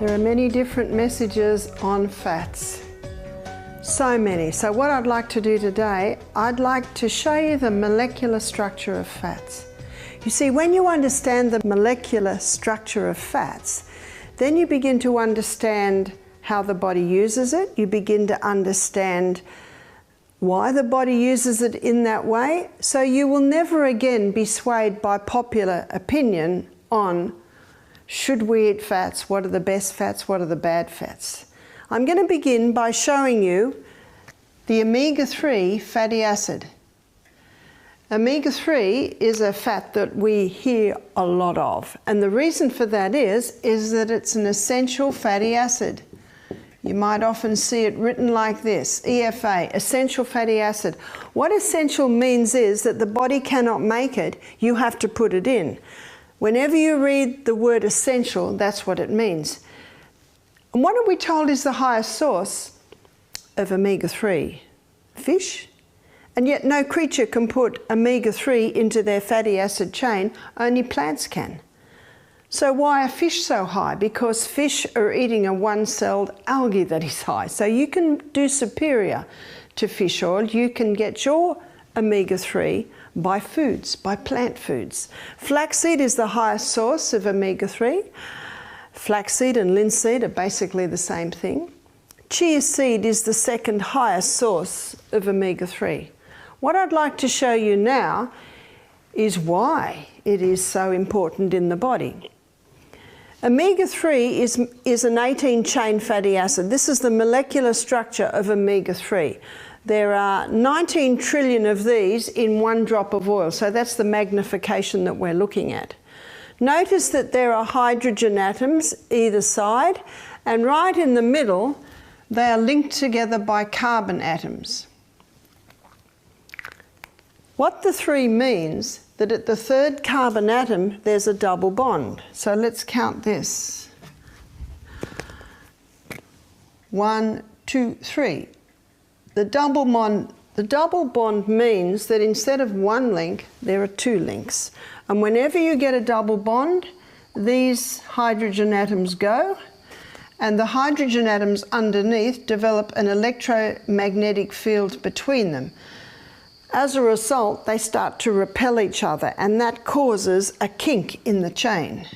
There are many different messages on fats. So many. So what I'd like to do today, I'd like to show you the molecular structure of fats. You see, when you understand the molecular structure of fats, then you begin to understand how the body uses it. You begin to understand why the body uses it in that way. So you will never again be swayed by popular opinion on should we eat fats, what are the best fats, what are the bad fats. I'm going to begin by showing you the omega-3 fatty acid. Omega-3 is a fat that we hear a lot of, and the reason for that is that it's an essential fatty acid. You might often see it written like this, EFA, essential fatty acid. What essential means is that the body cannot make it, you have to put it in. Whenever you read the word essential, that's what it means. And what are we told is the highest source of omega-3? Fish. And yet no creature can put omega-3 into their fatty acid chain, only plants can. So why are fish so high? Because fish are eating a one-celled algae that is high. So you can do superior to fish oil. You can get your omega-3 by foods, by plant foods. Flaxseed is the highest source of omega-3. Flaxseed and linseed are basically the same thing. Chia seed is the second highest source of omega-3. What I'd like to show you now is why it is so important in the body. Omega-3 is an 18-chain fatty acid. This is the molecular structure of omega-3. There are 19 trillion of these in one drop of oil, so that's the magnification that we're looking at. Notice that there are hydrogen atoms either side, and right in the middle they are linked together by carbon atoms. What the three means that at the third carbon atom there's a double bond. So let's count this. 1, 2, 3. The double bond means that instead of one link, there are two links. And whenever you get a double bond, these hydrogen atoms go, and the hydrogen atoms underneath develop an electromagnetic field between them. As a result, they start to repel each other, and that causes a kink in the chain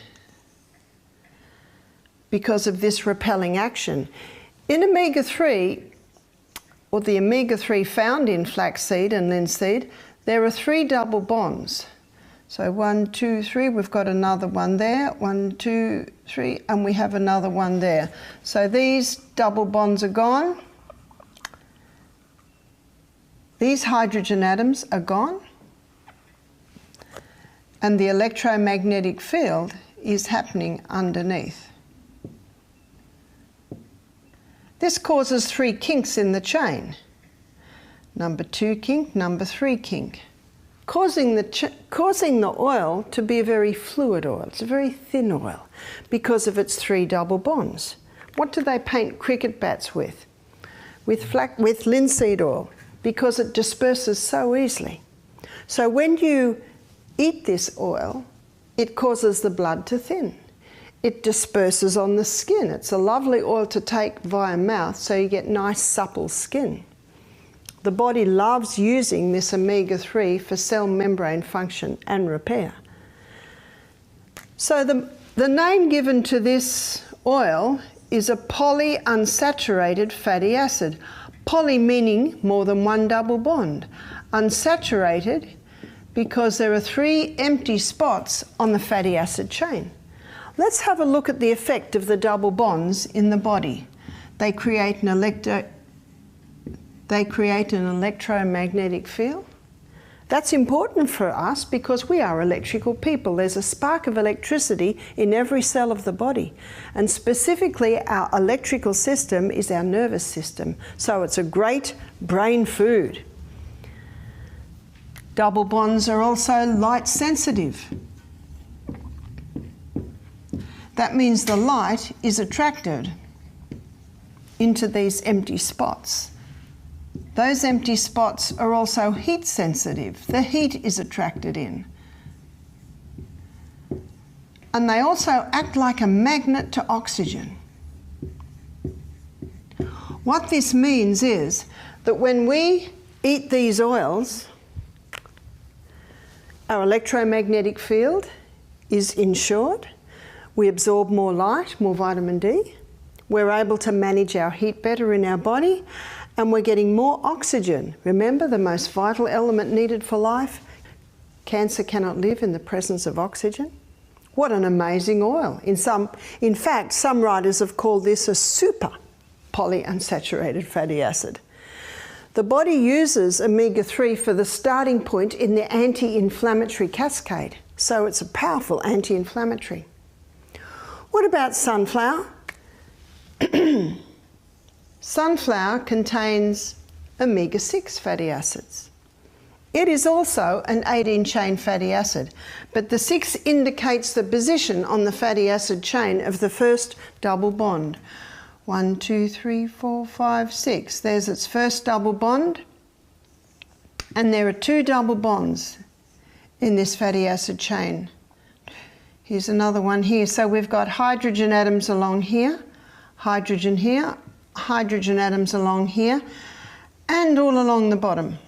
because of this repelling action. In omega-3, or the omega-3 found in flaxseed and linseed, there are 3 double bonds. So 1, 2, 3, we've got another one there, 1, 2, 3, and we have another one there. So these double bonds are gone. These hydrogen atoms are gone. And the electromagnetic field is happening underneath. This causes 3 kinks in the chain. Number 2 kink, number 3 kink, causing the oil to be a very fluid oil. It's a very thin oil because of its 3 double bonds. What do they paint cricket bats with? With linseed oil, because it disperses so easily. So when you eat this oil, it causes the blood to thin. It disperses on the skin. It's a lovely oil to take via mouth, so you get nice supple skin. The body loves using this omega-3 for cell membrane function and repair. So the name given to this oil is a polyunsaturated fatty acid. Poly meaning more than one double bond. Unsaturated because there are 3 empty spots on the fatty acid chain. Let's have a look at the effect of the double bonds in the body. They create an electromagnetic field. That's important for us because we are electrical people. There's a spark of electricity in every cell of the body. And specifically, our electrical system is our nervous system. So it's a great brain food. Double bonds are also light sensitive. That means the light is attracted into these empty spots. Those empty spots are also heat sensitive. The heat is attracted in. And they also act like a magnet to oxygen. What this means is that when we eat these oils, our electromagnetic field is ensured, we absorb more light, more vitamin D, we're able to manage our heat better in our body, and we're getting more oxygen. Remember, the most vital element needed for life? Cancer cannot live in the presence of oxygen. What an amazing oil. In fact, some writers have called this a super polyunsaturated fatty acid. The body uses omega-3 for the starting point in the anti-inflammatory cascade, so it's a powerful anti-inflammatory. What about sunflower? Sunflower contains omega-6 fatty acids. It is also an 18-chain fatty acid, but the 6 indicates the position on the fatty acid chain of the first double bond. 1, 2, 3, 4, 5, 6. There's its first double bond, and there are 2 double bonds in this fatty acid chain. Here's another one here. So we've got hydrogen atoms along here, hydrogen atoms along here, and all along the bottom.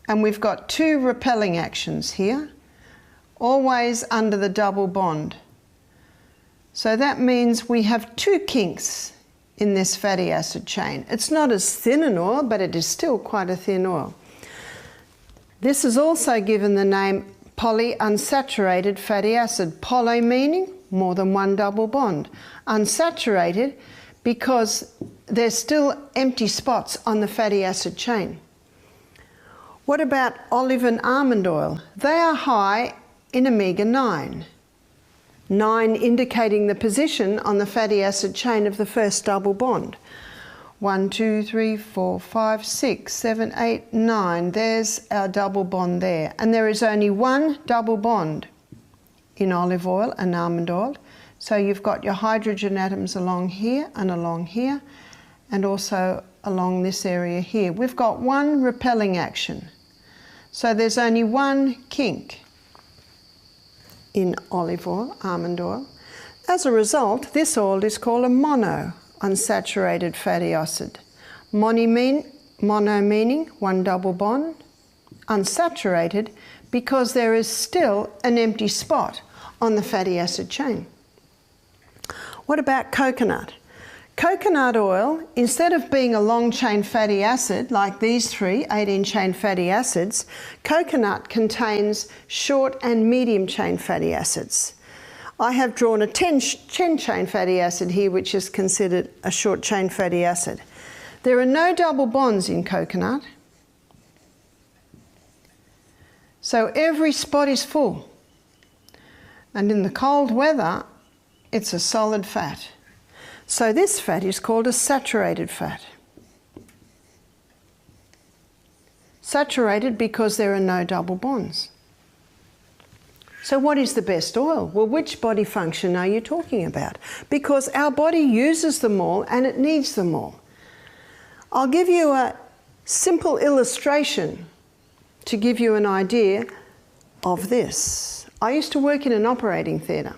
And we've got 2 repelling actions here, always under the double bond. So that means we have 2 kinks in this fatty acid chain. It's not as thin an oil, but it is still quite a thin oil. This is also given the name polyunsaturated fatty acid. Poly meaning more than 1 double bond. Unsaturated because there's still empty spots on the fatty acid chain. What about olive and almond oil? They are high in omega-9. 9 indicating the position on the fatty acid chain of the first double bond. 1, 2, 3, 4, 5, 6, 7, 8, 9. There's our double bond there. And there is only 1 double bond in olive oil and almond oil. So you've got your hydrogen atoms along here, and also along this area here. We've got 1 repelling action. So there's only 1 kink in olive oil, almond oil. As a result, this oil is called a monounsaturated fatty acid. Mono meaning 1 double bond, unsaturated because there is still an empty spot on the fatty acid chain. What about coconut? Coconut oil, instead of being a long-chain fatty acid like these 3 18-chain fatty acids, coconut contains short and medium-chain fatty acids. I have drawn a 10-chain fatty acid here, which is considered a short-chain fatty acid. There are no double bonds in coconut, so every spot is full. And in the cold weather, it's a solid fat. So this fat is called a saturated fat. Saturated because there are no double bonds. So what is the best oil? Well, which body function are you talking about? Because our body uses them all and it needs them all. I'll give you a simple illustration to give you an idea of this. I used to work in an operating theatre.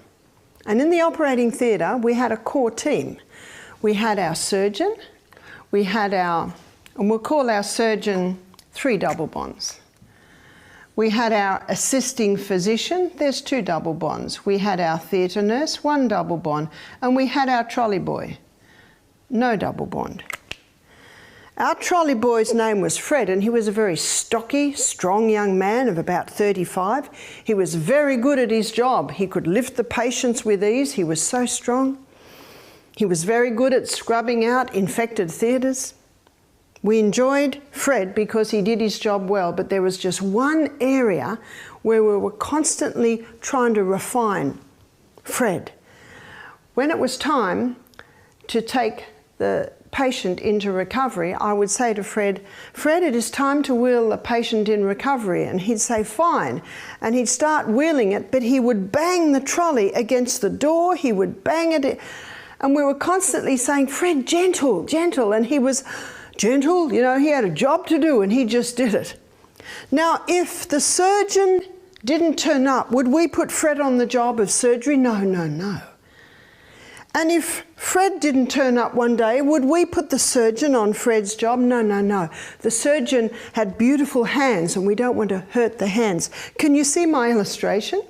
And in the operating theatre, we had a core team. We had our surgeon, and we'll call our surgeon 3 double bonds. We had our assisting physician, there's 2 double bonds. We had our theatre nurse, 1 double bond. And we had our trolley boy, no double bond. Our trolley boy's name was Fred, and he was a very stocky, strong young man of about 35. He was very good at his job. He could lift the patients with ease. He was so strong. He was very good at scrubbing out infected theatres. We enjoyed Fred because he did his job well, but there was just one area where we were constantly trying to refine Fred. When it was time to take the patient into recovery, I would say to Fred, "Fred, it is time to wheel the patient in recovery." And he'd say, "Fine." And he'd start wheeling it, but he would bang the trolley against the door, he would bang it, and we were constantly saying, "Fred, gentle, gentle." And he was gentle, you know, he had a job to do and he just did it. Now, if the surgeon didn't turn up, would we put Fred on the job of surgery? No, no, no. And if Fred didn't turn up one day, would we put the surgeon on Fred's job? No, no, no. The surgeon had beautiful hands and we don't want to hurt the hands. Can you see my illustration?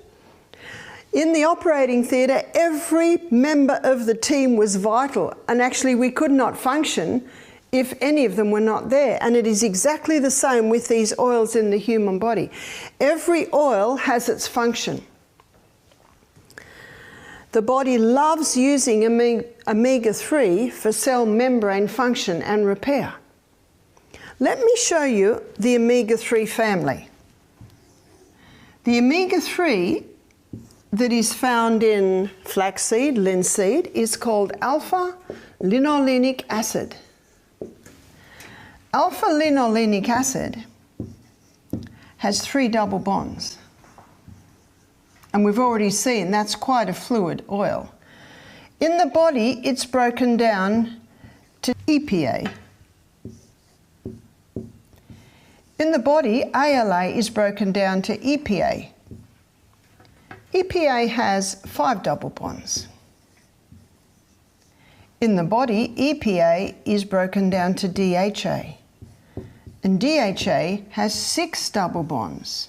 In the operating theatre, every member of the team was vital, and actually we could not function if any of them were not there. And it is exactly the same with these oils in the human body. Every oil has its function. The body loves using omega-3 for cell membrane function and repair. Let me show you the omega-3 family. The omega-3 that is found in flaxseed, linseed, is called alpha-linolenic acid. Alpha-linolenic acid has 3 double bonds. And we've already seen that's quite a fluid oil. In the body, it's broken down to EPA. In the body, ALA is broken down to EPA. EPA has 5 double bonds. In the body, EPA is broken down to DHA. And DHA has 6 double bonds.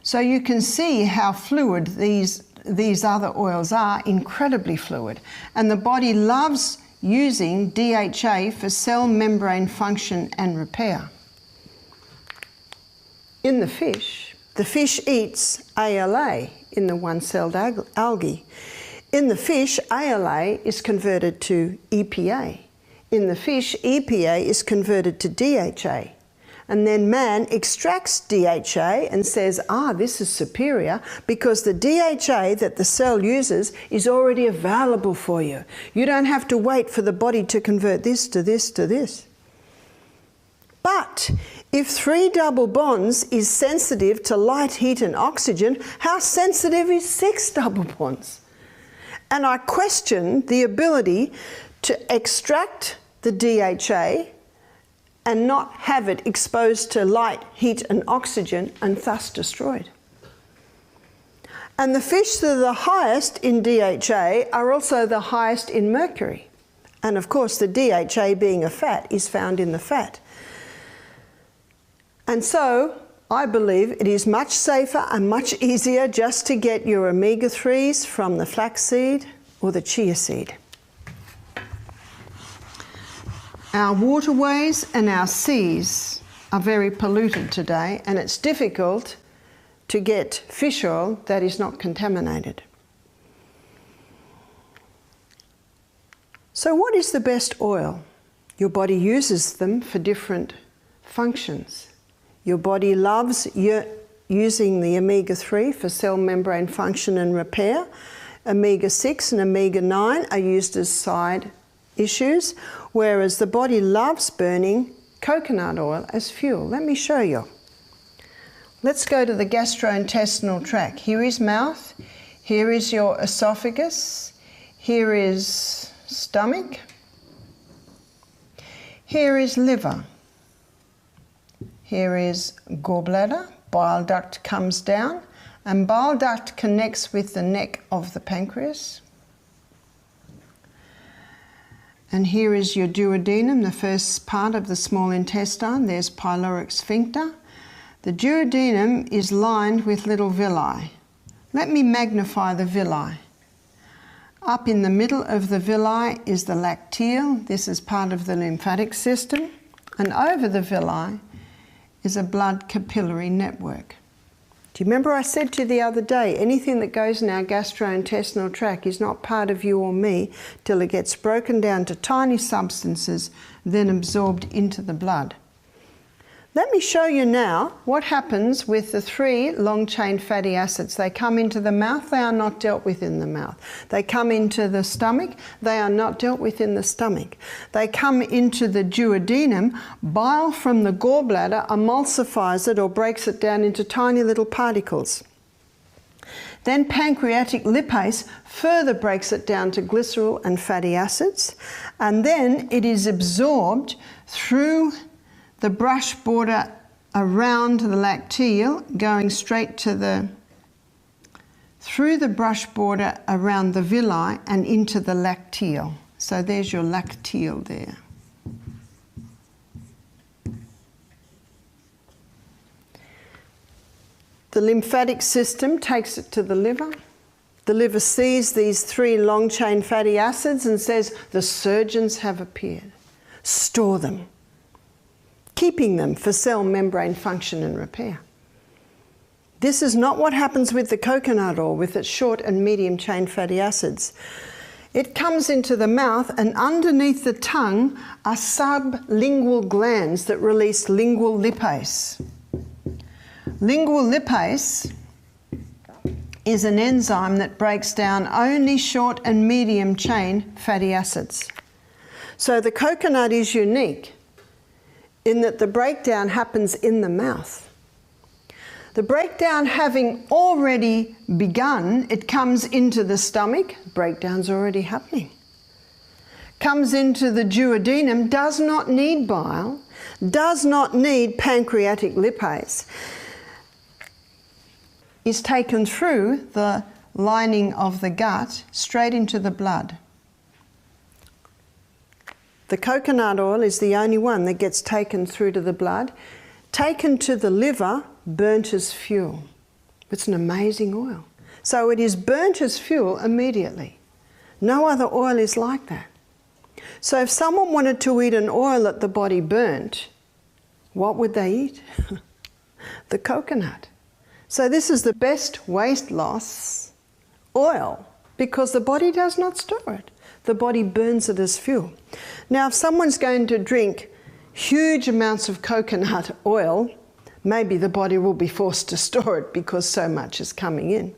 So you can see how fluid these other oils are, incredibly fluid. And the body loves using DHA for cell membrane function and repair. In the fish eats ALA in the one-celled algae. In the fish, ALA is converted to EPA. In the fish, EPA is converted to DHA. And then man extracts DHA and says, this is superior because the DHA that the cell uses is already available for you. You don't have to wait for the body to convert this to this to this. But if 3 double bonds is sensitive to light, heat and oxygen, how sensitive is 6 double bonds? And I question the ability to extract the DHA and not have it exposed to light, heat and oxygen and thus destroyed. And the fish that are the highest in DHA are also the highest in mercury. And of course the DHA, being a fat, is found in the fat. And so I believe it is much safer and much easier just to get your omega-3s from the flaxseed or the chia seed. Our waterways and our seas are very polluted today, and it's difficult to get fish oil that is not contaminated. So what is the best oil? Your body uses them for different functions. Your body loves using the omega-3 for cell membrane function and repair. Omega-6 and omega-9 are used as side issues, whereas the body loves burning coconut oil as fuel. Let me show you. Let's go to the gastrointestinal tract. Here is mouth, here is your esophagus, here is stomach, here is liver, here is gallbladder, bile duct comes down, and bile duct connects with the neck of the pancreas. And here is your duodenum, the first part of the small intestine. There's pyloric sphincter. The duodenum is lined with little villi. Let me magnify the villi. Up in the middle of the villi is the lacteal. This is part of the lymphatic system. And over the villi is a blood capillary network. Do you remember I said to you the other day, anything that goes in our gastrointestinal tract is not part of you or me till it gets broken down to tiny substances, then absorbed into the blood. Let me show you now what happens with the 3 long-chain fatty acids. They come into the mouth, they are not dealt with in the mouth. They come into the stomach, they are not dealt with in the stomach. They come into the duodenum, bile from the gallbladder emulsifies it or breaks it down into tiny little particles. Then pancreatic lipase further breaks it down to glycerol and fatty acids, and then it is absorbed through the brush border around the lacteal, going straight to the through the brush border around the villi and into the lacteal. So there's your lacteal there. The lymphatic system takes it to the liver. The liver sees these 3 long-chain fatty acids and says, the surgeons have appeared. Store them, keeping them for cell membrane function and repair. This is not what happens with the coconut oil with its short and medium-chain fatty acids. It comes into the mouth, and underneath the tongue are sublingual glands that release lingual lipase. Lingual lipase is an enzyme that breaks down only short and medium chain fatty acids. So the coconut is unique in that the breakdown happens in the mouth. The breakdown having already begun, it comes into the stomach, breakdown's already happening. Comes into the duodenum, does not need bile, does not need pancreatic lipase, is taken through the lining of the gut straight into the blood. The coconut oil is the only one that gets taken through to the blood, taken to the liver, burnt as fuel. It's an amazing oil. So it is burnt as fuel immediately. No other oil is like that. So if someone wanted to eat an oil that the body burnt, what would they eat? The coconut. So this is the best weight loss oil because the body does not store it. The body burns it as fuel. Now, if someone's going to drink huge amounts of coconut oil, maybe the body will be forced to store it because so much is coming in.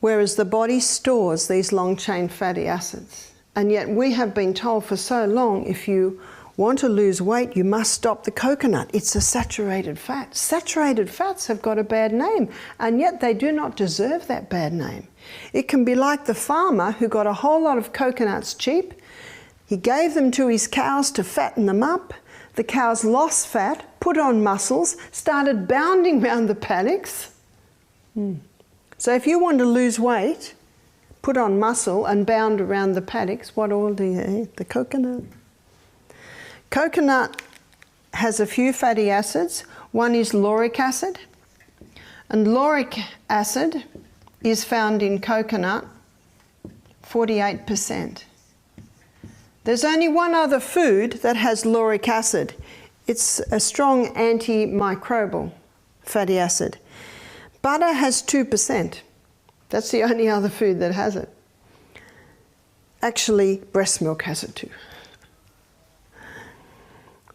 Whereas the body stores these long-chain fatty acids. And yet we have been told for so long, if you want to lose weight, you must stop the coconut. It's a saturated fat. Saturated fats have got a bad name, and yet they do not deserve that bad name. It can be like the farmer who got a whole lot of coconuts cheap. He gave them to his cows to fatten them up. The cows lost fat, put on muscles, started bounding round the paddocks. So if you want to lose weight, put on muscle and bound around the paddocks, what oil do you eat? The coconut. Coconut has a few fatty acids. One is lauric acid, and lauric acid is found in coconut, 48%. There's only one other food that has lauric acid. It's a strong antimicrobial fatty acid. Butter has 2%. That's the only other food that has it. Actually, breast milk has it too.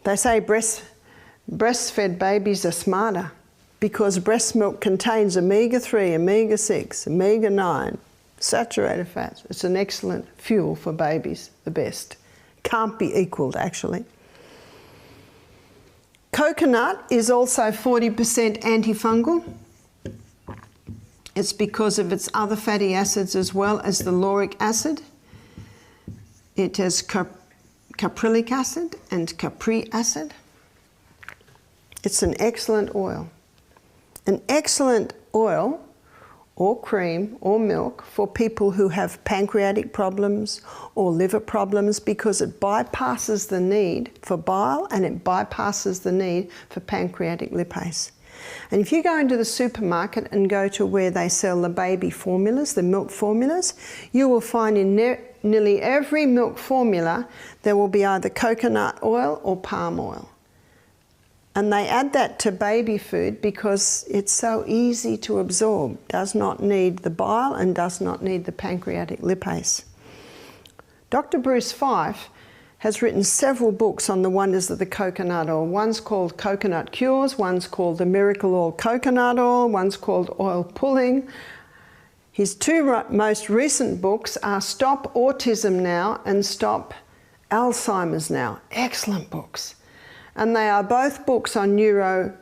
They say breastfed babies are smarter because breast milk contains omega-3, omega-6, omega-9, saturated fats. It's an excellent fuel for babies, the best. Can't be equaled, actually. Coconut is also 40% antifungal. It's because of its other fatty acids as well as the lauric acid. It has caprylic acid and capri acid. It's an excellent oil. An excellent oil or cream or milk for people who have pancreatic problems or liver problems because it bypasses the need for bile and it bypasses the need for pancreatic lipase. And if you go into the supermarket and go to where they sell the baby formulas, the milk formulas, you will find in nearly every milk formula there will be either coconut oil or palm oil. And they add that to baby food because it's so easy to absorb, does not need the bile and does not need the pancreatic lipase. Dr. Bruce Fife has written several books on the wonders of the coconut oil. One's called Coconut Cures, one's called The Miracle Oil Coconut Oil, one's called Oil Pulling. His two most recent books are Stop Autism Now and Stop Alzheimer's Now. Excellent books. And they are both books on neuro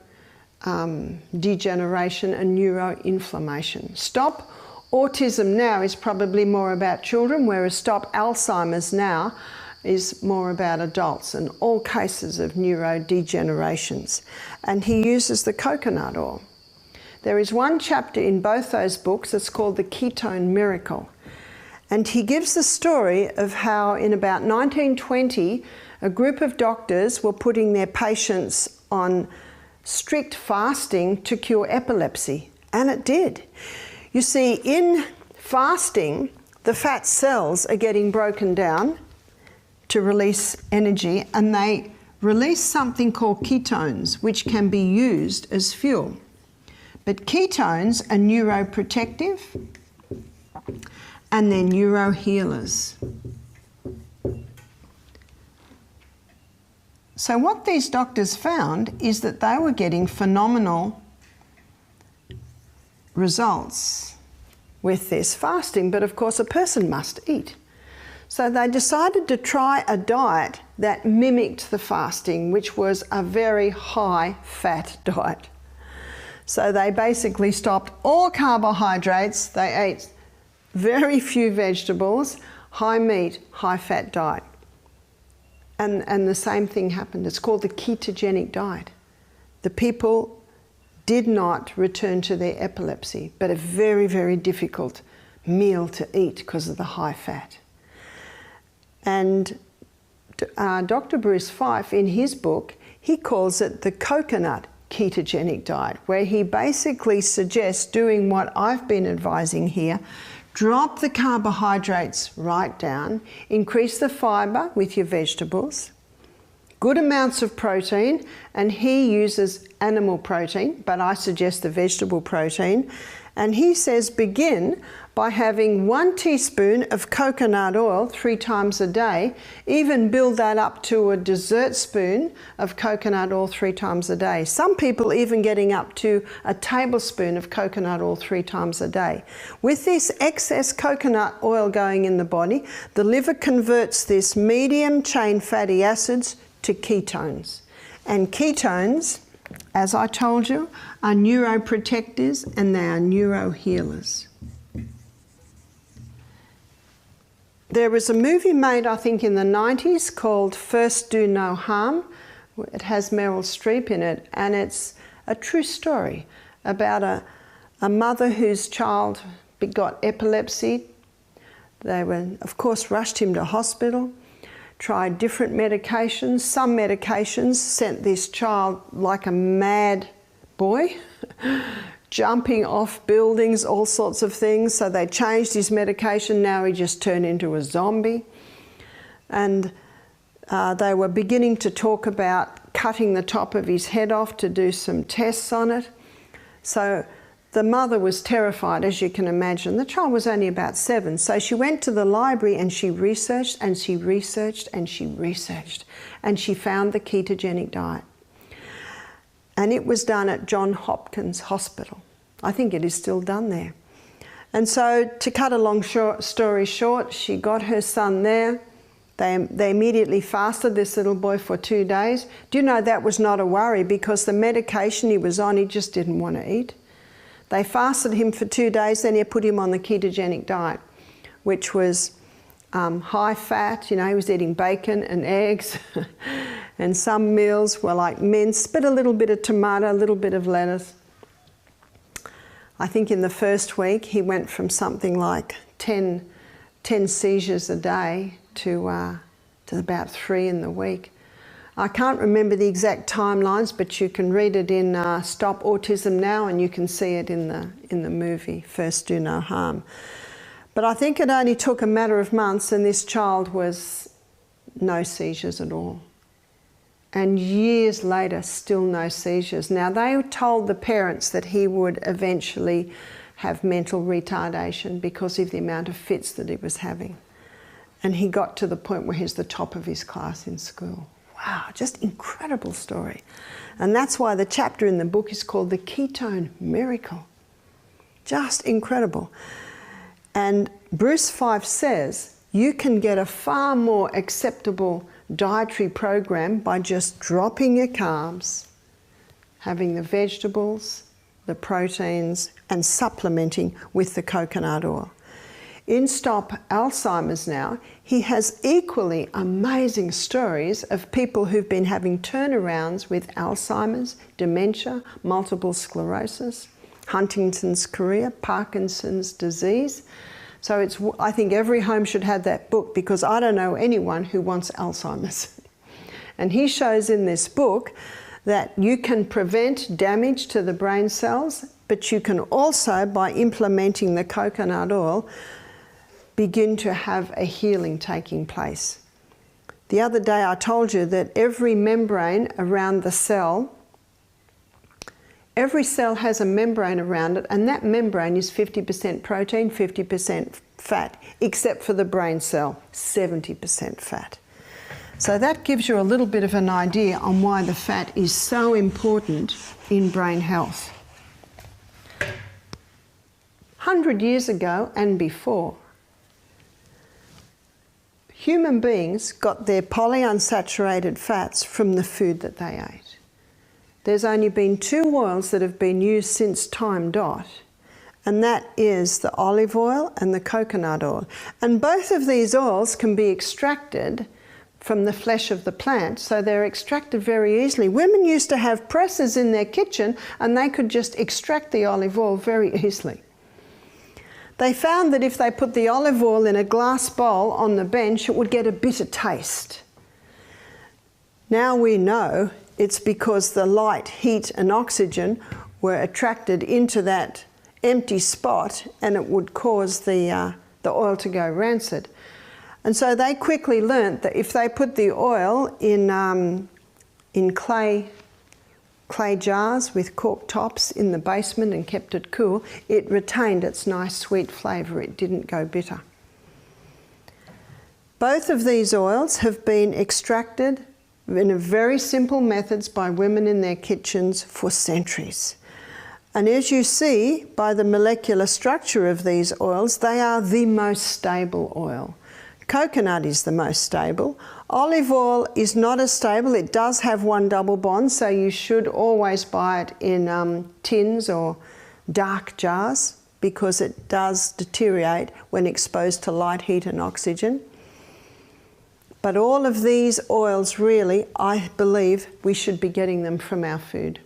degeneration and neuroinflammation. Stop Autism Now is probably more about children, whereas Stop Alzheimer's Now is more about adults and all cases of neurodegenerations. And he uses the coconut oil. there is one chapter in both those books that's called The Ketone Miracle. And he gives the story of how in about 1920, a group of doctors were putting their patients on strict fasting to cure epilepsy. And it did. You see, in fasting, the fat cells are getting broken down to release energy, and they release something called ketones, which can be used as fuel. But ketones are neuroprotective and they're neurohealers. So what these doctors found is that they were getting phenomenal results with this fasting, but of course a person must eat. So they decided to try a diet that mimicked the fasting, which was a very high fat diet. So they basically stopped all carbohydrates, they ate very few vegetables, high meat, high fat diet. And the same thing happened. It's called the ketogenic diet. The people did not return to their epilepsy, but a very, very difficult meal to eat because of the high fat. And Dr. Bruce Fife, in his book, he calls it the coconut ketogenic diet, where he basically suggests doing what I've been advising here. Drop the carbohydrates right down, increase the fibre with your vegetables, good amounts of protein, and he uses animal protein, but I suggest the vegetable protein. And he says begin by having 1 teaspoon of coconut oil 3 times a day, even build that up to a dessert spoon of coconut oil 3 times a day. Some people even getting up to a tablespoon of coconut oil 3 times a day. With this excess coconut oil going in the body, the liver converts this medium chain fatty acids to ketones. And ketones, as I told you, are neuroprotectors and they are neurohealers. There was a movie made, I think, in the 90s called First Do No Harm. It has Meryl Streep in it, and it's a true story about a mother whose child got epilepsy. They were, of course, rushed him to hospital, tried different medications. Some medications sent this child like a mad boy, jumping off buildings, all sorts of things. So they changed his medication. Now he just turned into a zombie. And they were beginning to talk about cutting the top of his head off to do some tests on it. So the mother was terrified, as you can imagine. The child was only about 7. So she went to the library and she researched and she researched and she researched. And she found the ketogenic diet. And it was done at Johns Hopkins Hospital. I think it is still done there. And so, to cut a long story short, she got her son there. They immediately fasted this little boy for 2 days. Do you know that was not a worry, because the medication he was on, he just didn't want to eat. They fasted him for 2 days, then they put him on the ketogenic diet, which was high fat. You know, he was eating bacon and eggs. And some meals were like mince, but a little bit of tomato, a little bit of lettuce. I think in the first week he went from something like 10 seizures a day to about 3 in the week. I can't remember the exact timelines, but you can read it in Stop Autism Now, and you can see it in the movie First Do No Harm. But I think it only took a matter of months and this child was no seizures at all. And years later, still no seizures. Now, they told the parents that he would eventually have mental retardation because of the amount of fits that he was having. And he got to the point where he's the top of his class in school. Wow, just incredible story. And that's why the chapter in the book is called The Ketone Miracle. Just incredible. And Bruce Fife says you can get a far more acceptable dietary program by just dropping your carbs, having the vegetables, the proteins, and supplementing with the coconut oil. In Stop Alzheimer's Now, he has equally amazing stories of people who've been having turnarounds with Alzheimer's, dementia, multiple sclerosis. Huntington's chorea, Parkinson's disease. So I think every home should have that book, because I don't know anyone who wants Alzheimer's. And he shows in this book that you can prevent damage to the brain cells, but you can also, by implementing the coconut oil, begin to have a healing taking place. The other day I told you that every membrane around the cell, every cell has a membrane around it, and that membrane is 50% protein, 50% fat, except for the brain cell, 70% fat. So that gives you a little bit of an idea on why the fat is so important in brain health. 100 years ago and before, human beings got their polyunsaturated fats from the food that they ate. There's only been 2 oils that have been used since time dot, and that is the olive oil and the coconut oil. And both of these oils can be extracted from the flesh of the plant, so they're extracted very easily. Women used to have presses in their kitchen and they could just extract the olive oil very easily. They found that if they put the olive oil in a glass bowl on the bench, it would get a bitter taste. Now we know it's because the light, heat and oxygen were attracted into that empty spot, and it would cause the oil to go rancid. And so they quickly learnt that if they put the oil in clay jars with cork tops in the basement and kept it cool, it retained its nice sweet flavour. It didn't go bitter. Both of these oils have been extracted in a very simple methods by women in their kitchens for centuries. And as you see by the molecular structure of these oils, they are the most stable oil. Coconut is the most stable. Olive oil is not as stable. It does have 1 double bond, so you should always buy it in tins or dark jars, because it does deteriorate when exposed to light, heat and oxygen. But all of these oils, really, I believe we should be getting them from our food.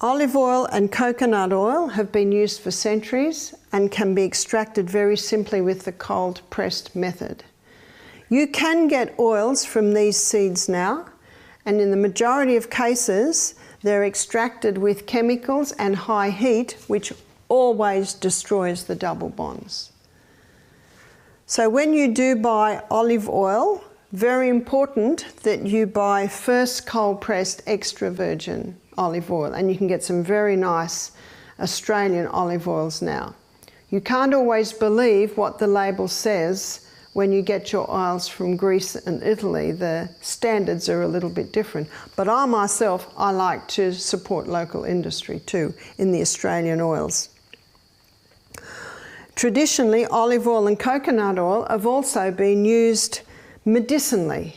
Olive oil and coconut oil have been used for centuries and can be extracted very simply with the cold pressed method. You can get oils from these seeds now, and in the majority of cases they're extracted with chemicals and high heat, which always destroys the double bonds. So when you do buy olive oil, very important that you buy first cold pressed extra virgin olive oil, and you can get some very nice Australian olive oils now. You can't always believe what the label says when you get your oils from Greece and Italy. The standards are a little bit different, but I myself, I like to support local industry too in the Australian oils. Traditionally, olive oil and coconut oil have also been used medicinally.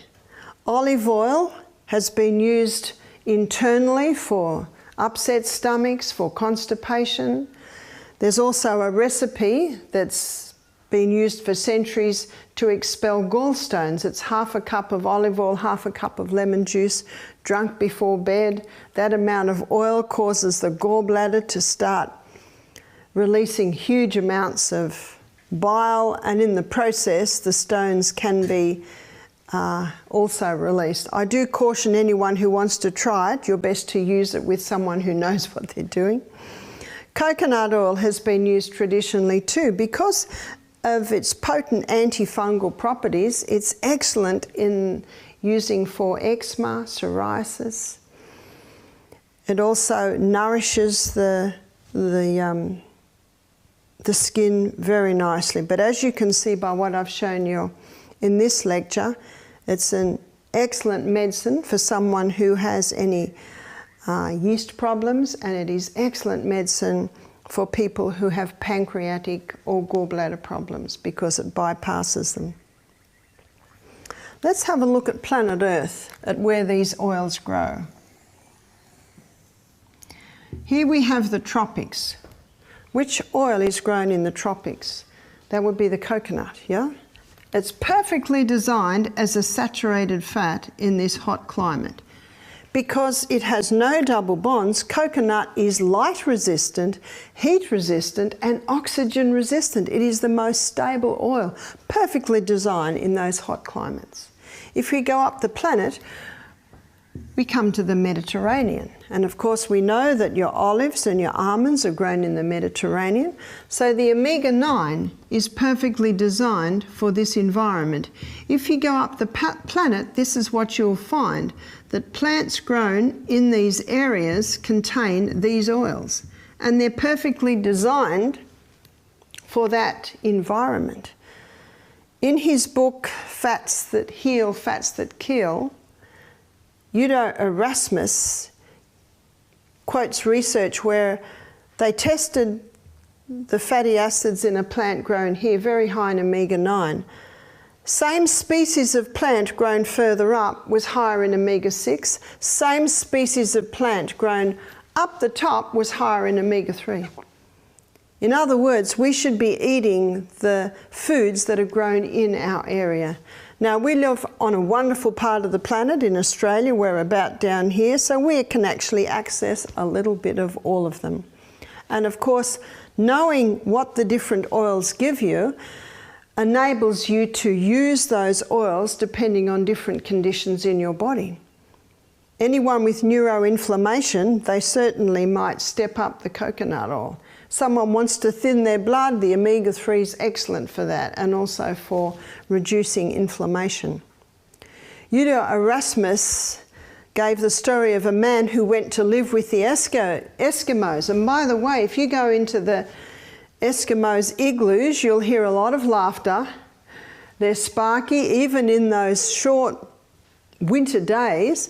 Olive oil has been used internally for upset stomachs, for constipation. There's also a recipe that's been used for centuries to expel gallstones. It's half a cup of olive oil, half a cup of lemon juice, drunk before bed. That amount of oil causes the gallbladder to start releasing huge amounts of bile, and in the process the stones can be also released. I do caution anyone who wants to try it, you're best to use it with someone who knows what they're doing. Coconut oil has been used traditionally too. Because of its potent antifungal properties, it's excellent in using for eczema, psoriasis. It also nourishes the skin very nicely. But as you can see by what I've shown you in this lecture, it's an excellent medicine for someone who has any yeast problems, and it is excellent medicine for people who have pancreatic or gallbladder problems because it bypasses them. Let's have a look at planet Earth, at where these oils grow. Here we have the tropics. Which oil is grown in the tropics? That would be the coconut, yeah? It's perfectly designed as a saturated fat in this hot climate. because it has no double bonds, coconut is light resistant, heat resistant and oxygen resistant. It is the most stable oil, perfectly designed in those hot climates. If we go up the planet, we come to the Mediterranean. And of course we know that your olives and your almonds are grown in the Mediterranean. So the omega-9 is perfectly designed for this environment. If you go up the planet, this is what you'll find, that plants grown in these areas contain these oils. And they're perfectly designed for that environment. In his book, Fats That Heal, Fats That Kill, Udo Erasmus quotes research where they tested the fatty acids in a plant grown here, very high in omega-9. Same species of plant grown further up was higher in omega-6. Same species of plant grown up the top was higher in omega-3. In other words, we should be eating the foods that are grown in our area. Now, we live on a wonderful part of the planet in Australia. We're about down here, so we can actually access a little bit of all of them. And of course, knowing what the different oils give you enables you to use those oils depending on different conditions in your body. Anyone with neuroinflammation, they certainly might step up the coconut oil. Someone wants to thin their blood, the omega-3 is excellent for that, and also for reducing inflammation. Udo Erasmus gave the story of a man who went to live with the Eskimos. And by the way, if you go into the Eskimos' igloos, you'll hear a lot of laughter. They're sparky, even in those short winter days.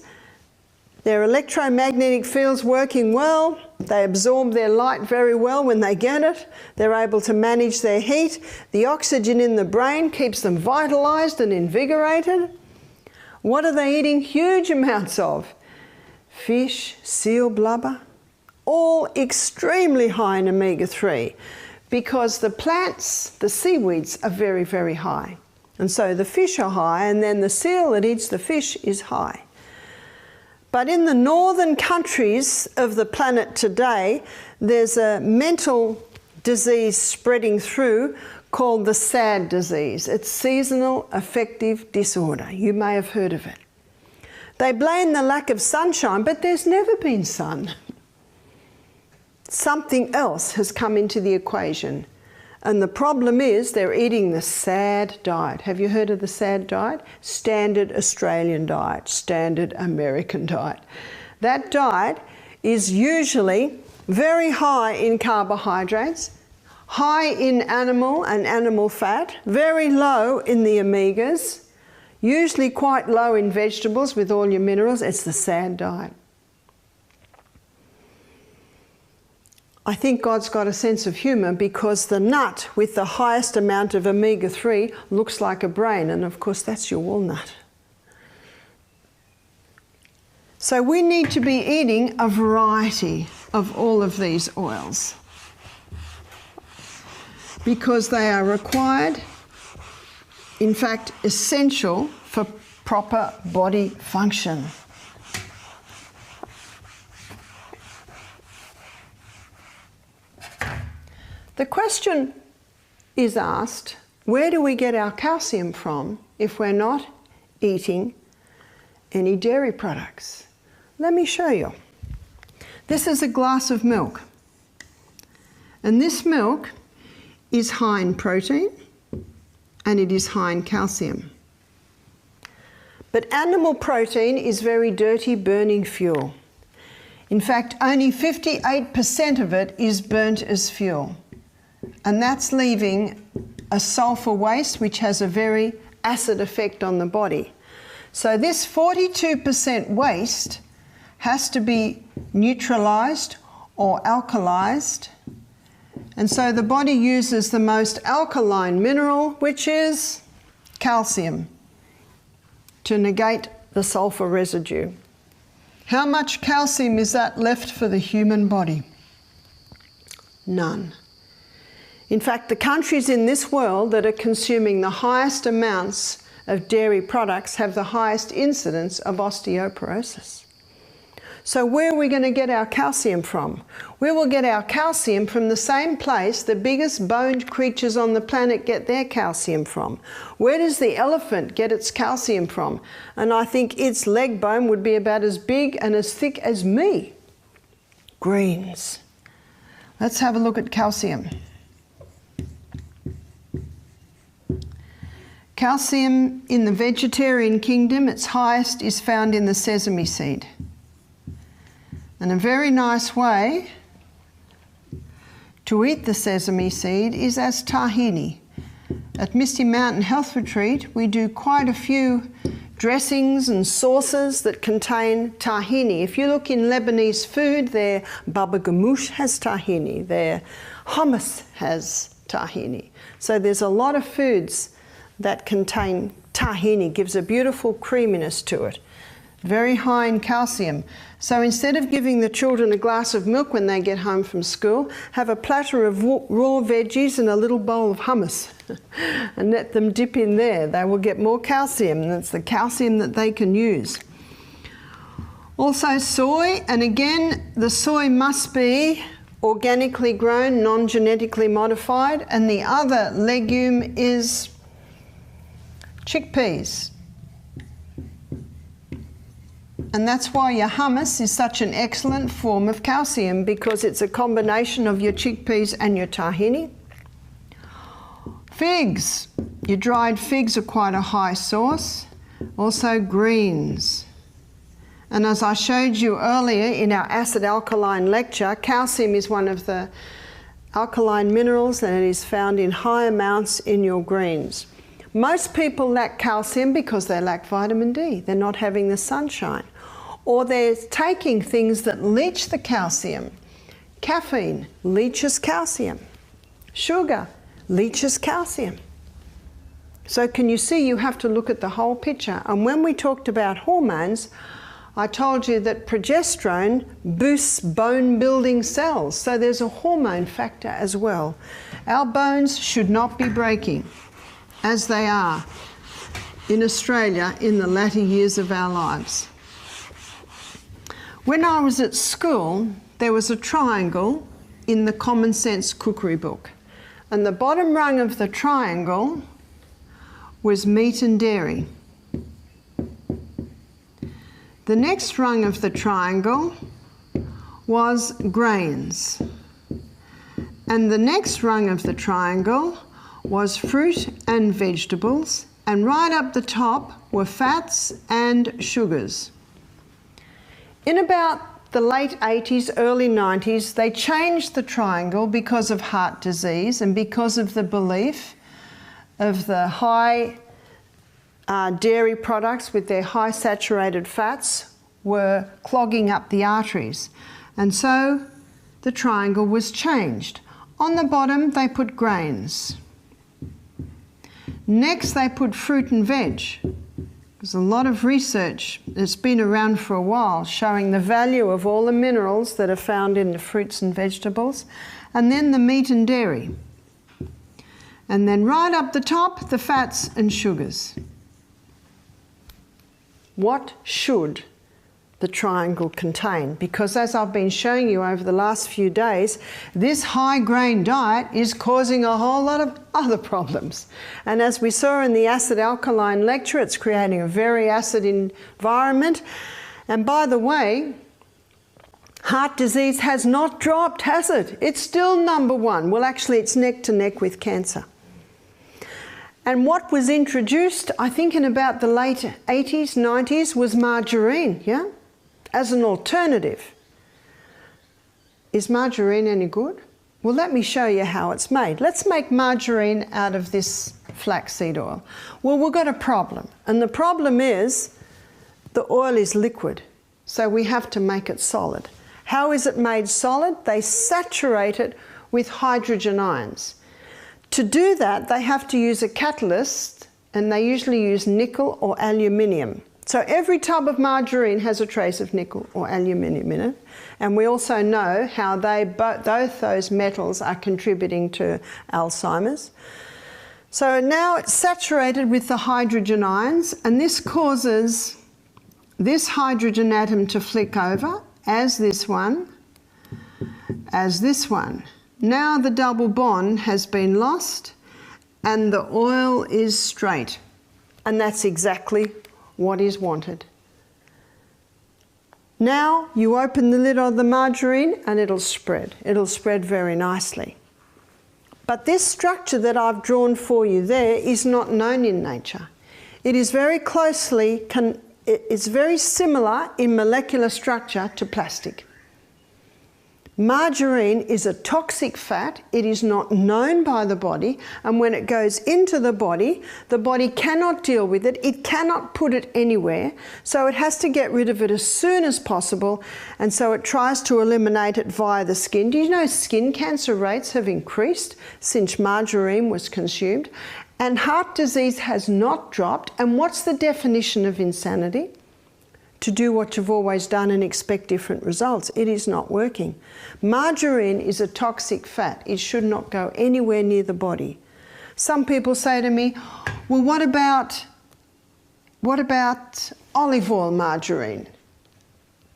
Their electromagnetic field's working well. They absorb their light very well when they get it. They're able to manage their heat. The oxygen in the brain keeps them vitalized and invigorated. What are they eating huge amounts of? Fish, seal blubber, all extremely high in omega-3 because the plants, the seaweeds, are very, very high. And so the fish are high, and then the seal that eats the fish is high. But in the northern countries of the planet today, there's a mental disease spreading through called the SAD disease. It's seasonal affective disorder. You may have heard of it. They blame the lack of sunshine, but there's never been sun. Something else has come into the equation. And the problem is they're eating the SAD diet. Have you heard of the SAD diet? Standard Australian diet, standard American diet. That diet is usually very high in carbohydrates, high in animal and animal fat, very low in the omegas, usually quite low in vegetables with all your minerals. It's the SAD diet. I think God's got a sense of humour because the nut with the highest amount of omega-3 looks like a brain, and of course that's your walnut. So we need to be eating a variety of all of these oils because they are required, in fact essential for proper body function. The question is asked, where do we get our calcium from if we're not eating any dairy products? Let me show you. This is a glass of milk. And this milk is high in protein and it is high in calcium. But animal protein is very dirty, burning fuel. In fact, only 58% of it is burnt as fuel. And that's leaving a sulfur waste which has a very acid effect on the body. So this 42% waste has to be neutralized or alkalized. And so the body uses the most alkaline mineral, which is calcium, to negate the sulfur residue. How much calcium is that left for the human body? None. In fact, the countries in this world that are consuming the highest amounts of dairy products have the highest incidence of osteoporosis. So where are we going to get our calcium from? We will get our calcium from the same place the biggest boned creatures on the planet get their calcium from. Where does the elephant get its calcium from? And I think its leg bone would be about as big and as thick as me. Greens. Let's have a look at calcium. Calcium in the vegetarian kingdom, its highest is found in the sesame seed. And a very nice way to eat the sesame seed is as tahini. At Misty Mountain Health Retreat, we do quite a few dressings and sauces that contain tahini. If you look in Lebanese food, their baba ganoush has tahini, their hummus has tahini. So there's a lot of foods that contain tahini, gives a beautiful creaminess to it. Very high in calcium. So instead of giving the children a glass of milk when they get home from school, have a platter of raw veggies and a little bowl of hummus and let them dip in there. They will get more calcium, and it's the calcium that they can use. Also soy, and again, the soy must be organically grown, non-genetically modified, and the other legume is chickpeas. And that's why your hummus is such an excellent form of calcium, because it's a combination of your chickpeas and your tahini. Figs. Your dried figs are quite a high source. Also greens. And as I showed you earlier in our acid-alkaline lecture, calcium is one of the alkaline minerals, and it is found in high amounts in your greens. Most people lack calcium because they lack vitamin D. They're not having the sunshine. Or they're taking things that leach the calcium. Caffeine leaches calcium. Sugar leaches calcium. So can you see, you have to look at the whole picture. And when we talked about hormones, I told you that progesterone boosts bone building cells. So there's a hormone factor as well. Our bones should not be breaking, as they are in Australia in the latter years of our lives. When I was at school, there was a triangle in the Common Sense cookery book. And the bottom rung of the triangle was meat and dairy. The next rung of the triangle was grains. And the next rung of the triangle was fruit and vegetables, and right up the top were fats and sugars. In about the late 80s, early 90s, they changed the triangle because of heart disease and because of the belief of the high dairy products with their high saturated fats were clogging up the arteries. And so the triangle was changed. On the bottom, they put grains. Next, they put fruit and veg. There's a lot of research that's been around for a while showing the value of all the minerals that are found in the fruits and vegetables. And then the meat and dairy. And then right up the top, the fats and sugars. What should the triangle contain? Because as I've been showing you over the last few days, this high grain diet is causing a whole lot of other problems. And as we saw in the acid alkaline lecture, it's creating a very acid environment. And by the way, heart disease has not dropped, has it? It's still #1. Well, actually, it's neck to neck with cancer. And what was introduced, I think in about the late 80s, 90s, was margarine, yeah? As an alternative. Is margarine any good? Well, let me show you how it's made. Let's make margarine out of this flaxseed oil. Well, we've got a problem. And the problem is the oil is liquid. So we have to make it solid. How is it made solid? They saturate it with hydrogen ions. To do that, they have to use a catalyst, and they usually use nickel or aluminium. So every tub of margarine has a trace of nickel or aluminium in it. And we also know how both those metals are contributing to Alzheimer's. So now it's saturated with the hydrogen ions, and this causes this hydrogen atom to flick over, as this one, as this one. Now the double bond has been lost and the oil is straight. And that's exactly what is wanted. Now you open the lid on the margarine and it'll spread. It'll spread very nicely. But this structure that I've drawn for you there is not known in nature. It is very closely, it's very similar in molecular structure to plastic. Margarine is a toxic fat. It is not known by the body, and when it goes into the body cannot deal with it. It cannot put it anywhere, so it has to get rid of it as soon as possible, and so it tries to eliminate it via the skin. Do you know skin cancer rates have increased since margarine was consumed? And heart disease has not dropped. And what's the definition of insanity? To do what you've always done and expect different results. It is not working. Margarine is a toxic fat. It should not go anywhere near the body. Some people say to me, well, what about olive oil margarine?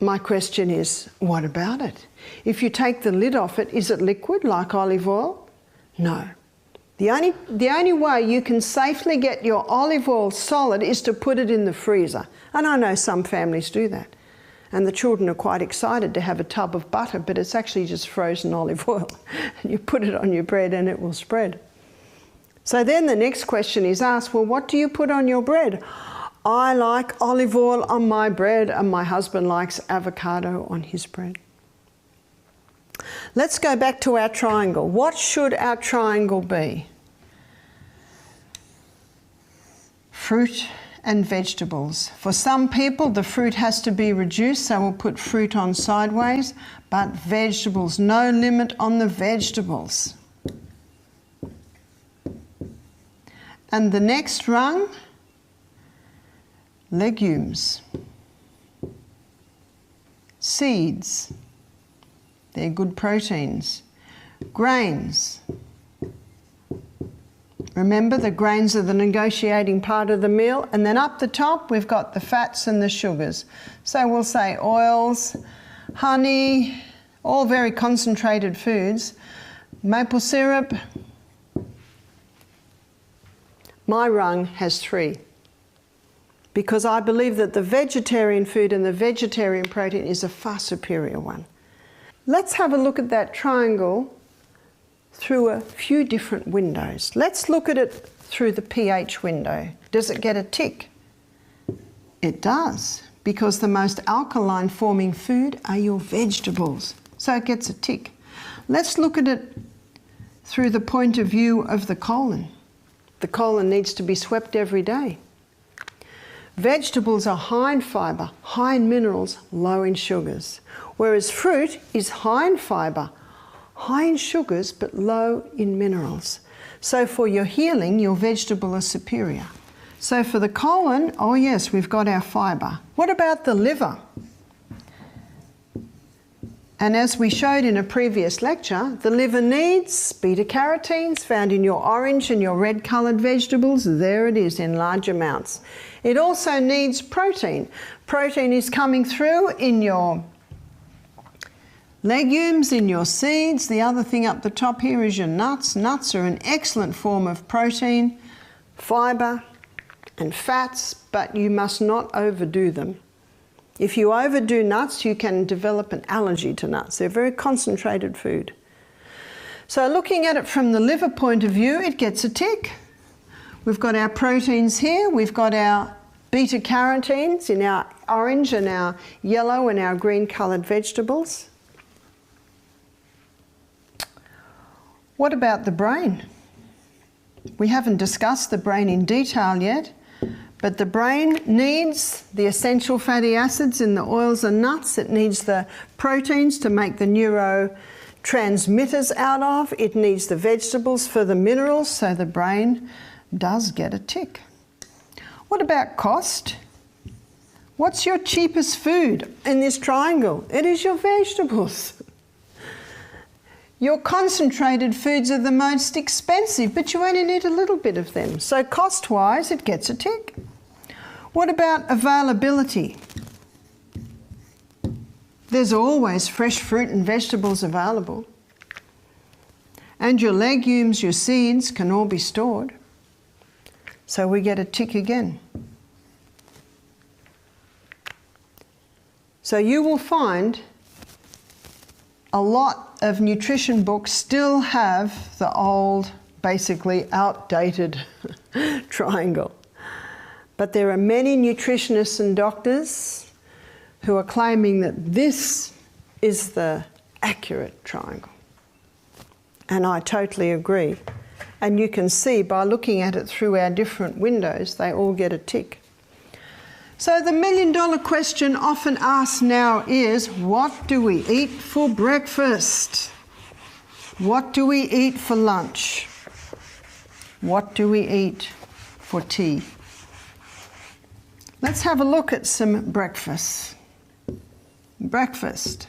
My question is, what about it? If you take the lid off it, is it liquid like olive oil? No. The only way you can safely get your olive oil solid is to put it in the freezer. And I know some families do that. And the children are quite excited to have a tub of butter, but it's actually just frozen olive oil. And you put it on your bread and it will spread. So then the next question is asked, well, what do you put on your bread? I like olive oil on my bread and my husband likes avocado on his bread. Let's go back to our triangle. What should our triangle be? Fruit and vegetables. For some people, the fruit has to be reduced, so we'll put fruit on sideways, but vegetables, no limit on the vegetables. And the next rung, legumes, seeds. They're good proteins. Grains. Remember, the grains are the negotiating part of the meal. And then up the top, we've got the fats and the sugars. So we'll say oils, honey, all very concentrated foods. Maple syrup. My rung has 3. Because I believe that the vegetarian food and the vegetarian protein is a far superior one. Let's have a look at that triangle through a few different windows. Let's look at it through the pH window. Does it get a tick? It does, because the most alkaline forming food are your vegetables. So it gets a tick. Let's look at it through the point of view of the colon. The colon needs to be swept every day. Vegetables are high in fibre, high in minerals, low in sugars. Whereas fruit is high in fibre, high in sugars, but low in minerals. So for your healing, your vegetable is superior. So for the colon, oh yes, we've got our fibre. What about the liver? And as we showed in a previous lecture, the liver needs beta-carotenes found in your orange and your red coloured vegetables. There it is in large amounts. It also needs protein. Protein is coming through in your legumes, in your seeds. The other thing up the top here is your nuts. Nuts are an excellent form of protein, fibre and fats, but you must not overdo them. If you overdo nuts, you can develop an allergy to nuts. They're very concentrated food. So looking at it from the liver point of view, it gets a tick. We've got our proteins here. We've got our beta-carotenes in our orange and our yellow and our green coloured vegetables. What about the brain? We haven't discussed the brain in detail yet, but the brain needs the essential fatty acids in the oils and nuts. It needs the proteins to make the neurotransmitters out of. It needs the vegetables for the minerals, so the brain does get a tick. What about cost? What's your cheapest food in this triangle? It is your vegetables. Your concentrated foods are the most expensive, but you only need a little bit of them. So cost-wise, it gets a tick. What about availability? There's always fresh fruit and vegetables available. And your legumes, your seeds can all be stored. So we get a tick again. So you will find a lot of nutrition books still have the old, basically outdated triangle. But there are many nutritionists and doctors who are claiming that this is the accurate triangle. And I totally agree. And you can see by looking at it through our different windows, they all get a tick. So the million-dollar question often asked now is, what do we eat for breakfast? What do we eat for lunch? What do we eat for tea? Let's have a look at some breakfast. Breakfast.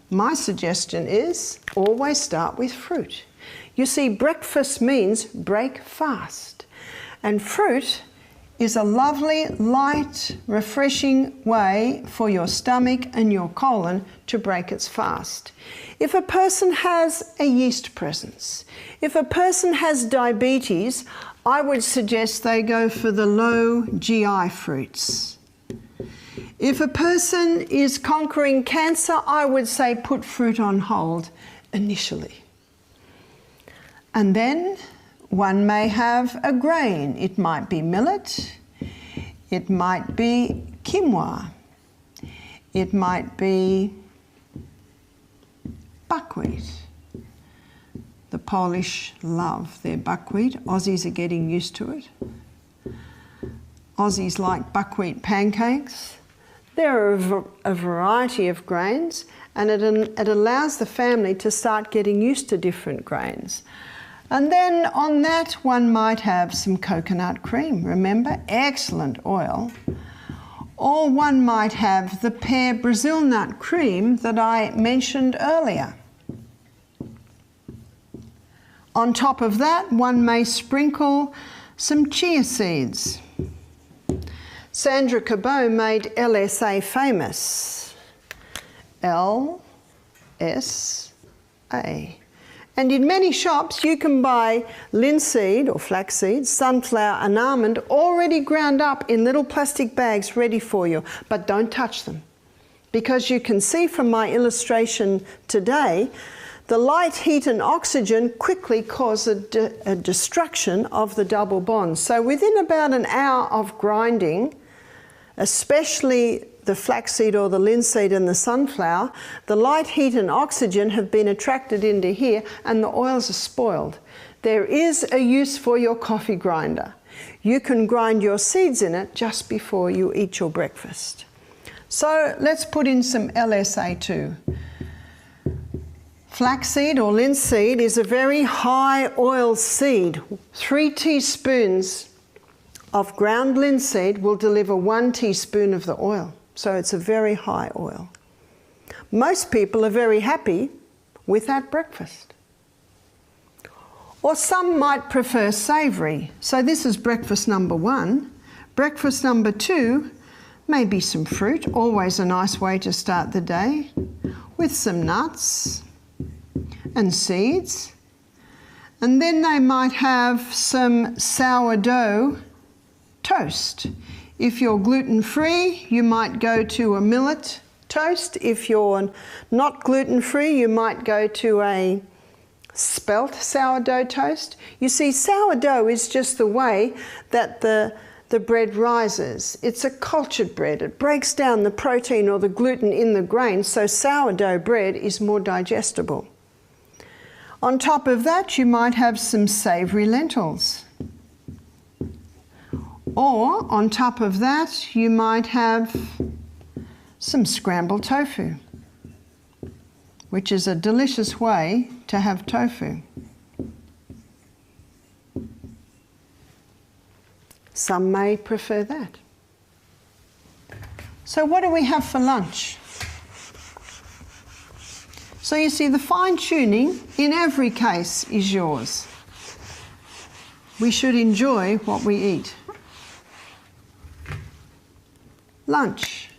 My suggestion is always start with fruit. You see, breakfast means break fast. And fruit is a lovely, light, refreshing way for your stomach and your colon to break its fast. If a person has a yeast presence, if a person has diabetes, I would suggest they go for the low GI fruits. If a person is conquering cancer, I would say put fruit on hold initially. And then one may have a grain. It might be millet, it might be quinoa, it might be buckwheat. The Polish love their buckwheat. Aussies are getting used to it. Aussies like buckwheat pancakes. There are a variety of grains, and it allows the family to start getting used to different grains. And then on that, one might have some coconut cream. Remember, excellent oil. Or one might have the pear Brazil nut cream that I mentioned earlier. On top of that, one may sprinkle some chia seeds. Sandra Cabot made LSA famous. LSA. And in many shops, you can buy linseed or flaxseed, sunflower and almond already ground up in little plastic bags ready for you. But don't touch them. Because you can see from my illustration today, the light, heat and oxygen quickly cause a destruction of the double bonds. So within about an hour of grinding, especially the flaxseed or the linseed and the sunflower, the light, heat and oxygen have been attracted into here and the oils are spoiled. There is a use for your coffee grinder. You can grind your seeds in it just before you eat your breakfast. So let's put in some LSA too. Flaxseed or linseed is a very high oil seed. 3 teaspoons of ground linseed will deliver 1 teaspoon of the oil. So it's a very high oil. Most people are very happy with that breakfast. Or some might prefer savoury. So this is breakfast number 1. Breakfast number 2, maybe some fruit, always a nice way to start the day, with some nuts and seeds. And then they might have some sourdough toast. If you're gluten-free, you might go to a millet toast. If you're not gluten-free, you might go to a spelt sourdough toast. You see, sourdough is just the way that the bread rises. It's a cultured bread. It breaks down the protein or the gluten in the grain, so sourdough bread is more digestible. On top of that, you might have some savoury lentils. Or on top of that, you might have some scrambled tofu, which is a delicious way to have tofu. Some may prefer that. So what do we have for lunch? So you see, the fine-tuning in every case is yours. We should enjoy what we eat. Lunch.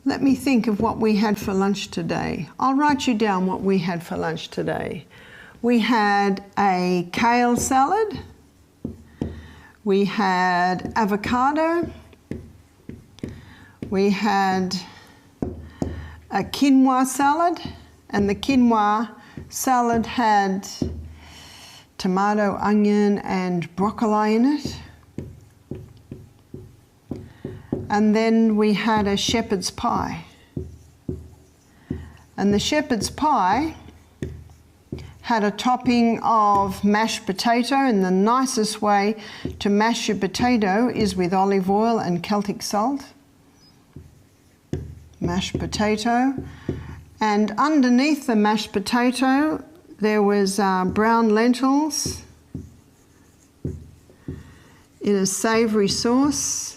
Let me think of what we had for lunch today. I'll write you down what we had for lunch today. We had a kale salad. We had avocado. We had a quinoa salad, and the quinoa salad had tomato, onion and broccoli in it. And then we had a shepherd's pie. And the shepherd's pie had a topping of mashed potato, and the nicest way to mash your potato is with olive oil and Celtic salt. Mashed potato. And underneath the mashed potato there was brown lentils in a savoury sauce.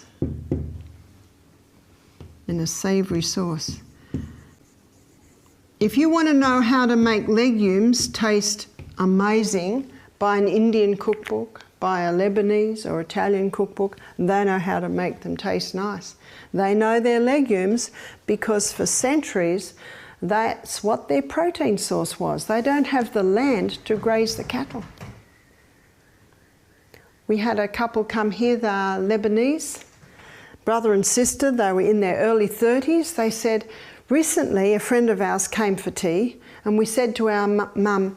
If you want to know how to make legumes taste amazing, buy an Indian cookbook, buy a Lebanese or Italian cookbook. They know how to make them taste nice. They know their legumes because for centuries that's what their protein source was. They don't have the land to graze the cattle. We had a couple come here, they're Lebanese, brother and sister. They were in their early 30s. They said, recently a friend of ours came for tea and we said to our mum,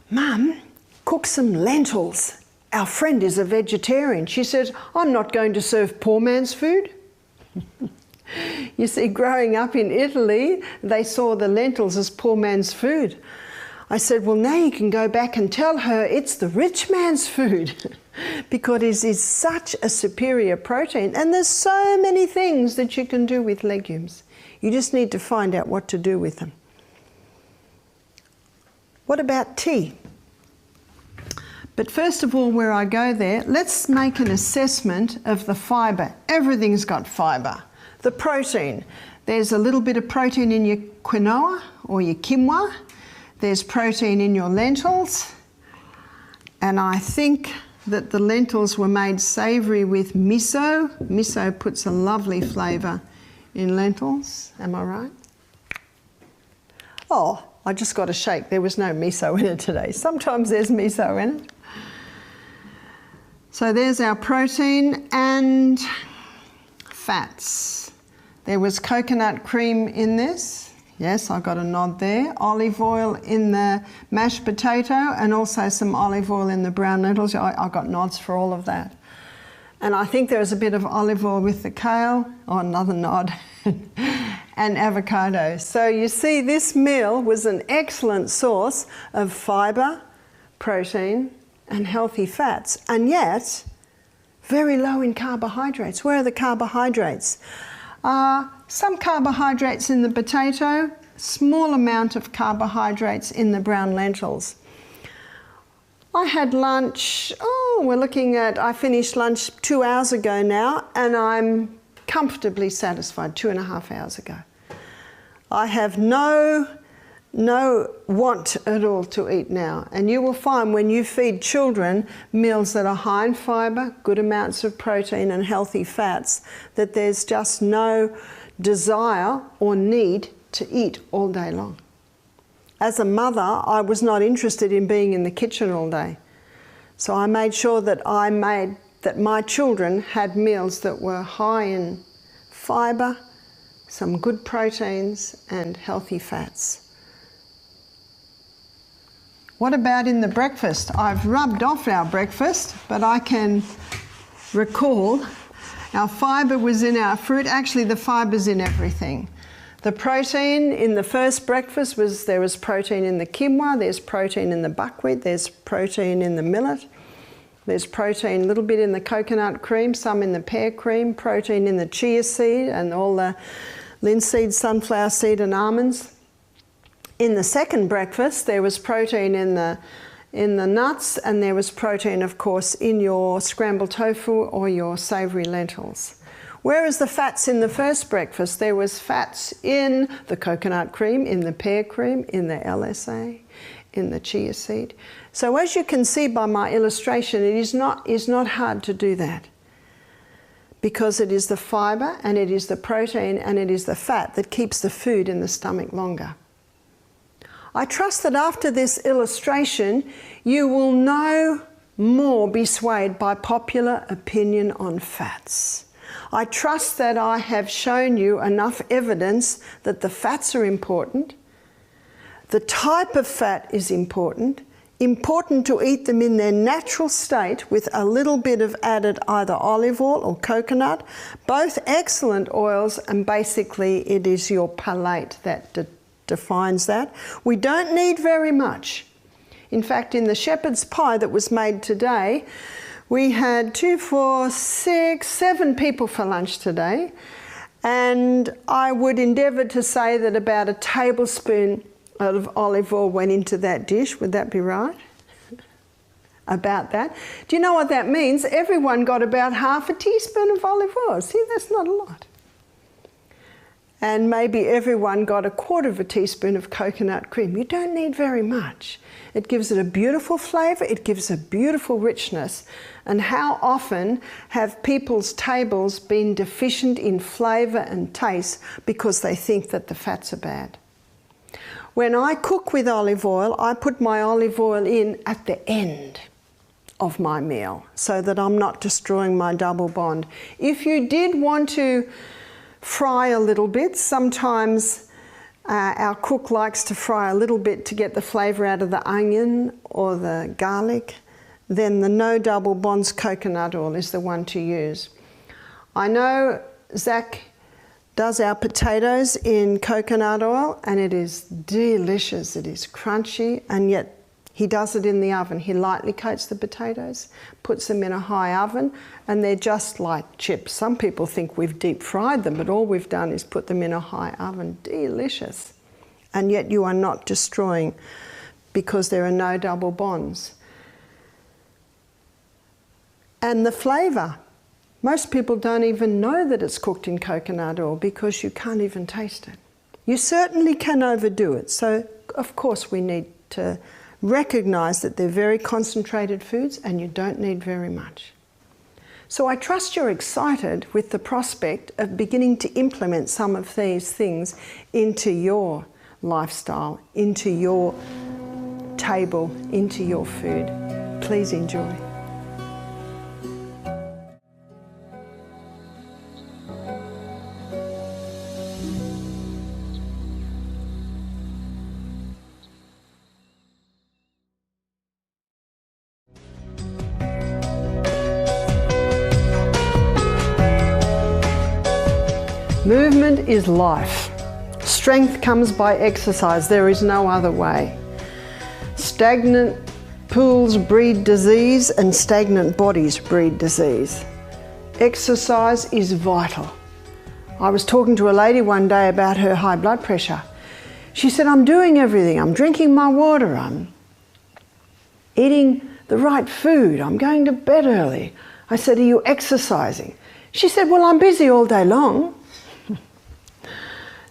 "Mum, cook some lentils. Our friend is a vegetarian." She says, "I'm not going to serve poor man's food." You see, growing up in Italy, they saw the lentils as poor man's food. I said, well, now you can go back and tell her it's the rich man's food because it is such a superior protein. And there's so many things that you can do with legumes. You just need to find out what to do with them. What about tea? But first of all, where I go there, let's make an assessment of the fibre. Everything's got fibre. The protein. There's a little bit of protein in your quinoa or your quinoa. There's protein in your lentils. And I think that the lentils were made savoury with miso. Miso puts a lovely flavour in lentils. Am I right? Oh, I just got a shake. There was no miso in it today. Sometimes there's miso in it. So there's our protein and fats. There was coconut cream in this. Yes, I got a nod there. Olive oil in the mashed potato and also some olive oil in the brown lentils. I got nods for all of that. And I think there was a bit of olive oil with the kale. Oh, another nod. And avocado. So you see, this meal was an excellent source of fibre, protein and healthy fats, and yet very low in carbohydrates. Where are the carbohydrates? Some carbohydrates in the potato, small amount of carbohydrates in the brown lentils. I had lunch, I finished lunch 2 hours ago now, and I'm comfortably satisfied 2.5 hours ago. I have no want at all to eat now. And you will find when you feed children meals that are high in fibre, good amounts of protein and healthy fats, that there's just no desire or need to eat all day long. As a mother, I was not interested in being in the kitchen all day. So I made sure that my children had meals that were high in fibre, some good proteins and healthy fats. What about in the breakfast? I've rubbed off our breakfast, but I can recall our fibre was in our fruit. Actually, the fibre's in everything. The protein in the first breakfast there was protein in the quinoa, there's protein in the buckwheat, there's protein in the millet, there's protein a little bit in the coconut cream, some in the pear cream, protein in the chia seed and all the linseed, sunflower seed and almonds. In the second breakfast, there was protein in the nuts, and there was protein, of course, in your scrambled tofu or your savoury lentils. Whereas the fats in the first breakfast, there was fats in the coconut cream, in the pear cream, in the LSA, in the chia seed. So as you can see by my illustration, it is not hard to do that, because it is the fibre and it is the protein and it is the fat that keeps the food in the stomach longer. I trust that after this illustration, you will no more be swayed by popular opinion on fats. I trust that I have shown you enough evidence that the fats are important, the type of fat is important to eat them in their natural state with a little bit of added either olive oil or coconut, both excellent oils, and basically it is your palate that defines that. We don't need very much. In fact, in the shepherd's pie that was made today, we had 2, 4, 6, 7 people for lunch today, and I would endeavour to say that about a tablespoon of olive oil went into that dish. Would that be right? About that. Do you know what that means? Everyone got about half a teaspoon of olive oil. See, that's not a lot. And maybe everyone got a quarter of a teaspoon of coconut cream. You don't need very much. It gives it a beautiful flavour, it gives a beautiful richness. And how often have people's tables been deficient in flavour and taste because they think that the fats are bad? When I cook with olive oil, I put my olive oil in at the end of my meal so that I'm not destroying my double bond. If you did want to fry a little bit, sometimes our cook likes to fry a little bit to get the flavour out of the onion or the garlic, then the no double bonds coconut oil is the one to use. I know Zach does our potatoes in coconut oil and it is delicious, it is crunchy, and yet he does it in the oven. He lightly coats the potatoes, puts them in a high oven, and they're just like chips. Some people think we've deep fried them, but all we've done is put them in a high oven. Delicious. And yet you are not destroying because there are no double bonds. And the flavour. Most people don't even know that it's cooked in coconut oil because you can't even taste it. You certainly can overdo it. So, of course, we need to recognise that they're very concentrated foods and you don't need very much. So I trust you're excited with the prospect of beginning to implement some of these things into your lifestyle, into your table, into your food. Please enjoy. Movement is life. Strength comes by exercise. There is no other way. Stagnant pools breed disease and stagnant bodies breed disease. Exercise is vital. I was talking to a lady one day about her high blood pressure. She said, I'm doing everything. I'm drinking my water. I'm eating the right food. I'm going to bed early. I said, are you exercising? She said, well, I'm busy all day long.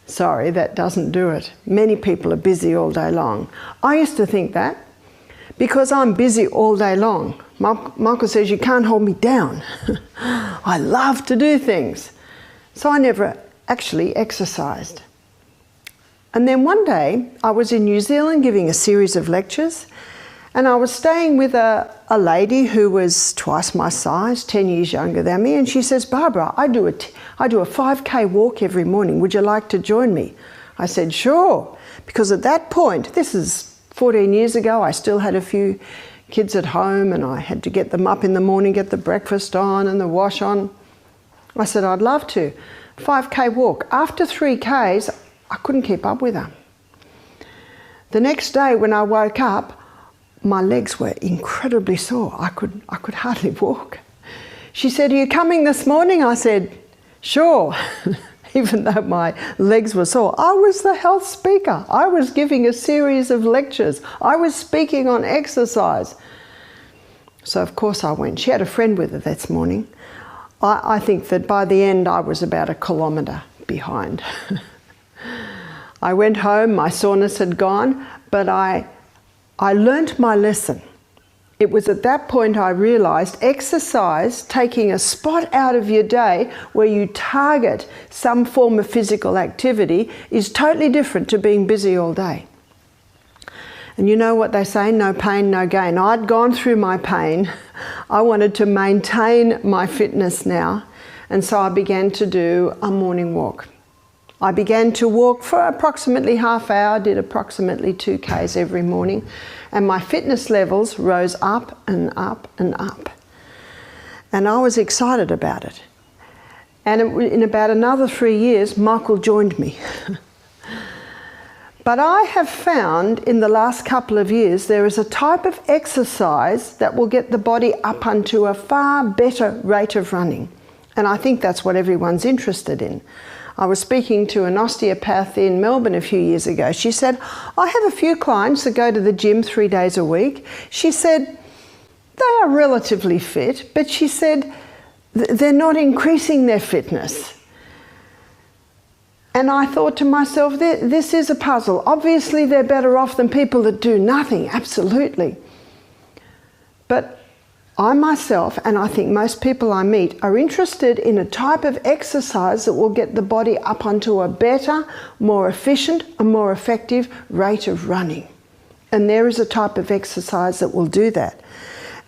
Sorry, that doesn't do it. Many people are busy all day long. I used to think that because I'm busy all day long. Michael says, you can't hold me down. I love to do things. So I never actually exercised. And then one day I was in New Zealand giving a series of lectures, and I was staying with a lady who was twice my size, 10 years younger than me, and she says, Barbara, I do a 5K walk every morning. Would you like to join me? I said, sure. Because at that point, this is 14 years ago, I still had a few kids at home and I had to get them up in the morning, get the breakfast on and the wash on. I said, I'd love to. 5K walk. After 3Ks, I couldn't keep up with her. The next day when I woke up, my legs were incredibly sore. I could hardly walk. She said, are you coming this morning? I said, sure. Even though my legs were sore. I was the health speaker. I was giving a series of lectures. I was speaking on exercise. So of course I went. She had a friend with her this morning. I think that by the end I was about 1 kilometre behind. I went home, my soreness had gone, but I learnt my lesson. it was at that point I realised exercise, taking a spot out of your day where you target some form of physical activity, is totally different to being busy all day. And you know what they say, no pain, no gain. I'd gone through my pain. I wanted to maintain my fitness now. And so I began to do a morning walk. I began to walk for approximately half hour, did approximately 2 Ks every morning, and my fitness levels rose up and up and up. And I was excited about it. And in about another 3 years, Michael joined me. But I have found in the last couple of years there is a type of exercise that will get the body up onto a far better rate of running. And I think that's what everyone's interested in. I was speaking to an osteopath in Melbourne a few years ago. She said, I have a few clients that go to the gym 3 days a week. She said, they are relatively fit, but she said, they're not increasing their fitness. And I thought to myself, this is a puzzle. Obviously, they're better off than people that do nothing, absolutely. But I myself, and I think most people I meet, are interested in a type of exercise that will get the body up onto a better, more efficient, and more effective rate of running. And there is a type of exercise that will do that.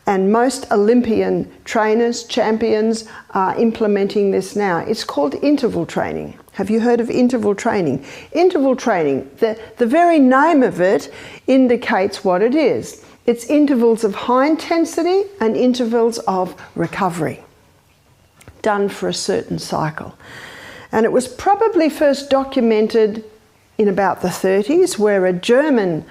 And most Olympian trainers, champions, are implementing this now. It's called interval training. Have you heard of interval training? Interval training, the very name of it indicates what it is. It's intervals of high intensity and intervals of recovery, done for a certain cycle. And it was probably first documented in about the 30s, where a German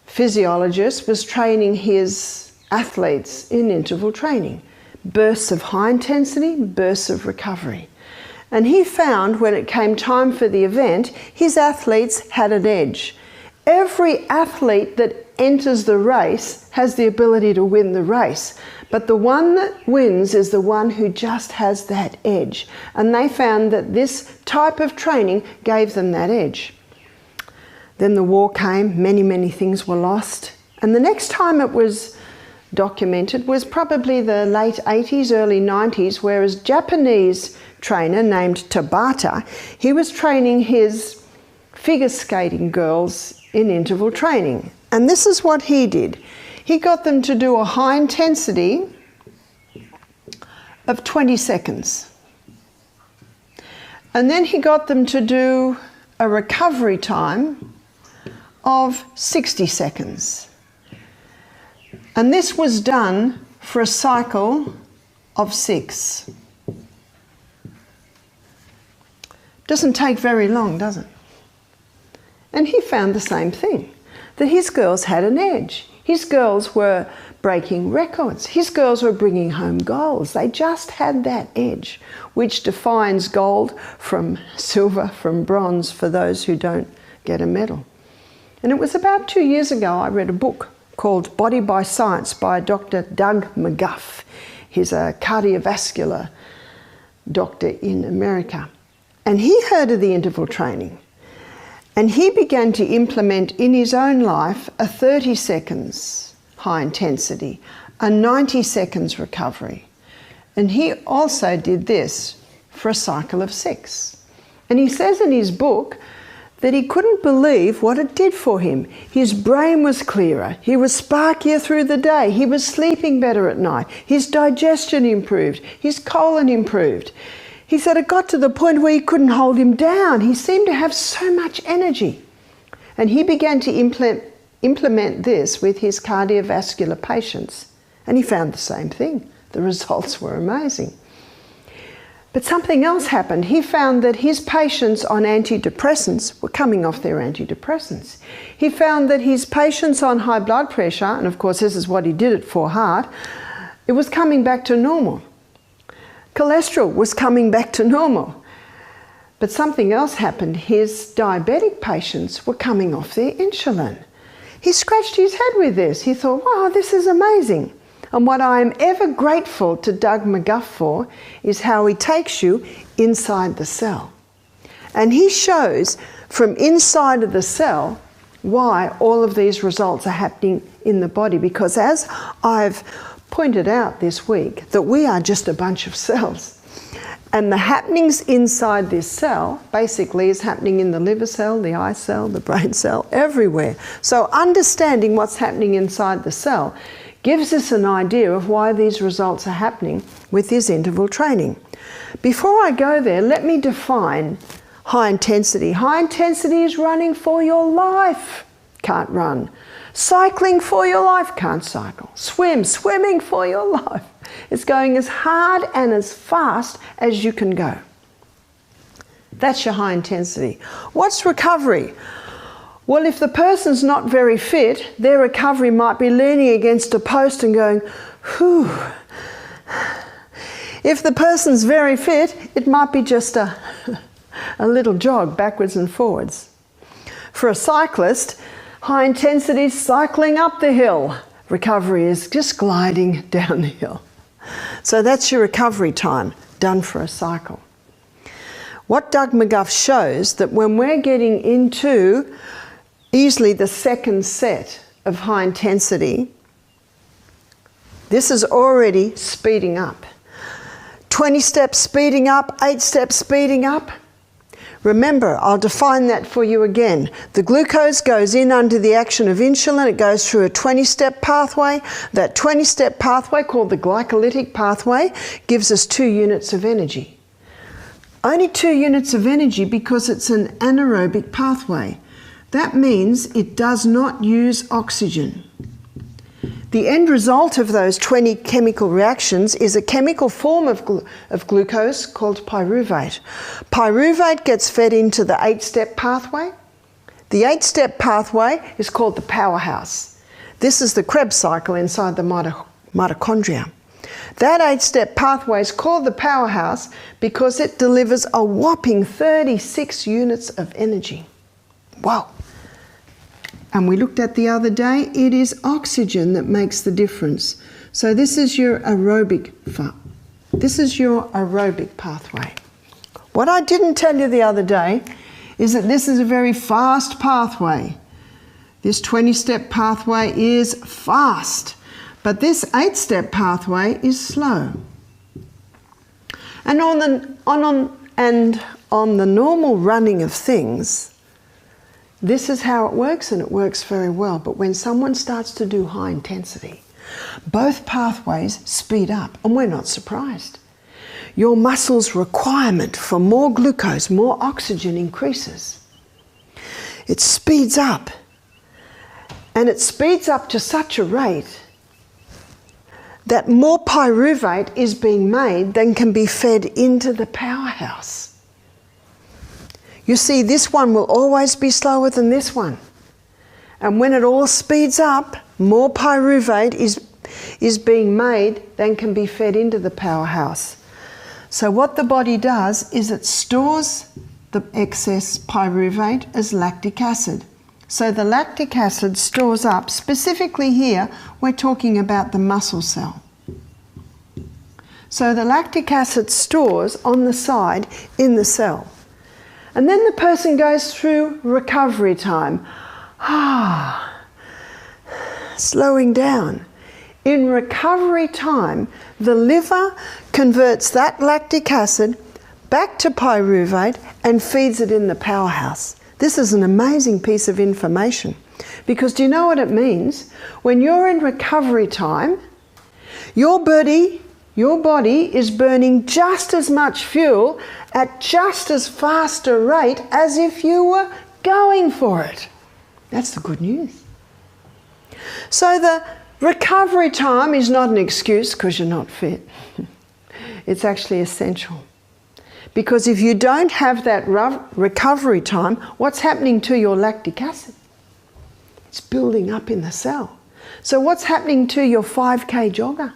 physiologist was training his athletes in interval training. Bursts of high intensity, bursts of recovery. And he found when it came time for the event, his athletes had an edge. Every athlete that enters the race has the ability to win the race, but the one that wins is the one who just has that edge. And they found that this type of training gave them that edge. Then the war came, many things were lost, and the next time it was documented was probably the late 80s, early 90s, where a Japanese trainer named Tabata, he was training his figure skating girls in interval training. And this is what he did. He got them to do a high intensity of 20 seconds. And then he got them to do a recovery time of 60 seconds. And this was done for a cycle of 6. Doesn't take very long, does it? And he found the same thing, that his girls had an edge. His girls were breaking records. His girls were bringing home goals. They just had that edge, which defines gold from silver, from bronze, for those who don't get a medal. And it was about 2 years ago I read a book called Body by Science by Dr. Doug McGuff. He's a cardiovascular doctor in America. And he heard of the interval training. And he began to implement in his own life a 30 seconds high intensity, a 90 seconds recovery. And he also did this for a cycle of 6. And he says in his book that he couldn't believe what it did for him. His brain was clearer, he was sparkier through the day, he was sleeping better at night, his digestion improved, his colon improved. He said it got to the point where he couldn't hold him down. He seemed to have so much energy. And he began to implement this with his cardiovascular patients. And he found the same thing. The results were amazing. But something else happened. He found that his patients on antidepressants were coming off their antidepressants. He found that his patients on high blood pressure, and of course this is what he did it for heart, it was coming back to normal. Cholesterol was coming back to normal. But something else happened. His diabetic patients were coming off their insulin. He scratched his head with this. He thought, wow, this is amazing. And what I am ever grateful to Doug McGuff for is how he takes you inside the cell. And he shows from inside of the cell why all of these results are happening in the body. Because as I've pointed out this week, that we are just a bunch of cells. And the happenings inside this cell basically is happening in the liver cell, the eye cell, the brain cell, everywhere. So understanding what's happening inside the cell gives us an idea of why these results are happening with this interval training. Before I go there, let me define high intensity. High intensity is running for your life. Can't run. Cycling for your life. Can't cycle. Swimming for your life. It's going as hard and as fast as you can go. That's your high intensity. What's recovery? Well, if the person's not very fit, their recovery might be leaning against a post and going, whew. If the person's very fit, it might be just a little jog backwards and forwards. For a cyclist, high intensity is cycling up the hill. Recovery is just gliding down the hill. So that's your recovery time, done for a cycle. What Doug McGuff shows that when we're getting into easily the second set of high intensity, this is already speeding up. 20 steps speeding up, 8 steps speeding up. Remember, I'll define that for you again. The glucose goes in under the action of insulin. It goes through a 20-step pathway. That 20-step pathway, called the glycolytic pathway, gives us 2 units of energy. Only 2 units of energy because it's an anaerobic pathway. That means it does not use oxygen. The end result of those 20 chemical reactions is a chemical form of glucose called pyruvate. Pyruvate gets fed into the 8-step pathway. The 8-step pathway is called the powerhouse. This is the Krebs cycle inside the mitochondria. That 8-step pathway is called the powerhouse because it delivers a whopping 36 units of energy. Wow. And we looked at the other day, it is oxygen that makes the difference. So this is your aerobic pathway. What I didn't tell you the other day is that this is a very fast pathway. This 20-step pathway is fast, but this 8-step pathway is slow. And on the normal running of things, this is how it works, and it works very well. But when someone starts to do high intensity, both pathways speed up, and we're not surprised. Your muscle's requirement for more glucose, more oxygen increases. It speeds up, and it speeds up to such a rate that more pyruvate is being made than can be fed into the powerhouse. You see, this one will always be slower than this one. And when it all speeds up, more pyruvate is being made than can be fed into the powerhouse. So what the body does is it stores the excess pyruvate as lactic acid. So the lactic acid stores up, specifically here, we're talking about the muscle cell. So the lactic acid stores on the side in the cell. And then the person goes through recovery time. Slowing down. In recovery time, the liver converts that lactic acid back to pyruvate and feeds it in the powerhouse. This is an amazing piece of information, because do you know what it means? When you're in recovery time, your body is burning just as much fuel at just as fast a rate as if you were going for it. That's the good news. So the recovery time is not an excuse because you're not fit. It's actually essential. Because if you don't have that recovery time, what's happening to your lactic acid? It's building up in the cell. So what's happening to your 5K jogger?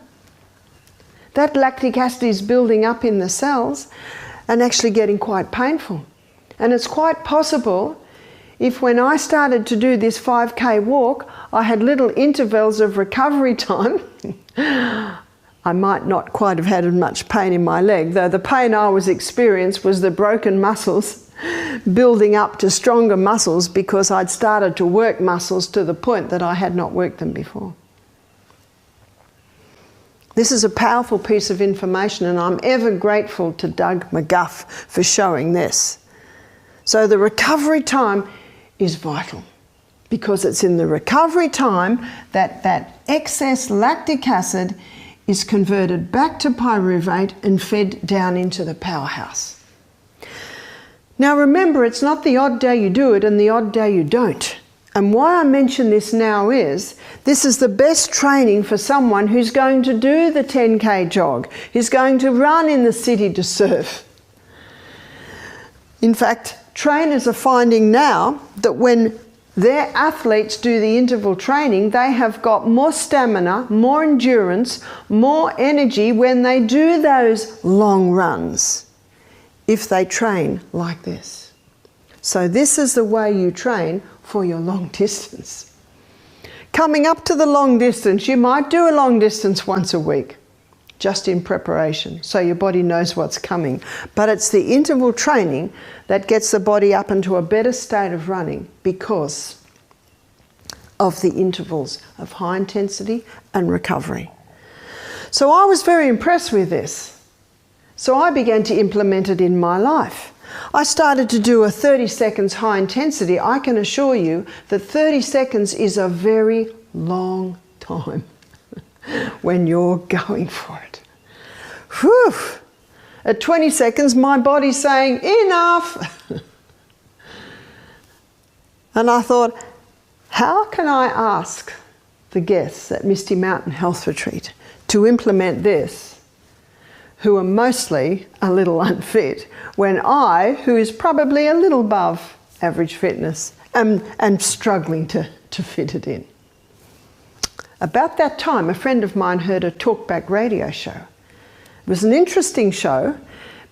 That lactic acid is building up in the cells and actually getting quite painful. And it's quite possible, if when I started to do this 5K walk, I had little intervals of recovery time, I might not quite have had as much pain in my leg, though the pain I was experiencing was the broken muscles building up to stronger muscles because I'd started to work muscles to the point that I had not worked them before. This is a powerful piece of information, and I'm ever grateful to Doug McGuff for showing this. So the recovery time is vital, because it's in the recovery time that excess lactic acid is converted back to pyruvate and fed down into the powerhouse. Now remember, it's not the odd day you do it and the odd day you don't. And why I mention this now is, this is the best training for someone who's going to do the 10K jog, who's going to run in the city to surf. In fact, trainers are finding now that when their athletes do the interval training, they have got more stamina, more endurance, more energy when they do those long runs, if they train like this. So this is the way you train for your long distance. Coming up to the long distance, you might do a long distance once a week, just in preparation, so your body knows what's coming. But it's the interval training that gets the body up into a better state of running because of the intervals of high intensity and recovery. So I was very impressed with this. So I began to implement it in my life. I started to do a 30 seconds high intensity. I can assure you that 30 seconds is a very long time when you're going for it. Whew. At 20 seconds, my body's saying, enough. And I thought, how can I ask the guests at Misty Mountain Health Retreat to implement this, who are mostly a little unfit, when I, who is probably a little above average fitness, am struggling to fit it in. About that time, a friend of mine heard a talkback radio show. It was an interesting show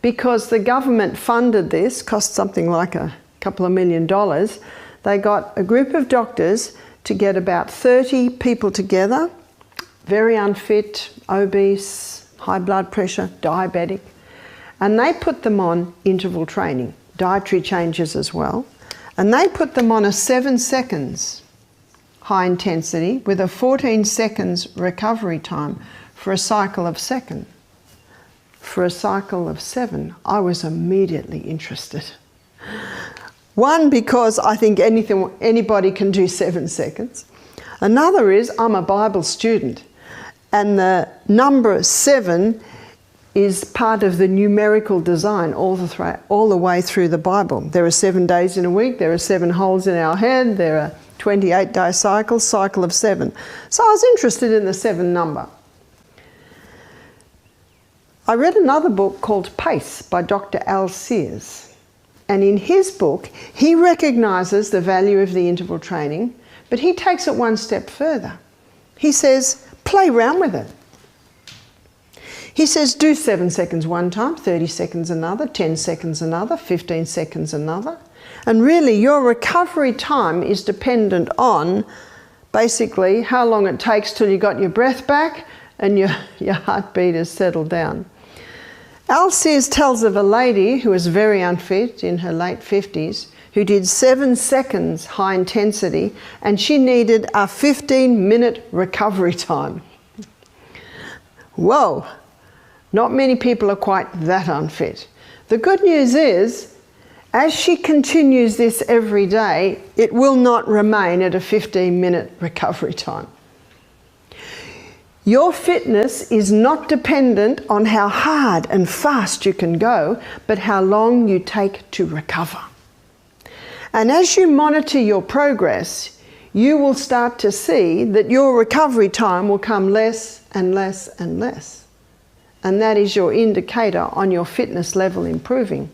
because the government funded this, cost something like a couple of $1 million. They got a group of doctors to get about 30 people together, very unfit, obese, high blood pressure, diabetic, and they put them on interval training, dietary changes as well, and they put them on a 7 seconds high intensity with a 14 seconds recovery time for a cycle of 7. For a cycle of 7, I was immediately interested. One, because I think anybody can do 7 seconds. Another is, I'm a Bible student, and the number 7 is part of the numerical design all the way through the Bible. There are 7 days in a week, there are 7 holes in our head, there are 28-day cycles, cycle of 7. So I was interested in the 7 number. I read another book called Pace by Dr. Al Sears. And in his book, he recognises the value of the interval training, but he takes it one step further. He says, play around with it. He says, do 7 seconds one time, 30 seconds another, 10 seconds another, 15 seconds another. And really, your recovery time is dependent on basically how long it takes till you got your breath back and your heartbeat has settled down. Al Sears tells of a lady who was very unfit in her late 50s who did 7 seconds high intensity, and she needed a 15-minute recovery time. Whoa, not many people are quite that unfit. The good news is, as she continues this every day, it will not remain at a 15-minute recovery time. Your fitness is not dependent on how hard and fast you can go, but how long you take to recover. And as you monitor your progress, you will start to see that your recovery time will come less and less and less. And that is your indicator on your fitness level improving.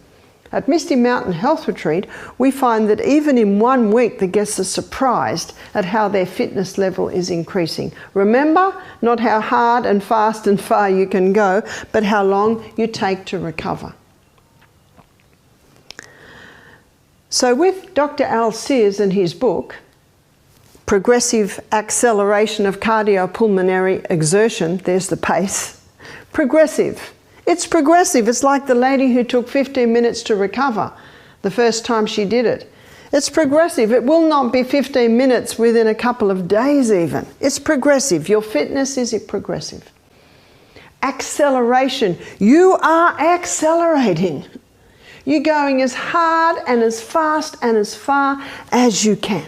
At Misty Mountain Health Retreat, we find that even in 1 week, the guests are surprised at how their fitness level is increasing. Remember, not how hard and fast and far you can go, but how long you take to recover. So with Dr. Al Sears and his book, Progressive Acceleration of Cardiopulmonary Exertion, there's the pace, progressive. It's progressive. It's like the lady who took 15 minutes to recover. the first time she did it. It's progressive. It will not be 15 minutes within a couple of days even. It's progressive. Your fitness is progressive. Acceleration. You are accelerating. You're going as hard and as fast and as far as you can.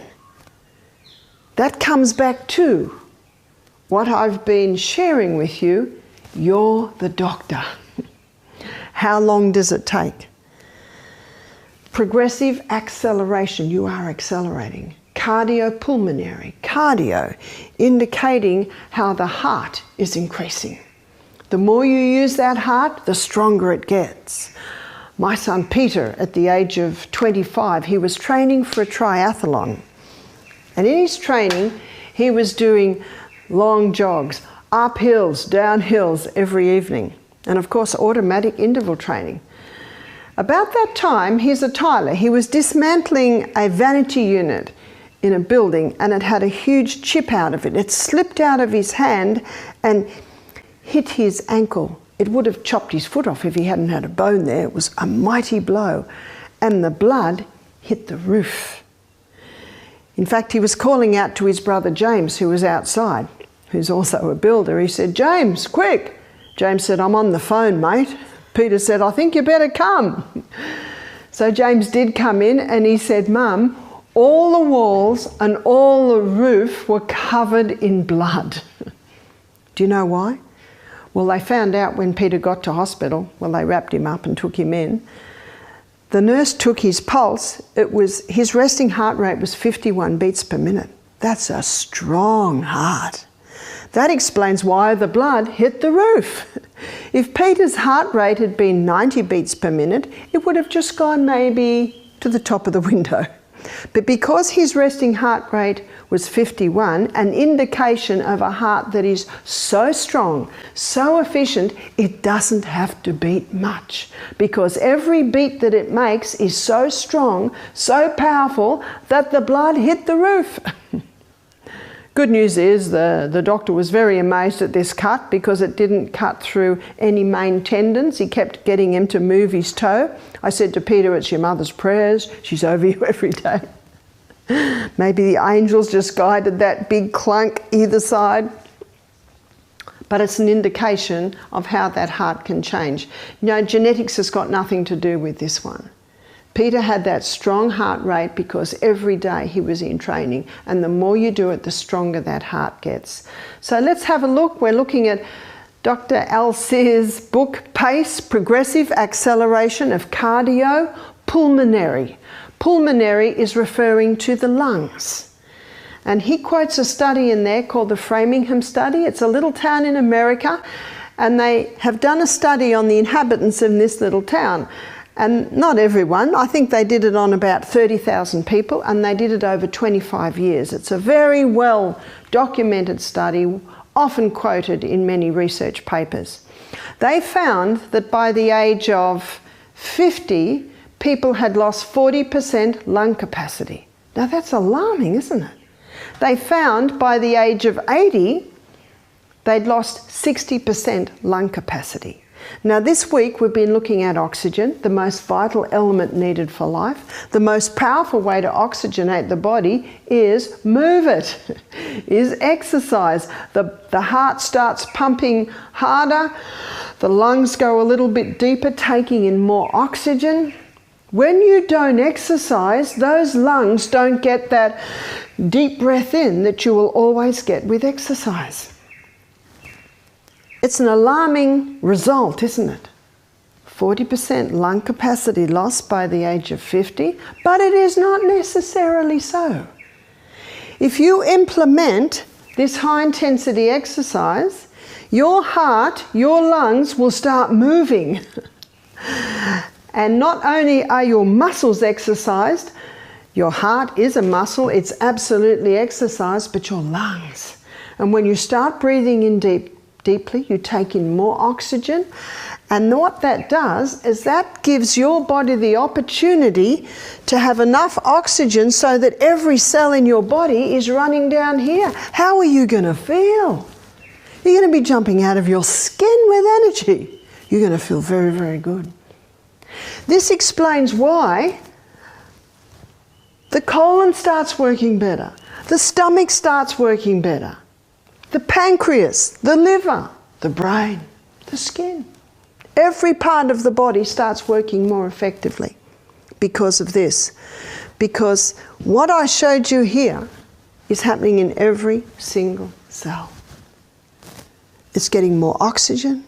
That comes back to what I've been sharing with you. You're the doctor. How long does it take? Progressive acceleration, you are accelerating. Cardiopulmonary, cardio, indicating how the heart is increasing. The more you use that heart, the stronger it gets. My son Peter, at the age of 25, he was training for a triathlon. And in his training, he was doing long jogs, up hills, down hills every evening. And of course, automatic interval training. About that time, he's a tiler. He was dismantling a vanity unit in a building and it had a huge chip out of it. It slipped out of his hand and hit his ankle. It would have chopped his foot off if he hadn't had a bone there. It was a mighty blow. And the blood hit the roof. In fact, he was calling out to his brother James, who was outside, who's also a builder. He said, "James, quick." James said, "I'm on the phone, mate." Peter said, "I think you better come." So James did come in and he said, "Mum, all the walls and all the roof were covered in blood." Do you know why? Well, they found out when Peter got to hospital. Well, they wrapped him up and took him in. The nurse took his pulse. His resting heart rate was 51 beats per minute. That's a strong heart. That explains why the blood hit the roof. If Peter's heart rate had been 90 beats per minute, it would have just gone maybe to the top of the window. But because his resting heart rate was 51, an indication of a heart that is so strong, so efficient, it doesn't have to beat much. Because every beat that it makes is so strong, so powerful, that the blood hit the roof. Good news is the doctor was very amazed at this cut because it didn't cut through any main tendons. He kept getting him to move his toe. I said to Peter, "It's your mother's prayers. She's over you every day." Maybe the angels just guided that big clunk either side. But it's an indication of how that heart can change. You know, genetics has got nothing to do with this one. Peter had that strong heart rate because every day he was in training, and the more you do it, the stronger that heart gets. So let's have a look. We're looking at Dr. Alseer's book, Pace, Progressive Acceleration of Cardiopulmonary. Pulmonary is referring to the lungs. And he quotes a study in there called the Framingham study. It's a little town in America, and they have done a study on the inhabitants in this little town. And not everyone, I think they did it on about 30,000 people, and they did it over 25 years. It's a very well documented study, often quoted in many research papers. They found that by the age of 50, people had lost 40% lung capacity. Now that's alarming, isn't it? They found by the age of 80, they'd lost 60% lung capacity. Now this week we've been looking at oxygen, the most vital element needed for life. The most powerful way to oxygenate the body is move it, is exercise. The heart starts pumping harder, the lungs go a little bit deeper, taking in more oxygen. When you don't exercise, those lungs don't get that deep breath in that you will always get with exercise. It's an alarming result, isn't it? 40% lung capacity lost by the age of 50, but it is not necessarily so. If you implement this high-intensity exercise, your heart, your lungs will start moving. And not only are your muscles exercised, your heart is a muscle, it's absolutely exercised, but your lungs. And when you start breathing in deeply, you take in more oxygen, and what that does is that gives your body the opportunity to have enough oxygen so that every cell in your body is running down here. How are you going to feel? You're going to be jumping out of your skin with energy. You're going to feel very, very good. This explains why The colon starts working better. The stomach starts working better. The pancreas, the liver, the brain, the skin. Every part of the body starts working more effectively because of this. Because what I showed you here is happening in every single cell. It's getting more oxygen.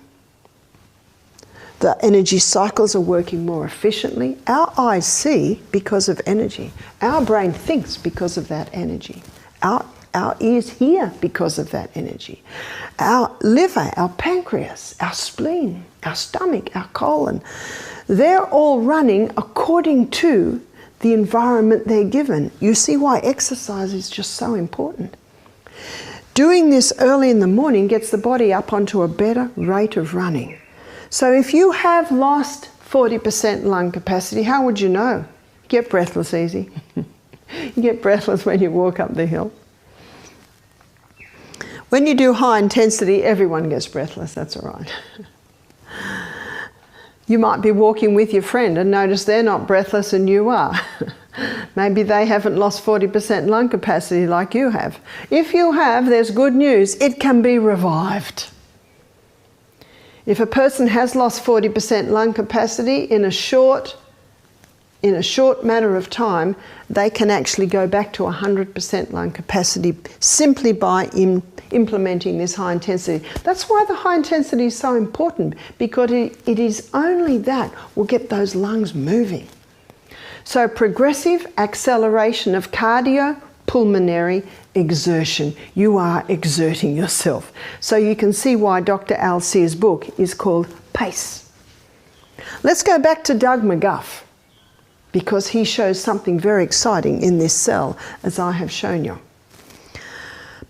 The energy cycles are working more efficiently. Our eyes see because of energy. Our brain thinks because of that energy. Our ears hear because of that energy. Our liver, our pancreas, our spleen, our stomach, our colon, they're all running according to the environment they're given. You see why exercise is just so important. Doing this early in the morning gets the body up onto a better rate of running. So if you have lost 40% lung capacity, how would you know? You get breathless easy. You get breathless when you walk up the hill. When you do high intensity, everyone gets breathless, that's all right. You might be walking with your friend and notice they're not breathless and you are. Maybe they haven't lost 40% lung capacity like you have. If you have, there's good news. It can be revived. If a person has lost 40% lung capacity in a short matter of time, they can actually go back to 100% lung capacity simply by implementing this high intensity. That's why the high intensity is so important, because it is only that will get those lungs moving. So progressive acceleration of cardiopulmonary exertion. You are exerting yourself. So you can see why Dr. Al Sear's book is called PACE. Let's go back to Doug McGuff, because he shows something very exciting in this cell, as I have shown you.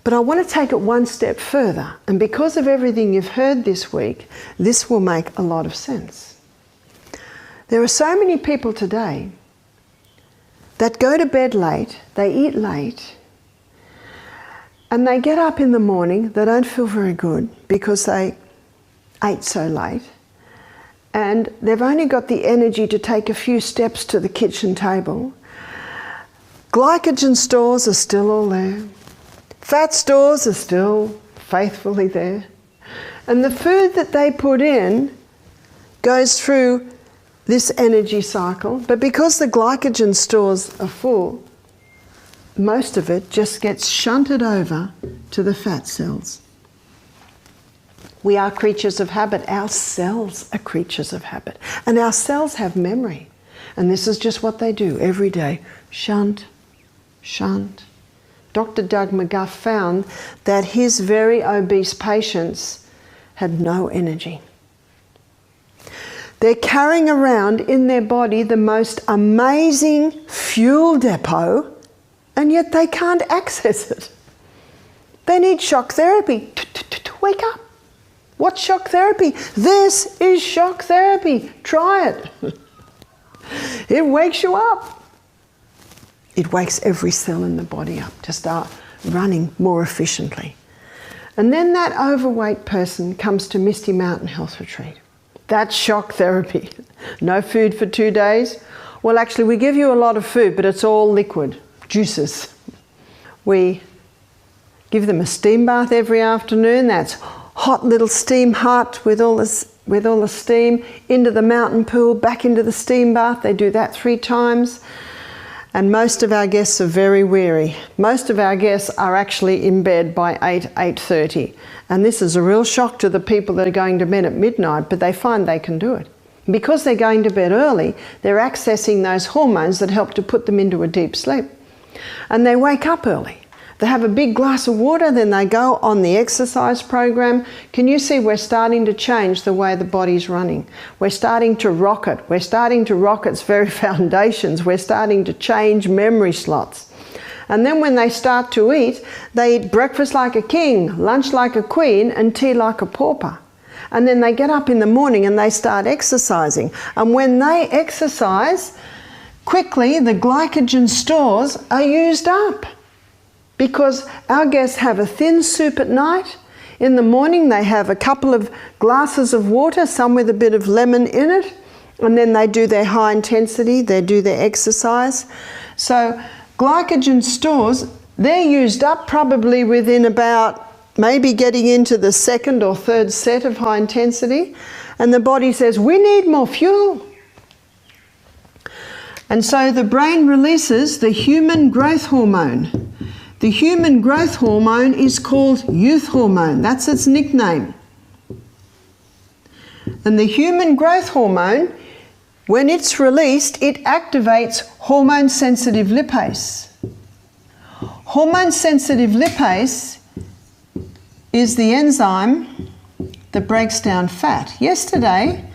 But I want to take it one step further, and because of everything you've heard this week, this will make a lot of sense. There are so many people today that go to bed late, they eat late, and they get up in the morning, they don't feel very good because they ate so late, and they've only got the energy to take a few steps to the kitchen table. Glycogen stores are still all there. Fat stores are still faithfully there. And the food that they put in goes through this energy cycle, but because the glycogen stores are full, most of it just gets shunted over to the fat cells. We are creatures of habit. Our cells are creatures of habit. And our cells have memory. And this is just what they do every day. Shunt, shunt. Dr. Doug McGuff found that his very obese patients had no energy. They're carrying around in their body the most amazing fuel depot, and yet they can't access it. They need shock therapy. Wake up. What's shock therapy? This is shock therapy. Try it. It wakes you up. It wakes every cell in the body up to start running more efficiently. And then that overweight person comes to Misty Mountain Health Retreat. That's shock therapy. No food for 2 days. Well, actually, we give you a lot of food, but it's all liquid, juices. We give them a steam bath every afternoon. That's hot little steam hut with all the steam, into the mountain pool, back into the steam bath. They do that 3 times. And most of our guests are very weary. Most of our guests are actually in bed by 8:30. And this is a real shock to the people that are going to bed at midnight, but they find they can do it. Because they're going to bed early, they're accessing those hormones that help to put them into a deep sleep. And they wake up early. They have a big glass of water, then they go on the exercise program. Can you see we're starting to change the way the body's running? We're starting to rock it. We're starting to rock its very foundations. We're starting to change memory slots. And then when they start to eat, they eat breakfast like a king, lunch like a queen, and tea like a pauper. And then they get up in the morning and they start exercising. And when they exercise, quickly the glycogen stores are used up. Because our guests have a thin soup at night. In the morning they have a couple of glasses of water, some with a bit of lemon in it, and then they do their high intensity, they do their exercise. So glycogen stores, they're used up probably within about maybe getting into the second or third set of high intensity, and the body says, we need more fuel. And so the brain releases the human growth hormone. The human growth hormone is called youth hormone. That's its nickname. And the human growth hormone, when it's released, it activates hormone-sensitive lipase. Hormone-sensitive lipase is the enzyme that breaks down fat. Yesterday,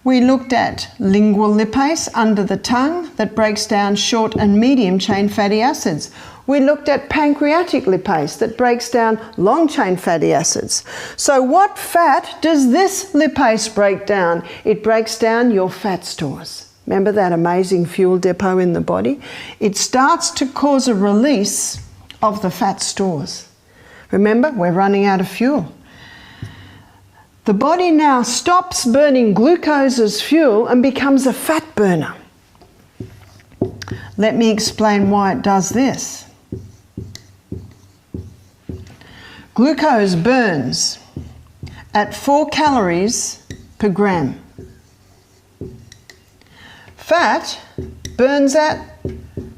we looked at lingual lipase under the tongue that breaks down short and medium chain fatty acids. We looked at pancreatic lipase that breaks down long chain fatty acids. So what fat does this lipase break down? It breaks down your fat stores. Remember that amazing fuel depot in the body? It starts to cause a release of the fat stores. Remember, we're running out of fuel. The body now stops burning glucose as fuel and becomes a fat burner. Let me explain why it does this. Glucose burns at 4 calories per gram. Fat burns at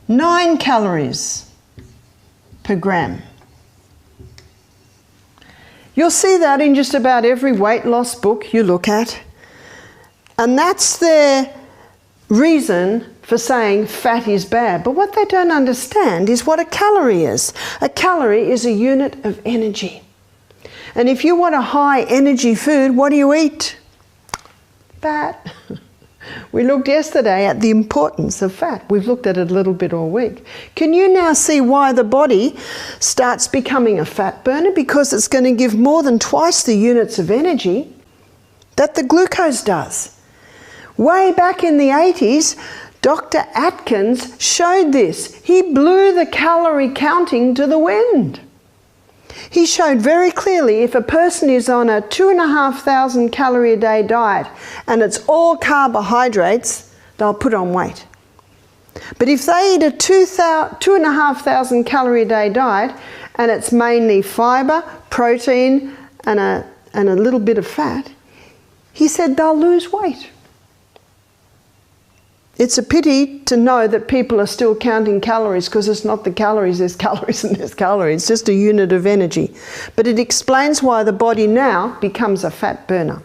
9 calories per gram. You'll see that in just about every weight loss book you look at. And that's their reason for saying fat is bad. But what they don't understand is what a calorie is. A calorie is a unit of energy. And if you want a high energy food, what do you eat? Fat. We looked yesterday at the importance of fat. We've looked at it a little bit all week. Can you now see why the body starts becoming a fat burner? Because it's going to give more than twice the units of energy that the glucose does. Way back in the 80s, Dr. Atkins showed this. He blew the calorie counting to the wind. He showed very clearly if a person is on a 2,500 calorie a day diet and it's all carbohydrates, they'll put on weight. But if they eat a 2,500 calorie a day diet and it's mainly fibre, protein and a little bit of fat, he said they'll lose weight. It's a pity to know that people are still counting calories, because it's not the calories, there's calories and there's calories. It's just a unit of energy. But it explains why the body now becomes a fat burner.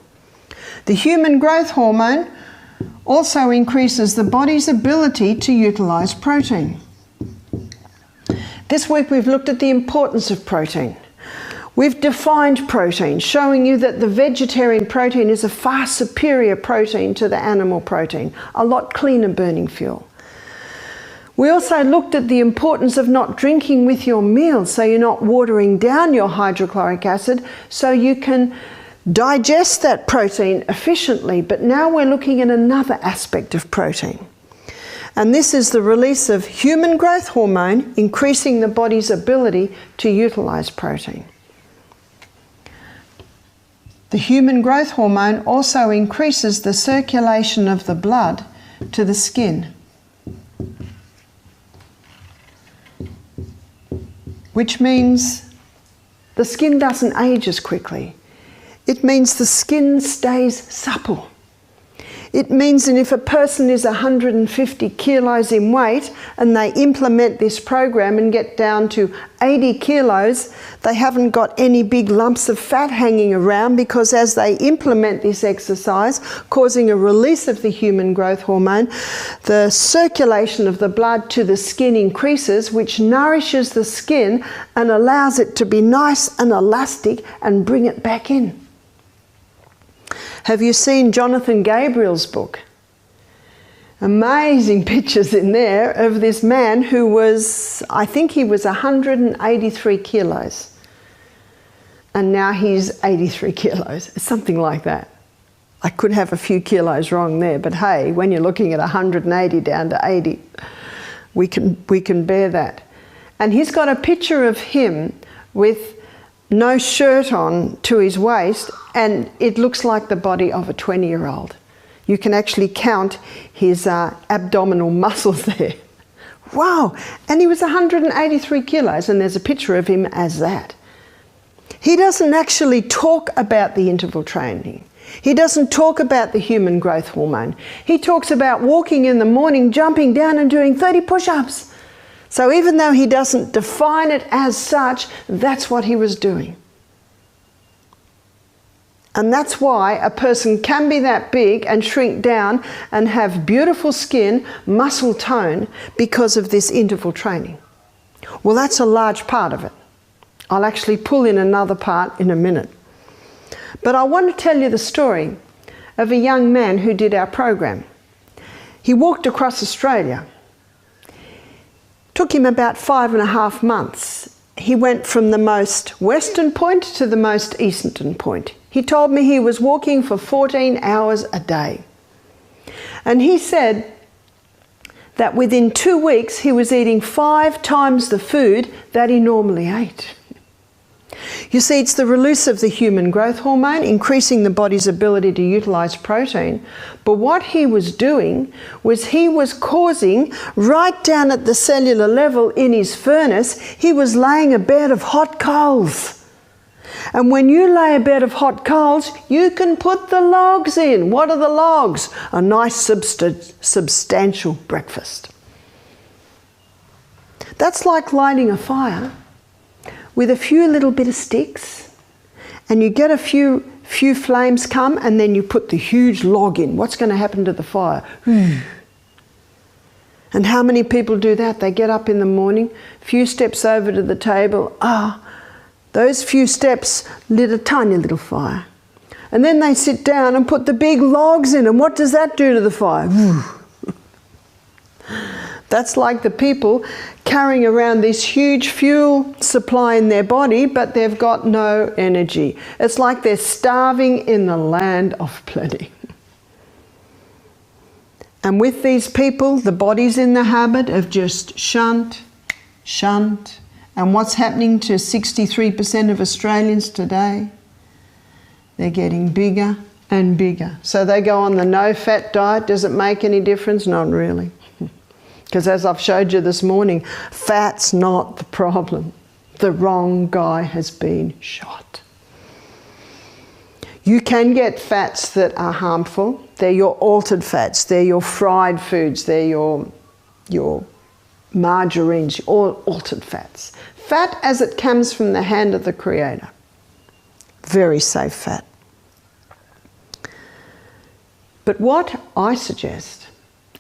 The human growth hormone also increases the body's ability to utilize protein. This week we've looked at the importance of protein. We've defined protein, showing you that the vegetarian protein is a far superior protein to the animal protein, a lot cleaner burning fuel. We also looked at the importance of not drinking with your meals, so you're not watering down your hydrochloric acid, so you can digest that protein efficiently. But now we're looking at another aspect of protein. And this is the release of human growth hormone, increasing the body's ability to utilize protein. The human growth hormone also increases the circulation of the blood to the skin, which means the skin doesn't age as quickly. It means the skin stays supple. It means that if a person is 150 kilos in weight and they implement this program and get down to 80 kilos, they haven't got any big lumps of fat hanging around, because as they implement this exercise, causing a release of the human growth hormone, the circulation of the blood to the skin increases, which nourishes the skin and allows it to be nice and elastic and bring it back in. Have you seen Jonathan Gabriel's book? Amazing pictures in there of this man who was, I think he was 183 kilos. And now he's 83 kilos, something like that. I could have a few kilos wrong there, but hey, when you're looking at 180 down to 80, we can bear that. And he's got a picture of him with no shirt on to his waist, and it looks like the body of a 20-year-old. You can actually count his abdominal muscles there. Wow. And he was 183 kilos, and there's a picture of him as that. He doesn't actually talk about the interval training. He doesn't talk about the human growth hormone. He talks about walking in the morning, jumping down and doing 30 push-ups. So even though he doesn't define it as such, that's what he was doing. And that's why a person can be that big and shrink down and have beautiful skin, muscle tone, because of this interval training. Well, that's a large part of it. I'll actually pull in another part in a minute. But I want to tell you the story of a young man who did our program. He walked across Australia. Took him about 5.5 months. He went from the most western point to the most eastern point. He told me he was walking for 14 hours a day. And he said that within 2 weeks he was eating 5 times the food that he normally ate. You see, it's the release of the human growth hormone, increasing the body's ability to utilize protein. But what he was doing was he was causing, right down at the cellular level in his furnace, he was laying a bed of hot coals. And when you lay a bed of hot coals, you can put the logs in. What are the logs? A nice substantial breakfast. That's like lighting a fire with a few little bit of sticks, and you get a few flames come, and then you put the huge log in. What's going to happen to the fire? And how many people do that? They get up in the morning, few steps over to the table. Those few steps lit a tiny little fire. And then they sit down and put the big logs in, and what does that do to the fire? That's like the people carrying around this huge fuel supply in their body, but they've got no energy. It's like they're starving in the land of plenty. And with these people, the body's in the habit of just shunt. And what's happening to 63% of Australians today? They're getting bigger and bigger. So they go on the no-fat diet. Does it make any difference? Not really. Because as I've showed you this morning, fat's not the problem. The wrong guy has been shot. You can get fats that are harmful. They're your altered fats. They're your fried foods. They're your margarines, all altered fats. Fat as it comes from the hand of the Creator. Very safe fat. But what I suggest,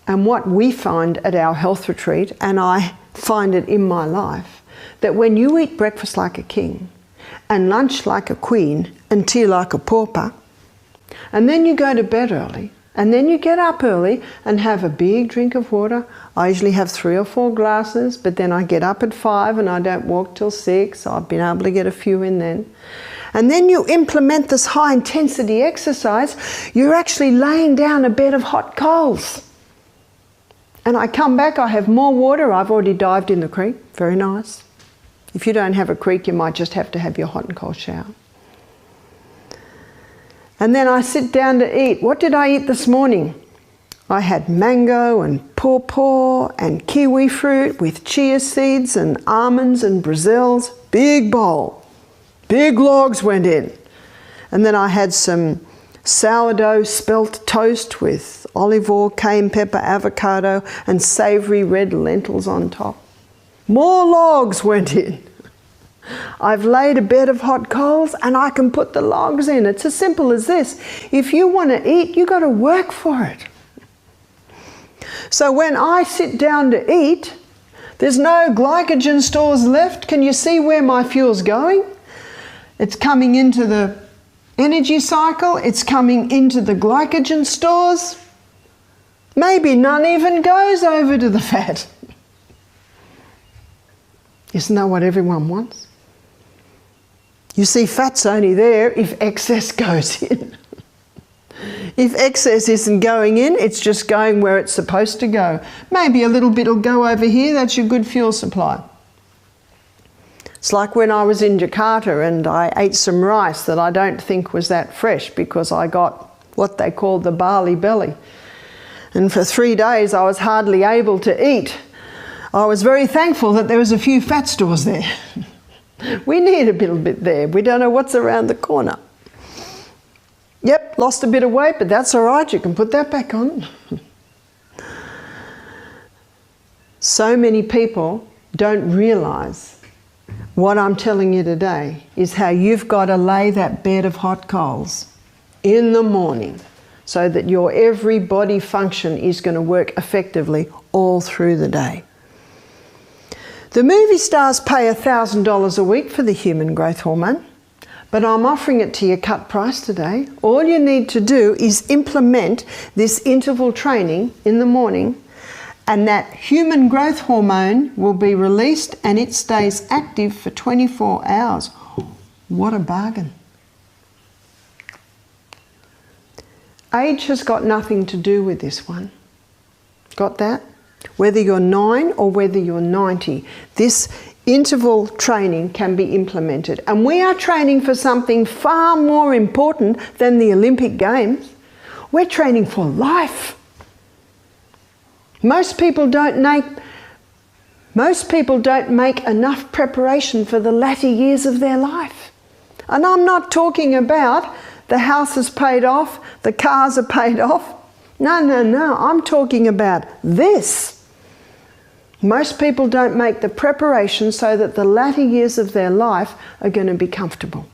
and what we find at our health retreat, and I find it in my life, that when you eat breakfast like a king, and lunch like a queen, and tea like a pauper, and then you go to bed early, and then you get up early and have a big drink of water. I usually have 3 or 4 glasses, but then I get up at 5 and I don't walk till 6, so I've been able to get a few in then. And then you implement this high intensity exercise, you're actually laying down a bed of hot coals. And I come back, I have more water. I've already dived in the creek. Very nice. If you don't have a creek, you might just have to have your hot and cold shower. And then I sit down to eat. What did I eat this morning? I had mango and pawpaw and kiwi fruit with chia seeds and almonds and Brazils. Big bowl. Big logs went in. And then I had some sourdough spelt toast with olive oil, cayenne pepper, avocado, and savoury red lentils on top. More logs went in. I've laid a bed of hot coals and I can put the logs in. It's as simple as this. If you want to eat, you've got to work for it. So when I sit down to eat, there's no glycogen stores left. Can you see where my fuel's going? It's coming into the energy cycle. It's coming into the glycogen stores. Maybe none even goes over to the fat. Isn't that what everyone wants? You see, fat's only there if excess goes in. If excess isn't going in, it's just going where it's supposed to go. Maybe a little bit will go over here, that's your good fuel supply. It's like when I was in Jakarta and I ate some rice that I don't think was that fresh because I got what they call the barley belly. And for 3 days I was hardly able to eat. I was very thankful that there was a few fat stores there. We need a little bit there. We don't know what's around the corner. Yep, lost a bit of weight, but that's all right. You can put that back on. So many people don't realise what I'm telling you today is how you've got to lay that bed of hot coals in the morning so that your every body function is going to work effectively all through the day. The movie stars pay $1,000 a week for the human growth hormone, but I'm offering it to you cut price today. All you need to do is implement this interval training in the morning, and that human growth hormone will be released and it stays active for 24 hours. What a bargain. Age has got nothing to do with this one. Got that? Whether you're 9 or whether you're 90, this interval training can be implemented. And we are training for something far more important than the Olympic Games. We're training for life. Most people don't make enough preparation for the latter years of their life. And I'm not talking about the house is paid off, the cars are paid off. No. I'm talking about this. Most people don't make the preparation so that the latter years of their life are going to be comfortable.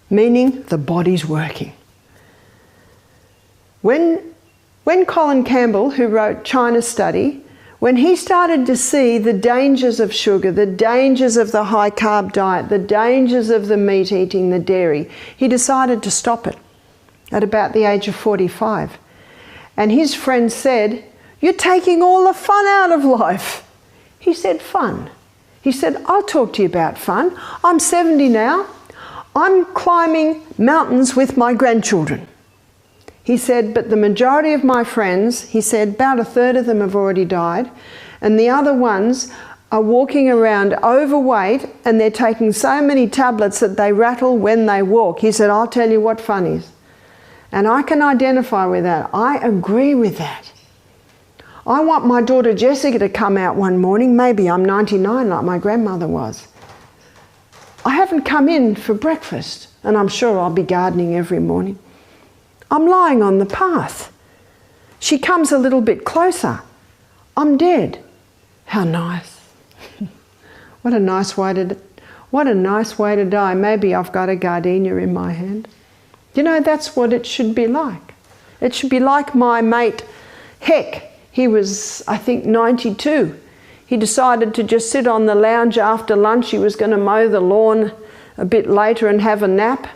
Meaning the body's working. When Colin Campbell, who wrote China Study, when he started to see the dangers of sugar, the dangers of the high carb diet, the dangers of the meat eating, the dairy, he decided to stop it at about the age of 45. And his friend said, "You're taking all the fun out of life." He said, "Fun?" He said, "I'll talk to you about fun. I'm 70 now. I'm climbing mountains with my grandchildren." He said, "But the majority of my friends," he said, "about a third of them have already died, and the other ones are walking around overweight and they're taking so many tablets that they rattle when they walk." He said, "I'll tell you what fun is." And I can identify with that. I agree with that. I want my daughter Jessica to come out one morning. Maybe I'm 99 like my grandmother was. I haven't come in for breakfast, and I'm sure I'll be gardening every morning. I'm lying on the path. She comes a little bit closer. I'm dead. How nice. What a nice way to die. Maybe I've got a gardenia in my hand. You know, that's what it should be like. It should be like my mate Heck. He was, I think, 92. He decided to just sit on the lounge after lunch. He was going to mow the lawn a bit later and have a nap.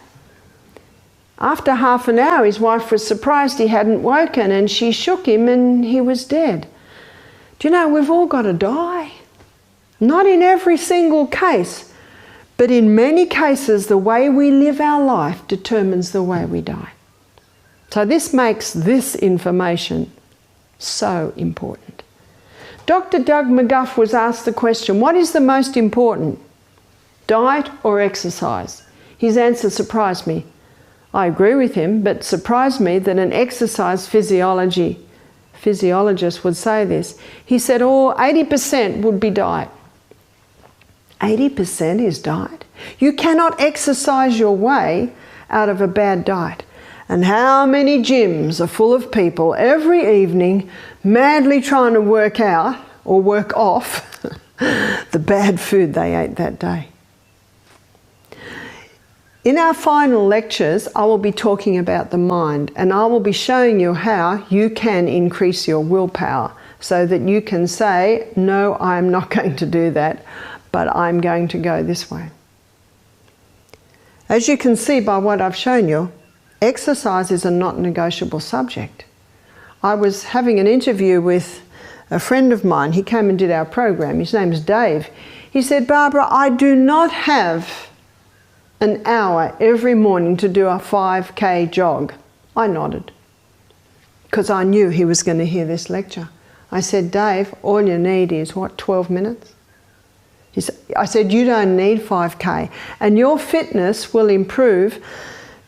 After half an hour, his wife was surprised he hadn't woken, and she shook him and he was dead. Do you know, we've all got to die. Not in every single case, but in many cases, the way we live our life determines the way we die. So this makes this information so important. Dr. Doug McGuff was asked the question, what is the most important, diet or exercise? His answer surprised me. I agree with him, but surprised me that an exercise physiologist would say this. He said, 80% would be diet. 80% is diet. You cannot exercise your way out of a bad diet. And how many gyms are full of people every evening madly trying to work out or work off the bad food they ate that day? In our final lectures, I will be talking about the mind, and I will be showing you how you can increase your willpower so that you can say, no, I'm not going to do that, but I'm going to go this way. As you can see by what I've shown you, exercise is a not negotiable subject. I was having an interview with a friend of mine. He came and did our program. His name's Dave. He said, "Barbara, I do not have an hour every morning to do a 5K jog." I nodded because I knew he was going to hear this lecture. I said, "Dave, all you need is, 12 minutes? I said, "You don't need 5K, and your fitness will improve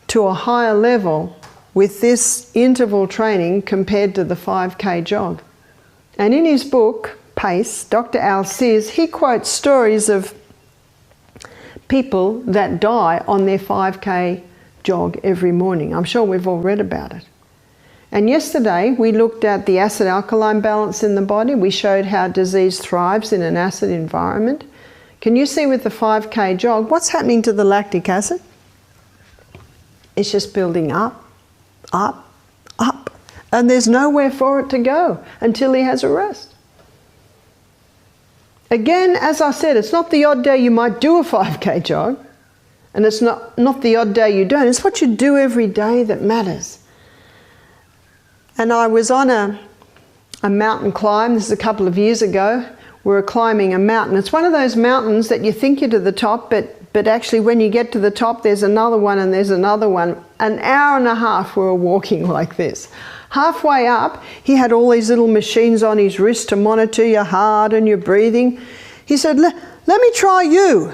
to a higher level with this interval training compared to the 5K jog." And in his book, pace, Dr. Al Sears, he quotes stories of people that die on their 5K jog every morning. I'm sure we've all read about it. And yesterday we looked at the acid-alkaline balance in the body. We showed how disease thrives in an acid environment. Can you see with the 5K jog, what's happening to the lactic acid? It's just building up, up, up. And there's nowhere for it to go until he has a rest. Again, as I said, it's not the odd day you might do a 5K jog, and it's not the odd day you don't. It's what you do every day that matters. And I was on a mountain climb, this is a couple of years ago. We were climbing a mountain. It's one of those mountains that you think you're to the top, but actually when you get to the top, there's another one and there's another one. An hour and a half we were walking like this. Halfway up, he had all these little machines on his wrist to monitor your heart and your breathing. He said, let me try you.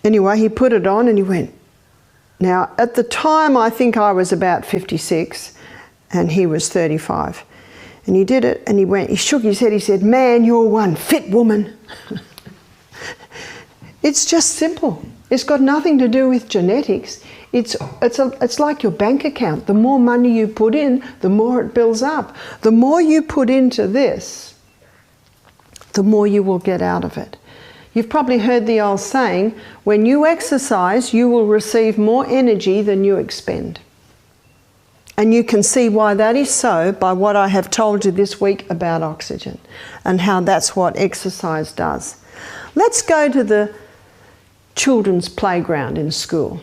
Anyway, he put it on and he went. Now, at the time, I think I was about 56 and he was 35. And he did it and he shook his head, he said, "Man, you're one fit woman." It's just simple. It's got nothing to do with genetics. It's like your bank account. The more money you put in, the more it builds up. The more you put into this, the more you will get out of it. You've probably heard the old saying, when you exercise, you will receive more energy than you expend. And you can see why that is so by what I have told you this week about oxygen and how that's what exercise does. Let's go to the children's playground in school.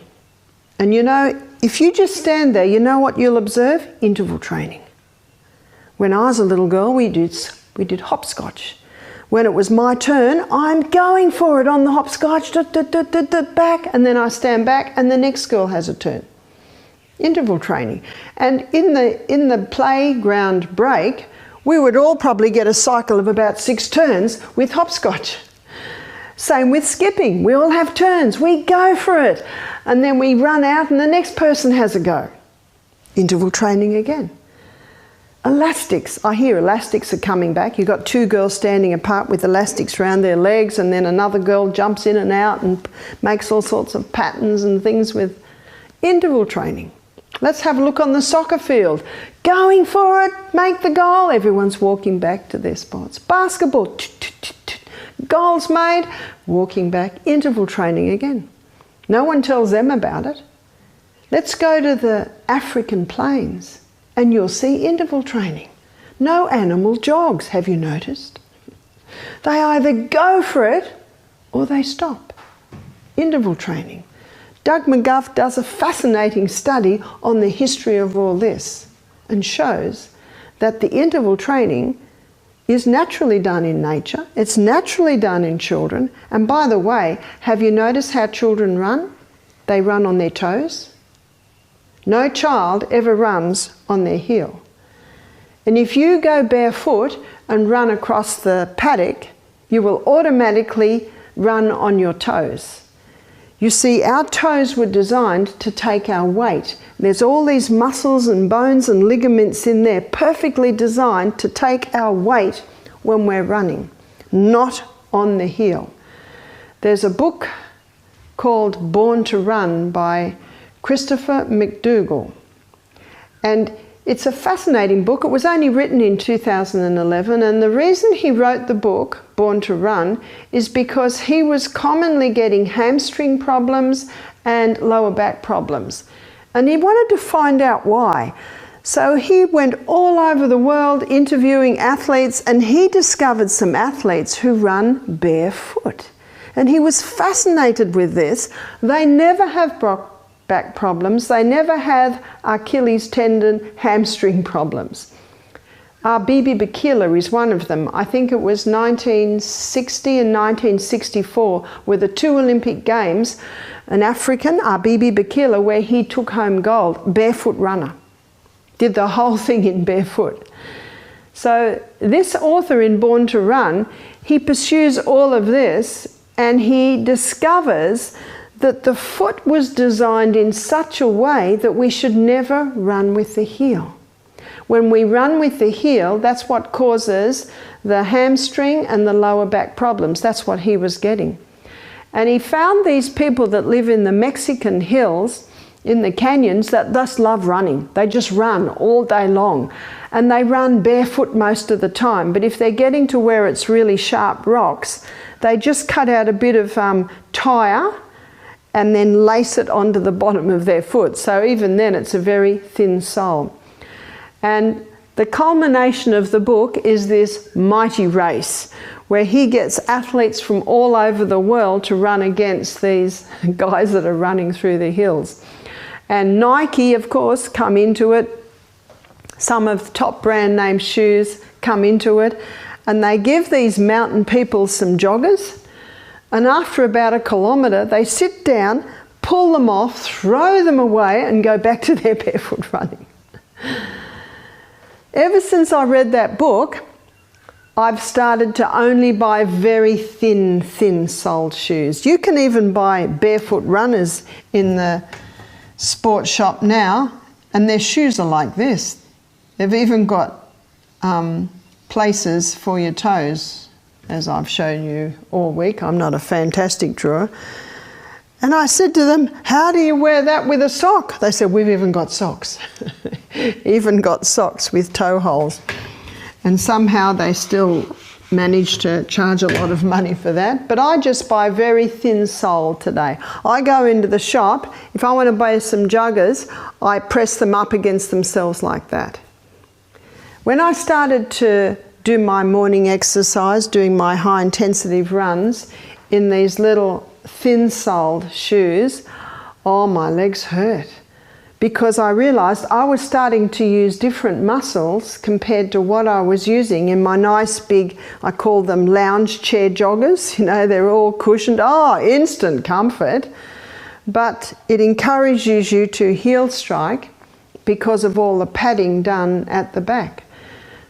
And you know, if you just stand there, you know what you'll observe? Interval training. When I was a little girl, we did hopscotch. When it was my turn, I'm going for it on the hopscotch, back, and then I stand back and the next girl has a turn. Interval training. And in the playground break, we would all probably get a cycle of about 6 turns with hopscotch. Same with skipping. We all have turns. We go for it. And then we run out and the next person has a go. Interval training again. Elastics. I hear elastics are coming back. You've got 2 girls standing apart with elastics around their legs and then another girl jumps in and out and makes all sorts of patterns and things with interval training. Let's have a look on the soccer field. Going for it, make the goal. Everyone's walking back to their spots. Basketball. Goals made, walking back, interval training again. No one tells them about it. Let's go to the African plains and you'll see interval training. No animal jogs, have you noticed? They either go for it or they stop. Interval training. Doug McGuff does a fascinating study on the history of all this and shows that the interval training is naturally done in nature, it's naturally done in children, and by the way, have you noticed how children run? They run on their toes. No child ever runs on their heel. And if you go barefoot and run across the paddock, you will automatically run on your toes. You see, our toes were designed to take our weight. There's all these muscles and bones and ligaments in there perfectly designed to take our weight when we're running, not on the heel. There's a book called Born to Run by Christopher McDougall. And it's a fascinating book. It was only written in 2011, and the reason he wrote the book, Born to Run, is because he was commonly getting hamstring problems and lower back problems. And he wanted to find out why. So he went all over the world interviewing athletes, and he discovered some athletes who run barefoot. And he was fascinated with this. They never have back problems. They never have Achilles tendon, hamstring problems. Bibi Bikila is one of them. I think it was 1960 and 1964 were the 2 Olympic Games, an African, Bibi Bikila, where he took home gold, barefoot runner. Did the whole thing in barefoot. So this author in Born to Run, he pursues all of this and he discovers that the foot was designed in such a way that we should never run with the heel. When we run with the heel, that's what causes the hamstring and the lower back problems. That's what he was getting. And he found these people that live in the Mexican hills, in the canyons, that just love running. They just run all day long. And they run barefoot most of the time. But if they're getting to where it's really sharp rocks, they just cut out a bit of tire and then lace it onto the bottom of their foot. So even then it's a very thin sole. And the culmination of the book is this mighty race where he gets athletes from all over the world to run against these guys that are running through the hills. And Nike, of course, come into it. Some of the top brand name shoes come into it. And they give these mountain people some joggers. And after about 1 kilometre, they sit down, pull them off, throw them away and go back to their barefoot running. Ever since I read that book, I've started to only buy very thin-soled shoes. You can even buy barefoot runners in the sports shop now, and their shoes are like this. They've even got places for your toes, as I've shown you all week. I'm not a fantastic drawer. And I said to them, how do you wear that with a sock? They said, we've even got socks. Even got socks with toe holes. And somehow they still manage to charge a lot of money for that. But I just buy very thin sole today. I go into the shop, if I want to buy some joggers, I press them up against themselves like that. When I started to do my morning exercise, doing my high intensity runs in these little thin-soled shoes, oh, my legs hurt, because I realised I was starting to use different muscles compared to what I was using in my nice big, I call them lounge chair joggers. You know, they're all cushioned. Oh, instant comfort. But it encourages you to heel strike because of all the padding done at the back.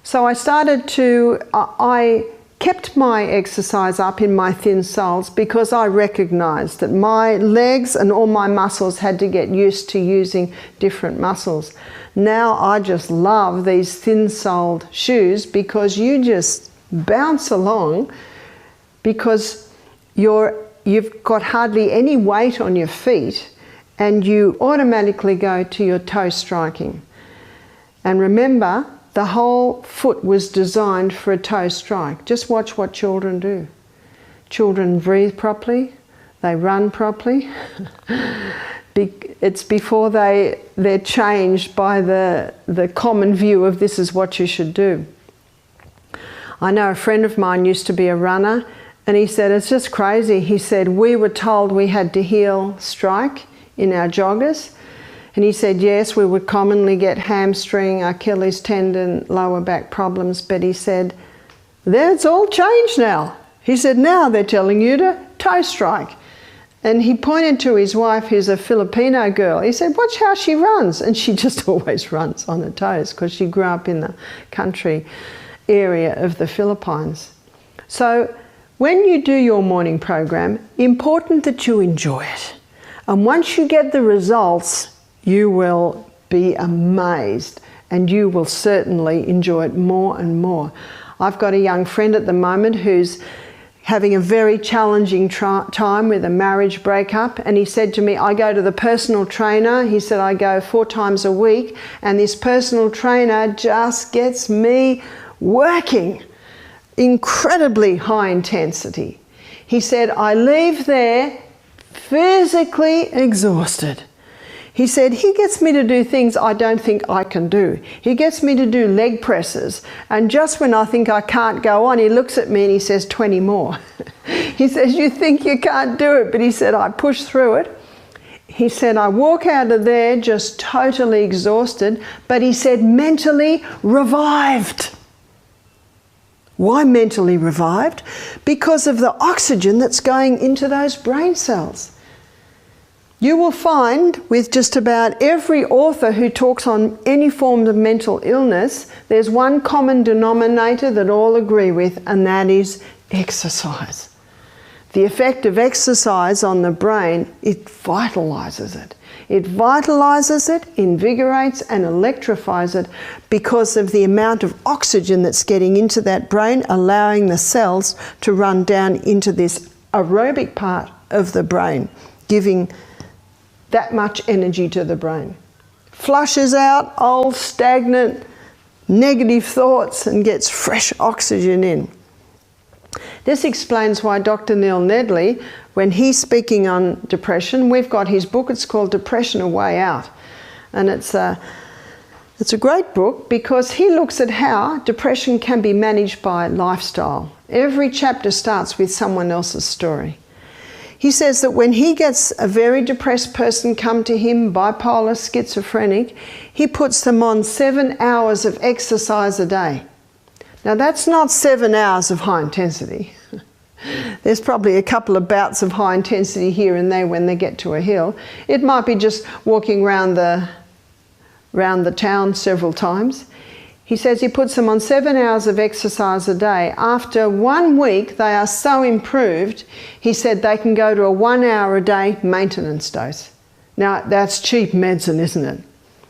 So I started to, I kept my exercise up in my thin soles because I recognised that my legs and all my muscles had to get used to using different muscles. Now I just love these thin-soled shoes because you just bounce along because you've got hardly any weight on your feet and you automatically go to your toe striking. And remember, the whole foot was designed for a toe strike. Just watch what children do. Children breathe properly, they run properly. It's before they're changed by the common view of this is what you should do. I know a friend of mine used to be a runner and he said, it's just crazy. He said, we were told we had to heel strike in our joggers. And he said, yes, we would commonly get hamstring, Achilles tendon, lower back problems, but he said, that's all changed now. He said, now they're telling you to toe strike. And he pointed to his wife, who's a Filipino girl. He said, watch how she runs. And she just always runs on her toes because she grew up in the country area of the Philippines. So when you do your morning program, important that you enjoy it. And once you get the results, you will be amazed and you will certainly enjoy it more and more. I've got a young friend at the moment who's having a very challenging time with a marriage breakup, and he said to me, I go to the personal trainer. He said, I go 4 times a week and this personal trainer just gets me working incredibly high intensity. He said, I leave there physically exhausted. He said, he gets me to do things I don't think I can do. He gets me to do leg presses. And just when I think I can't go on, he looks at me and he says, 20 more. He says, you think you can't do it. But he said, I push through it. He said, I walk out of there just totally exhausted. But he said, mentally revived. Why mentally revived? Because of the oxygen that's going into those brain cells. You will find with just about every author who talks on any form of mental illness, there's one common denominator that all agree with, and that is exercise. The effect of exercise on the brain, it vitalizes it. It vitalizes it, invigorates and electrifies it because of the amount of oxygen that's getting into that brain, allowing the cells to run down into this aerobic part of the brain, giving that much energy to the brain. Flushes out old, stagnant, negative thoughts and gets fresh oxygen in. This explains why Dr. Neil Nedley, when he's speaking on depression, we've got his book, it's called Depression: A Way Out. And it's a great book because he looks at how depression can be managed by lifestyle. Every chapter starts with someone else's story. He says that when he gets a very depressed person come to him, bipolar, schizophrenic, he puts them on 7 hours of exercise a day. Now that's not 7 hours of high intensity. There's probably a couple of bouts of high intensity here and there when they get to a hill. It might be just walking round the town several times. He says he puts them on 7 hours of exercise a day. After 1 week, they are so improved, he said they can go to a 1 hour a day maintenance dose. Now, that's cheap medicine, isn't it?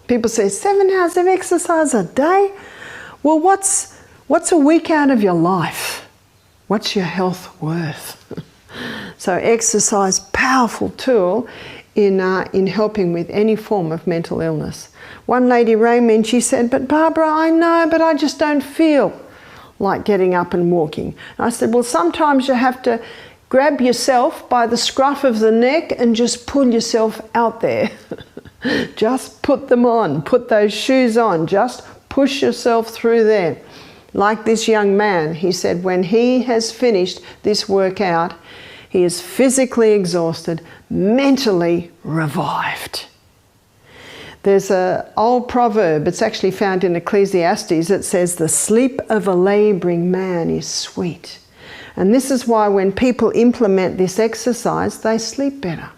People say, 7 hours of exercise a day? Well, what's a week out of your life? What's your health worth? So exercise, powerful tool in helping with any form of mental illness. One lady rang me and she said, but Barbara, I know, but I just don't feel like getting up and walking. And I said, well, sometimes you have to grab yourself by the scruff of the neck and just pull yourself out there. Just put them on, put those shoes on, just push yourself through there. Like this young man, he said when he has finished this workout, he is physically exhausted, mentally revived. There's an old proverb, it's actually found in Ecclesiastes, that says the sleep of a labouring man is sweet. And this is why when people implement this exercise, they sleep better.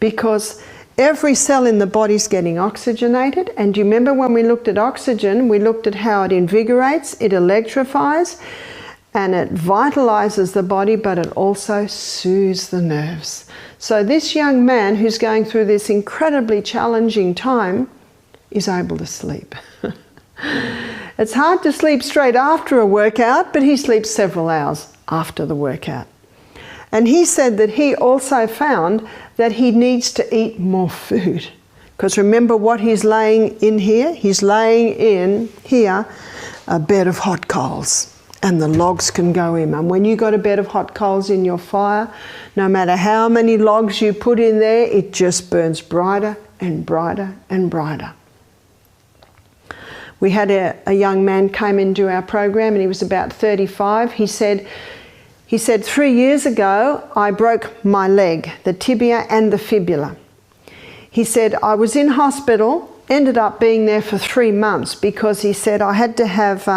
Because every cell in the body is getting oxygenated. And do you remember when we looked at oxygen, we looked at how it invigorates, it electrifies, and it vitalizes the body, but it also soothes the nerves. So this young man who's going through this incredibly challenging time is able to sleep. It's hard to sleep straight after a workout, but he sleeps several hours after the workout. And he said that he also found that he needs to eat more food. Because remember what he's laying in here? He's laying in here a bed of hot coals. And the logs can go in. And when you've got a bed of hot coals in your fire, no matter how many logs you put in there, it just burns brighter and brighter and brighter. We had a young man came into our program and he was about 35. He said 3 years ago, I broke my leg, the tibia and the fibula. He said, I was in hospital, ended up being there for 3 months because he said I had to have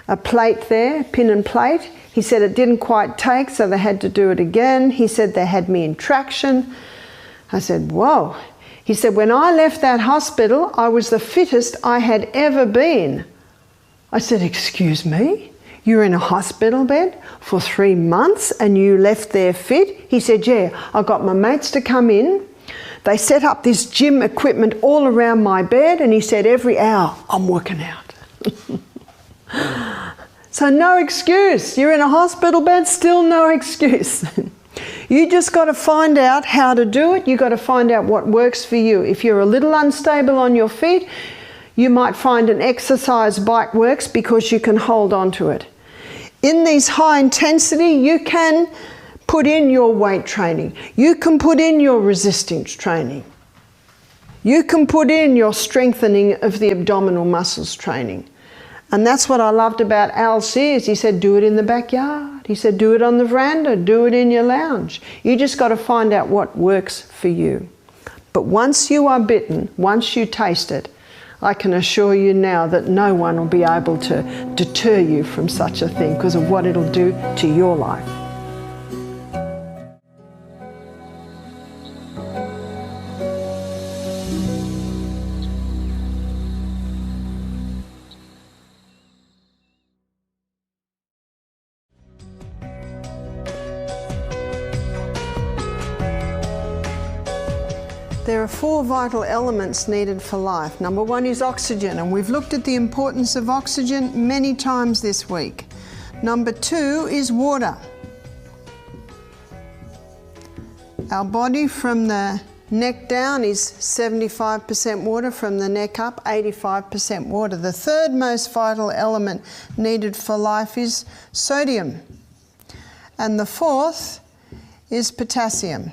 a plate there, pin and plate. He said it didn't quite take, so they had to do it again. He said they had me in traction. I said, whoa. He said, when I left that hospital, I was the fittest I had ever been. I said, excuse me? You were in a hospital bed for 3 months and you left there fit? He said, yeah, I got my mates to come in. They set up this gym equipment all around my bed and he said, every hour I'm working out. So no excuse. You're in a hospital bed, still no excuse. You just got to find out how to do it. You've got to find out what works for you. If you're a little unstable on your feet, you might find an exercise bike works because you can hold on to it. In these high intensity, you can put in your weight training. You can put in your resistance training. You can put in your strengthening of the abdominal muscles training. And that's what I loved about Al Sears. He said, do it in the backyard. He said, do it on the veranda, do it in your lounge. You just got to find out what works for you. But once you are bitten, once you taste it, I can assure you now that no one will be able to deter you from such a thing because of what it'll do to your life. There are are 4 vital elements needed for life. Number 1 is oxygen, and we've looked at the importance of oxygen many times this week. Number 2 is water. Our body from the neck down is 75% water, from the neck up 85% water. The third most vital element needed for life is sodium. And the fourth is potassium.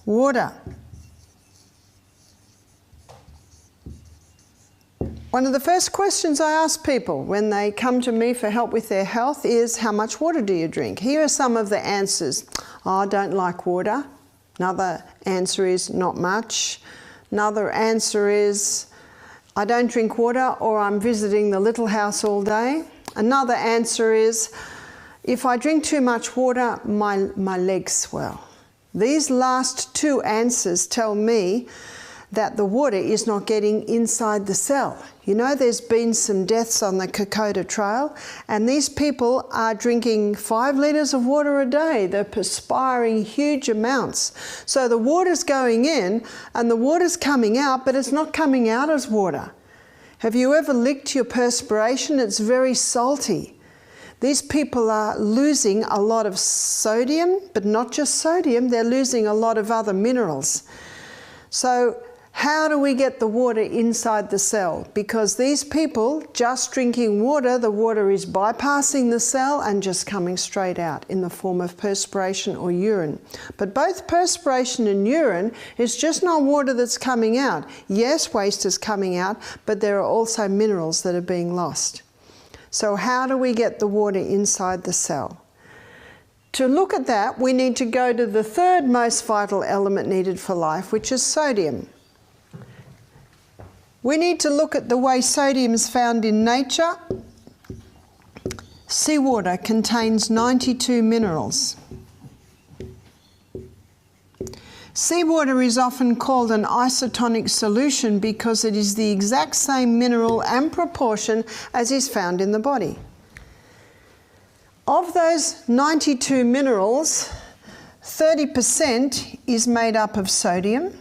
Water. One of the first questions I ask people when they come to me for help with their health is, how much water do you drink? Here are some of the answers. Oh, I don't like water. Another answer is not much. Another answer is, I don't drink water, or I'm visiting the little house all day. Another answer is, if I drink too much water, my legs swell. These last 2 answers tell me that the water is not getting inside the cell. You know, there's been some deaths on the Kokoda Trail, and these people are drinking 5 litres of water a day. They're perspiring huge amounts. So the water's going in and the water's coming out, but it's not coming out as water. Have you ever licked your perspiration? It's very salty. These people are losing a lot of sodium, but not just sodium, they're losing a lot of other minerals. So how do we get the water inside the cell? Because these people just drinking water, the water is bypassing the cell and just coming straight out in the form of perspiration or urine. But both perspiration and urine is just not water that's coming out. Yes, waste is coming out, but there are also minerals that are being lost. So how do we get the water inside the cell? To look at that, we need to go to the third most vital element needed for life, which is sodium. We need to look at the way sodium is found in nature. Seawater contains 92 minerals. Seawater is often called an isotonic solution because it is the exact same mineral and proportion as is found in the body. Of those 92 minerals, 30% is made up of sodium,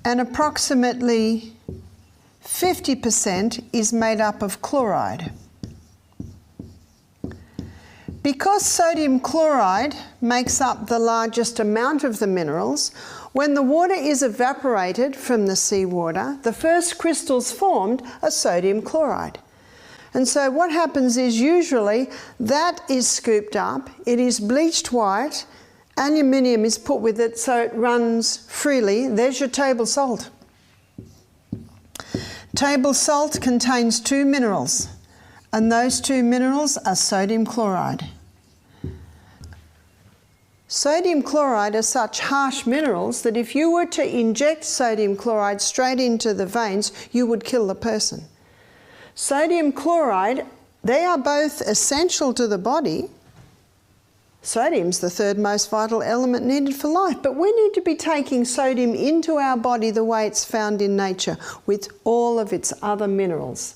and approximately 50% is made up of chloride. Because sodium chloride makes up the largest amount of the minerals, when the water is evaporated from the seawater, the first crystals formed are sodium chloride. And so what happens is usually that is scooped up, it is bleached white, aluminium is put with it so it runs freely. There's your table salt. Table salt contains 2 minerals, and those 2 minerals are sodium chloride. Sodium chloride are such harsh minerals that if you were to inject sodium chloride straight into the veins, you would kill the person. Sodium chloride, they are both essential to the body. Sodium's the third most vital element needed for life, but we need to be taking sodium into our body the way it's found in nature, with all of its other minerals.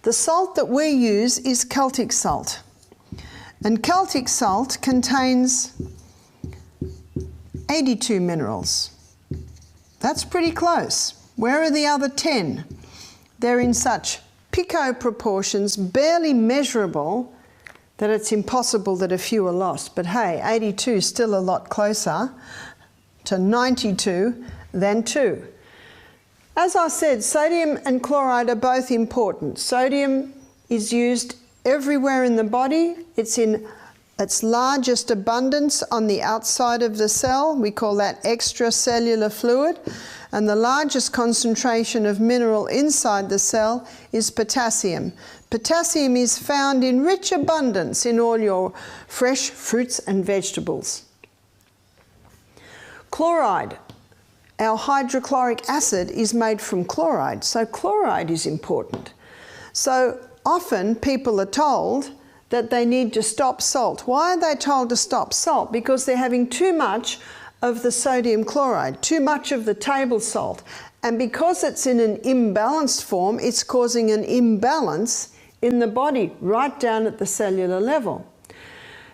The salt that we use is Celtic salt, and Celtic salt contains 82 minerals. That's pretty close. Where are the other 10? They're in such pico proportions, barely measurable, that it's impossible that a few are lost. But hey, 82 is still a lot closer to 92 than 2. As I said, sodium and chloride are both important. Sodium is used everywhere in the body. It's in its largest abundance on the outside of the cell. We call that extracellular fluid. And the largest concentration of mineral inside the cell is potassium. Potassium is found in rich abundance in all your fresh fruits and vegetables. Chloride, our hydrochloric acid, is made from chloride, so chloride is important. So often people are told that they need to stop salt. Why are they told to stop salt? Because they're having too much of the sodium chloride, too much of the table salt. And because it's in an imbalanced form, it's causing an imbalance in the body, right down at the cellular level.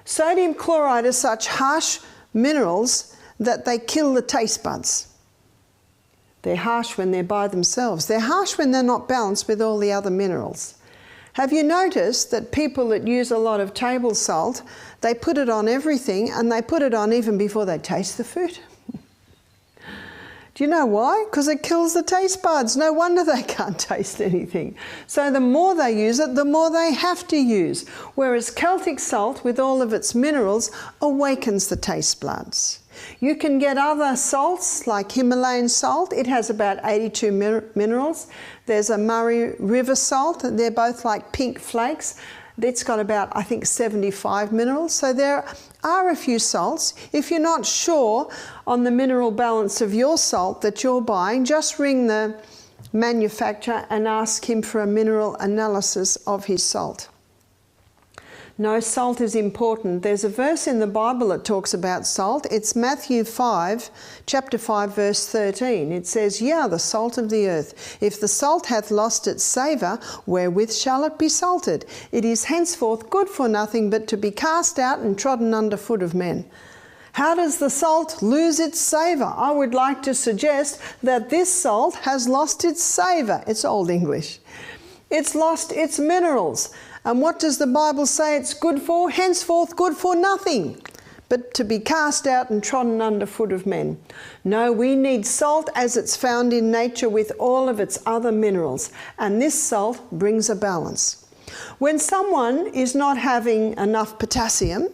Sodium chloride are such harsh minerals that they kill the taste buds. They're harsh when they're by themselves. They're harsh when they're not balanced with all the other minerals. Have you noticed that people that use a lot of table salt, they put it on everything, and they put it on even before they taste the food? Do you know why? Because it kills the taste buds. No wonder they can't taste anything. So the more they use it, the more they have to use. Whereas Celtic salt, with all of its minerals, awakens the taste buds. You can get other salts like Himalayan salt. It has about 82 minerals. There's a Murray River salt, and they're both like pink flakes. It's got about, I think, 75 minerals. So there are a few salts. If you're not sure on the mineral balance of your salt that you're buying, just ring the manufacturer and ask him for a mineral analysis of his salt. No, salt is important. There's a verse in the Bible that talks about salt. It's Matthew 5, chapter 5, verse 13. It says, "Ye are the salt of the earth. If the salt hath lost its savour, wherewith shall it be salted? It is henceforth good for nothing but to be cast out and trodden under foot of men." How does the salt lose its savour? I would like to suggest that this salt has lost its savour. It's Old English. It's lost its minerals. And what does the Bible say it's good for? Henceforth good for nothing, but to be cast out and trodden under foot of men. No, we need salt as it's found in nature with all of its other minerals. And this salt brings a balance. When someone is not having enough potassium,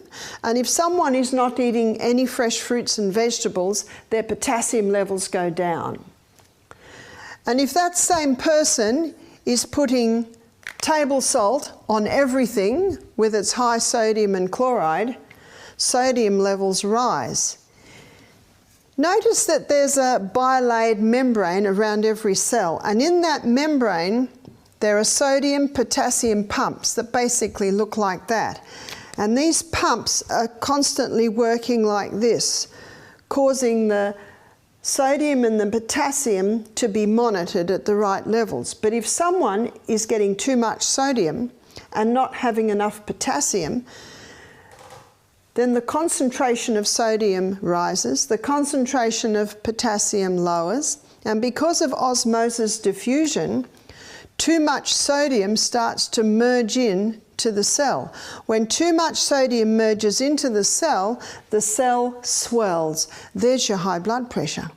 and if someone is not eating any fresh fruits and vegetables, their potassium levels go down. And if that same person is putting table salt on everything with its high sodium and chloride, sodium levels rise. Notice that there's a bilayered membrane around every cell, and in that membrane there are sodium-potassium pumps that basically look like that. And these pumps are constantly working like this, causing the sodium and the potassium to be monitored at the right levels. But if someone is getting too much sodium and not having enough potassium, then the concentration of sodium rises, the concentration of potassium lowers, and because of osmosis diffusion, too much sodium starts to merge in to the cell. When too much sodium merges into the cell swells. There's your high blood pressure.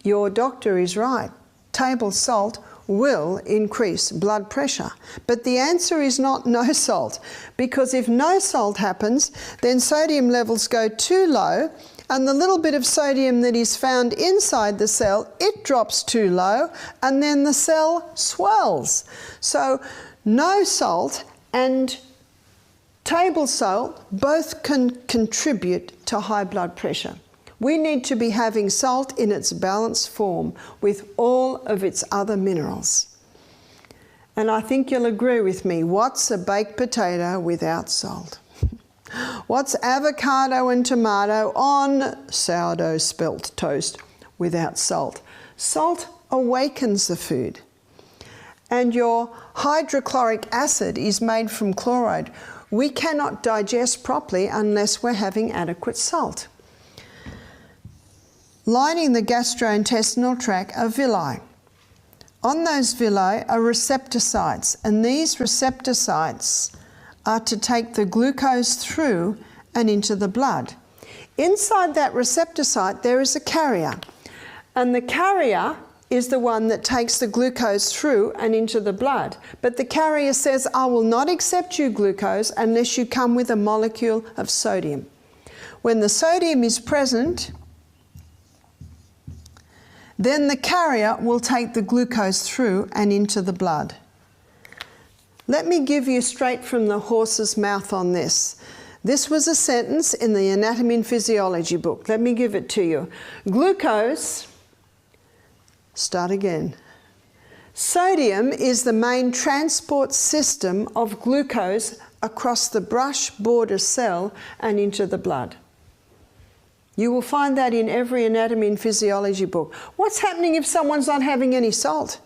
Your doctor is right. Table salt will increase blood pressure. But the answer is not no salt, because if no salt happens, then sodium levels go too low, and the little bit of sodium that is found inside the cell, it drops too low, and then the cell swells. So no salt and table salt both can contribute to high blood pressure. We need to be having salt in its balanced form with all of its other minerals. And I think you'll agree with me, what's a baked potato without salt? What's avocado and tomato on sourdough spelt toast without salt? Salt awakens the food. And your hydrochloric acid is made from chloride. We cannot digest properly unless we're having adequate salt. Lining the gastrointestinal tract are villi. On those villi are receptor sites, and these receptor sites are to take the glucose through and into the blood. Inside that receptor site there is a carrier, and the carrier is the one that takes the glucose through and into the blood. But the carrier says, I will not accept you glucose unless you come with a molecule of sodium. When the sodium is present, then the carrier will take the glucose through and into the blood. Let me give you straight from the horse's mouth on this. This was a sentence in the Anatomy and Physiology book. Let me give it to you. Glucose, start again. Sodium is the main transport system of glucose across the brush border cell and into the blood. You will find that in every anatomy and physiology book. What's happening if someone's not having any salt?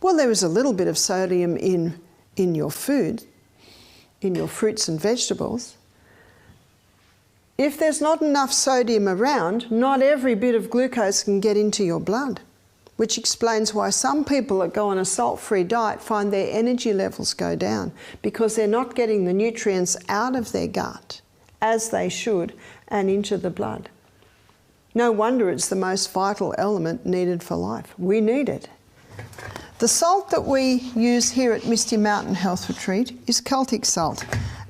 Well, there is a little bit of sodium in your food, in your fruits and vegetables. If there's not enough sodium around, not every bit of glucose can get into your blood, which explains why some people that go on a salt-free diet find their energy levels go down, because they're not getting the nutrients out of their gut as they should and into the blood. No wonder it's the most vital element needed for life. We need it. The salt that we use here at Misty Mountain Health Retreat is Celtic salt.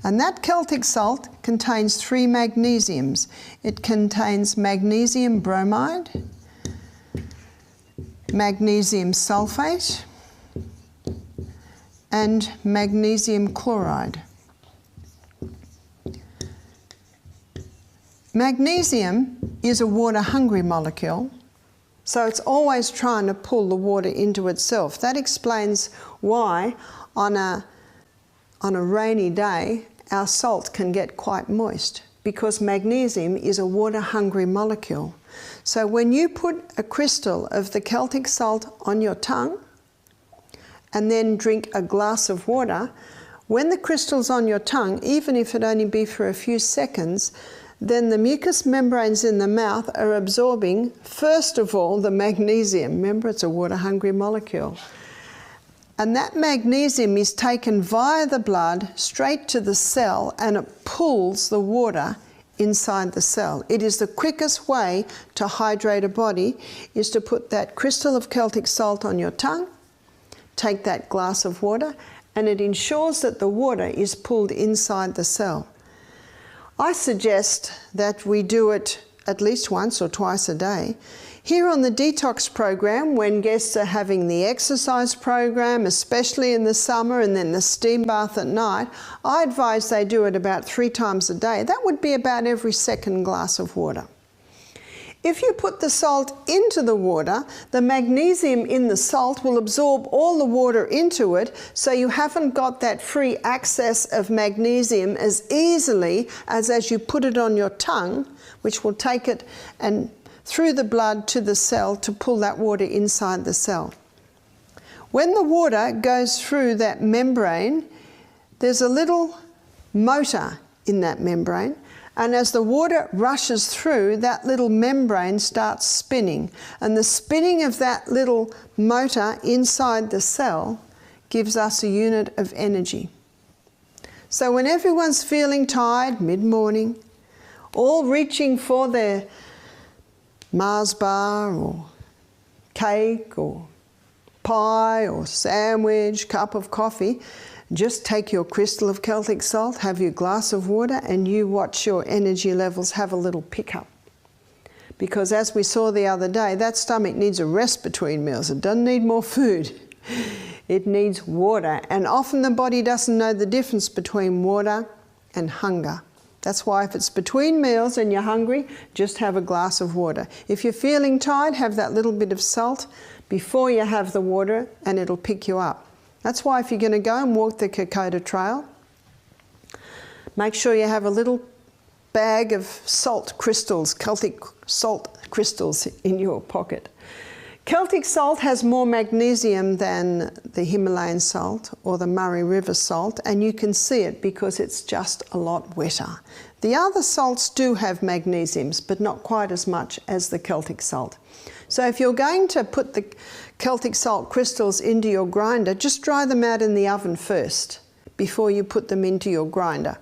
And that Celtic salt contains 3 magnesiums. It contains magnesium bromide, magnesium sulfate, and magnesium chloride. Magnesium is a water-hungry molecule, so it's always trying to pull the water into itself. That explains why on a rainy day our salt can get quite moist, because magnesium is a water-hungry molecule. So when you put a crystal of the Celtic salt on your tongue and then drink a glass of water, when the crystal's on your tongue, even if it only be for a few seconds, then the mucous membranes in the mouth are absorbing, first of all, the magnesium. Remember, it's a water-hungry molecule. And that magnesium is taken via the blood straight to the cell, and it pulls the water inside the cell. It is the quickest way to hydrate a body, is to put that crystal of Celtic salt on your tongue, take that glass of water, and it ensures that the water is pulled inside the cell. I suggest that we do it at least once or twice a day. Here on the Detox program, when guests are having the exercise program, especially in the summer, and then the steam bath at night, I advise they do it about 3 times a day. That would be about every second glass of water. If you put the salt into the water, the magnesium in the salt will absorb all the water into it, so you haven't got that free access of magnesium as easily as you put it on your tongue, which will take it and through the blood to the cell to pull that water inside the cell. When the water goes through that membrane, there's a little motor in that membrane, and as the water rushes through, that little membrane starts spinning, and the spinning of that little motor inside the cell gives us a unit of energy. So when everyone's feeling tired mid-morning, all reaching for their Mars bar or cake or pie or sandwich, cup of coffee, just take your crystal of Celtic salt, have your glass of water, and you watch your energy levels have a little pickup. Because as we saw the other day, that stomach needs a rest between meals. It doesn't need more food. It needs water. And often the body doesn't know the difference between water and hunger. That's why if it's between meals and you're hungry, just have a glass of water. If you're feeling tired, have that little bit of salt before you have the water, and it'll pick you up. That's why if you're going to go and walk the Kokoda Trail, make sure you have a little bag of salt crystals, Celtic salt crystals in your pocket. Celtic salt has more magnesium than the Himalayan salt or the Murray River salt, and you can see it because it's just a lot wetter. The other salts do have magnesiums, but not quite as much as the Celtic salt. So if you're going to put the Celtic salt crystals into your grinder, just dry them out in the oven first before you put them into your grinder.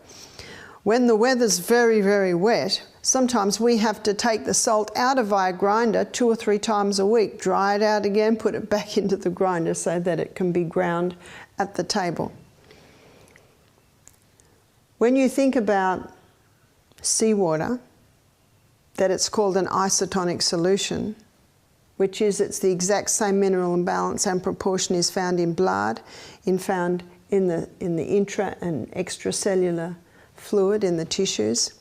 When the weather's very, very wet, sometimes we have to take the salt out of our grinder 2 or 3 times a week, dry it out again, put it back into the grinder so that it can be ground at the table. When you think about seawater, that it's called an isotonic solution, which is it's the exact same mineral and balance and proportion is found in blood, found in the intra and extracellular fluid in the tissues.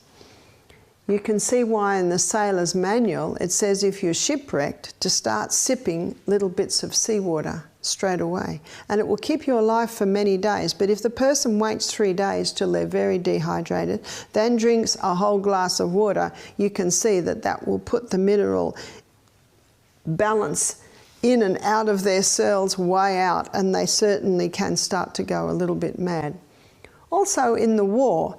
You can see why in the sailor's manual it says if you're shipwrecked to start sipping little bits of seawater straight away, and it will keep you alive for many days. But if the person waits 3 days till they're very dehydrated, then drinks a whole glass of water, you can see that that will put the mineral balance in and out of their cells way out, and they certainly can start to go a little bit mad. Also in the war,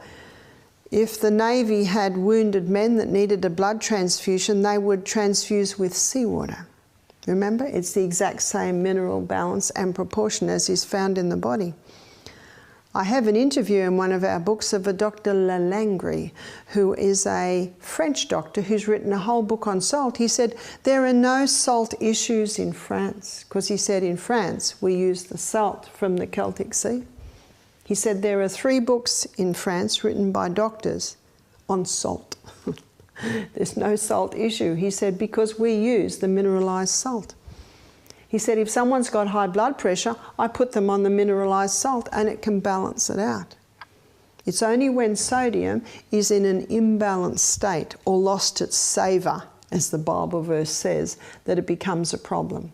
If the Navy had wounded men that needed a blood transfusion, they would transfuse with seawater. Remember, it's the exact same mineral balance and proportion as is found in the body. I have an interview in one of our books of a Dr. Lalangri, who is a French doctor who's written a whole book on salt. He said, there are no salt issues in France, because he said in France we use the salt from the Celtic Sea. He said there are 3 books in France written by doctors on salt. There's no salt issue. He said, because we use the mineralised salt. He said, if someone's got high blood pressure, I put them on the mineralised salt and it can balance it out. It's only when sodium is in an imbalanced state or lost its savour, as the Bible verse says, that it becomes a problem.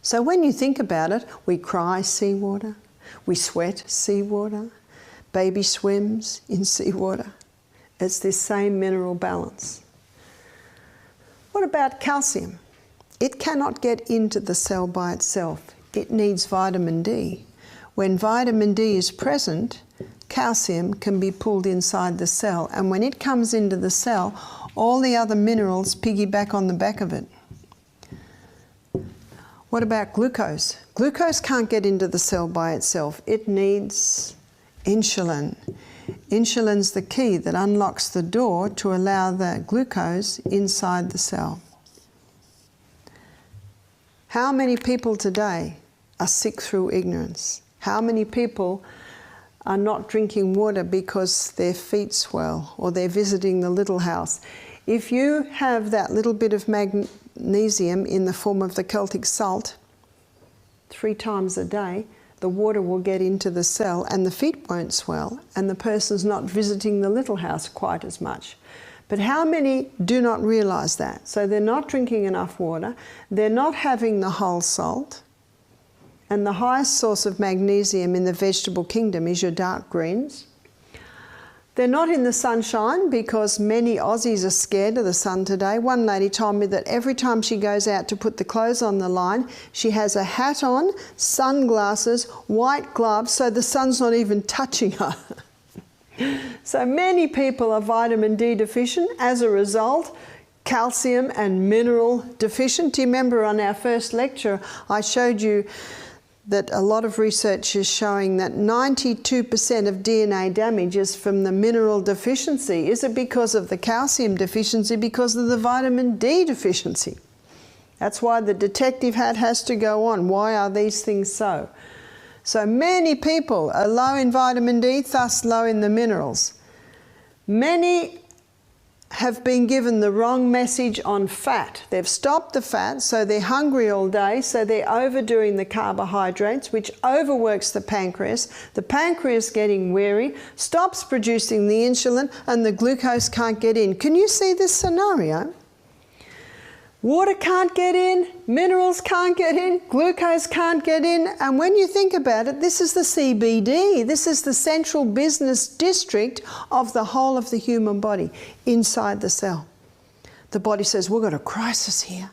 So when you think about it, we cry seawater, we sweat seawater, baby swims in seawater. It's this same mineral balance. What about calcium? It cannot get into the cell by itself. It needs vitamin D. When vitamin D is present, calcium can be pulled inside the cell, and when it comes into the cell, all the other minerals piggyback on the back of it. What about glucose? Glucose can't get into the cell by itself. It needs insulin. Insulin's the key that unlocks the door to allow the glucose inside the cell. How many people today are sick through ignorance? How many people are not drinking water because their feet swell or they're visiting the little house? If you have that little bit of magnesium in the form of the Celtic salt 3 times a day, the water will get into the cell and the feet won't swell and the person's not visiting the little house quite as much. But how many do not realise that? So they're not drinking enough water, they're not having the whole salt, and the highest source of magnesium in the vegetable kingdom is your dark greens. They're not in the sunshine because many Aussies are scared of the sun today. One lady told me that every time she goes out to put the clothes on the line, she has a hat on, sunglasses, white gloves, so the sun's not even touching her. So many people are vitamin D deficient. As a result, calcium and mineral deficient. Do you remember on our first lecture I showed you that a lot of research is showing that 92% of DNA damage is from the mineral deficiency? Is it because of the calcium deficiency? Because of the vitamin D deficiency? That's why the detective hat has to go on. Why are these things so? So many people are low in vitamin D, thus low in the minerals. Many have been given the wrong message on fat. They've stopped the fat, so they're hungry all day, so they're overdoing the carbohydrates, which overworks the pancreas. The pancreas getting weary, stops producing the insulin, and the glucose can't get in. Can you see this scenario? Water can't get in, minerals can't get in, glucose can't get in, and when you think about it, this is the CBD. This is the central business district of the whole of the human body, inside the cell. The body says, we've got a crisis here.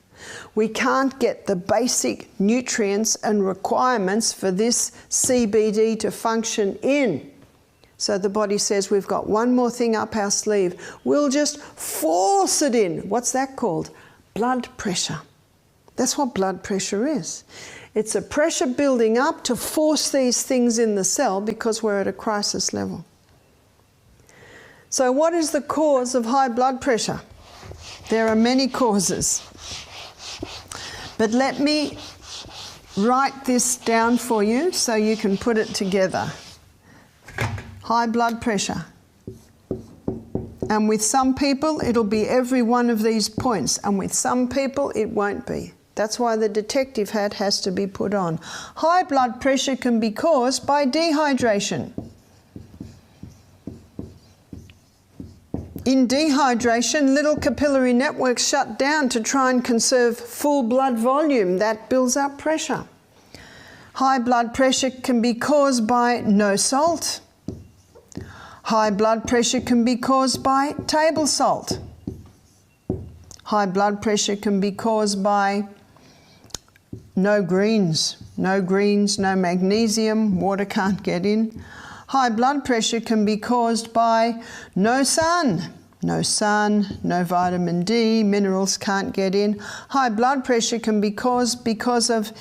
We can't get the basic nutrients and requirements for this CBD to function in. So the body says, we've got one more thing up our sleeve. We'll just force it in. What's that called? Blood pressure. That's what blood pressure is. It's a pressure building up to force these things in the cell because we're at a crisis level. So what is the cause of high blood pressure? There are many causes. But let me write this down for you so you can put it together. High blood pressure. And with some people, it'll be every one of these points. And with some people, it won't be. That's why the detective hat has to be put on. High blood pressure can be caused by dehydration. In dehydration, little capillary networks shut down to try and conserve full blood volume. That builds up pressure. High blood pressure can be caused by no salt. High blood pressure can be caused by table salt. High blood pressure can be caused by no greens, no magnesium, water can't get in. High blood pressure can be caused by no sun. No sun, no vitamin D, minerals can't get in. High blood pressure can be caused because of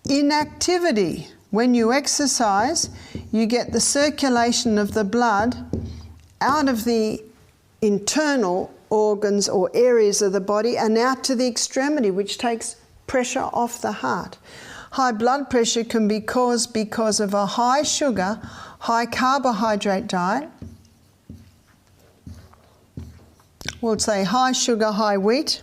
inactivity. When you exercise, you get the circulation of the blood out of the internal organs or areas of the body and out to the extremity, which takes pressure off the heart. High blood pressure can be caused because of a high sugar, high carbohydrate diet. We'll say high sugar, high wheat.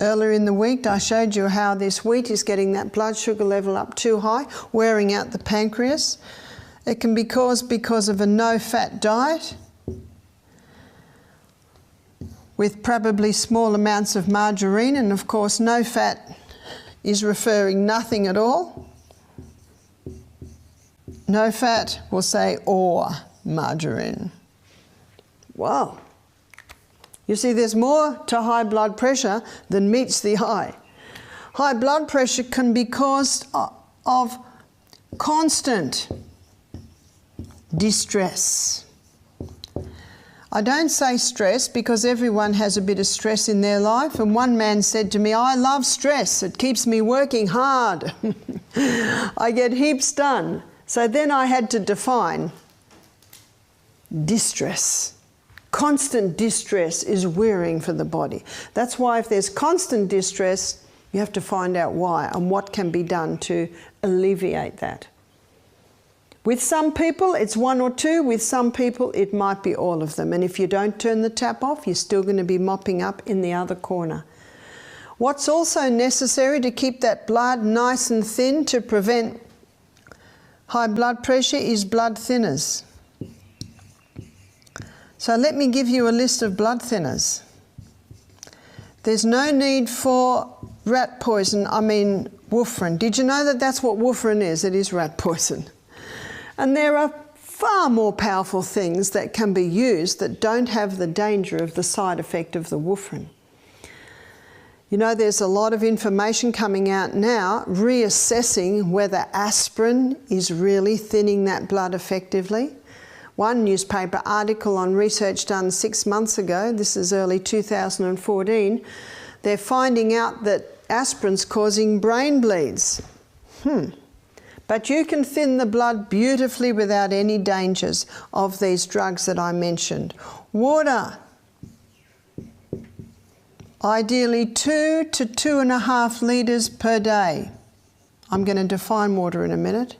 Earlier in the week I showed you how this wheat is getting that blood sugar level up too high, wearing out the pancreas. It can be caused because of a no-fat diet with probably small amounts of margarine, and of course no fat is referring nothing at all. No fat, we'll say, or margarine. Wow. You see, there's more to high blood pressure than meets the eye. High blood pressure can be caused of constant distress. I don't say stress because everyone has a bit of stress in their life, and one man said to me, I love stress, it keeps me working hard. I get heaps done. So then I had to define distress. Constant distress is wearing for the body. That's why if there's constant distress, you have to find out why and what can be done to alleviate that. With some people, it's one or two. With some people, it might be all of them. And if you don't turn the tap off, you're still going to be mopping up in the other corner. What's also necessary to keep that blood nice and thin to prevent high blood pressure is blood thinners. So let me give you a list of blood thinners. There's no need for rat poison, warfarin. Did you know that that's what warfarin is? It is rat poison. And there are far more powerful things that can be used that don't have the danger of the side effect of the warfarin. You know, there's a lot of information coming out now reassessing whether aspirin is really thinning that blood effectively. One newspaper article on research done 6 months ago, this is early 2014, they're finding out that aspirin's causing brain bleeds. But you can thin the blood beautifully without any dangers of these drugs that I mentioned. Water. Ideally 2 to 2.5 litres per day. I'm going to define water in a minute.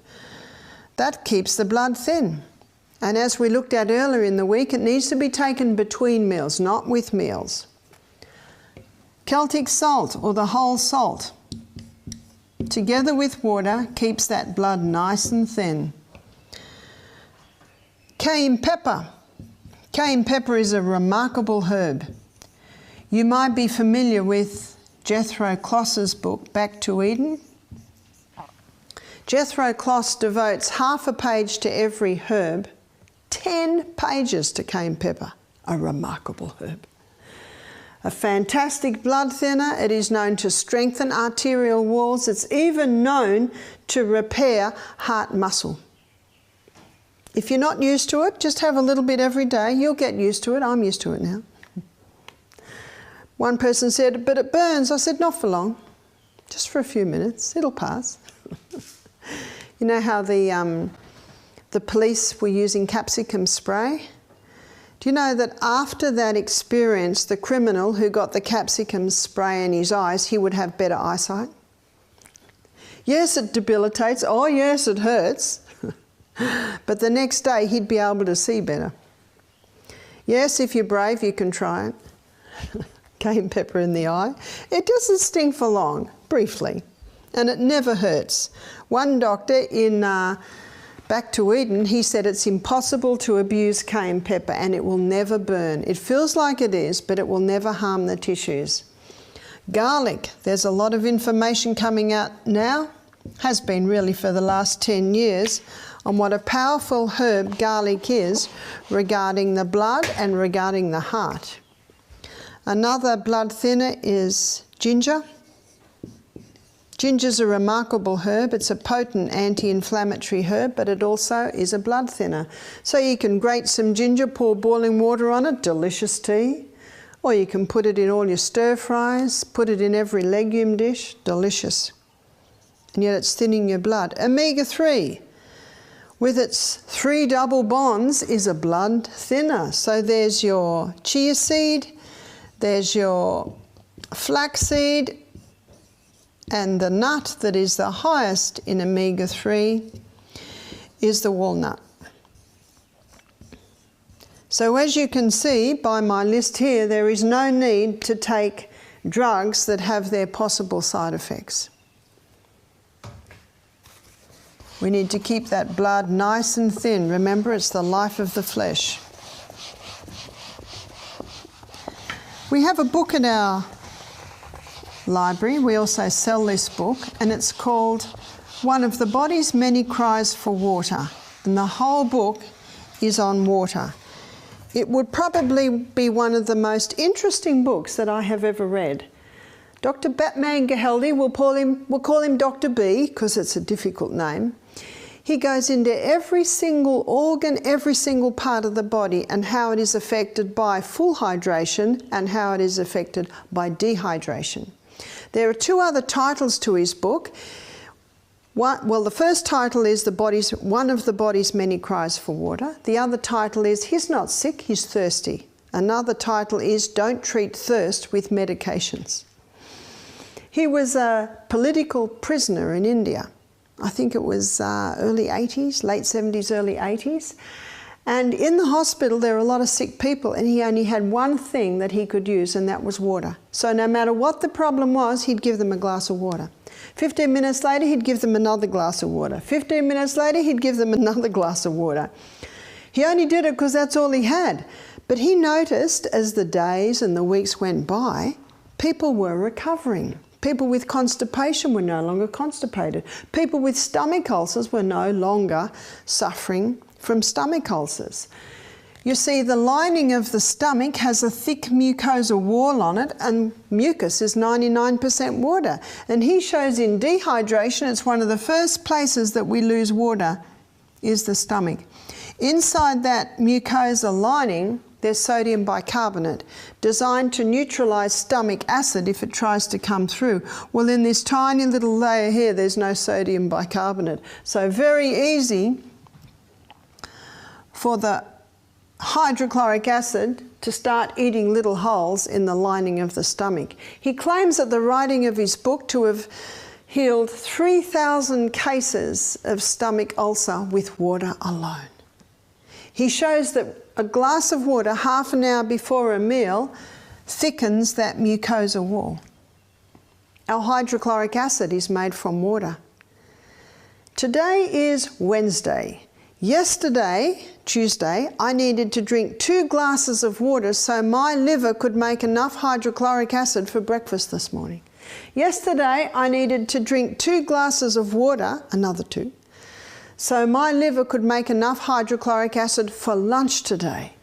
That keeps the blood thin. And as we looked at earlier in the week, it needs to be taken between meals, not with meals. Celtic salt, or the whole salt, together with water, keeps that blood nice and thin. Cayenne pepper. Cayenne pepper is a remarkable herb. You might be familiar with Jethro Kloss's book, Back to Eden. Jethro Kloss devotes half a page to every herb, 10 pages to cayenne pepper, a remarkable herb. A fantastic blood thinner. It is known to strengthen arterial walls. It's even known to repair heart muscle. If you're not used to it, just have a little bit every day. You'll get used to it. I'm used to it now. One person said, but it burns. I said, not for long, just for a few minutes. It'll pass. You know how the police were using capsicum spray? Do you know that after that experience, the criminal who got the capsicum spray in his eyes, he would have better eyesight? Yes, it debilitates. Oh, yes, it hurts. But the next day, he'd be able to see better. Yes, if you're brave, you can try it. Cayenne pepper in the eye. It doesn't sting for long, briefly, and it never hurts. One doctor in Back to Eden, he said it's impossible to abuse cayenne pepper and it will never burn. It feels like it is, but it will never harm the tissues. Garlic, there's a lot of information coming out now, has been really for the last 10 years, on what a powerful herb garlic is regarding the blood and regarding the heart. Another blood thinner is ginger. Ginger's a remarkable herb. It's a potent anti-inflammatory herb, but it also is a blood thinner. So you can grate some ginger, pour boiling water on it, delicious tea. Or you can put it in all your stir fries, put it in every legume dish, delicious. And yet it's thinning your blood. Omega-3, with its 3 double bonds, is a blood thinner. So there's your chia seed, there's your flaxseed, and the nut that is the highest in omega-3 is the walnut. So as you can see by my list here, there is no need to take drugs that have their possible side effects. We need to keep that blood nice and thin. Remember, it's the life of the flesh. We have a book in our library. We also sell this book, and it's called One of the Body's Many Cries for Water. And the whole book is on water. It would probably be one of the most interesting books that I have ever read. Dr. Batman Gehaldi, we'll call him Dr. B, because it's a difficult name. He goes into every single organ, every single part of the body, and how it is affected by full hydration and how it is affected by dehydration. There are 2 other titles to his book. Well, the first title is One of the Body's Many Cries for Water. The other title is He's Not Sick, He's Thirsty. Another title is Don't Treat Thirst with Medications. He was a political prisoner in India. I think it was early 80s, late 70s, early 80s. And in the hospital, there were a lot of sick people, and he only had one thing that he could use, and that was water. So no matter what the problem was, he'd give them a glass of water. 15 minutes later, he'd give them another glass of water. 15 minutes later, he'd give them another glass of water. He only did it because that's all he had. But he noticed as the days and the weeks went by, people were recovering. People with constipation were no longer constipated. People with stomach ulcers were no longer suffering from stomach ulcers. You see, the lining of the stomach has a thick mucosa wall on it, and mucus is 99% water. And he shows in dehydration, it's one of the first places that we lose water, is the stomach. Inside that mucosa lining, there's sodium bicarbonate, designed to neutralize stomach acid if it tries to come through. Well, in this tiny little layer here, there's no sodium bicarbonate. So very easy for the hydrochloric acid to start eating little holes in the lining of the stomach. He claims at the writing of his book to have healed 3,000 cases of stomach ulcer with water alone. He shows that a glass of water half an hour before a meal thickens that mucosa wall. Our hydrochloric acid is made from water. Today is Wednesday. Yesterday, Tuesday, I needed to drink 2 glasses of water so my liver could make enough hydrochloric acid for breakfast this morning. Yesterday, I needed to drink 2 glasses of water, another 2, so my liver could make enough hydrochloric acid for lunch today.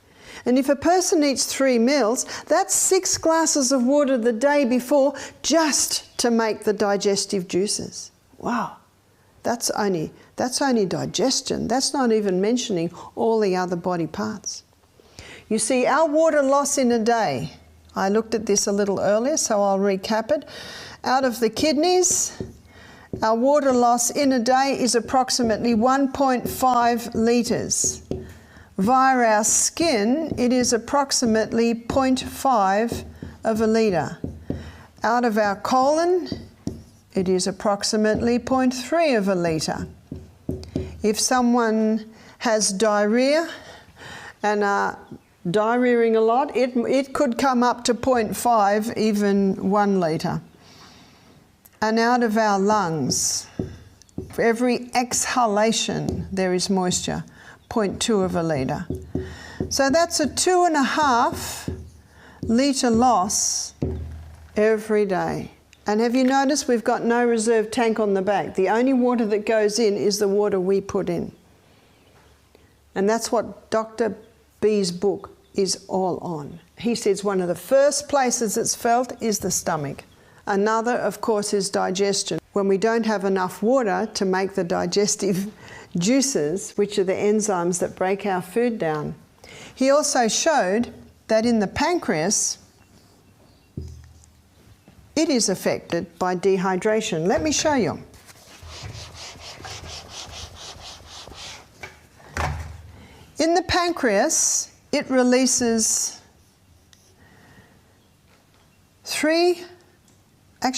And if a person eats 3 meals, that's 6 glasses of water the day before just to make the digestive juices. Wow. That's only digestion. That's not even mentioning all the other body parts. You see, our water loss in a day, I looked at this a little earlier, so I'll recap it. Out of the kidneys, our water loss in a day is approximately 1.5 litres. Via our skin, it is approximately 0.5 of a litre. Out of our colon, it is approximately 0.3 of a litre. If someone has diarrhea and are diarrheaing a lot, it could come up to 0.5, even 1 litre. And out of our lungs, for every exhalation there is moisture, 0.2 of a litre. So that's a 2.5 litre loss every day. And have you noticed we've got no reserve tank on the back? The only water that goes in is the water we put in. And that's what Dr. B's book is all on. He says one of the first places it's felt is the stomach. Another, of course, is digestion. when we don't have enough water to make the digestive juices, which are the enzymes that break our food down. He also showed that in the pancreas, it is affected by dehydration. Let me show you. In the pancreas, it releases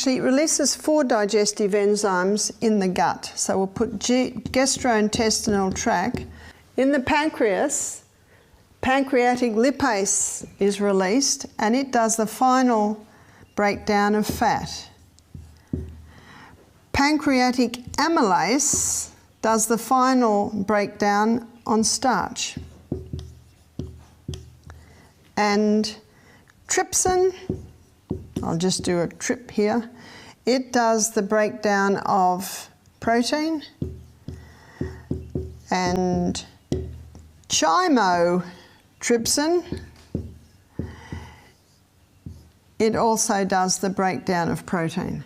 it releases 4 digestive enzymes in the gut. So we'll put gastrointestinal tract. In the pancreas, pancreatic lipase is released, and it does the final breakdown of fat. Pancreatic amylase does the final breakdown on starch. And trypsin, I'll just do a trip here, it does the breakdown of protein. And chymotrypsin, it also does the breakdown of protein.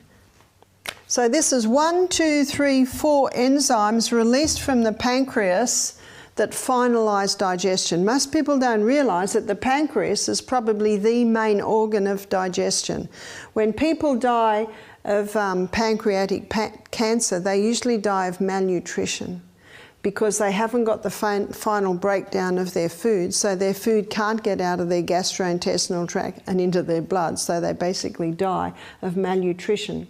So this is 1, 2, 3, 4 enzymes released from the pancreas that finalise digestion. Most people don't realise that the pancreas is probably the main organ of digestion. When people die of pancreatic cancer, they usually die of malnutrition because they haven't got the final breakdown of their food, so their food can't get out of their gastrointestinal tract and into their blood, so they basically die of malnutrition.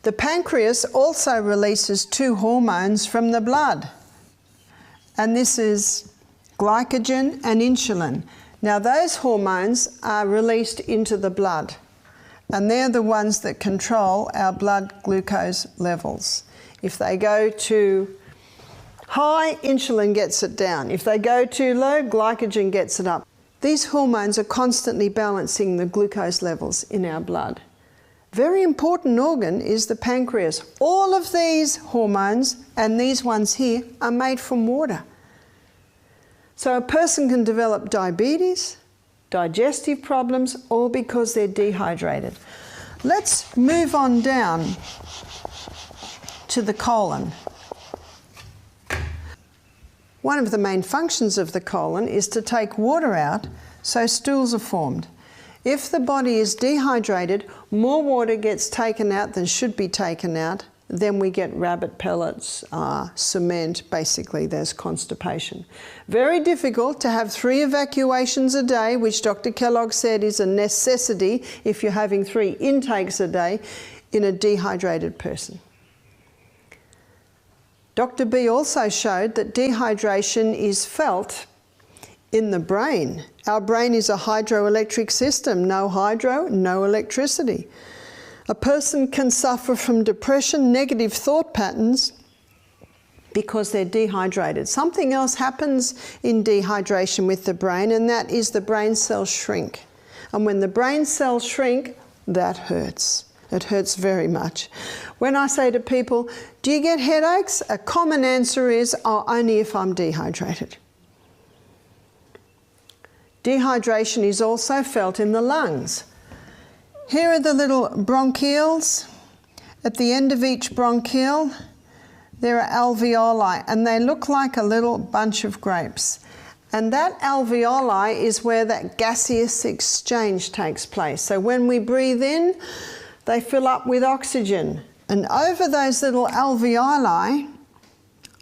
The pancreas also releases 2 hormones from the blood, and this is glycogen and insulin. Now those hormones are released into the blood, and they're the ones that control our blood glucose levels. If they go too high, insulin gets it down. If they go too low, glycogen gets it up. These hormones are constantly balancing the glucose levels in our blood. Very important organ is the pancreas. All of these hormones and these ones here are made from water. So a person can develop diabetes, digestive problems, all because they're dehydrated. Let's move on down to the colon. One of the main functions of the colon is to take water out so stools are formed. If the body is dehydrated, more water gets taken out than should be taken out, then we get rabbit pellets, cement, basically there's constipation. Very difficult to have 3 evacuations a day, which Dr. Kellogg said is a necessity if you're having 3 intakes a day in a dehydrated person. Dr. B also showed that dehydration is felt in the brain. Our brain is a hydroelectric system. No hydro, no electricity. A person can suffer from depression, negative thought patterns, because they're dehydrated. Something else happens in dehydration with the brain, and that is the brain cells shrink. And when the brain cells shrink, that hurts. It hurts very much. When I say to people, do you get headaches? A common answer is, oh, only if I'm dehydrated. Dehydration is also felt in the lungs. Here are the little bronchioles. At the end of each bronchiole, there are alveoli, and they look like a little bunch of grapes. And that alveoli is where that gaseous exchange takes place. So when we breathe in, they fill up with oxygen. And over those little alveoli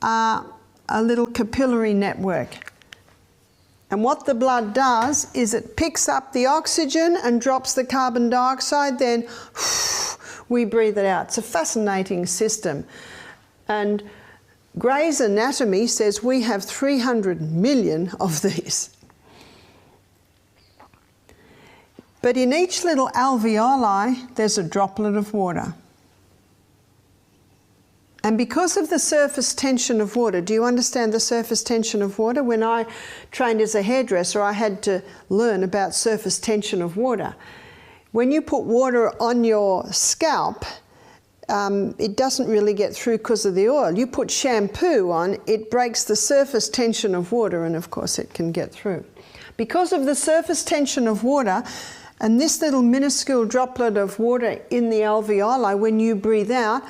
are a little capillary network. And what the blood does is it picks up the oxygen and drops the carbon dioxide, then we breathe it out. It's a fascinating system. And Gray's Anatomy says we have 300 million of these. But in each little alveoli, there's a droplet of water. And because of the surface tension of water, do you understand the surface tension of water? When I trained as a hairdresser, I had to learn about surface tension of water. When you put water on your scalp, it doesn't really get through because of the oil. You put shampoo on, it breaks the surface tension of water, and of course it can get through. Because of the surface tension of water, And this little minuscule droplet of water in the alveoli, when you breathe out,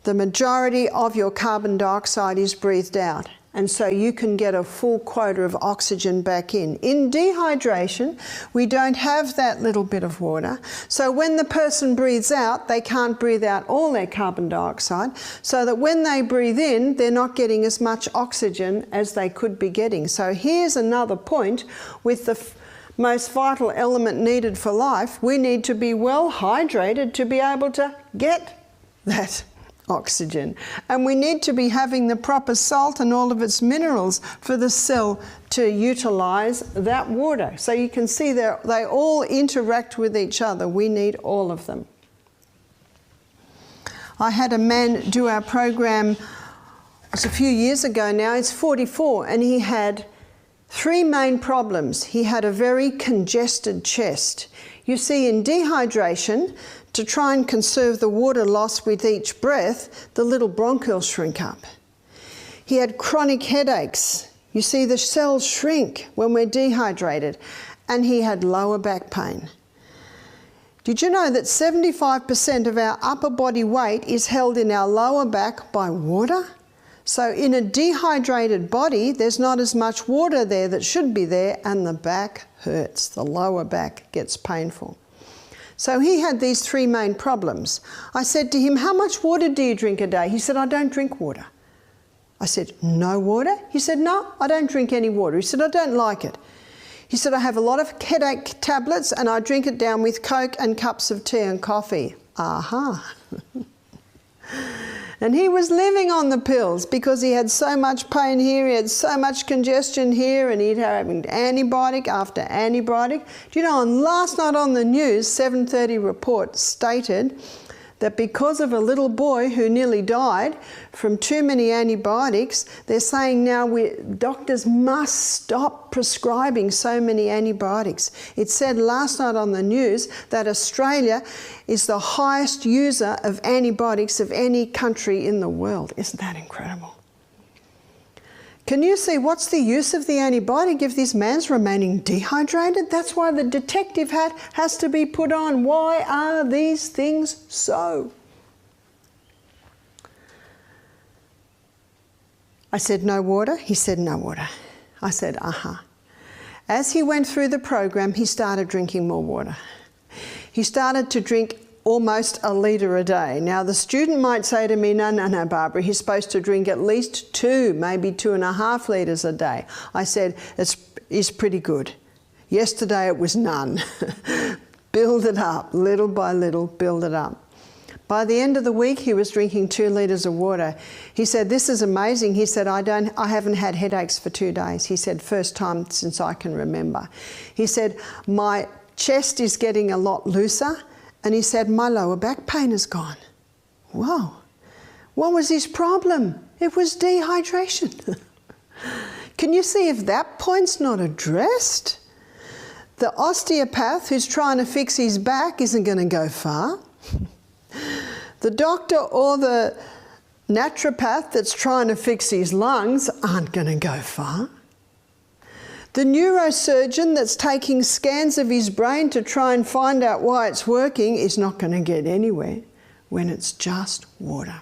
the majority of your carbon dioxide is breathed out. And so you can get a full quota of oxygen back in. In dehydration, we don't have that little bit of water. So when the person breathes out, they can't breathe out all their carbon dioxide, so that when they breathe in, they're not getting as much oxygen as they could be getting. So here's another point with the most vital element needed for life. We need to be well hydrated to be able to get that oxygen, and we need to be having the proper salt and all of its minerals for the cell to utilize that water. So you can see they all interact with each other. We need all of them. I had a man do our program, it was a few years ago now, he's 44, and he had 3 main problems. He had a very congested chest. You see, in dehydration, to try and conserve the water loss with each breath, the little bronchioles shrink up. He had chronic headaches. You see, the cells shrink when we're dehydrated. And he had lower back pain. Did you know that 75% of our upper body weight is held in our lower back by water? So in a dehydrated body, there's not as much water there that should be there, and the back hurts. The lower back gets painful. So he had these 3 main problems. I said to him, how much water do you drink a day? He said, I don't drink water. I said, no water? He said, no, I don't drink any water. He said, I don't like it. He said, I have a lot of headache tablets and I drink it down with Coke and cups of tea and coffee. Aha. And he was living on the pills because he had so much pain here, he had so much congestion here, and he'd having antibiotic after antibiotic. Do you know, on last night on the news, 7:30 report stated that because of a little boy who nearly died from too many antibiotics, they're saying now doctors must stop prescribing so many antibiotics. It said last night on the news that Australia is the highest user of antibiotics of any country in the world. Isn't that incredible? Can you see what's the use of the antibiotic if this man's remaining dehydrated? That's why the detective hat has to be put on. Why are these things so? I said, no water? He said, no water. I said, As he went through the program, he started drinking more water. He started to drink almost a litre a day. Now, the student might say to me, no, Barbara, he's supposed to drink at least 2, maybe 2.5 litres a day. I said, it's pretty good. Yesterday it was none. Build it up, little by little, build it up. By the end of the week, he was drinking 2 litres of water. He said, this is amazing. He said, I haven't had headaches for 2 days. He said, first time since I can remember. He said, my chest is getting a lot looser. And he said, my lower back pain is gone. Whoa. What was his problem? It was dehydration. Can you see if that point's not addressed? The osteopath who's trying to fix his back isn't going to go far. The doctor or the naturopath that's trying to fix his lungs aren't going to go far. The neurosurgeon that's taking scans of his brain to try and find out why it's working is not going to get anywhere when it's just water.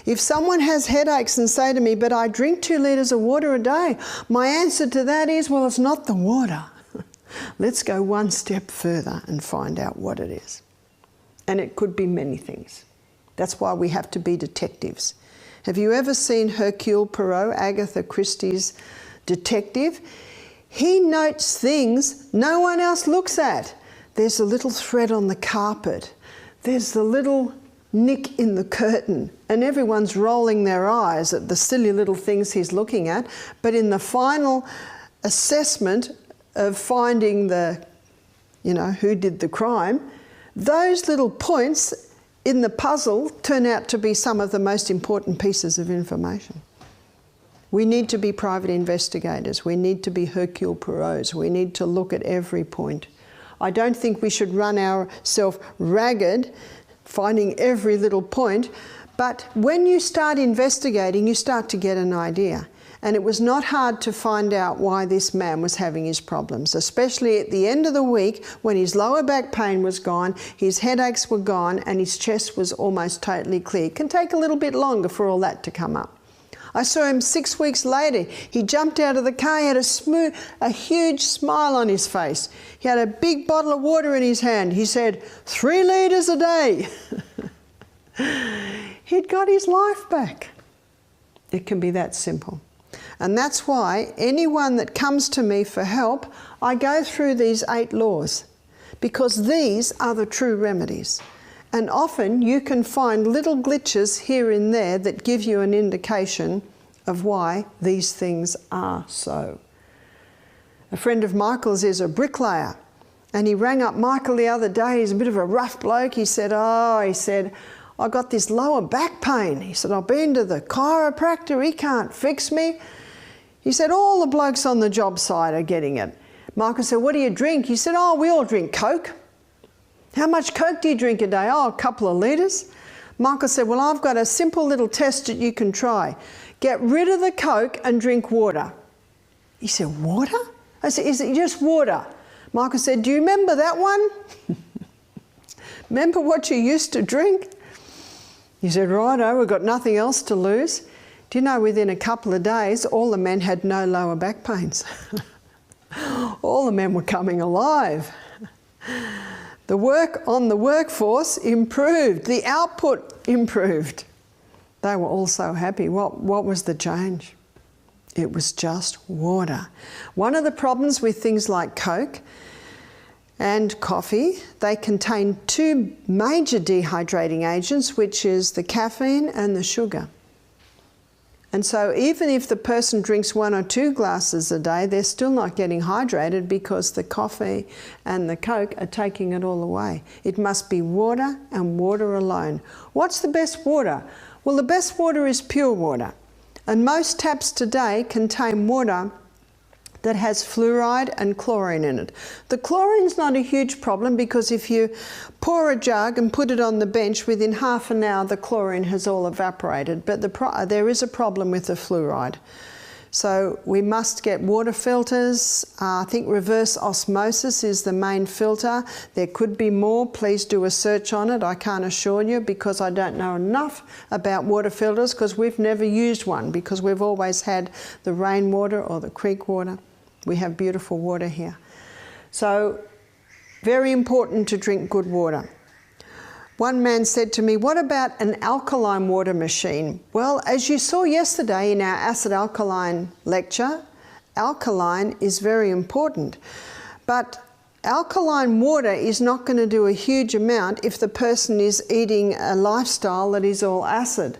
If someone has headaches and say to me, but I drink 2 litres of water a day, my answer to that is, well, it's not the water. Let's go one step further and find out what it is. And it could be many things. That's why we have to be detectives. Have you ever seen Hercule Poirot, Agatha Christie's detective? He notes things no one else looks at. There's a little thread on the carpet. There's the little nick in the curtain. And everyone's rolling their eyes at the silly little things he's looking at. But in the final assessment of finding who did the crime, those little points in the puzzle turn out to be some of the most important pieces of information. We need to be private investigators. We need to be Hercule Poirots. We need to look at every point. I don't think we should run ourselves ragged finding every little point, but when you start investigating, you start to get an idea. And it was not hard to find out why this man was having his problems, especially at the end of the week when his lower back pain was gone, his headaches were gone, and his chest was almost totally clear. It can take a little bit longer for all that to come up. I saw him 6 weeks later. He jumped out of the car, he had a huge smile on his face. He had a big bottle of water in his hand. He said, 3 litres a day. He'd got his life back. It can be that simple. And that's why anyone that comes to me for help, I go through these 8 laws, because these are the true remedies. And often you can find little glitches here and there that give you an indication of why these things are so. A friend of Michael's is a bricklayer, and he rang up Michael the other day. He's a bit of a rough bloke. He said, I got this lower back pain. He said, I've been to the chiropractor, he can't fix me. He said, all the blokes on the job site are getting it. Michael said, what do you drink? He said, we all drink Coke. How much Coke do you drink a day? A couple of litres. Michael said, well, I've got a simple little test that you can try. Get rid of the Coke and drink water. He said, water? I said, is it just water? Michael said, do you remember that one? Remember what you used to drink? He said, righto, we've got nothing else to lose. Do you know, within a couple of days, all the men had no lower back pains. All the men were coming alive. The work on the workforce improved. The output improved. They were all so happy. What was the change? It was just water. One of the problems with things like Coke and coffee, they contain 2 major dehydrating agents, which is the caffeine and the sugar. And so even if the person drinks 1 or 2 glasses a day, they're still not getting hydrated because the coffee and the Coke are taking it all away. It must be water and water alone. What's the best water? Well, the best water is pure water. And most taps today contain water that has fluoride and chlorine in it. The chlorine's not a huge problem because if you pour a jug and put it on the bench, within half an hour the chlorine has all evaporated. But there is a problem with the fluoride. So we must get water filters. I think reverse osmosis is the main filter. There could be more. Please do a search on it. I can't assure you because I don't know enough about water filters because we've never used one because we've always had the rainwater or the creek water. We have beautiful water here. So, very important to drink good water. One man said to me, what about an alkaline water machine? Well, as you saw yesterday in our acid-alkaline lecture, alkaline is very important. But alkaline water is not going to do a huge amount if the person is eating a lifestyle that is all acid,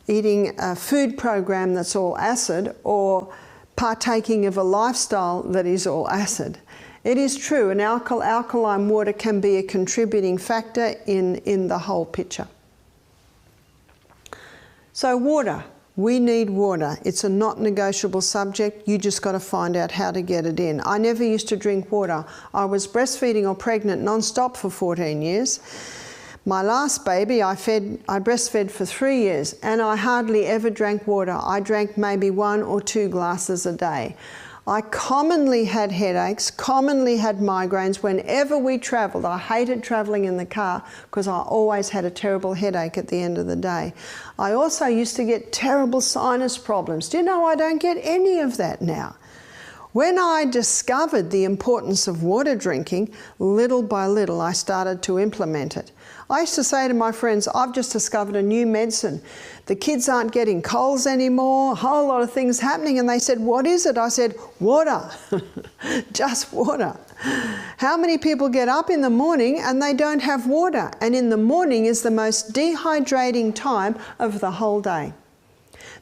eating a food program that's all acid, or partaking of a lifestyle that is all acid. It is true, an alkaline water can be a contributing factor in the whole picture. So water, we need water. It's a not negotiable subject. You just got to find out how to get it in. I never used to drink water. I was breastfeeding or pregnant non-stop for 14 years. My last baby, I breastfed for 3 years and I hardly ever drank water. I drank maybe 1 or 2 glasses a day. I commonly had headaches, commonly had migraines whenever we travelled. I hated travelling in the car because I always had a terrible headache at the end of the day. I also used to get terrible sinus problems. Do you know I don't get any of that now? When I discovered the importance of water drinking, little by little I started to implement it. I used to say to my friends, I've just discovered a new medicine. The kids aren't getting colds anymore, a whole lot of things happening. And they said, what is it? I said, water, just water. How many people get up in the morning and they don't have water? And in the morning is the most dehydrating time of the whole day.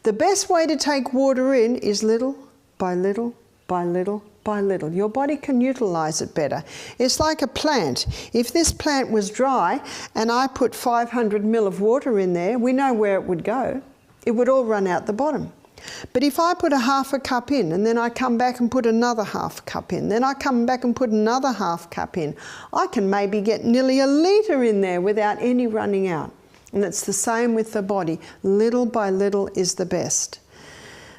The best way to take water in is little by little by little by little. Your body can utilize it better. It's like a plant. If this plant was dry and I put 500 ml of water in there, we know where it would go. It would all run out the bottom. But if I put a half a cup in and then I come back and put another half cup in, then I come back and put another half cup in, I can maybe get nearly a litre in there without any running out. And it's the same with the body. Little by little is the best.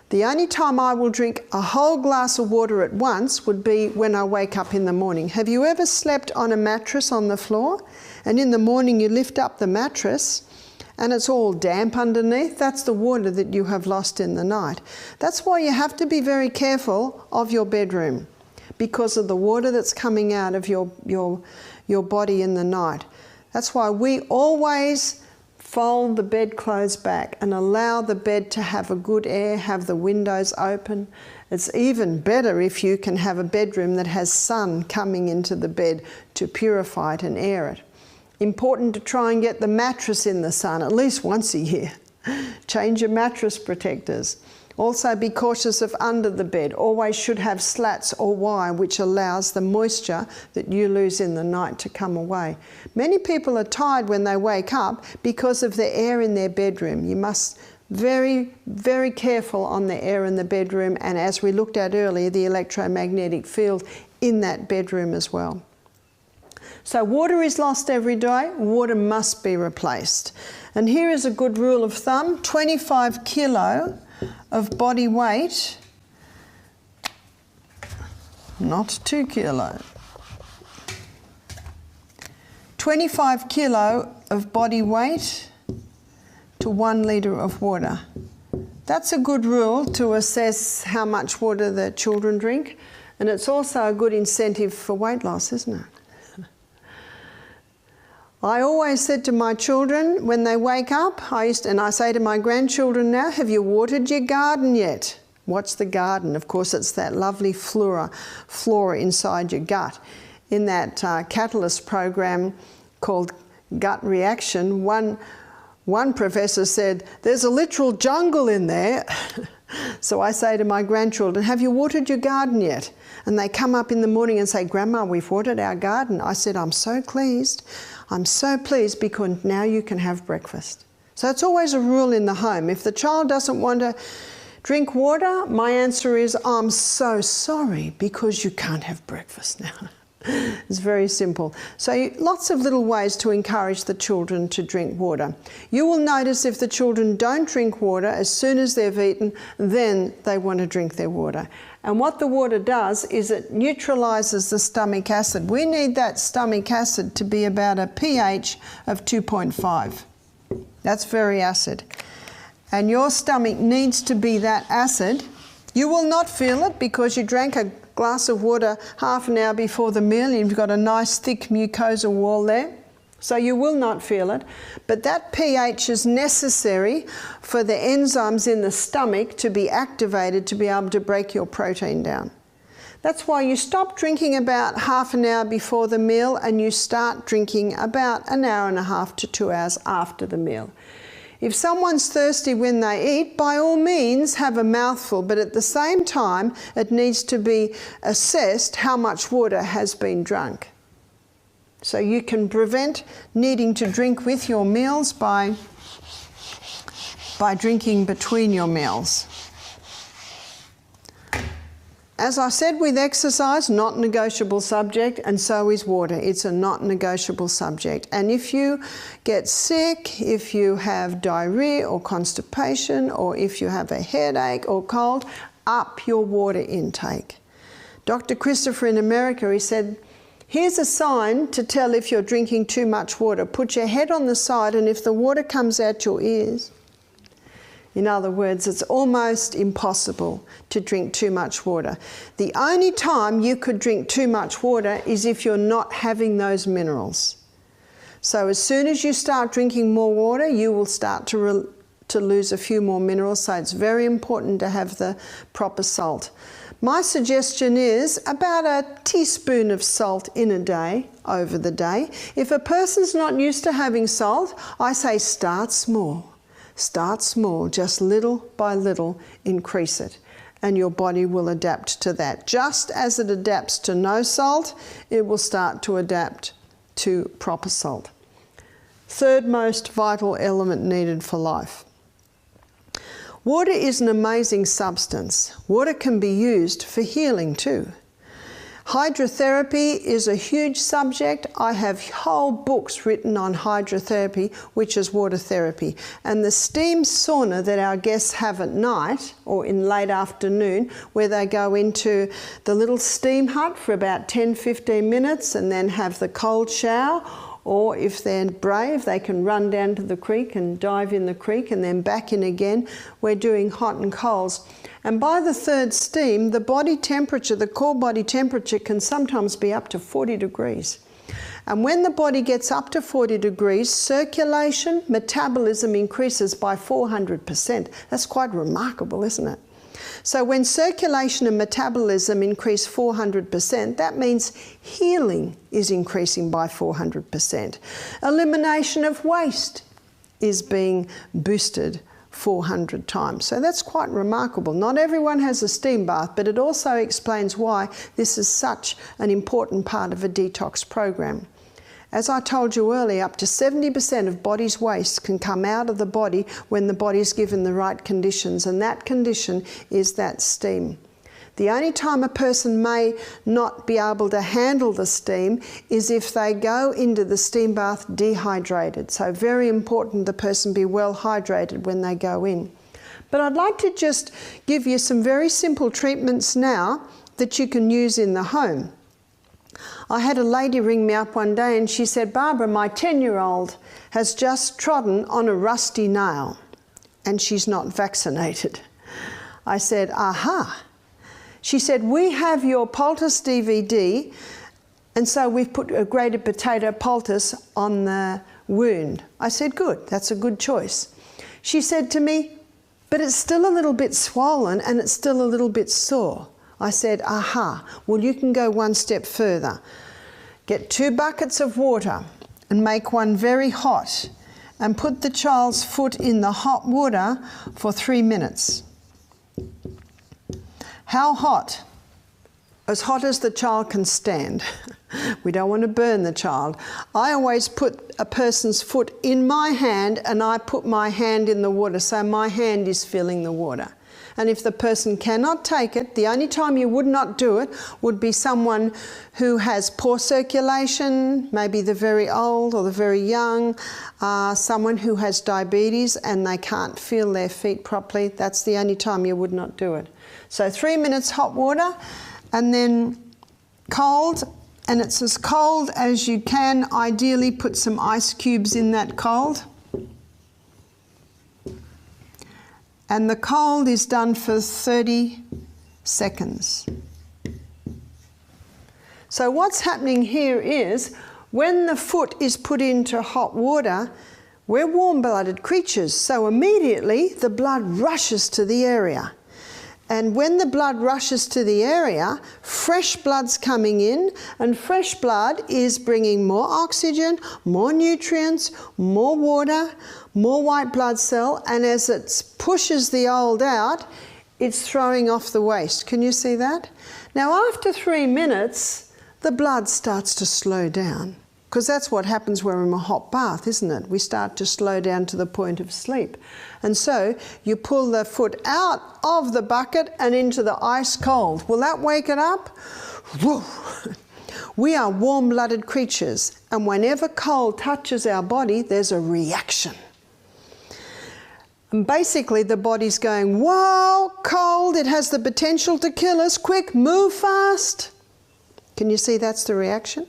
The only time I will drink a whole glass of water at once would be when I wake up in the morning. Have you ever slept on a mattress on the floor? And in the morning you lift up the mattress and it's all damp underneath? That's the water that you have lost in the night. That's why you have to be very careful of your bedroom, because of the water that's coming out of your body in the night. That's why we always fold the bedclothes back and allow the bed to have a good air, have the windows open. It's even better if you can have a bedroom that has sun coming into the bed to purify it and air it. Important to try and get the mattress in the sun at least once a year. Change your mattress protectors. Also be cautious of under the bed. Always should have slats or wire which allows the moisture that you lose in the night to come away. Many people are tired when they wake up because of the air in their bedroom. You must very, very careful on the air in the bedroom, and as we looked at earlier, the electromagnetic field in that bedroom as well. So water is lost every day. Water must be replaced. And here is a good rule of thumb: 25 kilo of body weight, not 2 kilo, 25 kilo of body weight to 1 litre of water. That's a good rule to assess how much water the children drink, and it's also a good incentive for weight loss, isn't it? I always said to my children when they wake up, and I say to my grandchildren now, have you watered your garden yet? What's the garden? Of course, it's that lovely flora inside your gut. In that catalyst program called Gut Reaction, one professor said, there's a literal jungle in there. So I say to my grandchildren, have you watered your garden yet? And they come up in the morning and say, Grandma, we've watered our garden. I said, I'm so pleased. I'm so pleased because now you can have breakfast. So it's always a rule in the home. If the child doesn't want to drink water, my answer is, I'm so sorry because you can't have breakfast now. It's very simple. So lots of little ways to encourage the children to drink water. You will notice if the children don't drink water, as soon as they've eaten, then they want to drink their water. And what the water does is it neutralizes the stomach acid. We need that stomach acid to be about a pH of 2.5. That's very acid. And your stomach needs to be that acid. You will not feel it because you drank a glass of water half an hour before the meal. You've got a nice thick mucosa wall there, so you will not feel it. But that pH is necessary for the enzymes in the stomach to be activated to be able to break your protein down. That's why you stop drinking about half an hour before the meal and you start drinking about an hour and a half to 2 hours after the meal. If someone's thirsty when they eat, by all means have a mouthful, but at the same time it needs to be assessed how much water has been drunk. So you can prevent needing to drink with your meals by drinking between your meals. As I said with exercise, not negotiable subject, and so is water. It's a not negotiable subject. And if you get sick, if you have diarrhea or constipation, or if you have a headache or cold, up your water intake. Dr. Christopher in America, he said, here's a sign to tell if you're drinking too much water. Put your head on the side, and if the water comes out your ears, in other words, it's almost impossible to drink too much water. The only time you could drink too much water is if you're not having those minerals. So as soon as you start drinking more water, you will start to lose a few more minerals. So it's very important to have the proper salt. My suggestion is about a teaspoon of salt in a day, over the day. If a person's not used to having salt, I say start small. Start small, just little by little, increase it, and your body will adapt to that. Just as it adapts to no salt, it will start to adapt to proper salt. Third most vital element needed for life. Water is an amazing substance. Water can be used for healing too. Hydrotherapy is a huge subject. I have whole books written on hydrotherapy, which is water therapy. And the steam sauna that our guests have at night or in late afternoon, where they go into the little steam hut for about 10-15 minutes and then have the cold shower, or if they're brave, they can run down to the creek and dive in the creek and then back in again. We're doing hot and colds. And by the third steam, the body temperature, the core body temperature can sometimes be up to 40 degrees. And when the body gets up to 40 degrees, circulation, metabolism increases by 400%. That's quite remarkable, isn't it? So when circulation and metabolism increase 400%, that means healing is increasing by 400%. Elimination of waste is being boosted 400 times. So that's quite remarkable. Not everyone has a steam bath, but it also explains why this is such an important part of a detox program. As I told you earlier, up to 70% of body's waste can come out of the body when the body's given the right conditions, and that condition is that steam. The only time a person may not be able to handle the steam is if they go into the steam bath dehydrated. So very important the person be well hydrated when they go in. But I'd like to just give you some very simple treatments now that you can use in the home. I had a lady ring me up one day and she said, "Barbara, my 10-year-old has just trodden on a rusty nail and she's not vaccinated." I said, "Aha." She said, "We have your poultice DVD, and so we've put a grated potato poultice on the wound." I said, "Good, that's a good choice." She said to me, "But it's still a little bit swollen and it's still a little bit sore." I said, "Aha, well, you can go one step further. Get 2 buckets of water and make one very hot and put the child's foot in the hot water for 3 minutes. How hot? As hot as the child can stand. We don't want to burn the child. I always put a person's foot in my hand and I put my hand in the water, so my hand is filling the water. And if the person cannot take it, the only time you would not do it would be someone who has poor circulation, maybe the very old or the very young, someone who has diabetes and they can't feel their feet properly. That's the only time you would not do it. So 3 minutes hot water and then cold, and it's as cold as you can. Ideally put some ice cubes in that cold. And the cold is done for 30 seconds. So what's happening here is when the foot is put into hot water, we're warm-blooded creatures, so immediately the blood rushes to the area. And when the blood rushes to the area, fresh blood's coming in, and fresh blood is bringing more oxygen, more nutrients, more water, more white blood cell, and as it pushes the old out, it's throwing off the waste. Can you see that? Now after 3 minutes, the blood starts to slow down, because that's what happens when we're in a hot bath, isn't it? We start to slow down to the point of sleep. And so you pull the foot out of the bucket and into the ice cold. Will that wake it up? Woo. We are warm-blooded creatures, and whenever cold touches our body, there's a reaction. And basically the body's going, "Whoa, cold, it has the potential to kill us, quick, move fast." Can you see that's the reaction?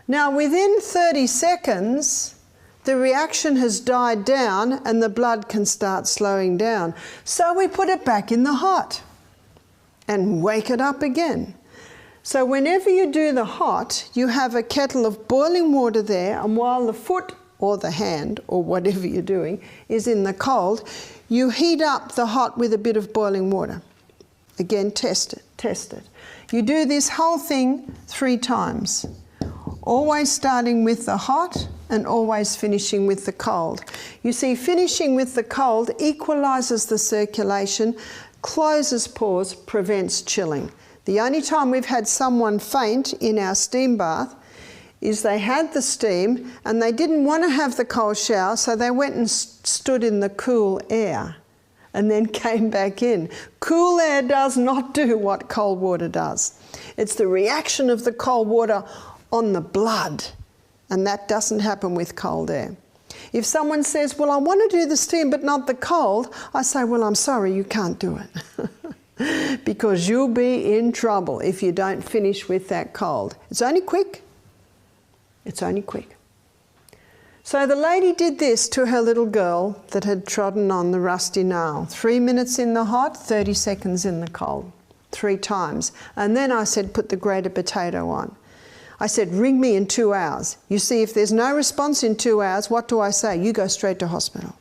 Now within 30 seconds, the reaction has died down and the blood can start slowing down. So we put it back in the hot and wake it up again. So whenever you do the hot, you have a kettle of boiling water there, and while the foot or the hand or whatever you're doing is in the cold, you heat up the hot with a bit of boiling water. Again, test it, test it. You do this whole thing 3 times. Always starting with the hot and always finishing with the cold. You see, finishing with the cold equalises the circulation, closes pores, prevents chilling. The only time we've had someone faint in our steam bath is they had the steam and they didn't want to have the cold shower, so they went and stood in the cool air. and then came back in. Cool air does not do what cold water does. It's the reaction of the cold water on the blood, and that doesn't happen with cold air. If someone says, well, I want to do the steam but not the cold, I say, well, I'm sorry, you can't do it. Because you'll be in trouble if you don't finish with that cold. It's only quick. It's only quick. So the lady did this to her little girl that had trodden on the rusty nail. 3 minutes in the hot, 30 seconds in the cold. 3 times. And then I said, put the grated potato on. I said, ring me in 2 hours. You see, if there's no response in 2 hours, what do I say? You go straight to hospital.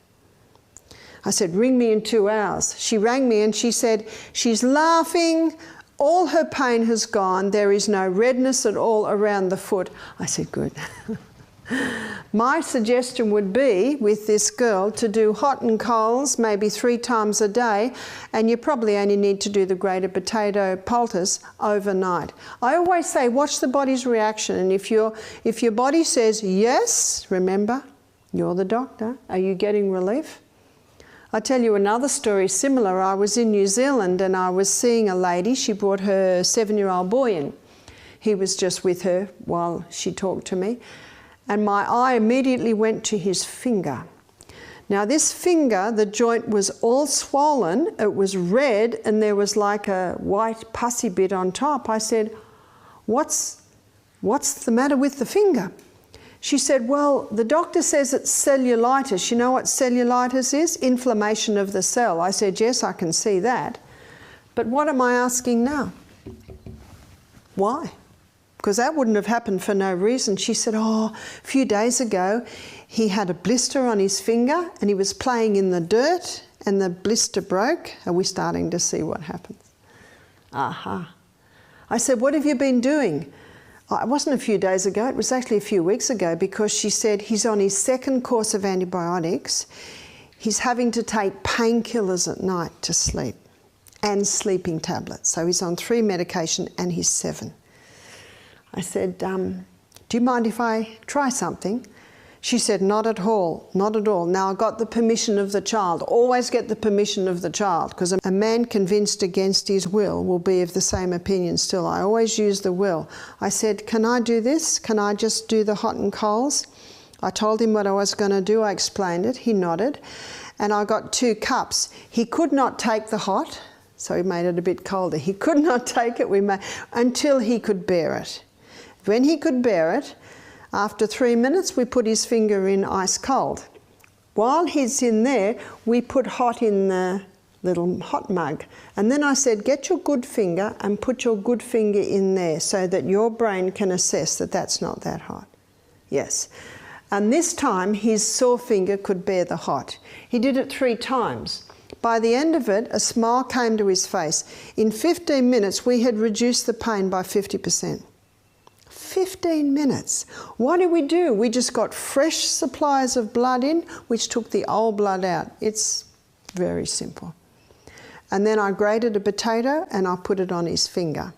I said, ring me in 2 hours. She rang me and she said, she's laughing, all her pain has gone, there is no redness at all around the foot. I said, good. My suggestion would be, with this girl, to do hot and colds maybe 3 times a day, and you probably only need to do the grated potato poultice overnight. I always say, watch the body's reaction, and if your body says yes, remember, you're the doctor. Are you getting relief? I'll tell you another story similar. I was in New Zealand and I was seeing a lady. She brought her 7-year-old boy in. He was just with her while she talked to me. And my eye immediately went to his finger. Now this finger, the joint was all swollen, it was red, and there was like a white pussy bit on top. I said, what's the matter with the finger? She said, well, the doctor says it's cellulitis. You know what cellulitis is? Inflammation of the cell. I said, yes, I can see that. But what am I asking now? Why? Because that wouldn't have happened for no reason. She said, oh, a few days ago, he had a blister on his finger and he was playing in the dirt and the blister broke. Are we starting to see what happens? Aha. I said, what have you been doing? Oh, it wasn't a few days ago, it was actually a few weeks ago, because she said he's on his 2nd course of antibiotics. He's having to take painkillers at night to sleep and sleeping tablets. So he's on 3 medication and he's 7. I said, do you mind if I try something? She said, not at all, not at all. Now I got the permission of the child. Always get the permission of the child, because a man convinced against his will be of the same opinion still. I always use the will. I said, can I do this? Can I just do the hot and colds? I told him what I was going to do. I explained it. He nodded. And I got 2 cups. He could not take the hot, so he made it a bit colder. He could not take it until he could bear it. When he could bear it, after 3 minutes, we put his finger in ice cold. While he's in there, we put hot in the little hot mug. And then I said, get your good finger and put your good finger in there so that your brain can assess that that's not that hot. Yes. And this time, his sore finger could bear the hot. He did it 3 times. By the end of it, a smile came to his face. In 15 minutes, we had reduced the pain by 50%. 15 minutes. What did we do? We just got fresh supplies of blood in, which took the old blood out. It's very simple. And then I grated a potato and I put it on his finger.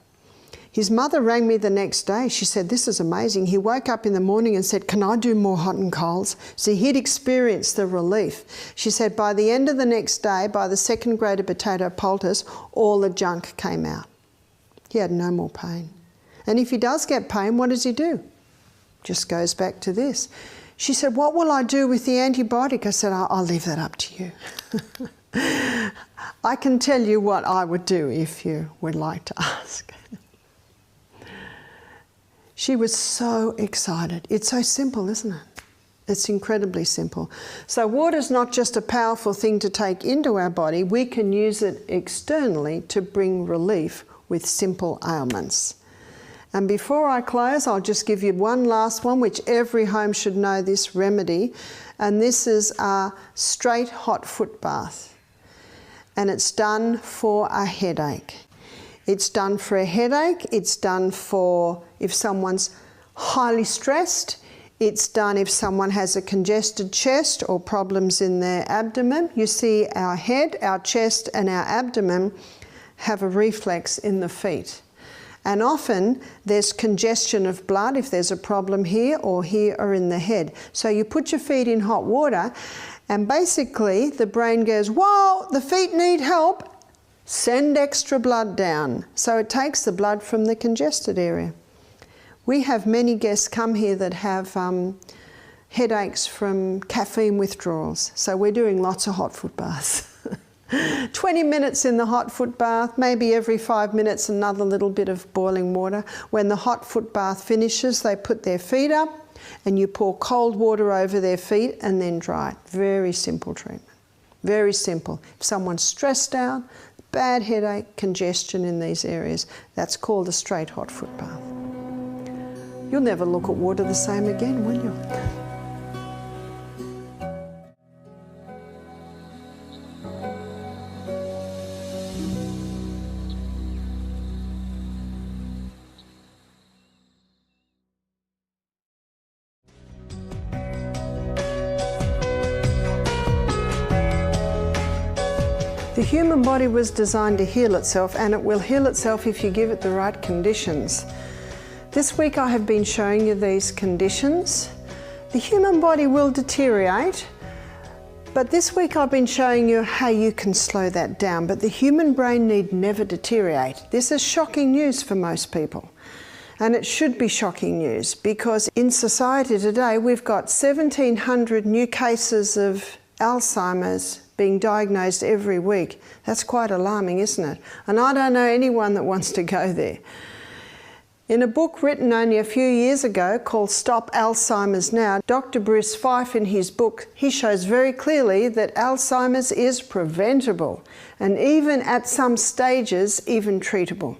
His mother rang me the next day. She said, this is amazing. He woke up in the morning and said, can I do more hot and colds? See, he'd experienced the relief. She said, by the end of the next day, by the 2nd grated potato poultice, all the junk came out. He had no more pain. And if he does get pain, what does he do? Just goes back to this. She said, what will I do with the antibiotic? I said, I'll leave that up to you. I can tell you what I would do if you would like to ask. She was so excited. It's so simple, isn't it? It's incredibly simple. So water's not just a powerful thing to take into our body, we can use it externally to bring relief with simple ailments. And before I close, I'll just give you one last one, which every home should know this remedy. And this is a straight hot foot bath. And it's done for a headache. It's done for a headache. It's done for if someone's highly stressed. It's done if someone has a congested chest or problems in their abdomen. You see, our head, our chest, and our abdomen have a reflex in the feet. And often there's congestion of blood if there's a problem here or in the head. So you put your feet in hot water and basically the brain goes, whoa, the feet need help. Send extra blood down. So it takes the blood from the congested area. We have many guests come here that have headaches from caffeine withdrawals. So we're doing lots of hot foot baths. 20 minutes in the hot foot bath, maybe every 5 minutes another little bit of boiling water. When the hot foot bath finishes, they put their feet up and you pour cold water over their feet and then dry it. Very simple treatment. Very simple. If someone's stressed out, bad headache, congestion in these areas, that's called a straight hot foot bath. You'll never look at water the same again, will you? The human body was designed to heal itself, and it will heal itself if you give it the right conditions. This week I have been showing you these conditions. The human body will deteriorate, but this week I've been showing you how you can slow that down. But the human brain need never deteriorate. This is shocking news for most people. And it should be shocking news because in society today we've got 1,700 new cases of Alzheimer's being diagnosed every week. That's quite alarming, isn't it? And I don't know anyone that wants to go there. In a book written only a few years ago called Stop Alzheimer's Now, Dr. Bruce Fife in his book, he shows very clearly that Alzheimer's is preventable and even at some stages, even treatable.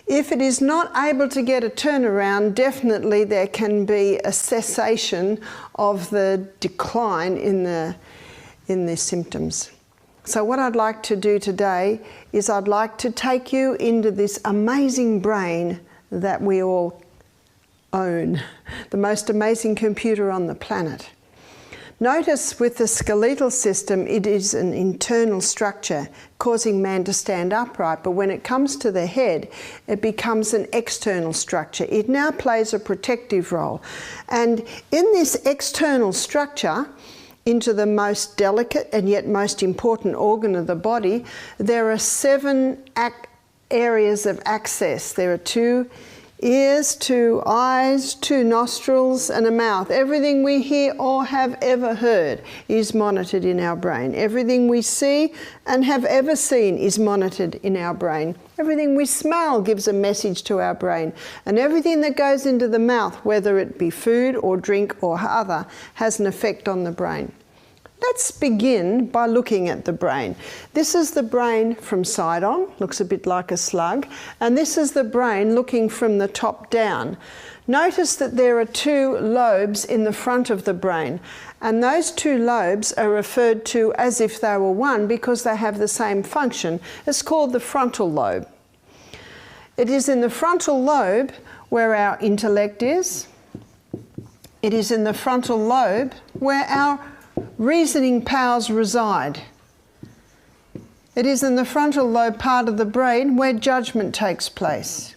If it is not able to get a turnaround, definitely there can be a cessation of the decline in the symptoms. So what I'd like to do today is I'd like to take you into this amazing brain that we all own, the most amazing computer on the planet. Notice with the skeletal system, it is an internal structure causing man to stand upright, but when it comes to the head, it becomes an external structure. It now plays a protective role. And in this external structure, into the most delicate and yet most important organ of the body, there are 7 areas of access. There are 2 ears, 2 eyes, 2 nostrils and a mouth. Everything we hear or have ever heard is monitored in our brain. Everything we see and have ever seen is monitored in our brain. Everything we smell gives a message to our brain. And everything that goes into the mouth, whether it be food or drink or other, has an effect on the brain. Let's begin by looking at the brain. This is the brain from side on, looks a bit like a slug, and this is the brain looking from the top down. Notice that there are 2 lobes in the front of the brain, and those 2 lobes are referred to as if they were one because they have the same function. It's called the frontal lobe. It is in the frontal lobe where our intellect is. It is in the frontal lobe where our reasoning powers reside. It is in the frontal lobe part of the brain where judgment takes place.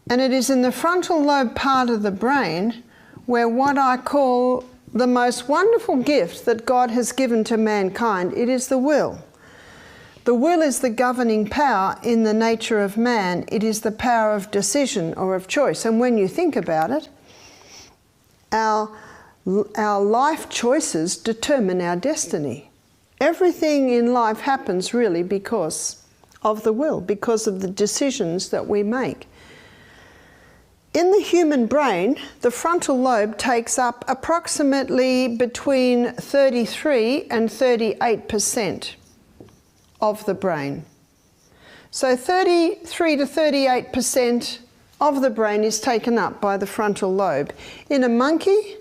And it is in the frontal lobe part of the brain where what I call the most wonderful gift that God has given to mankind, it is the will. The will is the governing power in the nature of man. It is the power of decision or of choice. And when you think about it, our life choices determine our destiny. Everything in life happens really because of the will, because of the decisions that we make. In the human brain, the frontal lobe takes up approximately between 33 and 38% of the brain. So 33 to 38% of the brain is taken up by the frontal lobe. In a monkey,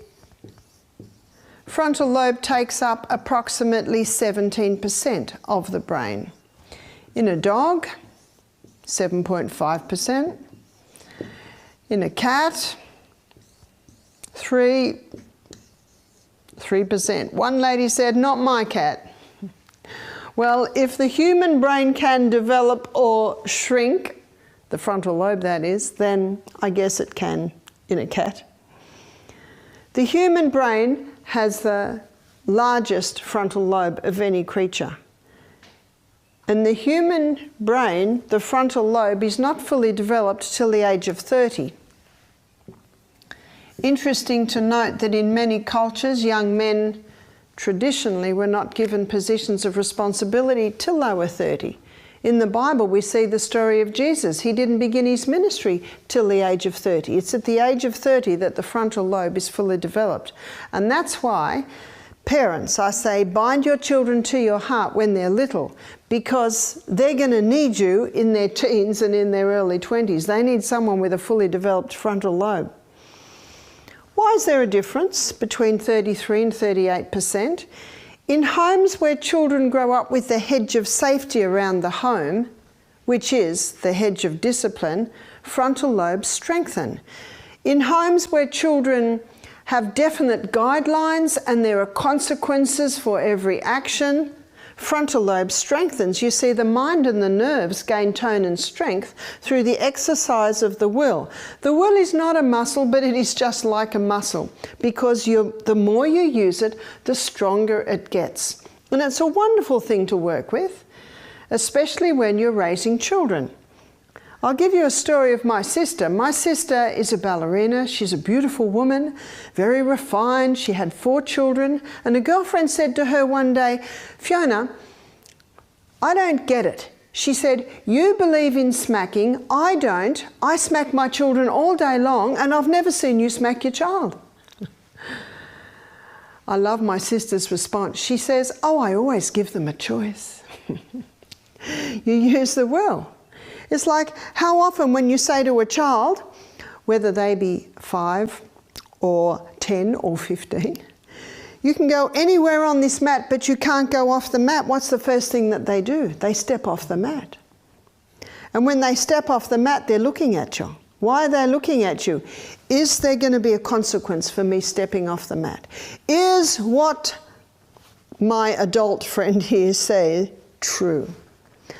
frontal lobe takes up approximately 17% of the brain. In a dog, 7.5%. In a cat, 3%. One lady said, not my cat. Well, if the human brain can develop or shrink, the frontal lobe that is, then I guess it can in a cat. The human brain has the largest frontal lobe of any creature. And the human brain, the frontal lobe, is not fully developed till the age of 30. Interesting to note that in many cultures, young men traditionally were not given positions of responsibility till they were 30. In the Bible, we see the story of Jesus. He didn't begin his ministry till the age of 30. It's at the age of 30 that the frontal lobe is fully developed. And that's why parents, I say, bind your children to your heart when they're little, because they're going to need you in their teens and in their early 20s. They need someone with a fully developed frontal lobe. Why is there a difference between 33 and 38%? In homes where children grow up with the hedge of safety around the home, which is the hedge of discipline, frontal lobes strengthen. In homes where children have definite guidelines and there are consequences for every action, frontal lobe strengthens. You see, the mind and the nerves gain tone and strength through the exercise of the will. The will is not a muscle, but it is just like a muscle, because the more you use it, the stronger it gets. And it's a wonderful thing to work with, especially when you're raising children. I'll give you a story of my sister. My sister is a ballerina. She's a beautiful woman, very refined. She had 4 children. And a girlfriend said to her one day, "Fiona, I don't get it." She said, "You believe in smacking. I don't. I smack my children all day long, and I've never seen you smack your child." I love my sister's response. She says, "Oh, I always give them a choice." You use the will. It's like, how often when you say to a child, whether they be 5 or 10 or 15, you can go anywhere on this mat, but you can't go off the mat. What's the first thing that they do? They step off the mat. And when they step off the mat, they're looking at you. Why are they looking at you? Is there going to be a consequence for me stepping off the mat? Is what my adult friend here says true?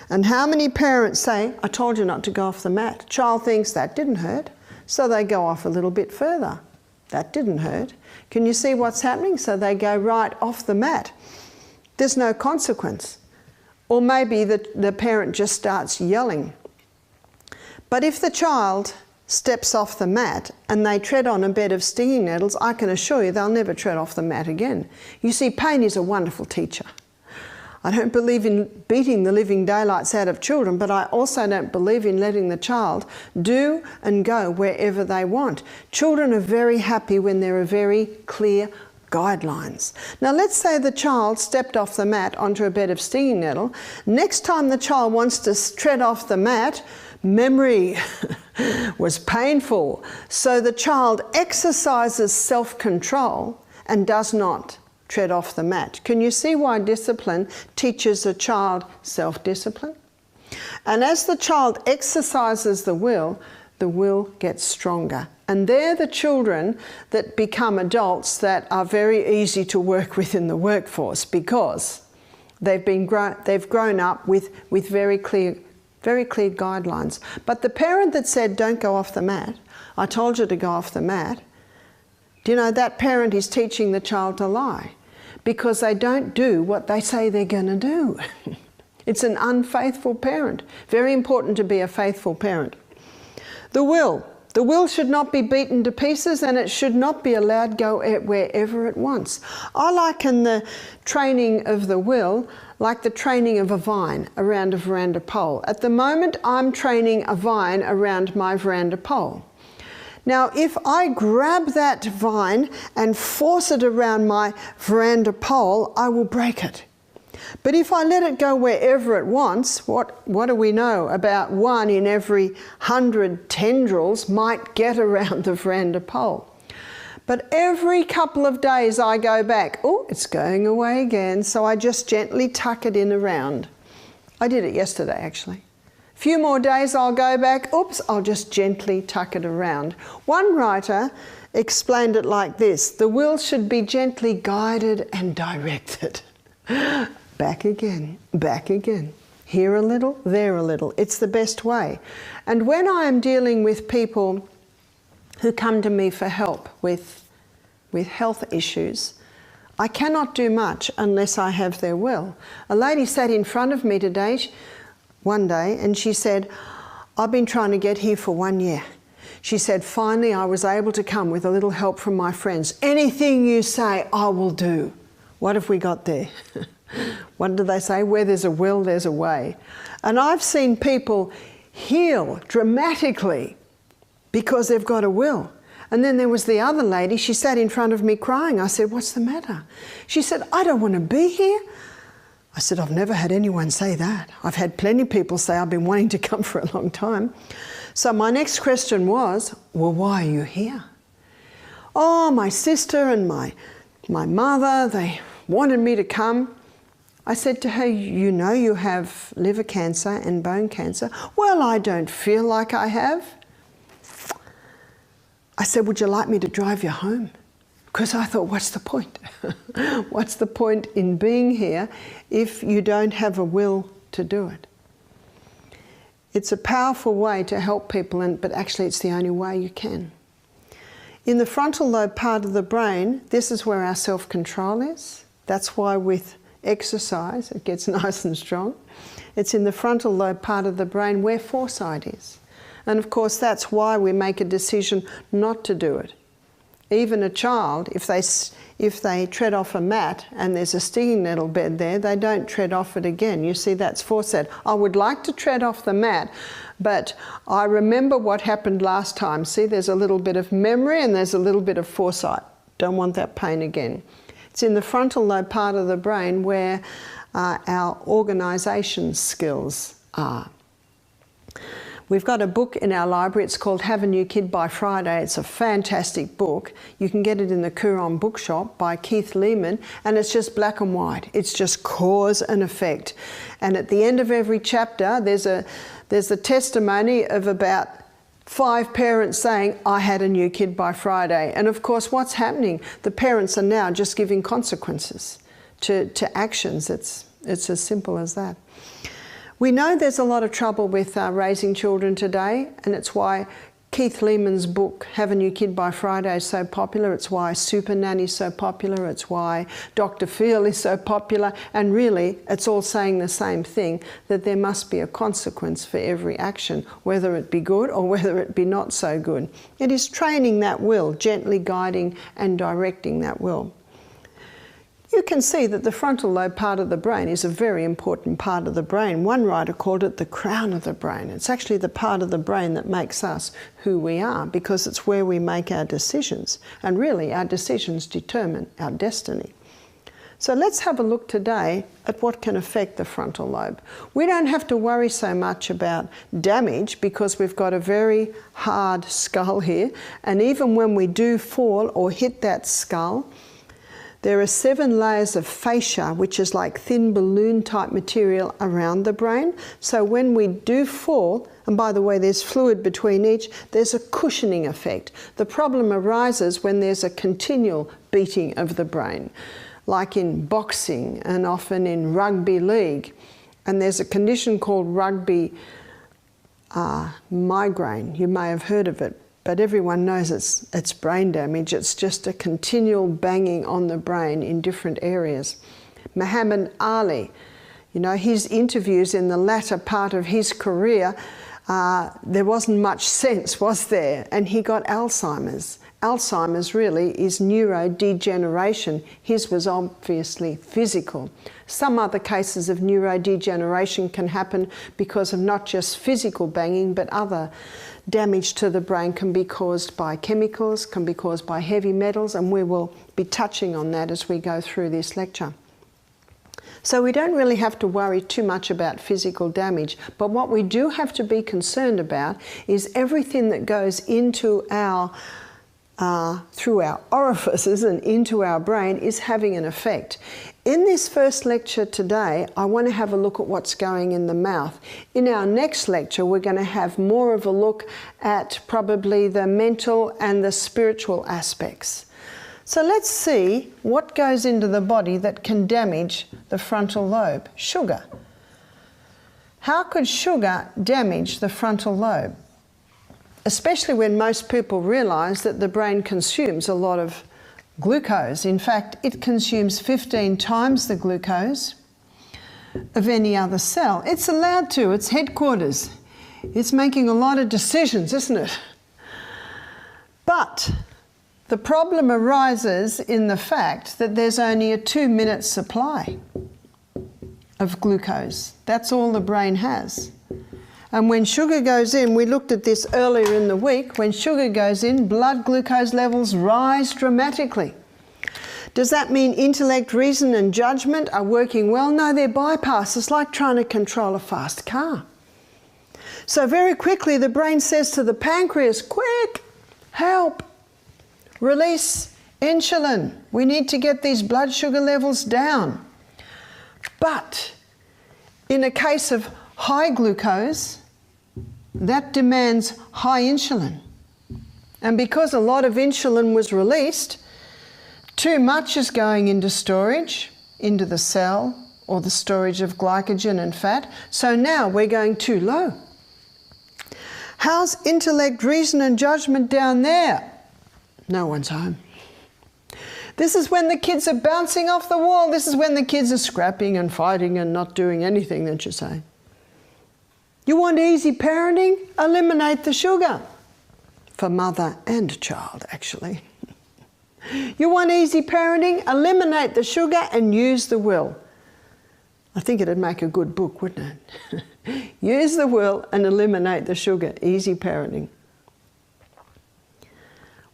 And how many parents say, "I told you not to go off the mat." Child thinks that didn't hurt, so they go off a little bit further. That didn't hurt. Can you see what's happening? So they go right off the mat. There's no consequence. Or maybe the parent just starts yelling. But if the child steps off the mat and they tread on a bed of stinging needles, I can assure you they'll never tread off the mat again. You see, pain is a wonderful teacher. I don't believe in beating the living daylights out of children, but I also don't believe in letting the child do and go wherever they want. Children are very happy when there are very clear guidelines. Now let's say the child stepped off the mat onto a bed of stinging nettle. Next time the child wants to tread off the mat, memory was painful. So the child exercises self-control and does not tread off the mat. Can you see why discipline teaches a child self-discipline? And as the child exercises the will gets stronger. And they're the children that become adults that are very easy to work with in the workforce, because they've grown up with very clear guidelines. But the parent that said, "Don't go off the mat, I told you to go off the mat," do you know that parent is teaching the child to lie, because they don't do what they say they're going to do. It's an unfaithful parent. Very important to be a faithful parent. The will. The will should not be beaten to pieces, and it should not be allowed go wherever it wants. I liken the training of the will like the training of a vine around a veranda pole. At the moment, I'm training a vine around my veranda pole. Now, if I grab that vine and force it around my veranda pole, I will break it. But if I let it go wherever it wants, what do we know? About 1 in every 100 tendrils might get around the veranda pole. But every couple of days I go back, oh, it's going away again, so I just gently tuck it in around. I did it yesterday, actually. A few more days I'll go back, oops, I'll just gently tuck it around. One writer explained it like this: the will should be gently guided and directed. back again, back again. Here a little, there a little. It's the best way. And when I am dealing with people who come to me for help with health issues, I cannot do much unless I have their will. A lady sat in front of me one day, and she said, I've been trying to get here for 1 year. She said, finally I was able to come with a little help from my friends. Anything you say, I will do. What have we got there? What do they say? Where there's a will, there's a way. And I've seen people heal dramatically because they've got a will. And then there was the other lady, she sat in front of me crying. I said, what's the matter? She said, I don't want to be here. I said, I've never had anyone say that. I've had plenty of people say I've been wanting to come for a long time. So my next question was, well, why are you here? Oh, my sister and my mother, they wanted me to come. I said to her, you know you have liver cancer and bone cancer. Well, I don't feel like I have. I said, would you like me to drive you home? Because I thought, what's the point? What's the point in being here if you don't have a will to do it? It's a powerful way to help people, but actually it's the only way you can. In the frontal lobe part of the brain, this is where our self-control is. That's why with exercise it gets nice and strong. It's in the frontal lobe part of the brain where foresight is. And of course that's why we make a decision not to do it. Even a child, if they tread off a mat and there's a stinging nettle bed there, they don't tread off it again. You see, that's foresight. I would like to tread off the mat, but I remember what happened last time. See, there's a little bit of memory and there's a little bit of foresight. Don't want that pain again. It's in the frontal lobe part of the brain where our organisation skills are. We've got a book in our library, it's called Have a New Kid by Friday. It's a fantastic book. You can get it in the Coorong bookshop by Keith Lehman, and it's just black and white. It's just cause and effect. And at the end of every chapter, there's a testimony of about 5 parents saying, I had a new kid by Friday. And of course, what's happening? The parents are now just giving consequences to actions. It's as simple as that. We know there's a lot of trouble with raising children today, and it's why Keith Lehman's book, Have a New Kid by Friday, is so popular. It's why Super Nanny is so popular. It's why Dr. Phil is so popular. And really, it's all saying the same thing, that there must be a consequence for every action, whether it be good or whether it be not so good. It is training that will, gently guiding and directing that will. You can see that the frontal lobe part of the brain is a very important part of the brain. One writer called it the crown of the brain. It's actually the part of the brain that makes us who we are, because it's where we make our decisions. And really, our decisions determine our destiny. So let's have a look today at what can affect the frontal lobe. We don't have to worry so much about damage because we've got a very hard skull here. And even when we do fall or hit that skull, there are 7 layers of fascia, which is like thin balloon type material around the brain. So when we do fall, and by the way, there's fluid between each, there's a cushioning effect. The problem arises when there's a continual beating of the brain, like in boxing and often in rugby league. And there's a condition called rugby migraine. You may have heard of it. But everyone knows it's brain damage. It's just a continual banging on the brain in different areas. Muhammad Ali, you know, his interviews in the latter part of his career, there wasn't much sense, was there? And he got Alzheimer's. Alzheimer's really is neurodegeneration. His was obviously physical. Some other cases of neurodegeneration can happen because of not just physical banging, but other damage to the brain can be caused by chemicals, can be caused by heavy metals, and we will be touching on that as we go through this lecture. So we don't really have to worry too much about physical damage, but what we do have to be concerned about is everything that goes into our through our orifices and into our brain is having an effect. In this first lecture today, I want to have a look at what's going in the mouth. In our next lecture, we're going to have more of a look at probably the mental and the spiritual aspects. So let's see what goes into the body that can damage the frontal lobe. Sugar. How could sugar damage the frontal lobe? Especially when most people realise that the brain consumes a lot of glucose. In fact, it consumes 15 times the glucose of any other cell. It's allowed to, it's headquarters. It's making a lot of decisions, isn't it? But the problem arises in the fact that there's only a 2-minute supply of glucose. That's all the brain has. And when sugar goes in, we looked at this earlier in the week, when sugar goes in, blood glucose levels rise dramatically. Does that mean intellect, reason and judgment are working well? No, they're bypassed. It's like trying to control a fast car. So very quickly the brain says to the pancreas, quick, help, release insulin. We need to get these blood sugar levels down. But in a case of high glucose, that demands high insulin. And because a lot of insulin was released, too much is going into storage, into the cell, or the storage of glycogen and fat. So now we're going too low. How's intellect, reason and judgment down there? No one's home. This is when the kids are bouncing off the wall. This is when the kids are scrapping and fighting and not doing anything that you say. You want easy parenting? Eliminate the sugar. For mother and child, actually. You want easy parenting? Eliminate the sugar and use the will. I think it'd make a good book, wouldn't it? Use the will and eliminate the sugar. Easy parenting.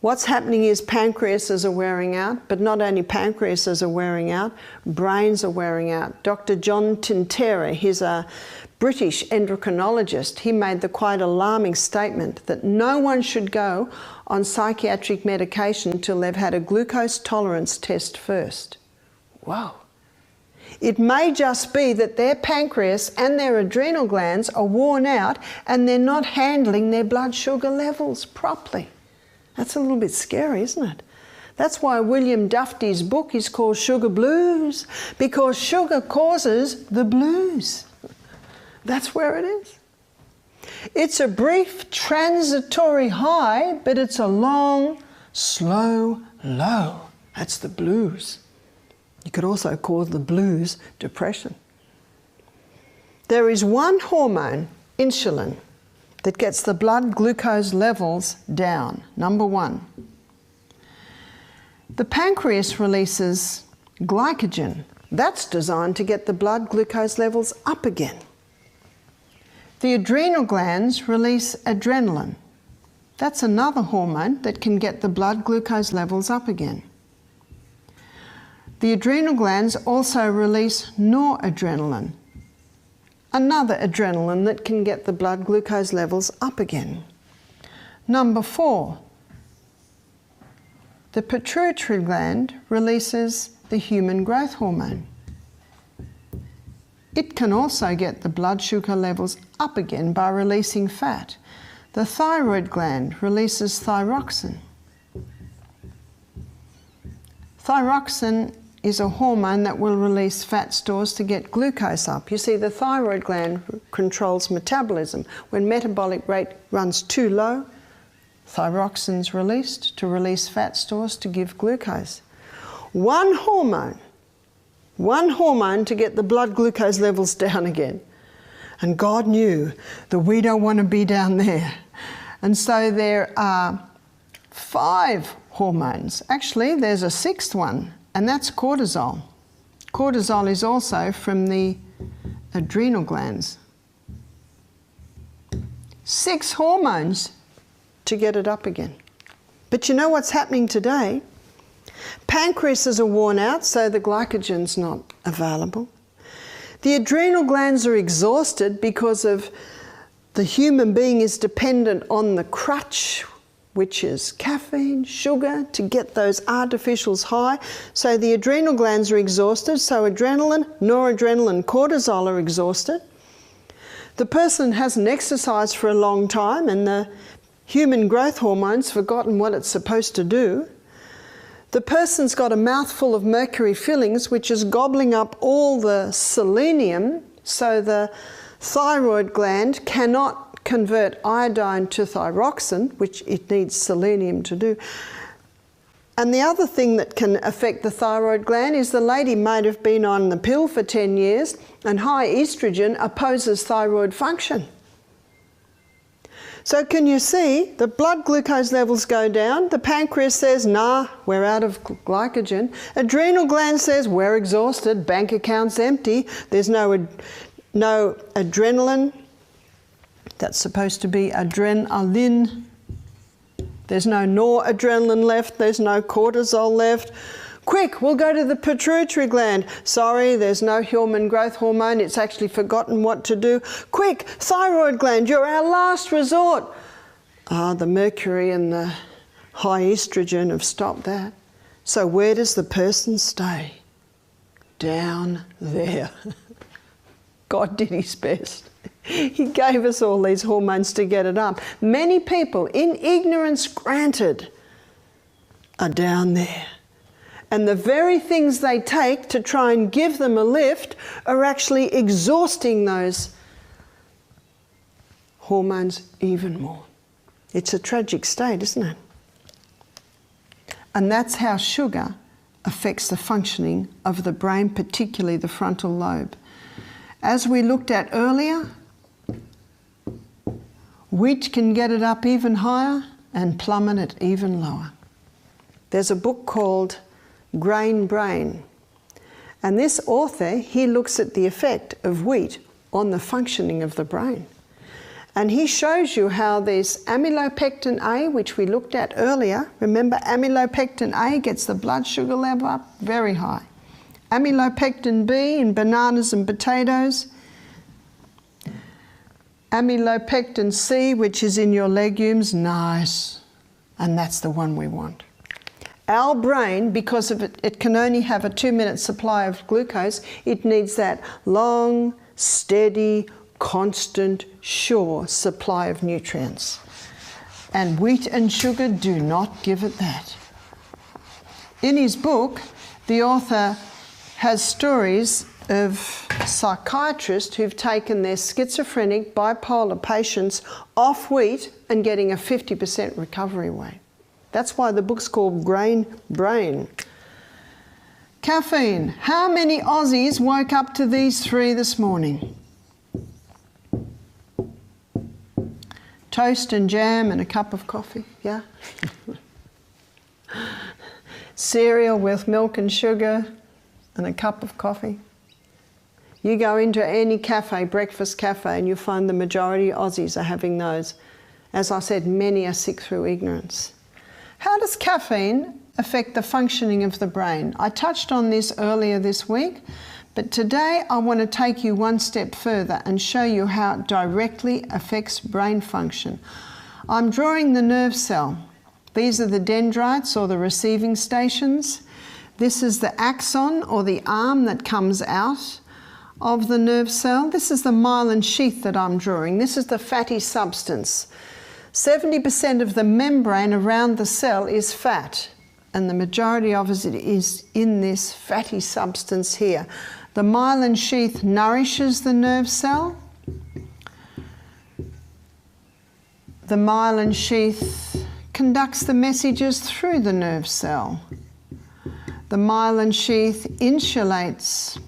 What's happening is pancreases are wearing out, but not only pancreases are wearing out, brains are wearing out. Dr. John Tintera, he's a British endocrinologist, he made the quite alarming statement that no one should go on psychiatric medication until they've had a glucose tolerance test first. Wow. It may just be that their pancreas and their adrenal glands are worn out and they're not handling their blood sugar levels properly. That's a little bit scary, isn't it? That's why William Duffy's book is called Sugar Blues, because sugar causes the blues. That's where it is. It's a brief transitory high, but it's a long, slow low. That's the blues. You could also call the blues depression. There is one hormone, insulin, that gets the blood glucose levels down. Number one. The pancreas releases glycogen. That's designed to get the blood glucose levels up again. The adrenal glands release adrenaline. That's another hormone that can get the blood glucose levels up again. The adrenal glands also release noradrenaline, another adrenaline that can get the blood glucose levels up again. Number 4, the pituitary gland releases the human growth hormone. It can also get the blood sugar levels up again by releasing fat. The thyroid gland releases thyroxine. Thyroxine is a hormone that will release fat stores to get glucose up. You see, the thyroid gland controls metabolism. When metabolic rate runs too low, thyroxine is released to release fat stores to give glucose. One hormone to get the blood glucose levels down again. And God knew that we don't want to be down there. And so there are 5 hormones. Actually, there's a 6th one, and that's cortisol. Cortisol is also from the adrenal glands. 6 hormones to get it up again. But you know what's happening today? Pancreases are worn out, so the glycogen's not available. The adrenal glands are exhausted because of the human being is dependent on the crutch, which is caffeine, sugar, to get those artificials high. So the adrenal glands are exhausted, so adrenaline, noradrenaline, cortisol are exhausted. The person hasn't exercised for a long time and the human growth hormone's forgotten what it's supposed to do. the person's got a mouthful of mercury fillings, which is gobbling up all the selenium, so the thyroid gland cannot convert iodine to thyroxine, which it needs selenium to do. And the other thing that can affect the thyroid gland is the lady might have been on the pill for 10 years, and high estrogen opposes thyroid function. So can you see the blood glucose levels go down, the pancreas says, nah, we're out of glycogen, adrenal gland says, we're exhausted, bank account's empty, there's no adrenaline, that's supposed to be adrenaline. There's no noradrenaline left, there's no cortisol left. Quick, we'll go to the pituitary gland. Sorry, there's no human growth hormone, it's actually forgotten what to do. Quick, thyroid gland, you're our last resort. The mercury and the high estrogen have stopped that. So where does the person stay? Down there. God did his best. He gave us all these hormones to get it up. Many people, in ignorance granted, are down there. And the very things they take to try and give them a lift are actually exhausting those hormones even more. It's a tragic state, isn't it? And that's how sugar affects the functioning of the brain, particularly the frontal lobe. As we looked at earlier, wheat can get it up even higher and plummet it even lower. There's a book called Grain Brain, and this author, he looks at the effect of wheat on the functioning of the brain. And he shows you how there's amylopectin A, which we looked at earlier. Remember, amylopectin A gets the blood sugar level up very high. Amylopectin B in bananas and potatoes. Amylopectin C, which is in your legumes, nice. And that's the one we want. Our brain, because of it can only have a 2-minute supply of glucose, it needs that long, steady, constant, sure supply of nutrients. And wheat and sugar do not give it that. In his book, the author has stories of psychiatrists who've taken their schizophrenic, bipolar patients off wheat and getting a 50% recovery rate. That's why the book's called Grain Brain. Caffeine. How many Aussies woke up to these three this morning? Toast and jam and a cup of coffee, yeah? Cereal with milk and sugar and a cup of coffee. You go into any cafe, breakfast cafe, and you'll find the majority of Aussies are having those. As I said, many are sick through ignorance. How does caffeine affect the functioning of the brain? I touched on this earlier this week, but today I want to take you one step further and show you how it directly affects brain function. I'm drawing the nerve cell. These are the dendrites, or the receiving stations. This is the axon, or the arm that comes out of the nerve cell. This is the myelin sheath that I'm drawing. This is the fatty substance. 70% of the membrane around the cell is fat, and the majority of it is in this fatty substance here. The myelin sheath nourishes the nerve cell. The myelin sheath conducts the messages through the nerve cell. The myelin sheath insulates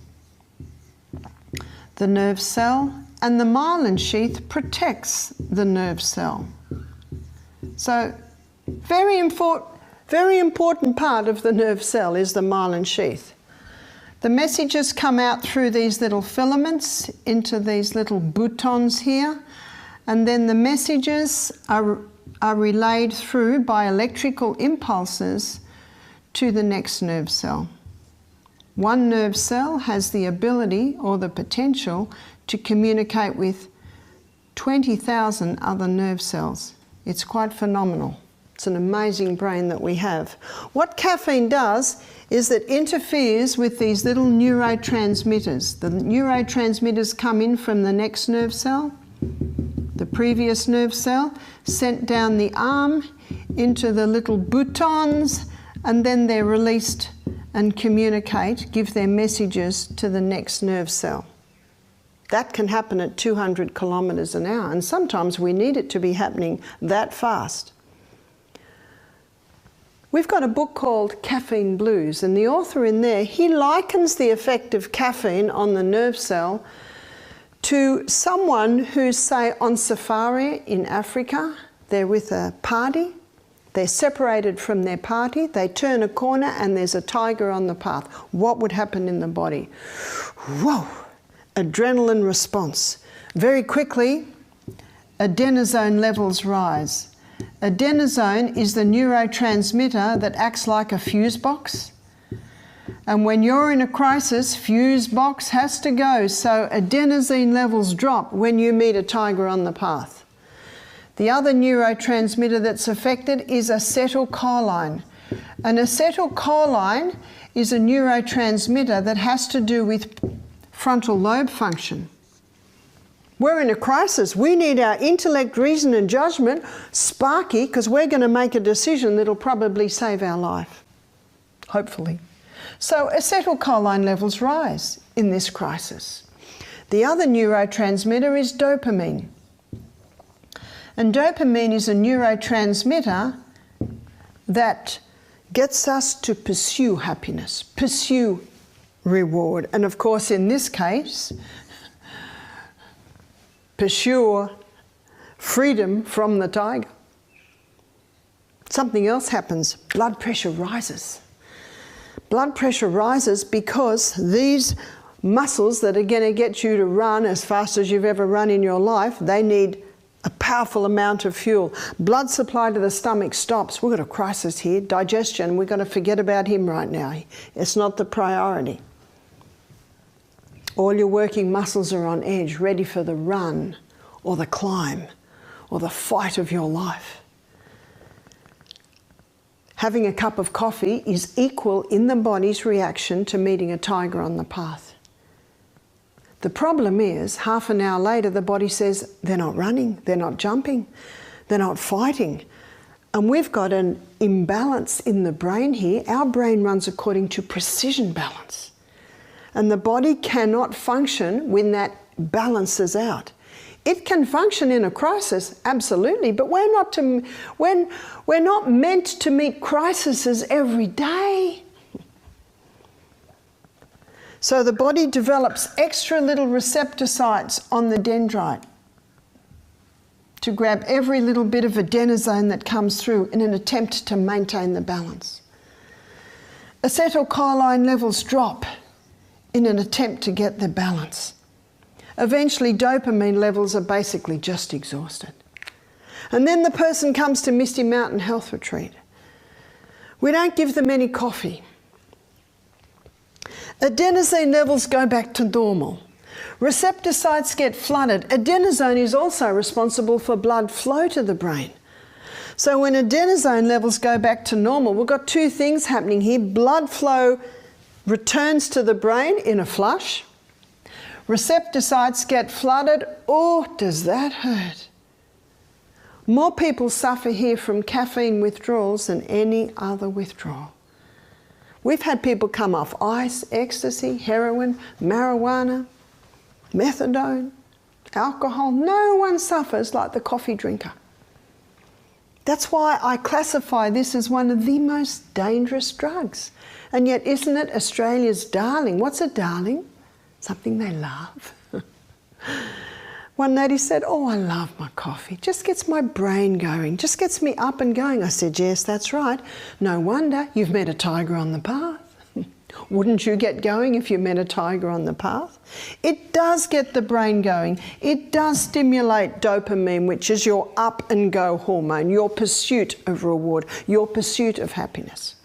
the nerve cell, and the myelin sheath protects the nerve cell. So, very important part of the nerve cell is the myelin sheath. The messages come out through these little filaments into these little boutons here, and then the messages are relayed through by electrical impulses to the next nerve cell. One nerve cell has the ability or the potential to communicate with 20,000 other nerve cells. It's quite phenomenal. It's an amazing brain that we have. What caffeine does is that interferes with these little neurotransmitters. The neurotransmitters come in from the next nerve cell, the previous nerve cell, sent down the arm into the little boutons, and then they're released and communicate, give their messages to the next nerve cell. That can happen at 200 kilometres an hour, and sometimes we need it to be happening that fast. We've got a book called Caffeine Blues, and the author in there, he likens the effect of caffeine on the nerve cell to someone who's, say, on safari in Africa. They're with a party, they're separated from their party, they turn a corner and there's a tiger on the path. What would happen in the body? Whoa! Adrenaline response. Very quickly, adenosine levels rise. Adenosine is the neurotransmitter that acts like a fuse box. And when you're in a crisis, fuse box has to go, so adenosine levels drop when you meet a tiger on the path. The other neurotransmitter that's affected is acetylcholine. And acetylcholine is a neurotransmitter that has to do with frontal lobe function. We're in a crisis. We need our intellect, reason and judgment sparky, because we're going to make a decision that'll probably save our life. Hopefully. So acetylcholine levels rise in this crisis. The other neurotransmitter is dopamine. And dopamine is a neurotransmitter that gets us to pursue happiness, pursue reward. And of course, in this case, pursue freedom from the tiger. Something else happens. Blood pressure rises. Blood pressure rises because these muscles that are going to get you to run as fast as you've ever run in your life, they need a powerful amount of fuel. Blood supply to the stomach stops. We've got a crisis here. Digestion, we've got to forget about him right now. It's not the priority. All your working muscles are on edge, ready for the run or the climb or the fight of your life. Having a cup of coffee is equal in the body's reaction to meeting a tiger on the path. The problem is, half an hour later, the body says, they're not running, they're not jumping, they're not fighting. And we've got an imbalance in the brain here. Our brain runs according to precision balance. And the body cannot function when that balances out. It can function in a crisis, absolutely, but we're not meant to meet crises every day. So the body develops extra little receptor sites on the dendrite to grab every little bit of adenosine that comes through in an attempt to maintain the balance. Acetylcholine levels drop in an attempt to get the balance. Eventually, dopamine levels are basically just exhausted. And then the person comes to Misty Mountain Health Retreat. We don't give them any coffee. Adenosine levels go back to normal. Receptor sites get flooded. Adenosine is also responsible for blood flow to the brain. So when adenosine levels go back to normal, we've got two things happening here. Blood flow returns to the brain in a flush. Receptor sites get flooded. Oh, does that hurt? More people suffer here from caffeine withdrawals than any other withdrawal. We've had people come off ice, ecstasy, heroin, marijuana, methadone, alcohol. No one suffers like the coffee drinker. That's why I classify this as one of the most dangerous drugs. And yet, isn't it Australia's darling? What's a darling? Something they love. One lady said, oh, I love my coffee. Just gets my brain going, just gets me up and going. I said, yes, that's right. No wonder you've met a tiger on the path. Wouldn't you get going if you met a tiger on the path? It does get the brain going. It does stimulate dopamine, which is your up and go hormone, your pursuit of reward, your pursuit of happiness.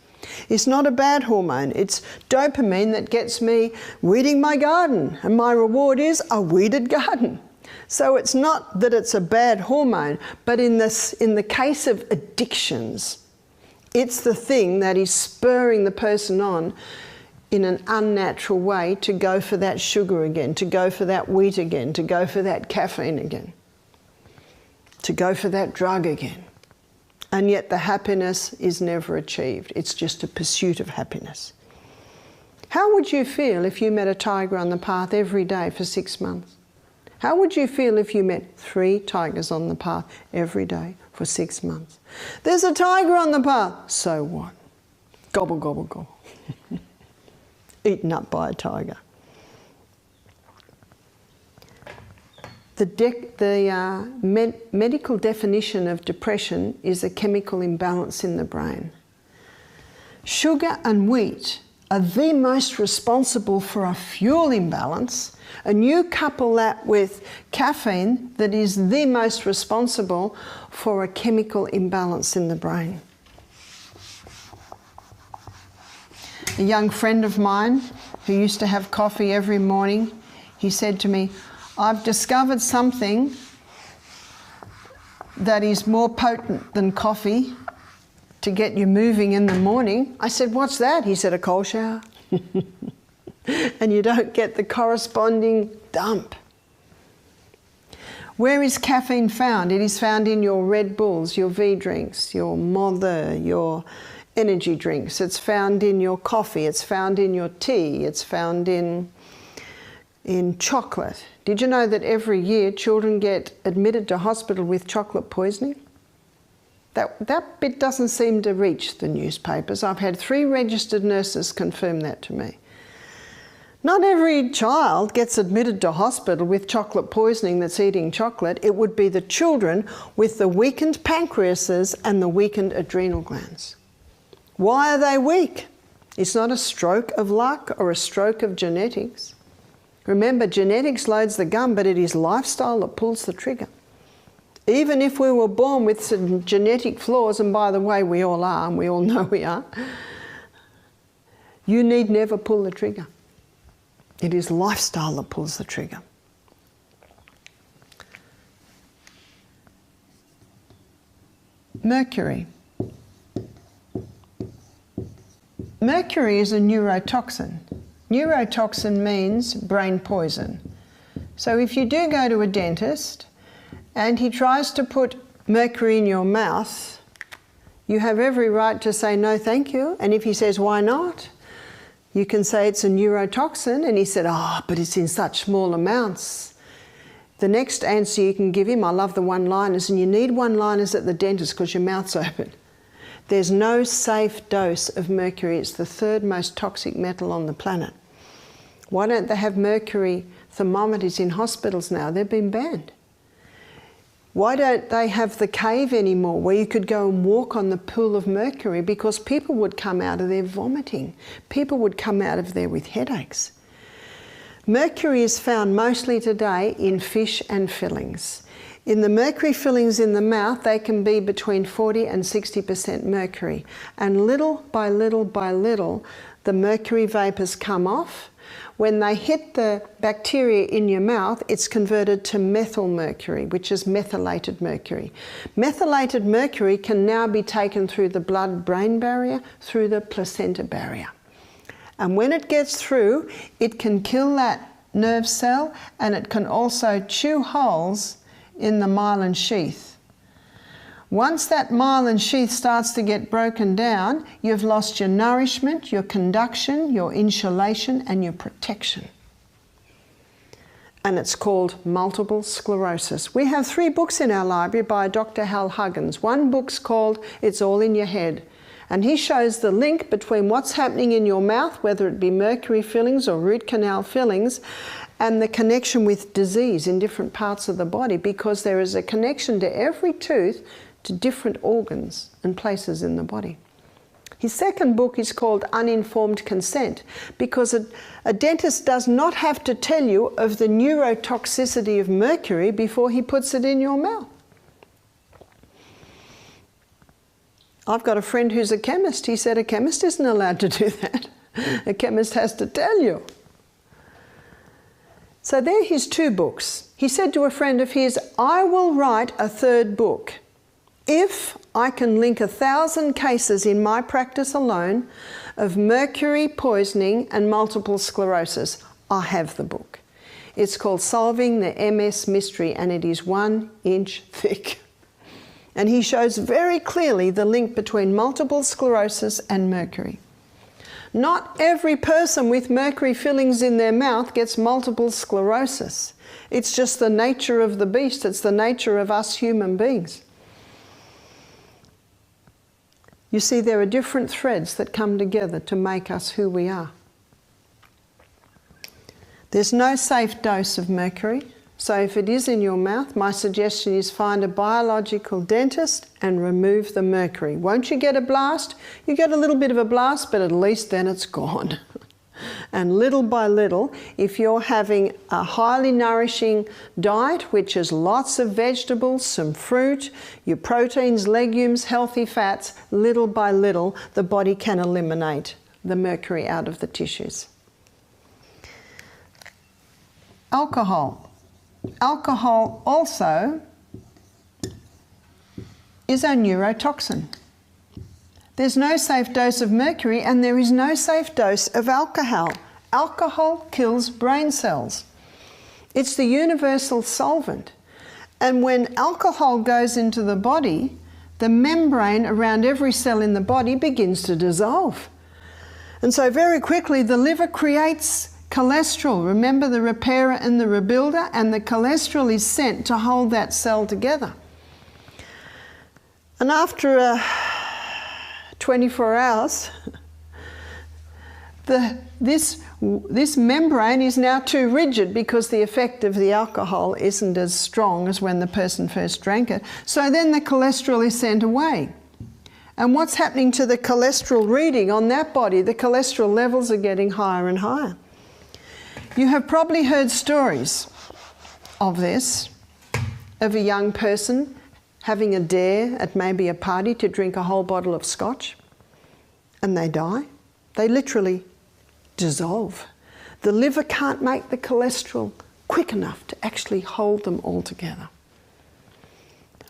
It's not a bad hormone. It's dopamine that gets me weeding my garden, and my reward is a weeded garden. So it's not that it's a bad hormone, but in the case of addictions, it's the thing that is spurring the person on in an unnatural way to go for that sugar again, to go for that wheat again, to go for that caffeine again, to go for that drug again. and yet the happiness is never achieved. It's just a pursuit of happiness. How would you feel if you met a tiger on the path every day for 6 months? How would you feel if you met 3 tigers on the path every day for 6 months? There's a tiger on the path. So what? Gobble, gobble, gobble. Eaten up by a tiger. The medical definition of depression is a chemical imbalance in the brain. Sugar and wheat are the most responsible for a fuel imbalance, and you couple that with caffeine that is the most responsible for a chemical imbalance in the brain. A young friend of mine who used to have coffee every morning, he said to me, "I've discovered something that is more potent than coffee to get you moving in the morning." I said, "What's that?" He said, "A cold shower." And you don't get the corresponding dump. Where is caffeine found? It is found in your Red Bulls, your V drinks, your Mother, your energy drinks. It's found in your coffee. It's found in your tea. It's found in chocolate. Did you know that every year children get admitted to hospital with chocolate poisoning? That bit doesn't seem to reach the newspapers. I've had 3 registered nurses confirm that to me. Not every child gets admitted to hospital with chocolate poisoning that's eating chocolate. It would be the children with the weakened pancreases and the weakened adrenal glands. Why are they weak? It's not a stroke of luck or a stroke of genetics. Remember, genetics loads the gun, but it is lifestyle that pulls the trigger. Even if we were born with some genetic flaws, and by the way, we all are, and we all know we are, you need never pull the trigger. It is lifestyle that pulls the trigger. Mercury. Mercury is a neurotoxin. Neurotoxin means brain poison. So if you do go to a dentist and he tries to put mercury in your mouth, you have every right to say no thank you. And if he says why not, you can say it's a neurotoxin, and he said, but it's in such small amounts. The next answer you can give him, I love the one-liners, and you need one-liners at the dentist because your mouth's open. There's no safe dose of mercury. It's the 3rd most toxic metal on the planet. Why don't they have mercury thermometers in hospitals now? They've been banned. Why don't they have the cave anymore where you could go and walk on the pool of mercury? Because people would come out of there vomiting. People would come out of there with headaches. Mercury is found mostly today in fish and fillings. In the mercury fillings in the mouth, they can be between 40 and 60% mercury. And little by little by little, the mercury vapours come off. When they hit the bacteria in your mouth, it's converted to methyl mercury, which is methylated mercury. Methylated mercury can now be taken through the blood-brain barrier, through the placenta barrier. And when it gets through, it can kill that nerve cell, and it can also chew holes in the myelin sheath. Once that myelin sheath starts to get broken down, you've lost your nourishment, your conduction, your insulation, and your protection. And it's called multiple sclerosis. We have 3 books in our library by Dr. Hal Huggins. One book's called It's All in Your Head. And he shows the link between what's happening in your mouth, whether it be mercury fillings or root canal fillings, and the connection with disease in different parts of the body, because there is a connection to every tooth to different organs and places in the body. His second book is called Uninformed Consent, because a dentist does not have to tell you of the neurotoxicity of mercury before he puts it in your mouth. I've got a friend who's a chemist. He said a chemist isn't allowed to do that. A chemist has to tell you. So there are his 2 books. He said to a friend of his, I will write a 3rd book if I can link 1,000 cases in my practice alone of mercury poisoning and multiple sclerosis. I have the book. It's called Solving the MS Mystery, and it is 1 inch thick. And he shows very clearly the link between multiple sclerosis and mercury. Not every person with mercury fillings in their mouth gets multiple sclerosis. It's just the nature of the beast. It's the nature of us human beings. You see, there are different threads that come together to make us who we are. There's no safe dose of mercury. So if it is in your mouth, my suggestion is find a biological dentist and remove the mercury. Won't you get a blast? You get a little bit of a blast, but at least then it's gone. And little by little, if you're having a highly nourishing diet, which is lots of vegetables, some fruit, your proteins, legumes, healthy fats, little by little, the body can eliminate the mercury out of the tissues. Alcohol. Alcohol also is a neurotoxin. There's no safe dose of mercury and there is no safe dose of alcohol. Alcohol kills brain cells. It's the universal solvent. And when alcohol goes into the body, the membrane around every cell in the body begins to dissolve. And so very quickly the liver creates cholesterol. Remember the repairer and the rebuilder, and the cholesterol is sent to hold that cell together. And after 24 hours, this membrane is now too rigid because the effect of the alcohol isn't as strong as when the person first drank it. So then the cholesterol is sent away. And what's happening to the cholesterol reading on that body? The cholesterol levels are getting higher and higher. You have probably heard stories of this, of a young person having a dare at maybe a party to drink a whole bottle of scotch, and they die. They literally dissolve. The liver can't make the cholesterol quick enough to actually hold them all together.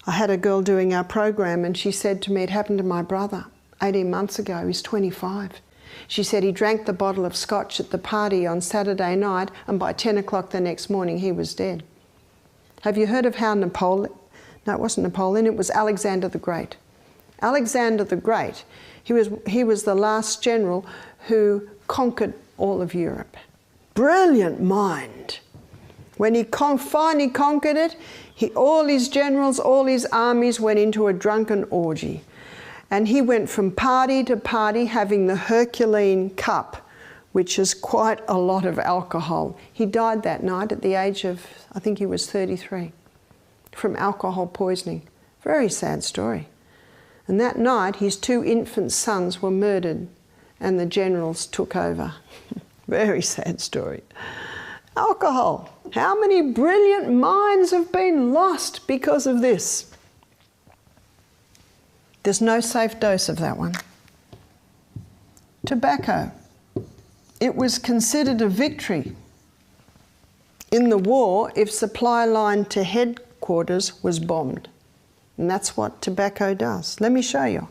I had a girl doing our program and she said to me, it happened to my brother 18 months ago, he's 25. She said he drank the bottle of scotch at the party on Saturday night and by 10 o'clock the next morning he was dead. Have you heard of how Napoleon, no it wasn't Napoleon, it was Alexander the Great. Alexander the Great, he was the last general who conquered all of Europe. Brilliant mind. When he finally conquered it, all his generals, all his armies went into a drunken orgy. And he went from party to party having the Herculean cup, which is quite a lot of alcohol. He died that night at the age of, I think he was 33, from alcohol poisoning. Very sad story. And that night his 2 infant sons were murdered and the generals took over. Very sad story. Alcohol. How many brilliant minds have been lost because of this? There's no safe dose of that one. Tobacco. It was considered a victory in the war if supply line to headquarters was bombed. And that's what tobacco does. Let me show you.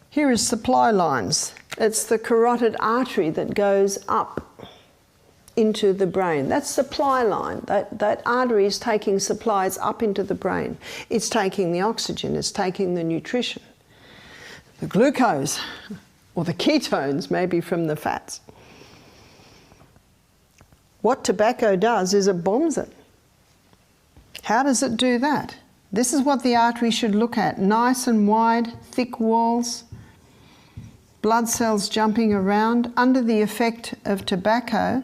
Here is supply lines. It's the carotid artery that goes up into the brain. That's supply line. That artery is taking supplies up into the brain. It's taking the oxygen, it's taking the nutrition, the glucose, or the ketones maybe from the fats. What tobacco does is it bombs it. How does it do that? This is what the artery should look at. Nice and wide, thick walls, blood cells jumping around. Under the effect of tobacco,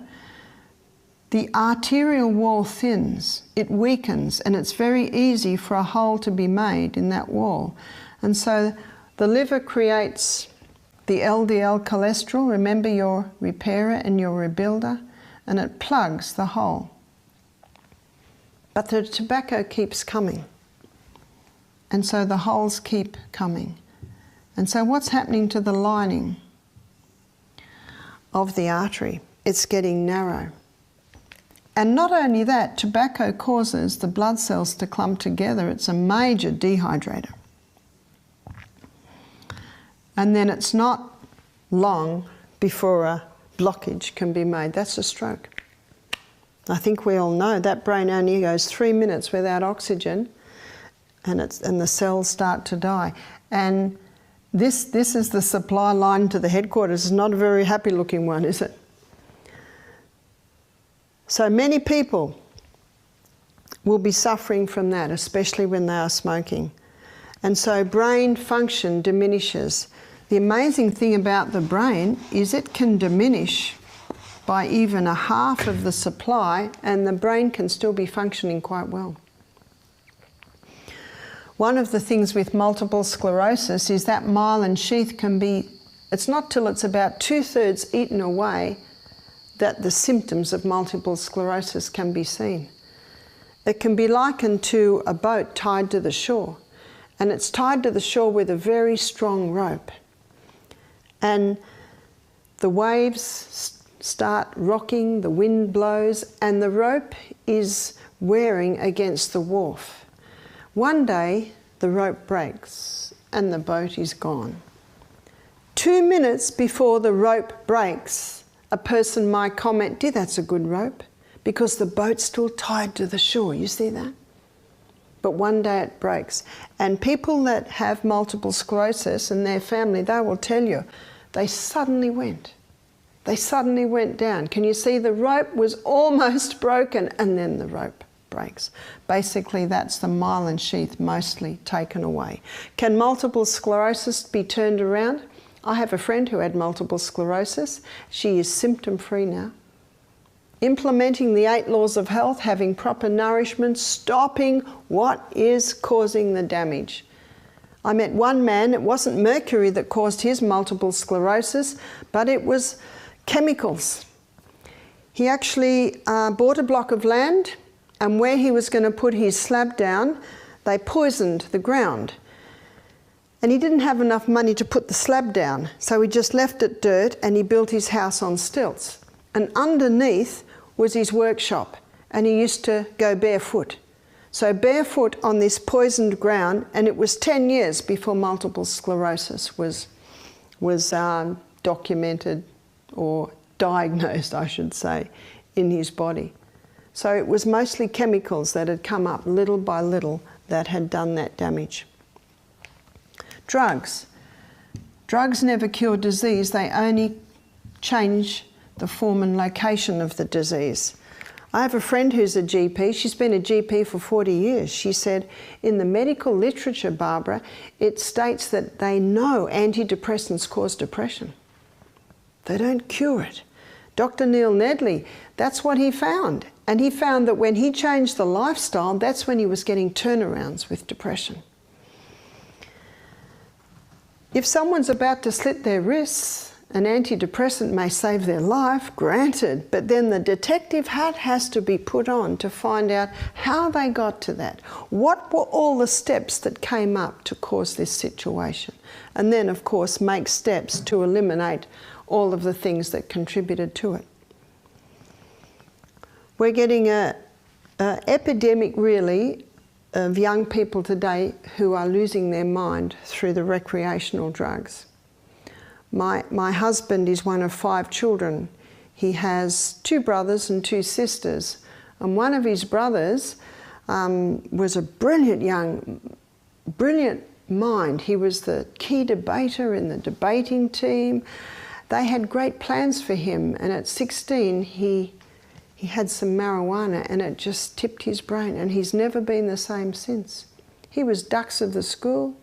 the arterial wall thins, it weakens, and it's very easy for a hole to be made in that wall. And so the liver creates the LDL cholesterol, remember your repairer and your rebuilder, and it plugs the hole. But the tobacco keeps coming. And so the holes keep coming. And so what's happening to the lining of the artery? It's getting narrow. And not only that, tobacco causes the blood cells to clump together. It's a major dehydrator. And then it's not long before a blockage can be made. That's a stroke. I think we all know that brain only goes 3 minutes without oxygen. and the cells start to die. And this is the supply line to the headquarters. It's not a very happy looking one, is it? So many people will be suffering from that, especially when they are smoking. And so brain function diminishes. The amazing thing about the brain is it can diminish by even a half of the supply, and the brain can still be functioning quite well. One of the things with multiple sclerosis is that myelin sheath can be, it's not till it's about 2/3 eaten away that the symptoms of multiple sclerosis can be seen. It can be likened to a boat tied to the shore, and it's tied to the shore with a very strong rope. And the waves start rocking, the wind blows, and the rope is wearing against the wharf. One day, the rope breaks and the boat is gone. 2 minutes before the rope breaks, a person might comment, "Dear, that's a good rope," because the boat's still tied to the shore. You see that? But one day it breaks. And people that have multiple sclerosis and their family, they will tell you, they suddenly went. They suddenly went down. Can you see the rope was almost broken and then the rope breaks? Basically, that's the myelin sheath mostly taken away. Can multiple sclerosis be turned around? I have a friend who had multiple sclerosis. She is symptom-free now. Implementing the 8 laws of health, having proper nourishment, stopping what is causing the damage. I met one man, it wasn't mercury that caused his multiple sclerosis, but it was chemicals. He actually bought a block of land, and where he was going to put his slab down, they poisoned the ground. And he didn't have enough money to put the slab down, so he just left it dirt and he built his house on stilts. And underneath was his workshop, and he used to go barefoot. So barefoot on this poisoned ground, and it was 10 years before multiple sclerosis was documented, or diagnosed, I should say, in his body. So it was mostly chemicals that had come up little by little that had done that damage. Drugs. Drugs never cure disease, they only change the form and location of the disease. I have a friend who's a GP. She's been a GP for 40 years. She said, in the medical literature, Barbara, it states that they know antidepressants cause depression. They don't cure it. Dr. Neil Nedley, that's what he found. And he found that when he changed the lifestyle, that's when he was getting turnarounds with depression. If someone's about to slit their wrists, an antidepressant may save their life, granted, but then the detective hat has to be put on to find out how they got to that. What were all the steps that came up to cause this situation? And then, of course, make steps to eliminate all of the things that contributed to it. We're getting an epidemic, really, of young people today who are losing their mind through the recreational drugs. My husband is one of 5 children. He has 2 brothers and 2 sisters. And one of his brothers was a brilliant mind. He was the key debater in the debating team. They had great plans for him. And at 16, he had some marijuana and it just tipped his brain. And he's never been the same since. He was dux of the school.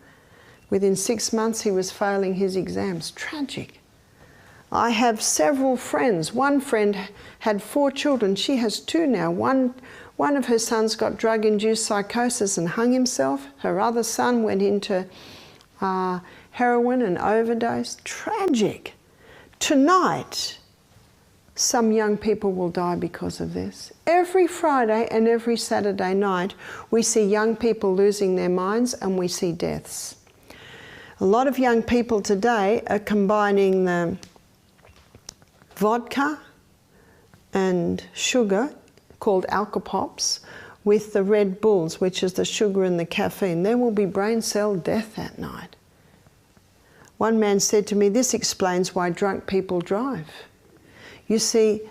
Within 6 months, he was failing his exams. Tragic. I have several friends. One friend had 4 children. She has 2 now. One of her sons got drug-induced psychosis and hung himself. Her other son went into heroin and overdosed. Tragic. Tonight, some young people will die because of this. Every Friday and every Saturday night, we see young people losing their minds and we see deaths. A lot of young people today are combining the vodka and sugar, called alcopops, with the Red Bulls, which is the sugar and the caffeine. There will be brain cell death that night. One man said to me, this explains why drunk people drive. You see,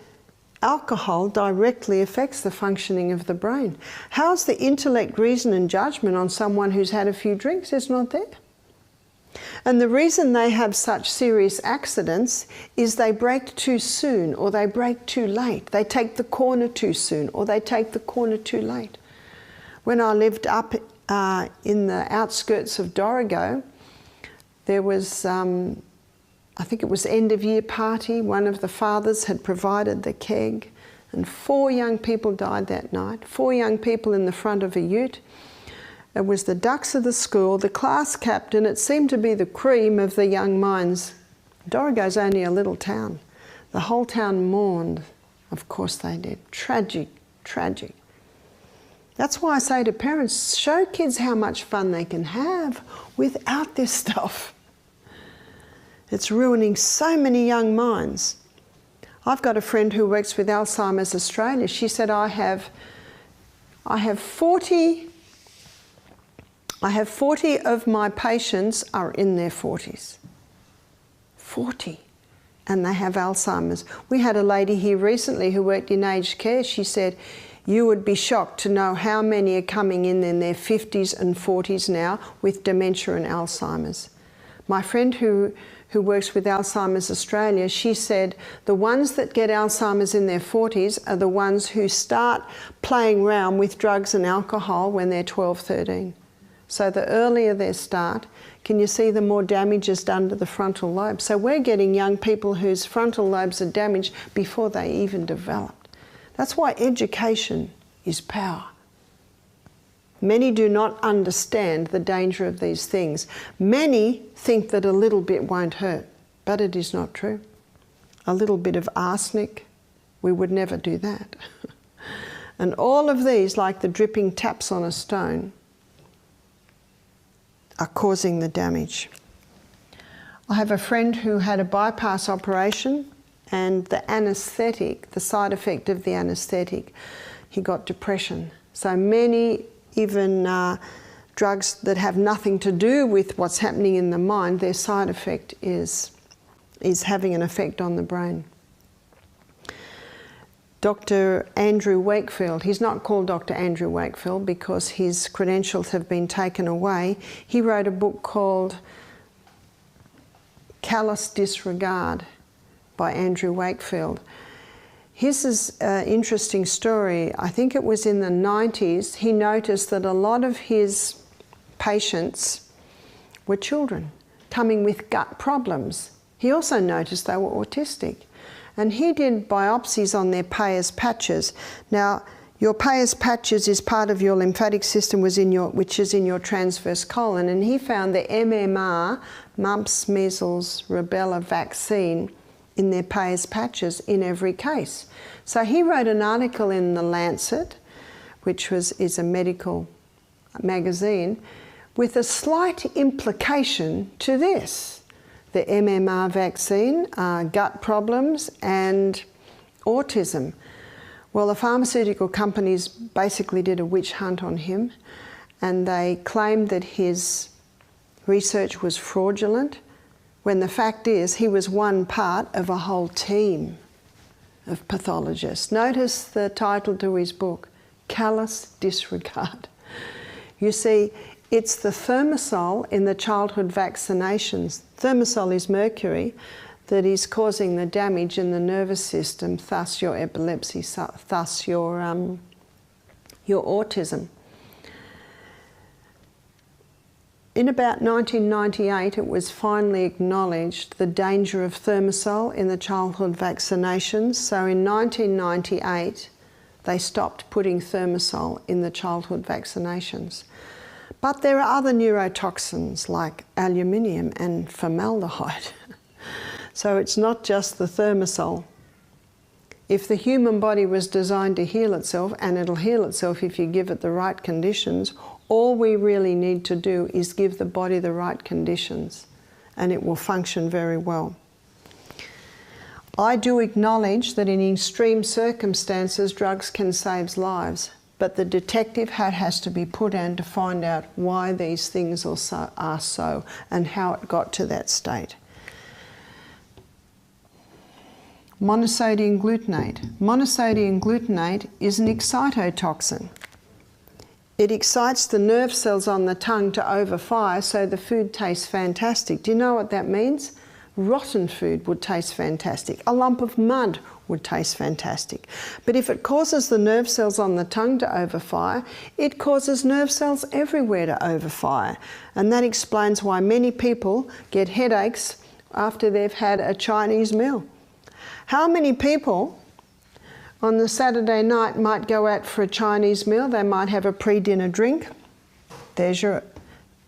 alcohol directly affects the functioning of the brain. How's the intellect, reason and judgment on someone who's had a few drinks? It's not there. And the reason they have such serious accidents is they brake too soon or they brake too late. They take the corner too soon or they take the corner too late. When I lived up in the outskirts of Dorrigo, there was, I think it was end of year party. One of the fathers had provided the keg and 4 young people died that night. 4 young people in the front of a ute. It was the ducks of the school, the class captain. It seemed to be the cream of the young minds. Dorrigo's only a little town. The whole town mourned. Of course they did. Tragic, tragic. That's why I say to parents, show kids how much fun they can have without this stuff. It's ruining so many young minds. I've got a friend who works with Alzheimer's Australia. She said, I have 40 of my patients are in their 40s. 40. And they have Alzheimer's. We had a lady here recently who worked in aged care. She said, you would be shocked to know how many are coming in their 50s and 40s now with dementia and Alzheimer's. My friend who works with Alzheimer's Australia, she said the ones that get Alzheimer's in their 40s are the ones who start playing around with drugs and alcohol when they're 12, 13. So the earlier they start, can you see the more damage is done to the frontal lobe? So we're getting young people whose frontal lobes are damaged before they even developed. That's why education is power. Many do not understand the danger of these things. Many think that a little bit won't hurt, but it is not true. A little bit of arsenic, we would never do that. And all of these, like the dripping taps on a stone, are causing the damage. I have a friend who had a bypass operation, and the anaesthetic, the side effect of the anaesthetic, he got depression. So many, even drugs that have nothing to do with what's happening in the mind, their side effect is having an effect on the brain. Dr. Andrew Wakefield, he's not called Dr. Andrew Wakefield because his credentials have been taken away. He wrote a book called Callous Disregard by Andrew Wakefield. His is an interesting story. I think it was in the 90s, he noticed that a lot of his patients were children coming with gut problems. He also noticed they were autistic. And he did biopsies on their Peyer's patches. Now, your Peyer's patches is part of your lymphatic system, which is in your transverse colon, and he found the MMR, mumps, measles, rubella vaccine, in their Peyer's patches in every case. So he wrote an article in The Lancet, which is a medical magazine, with a slight implication to this. The MMR vaccine, gut problems and autism. Well, the pharmaceutical companies basically did a witch hunt on him, and they claimed that his research was fraudulent, when the fact is he was one part of a whole team of pathologists. Notice the title to his book, Callous Disregard. You see, it's the thimerosal in the childhood vaccinations. Thimerosal is mercury that is causing the damage in the nervous system, thus your epilepsy, thus your autism. In about 1998, it was finally acknowledged the danger of thimerosal in the childhood vaccinations. So in 1998, they stopped putting thimerosal in the childhood vaccinations. But there are other neurotoxins like aluminium and formaldehyde. So it's not just the thimerosal. If the human body was designed to heal itself, and it'll heal itself if you give it the right conditions, all we really need to do is give the body the right conditions and it will function very well. I do acknowledge that in extreme circumstances drugs can save lives, but the detective hat has to be put on to find out why these things are so and how it got to that state. monosodium glutamate. Monosodium glutamate is an excitotoxin. It excites the nerve cells on the tongue to overfire so the food tastes fantastic. Do you know what that means? Rotten food would taste fantastic. A lump of mud would taste fantastic. But if it causes the nerve cells on the tongue to overfire, it causes nerve cells everywhere to overfire. And that explains why many people get headaches after they've had a Chinese meal. How many people on the Saturday night might go out for a Chinese meal? They might have a pre-dinner drink. There's your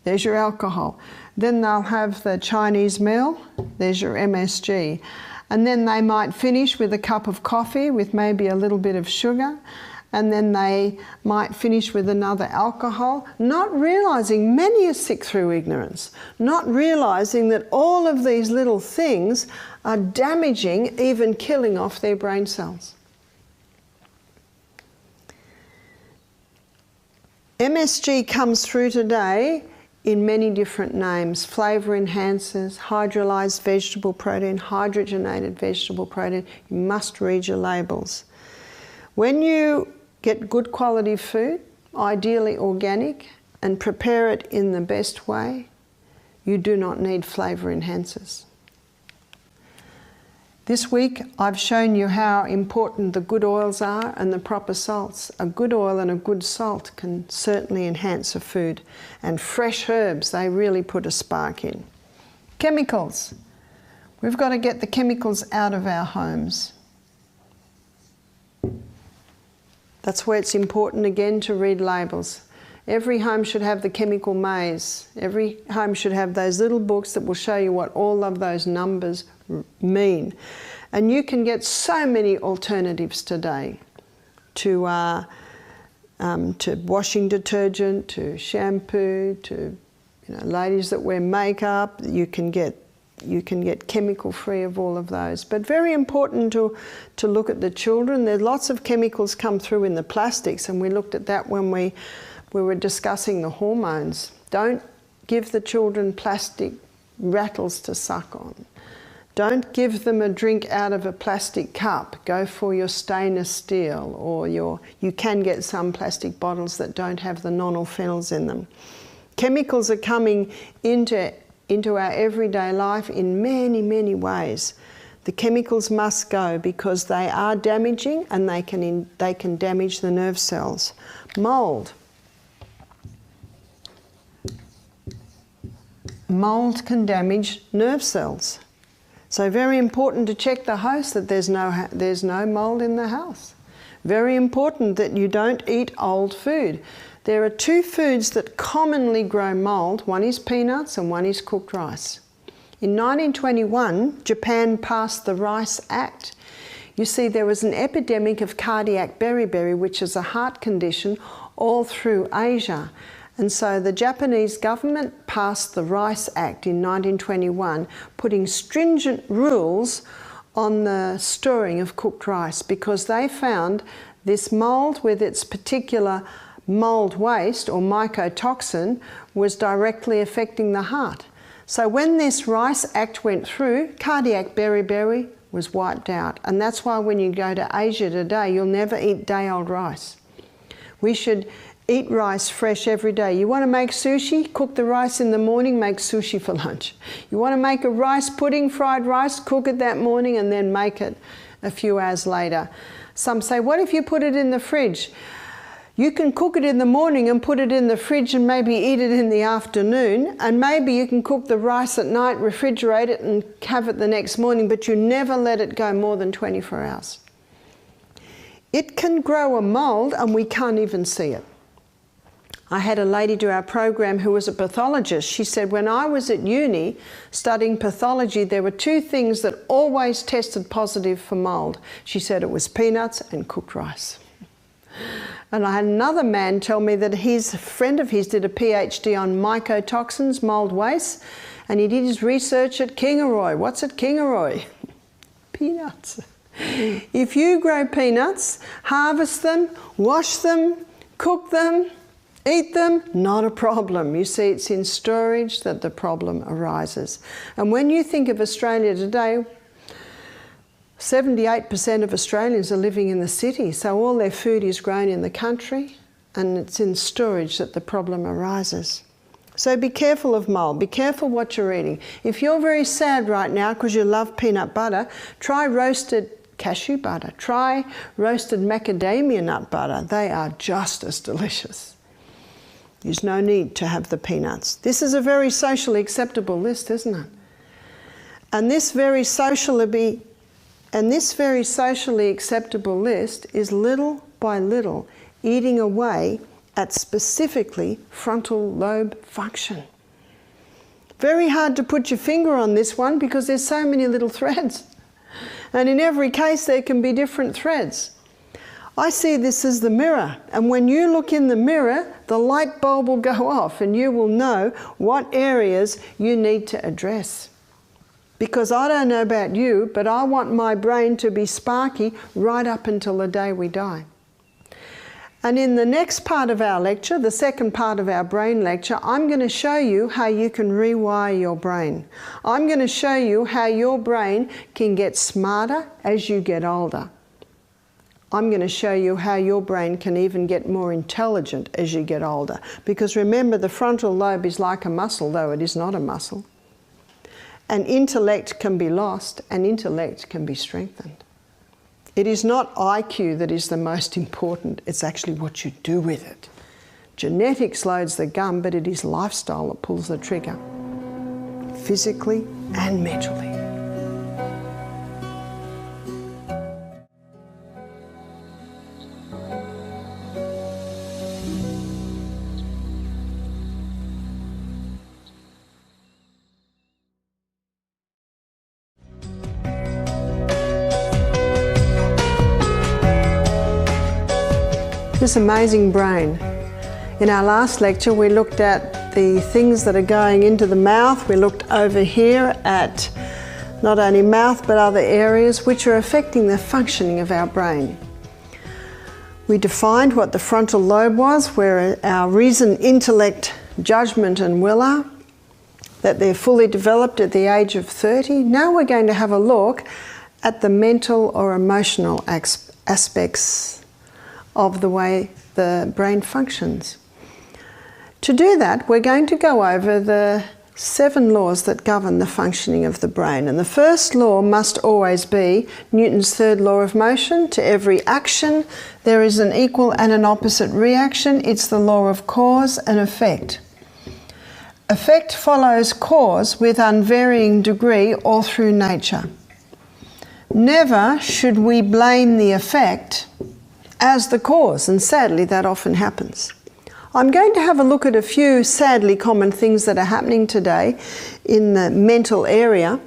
alcohol. Then they'll have the Chinese meal. There's your MSG. And then they might finish with a cup of coffee with maybe a little bit of sugar. And then they might finish with another alcohol, not realizing, many are sick through ignorance, not realizing that all of these little things are damaging, even killing off their brain cells. MSG comes through today in many different names: flavor enhancers, hydrolyzed vegetable protein, hydrogenated vegetable protein. You must read your labels. When you get good quality food, ideally organic, and prepare it in the best way, you do not need flavor enhancers. This week I've shown you how important the good oils are and the proper salts. A good oil and a good salt can certainly enhance a food. And fresh herbs, they really put a spark in. Chemicals. We've got to get the chemicals out of our homes. That's where it's important again to read labels. Every home should have the chemical maze. Every home should have those little books that will show you what all of those numbers mean. And you can get so many alternatives today to washing detergent, to shampoo, to ladies that wear makeup. You can get chemical free of all of those. But very important to look at the children. There's lots of chemicals come through in the plastics, and we looked at that when we were discussing the hormones. Don't give the children plastic rattles to suck on. Don't give them a drink out of a plastic cup. Go for your stainless steel, or you can get some plastic bottles that don't have the nonylphenols in them. Chemicals are coming into our everyday life in many, many ways. The chemicals must go because they are damaging, and they can damage the nerve cells. Mold. Mold can damage nerve cells. So very important to check the house that there's no mold in the house. Very important that you don't eat old food. There are two foods that commonly grow mold. One is peanuts and one is cooked rice. In 1921, Japan passed the Rice Act. You see, there was an epidemic of cardiac beriberi, which is a heart condition, all through Asia. And so the Japanese government passed the Rice Act in 1921, putting stringent rules on the storing of cooked rice, because they found this mold with its particular mold waste or mycotoxin was directly affecting the heart. So when this Rice Act went through, cardiac beriberi was wiped out. And that's why when you go to Asia today, you'll never eat day-old rice. We should eat rice fresh every day. You want to make sushi? Cook the rice in the morning, make sushi for lunch. You want to make a rice pudding, fried rice? Cook it that morning and then make it a few hours later. Some say, what if you put it in the fridge? You can cook it in the morning and put it in the fridge and maybe eat it in the afternoon, and maybe you can cook the rice at night, refrigerate it and have it the next morning, but you never let it go more than 24 hours. It can grow a mold and we can't even see it. I had a lady do our program who was a pathologist. She said, when I was at uni studying pathology, there were two things that always tested positive for mold. She said it was peanuts and cooked rice. And I had another man tell me that a friend of his did a PhD on mycotoxins, mold waste, and he did his research at Kingaroy. What's at Kingaroy? Peanuts. If you grow peanuts, harvest them, wash them, cook them, eat them, not a problem. You see, it's in storage that the problem arises. And when you think of Australia today, 78% of Australians are living in the city, so all their food is grown in the country and it's in storage that the problem arises. So be careful of mold, be careful what you're eating. If you're very sad right now because you love peanut butter, try roasted cashew butter, try roasted macadamia nut butter. They are just as delicious. There's no need to have the peanuts. This is a very socially acceptable list, isn't it? And this very socially acceptable list is little by little eating away at specifically frontal lobe function. Very hard to put your finger on this one because there's so many little threads. And in every case there can be different threads. I see this as the mirror, and when you look in the mirror, the light bulb will go off and you will know what areas you need to address. Because I don't know about you, but I want my brain to be sparky right up until the day we die. And in the next part of our lecture, the second part of our brain lecture, I'm going to show you how you can rewire your brain. I'm going to show you how your brain can get smarter as you get older. I'm going to show you how your brain can even get more intelligent as you get older. Because remember, the frontal lobe is like a muscle, though it is not a muscle. And intellect can be lost and intellect can be strengthened. It is not IQ that is the most important, it's actually what you do with it. Genetics loads the gun, but it is lifestyle that pulls the trigger, physically and mentally. This amazing brain. In our last lecture we looked at the things that are going into the mouth. We looked over here at not only mouth but other areas which are affecting the functioning of our brain. We defined what the frontal lobe was, where our reason, intellect, judgment and will are, that they're fully developed at the age of 30. Now we're going to have a look at the mental or emotional aspects of the way the brain functions. To do that, we're going to go over the 7 laws that govern the functioning of the brain. And the first law must always be Newton's third law of motion. To every action, there is an equal and an opposite reaction. It's the law of cause and effect. Effect follows cause with unvarying degree all through nature. Never should we blame the effect as the cause, and sadly that often happens. I'm going to have a look at a few sadly common things that are happening today in the mental area,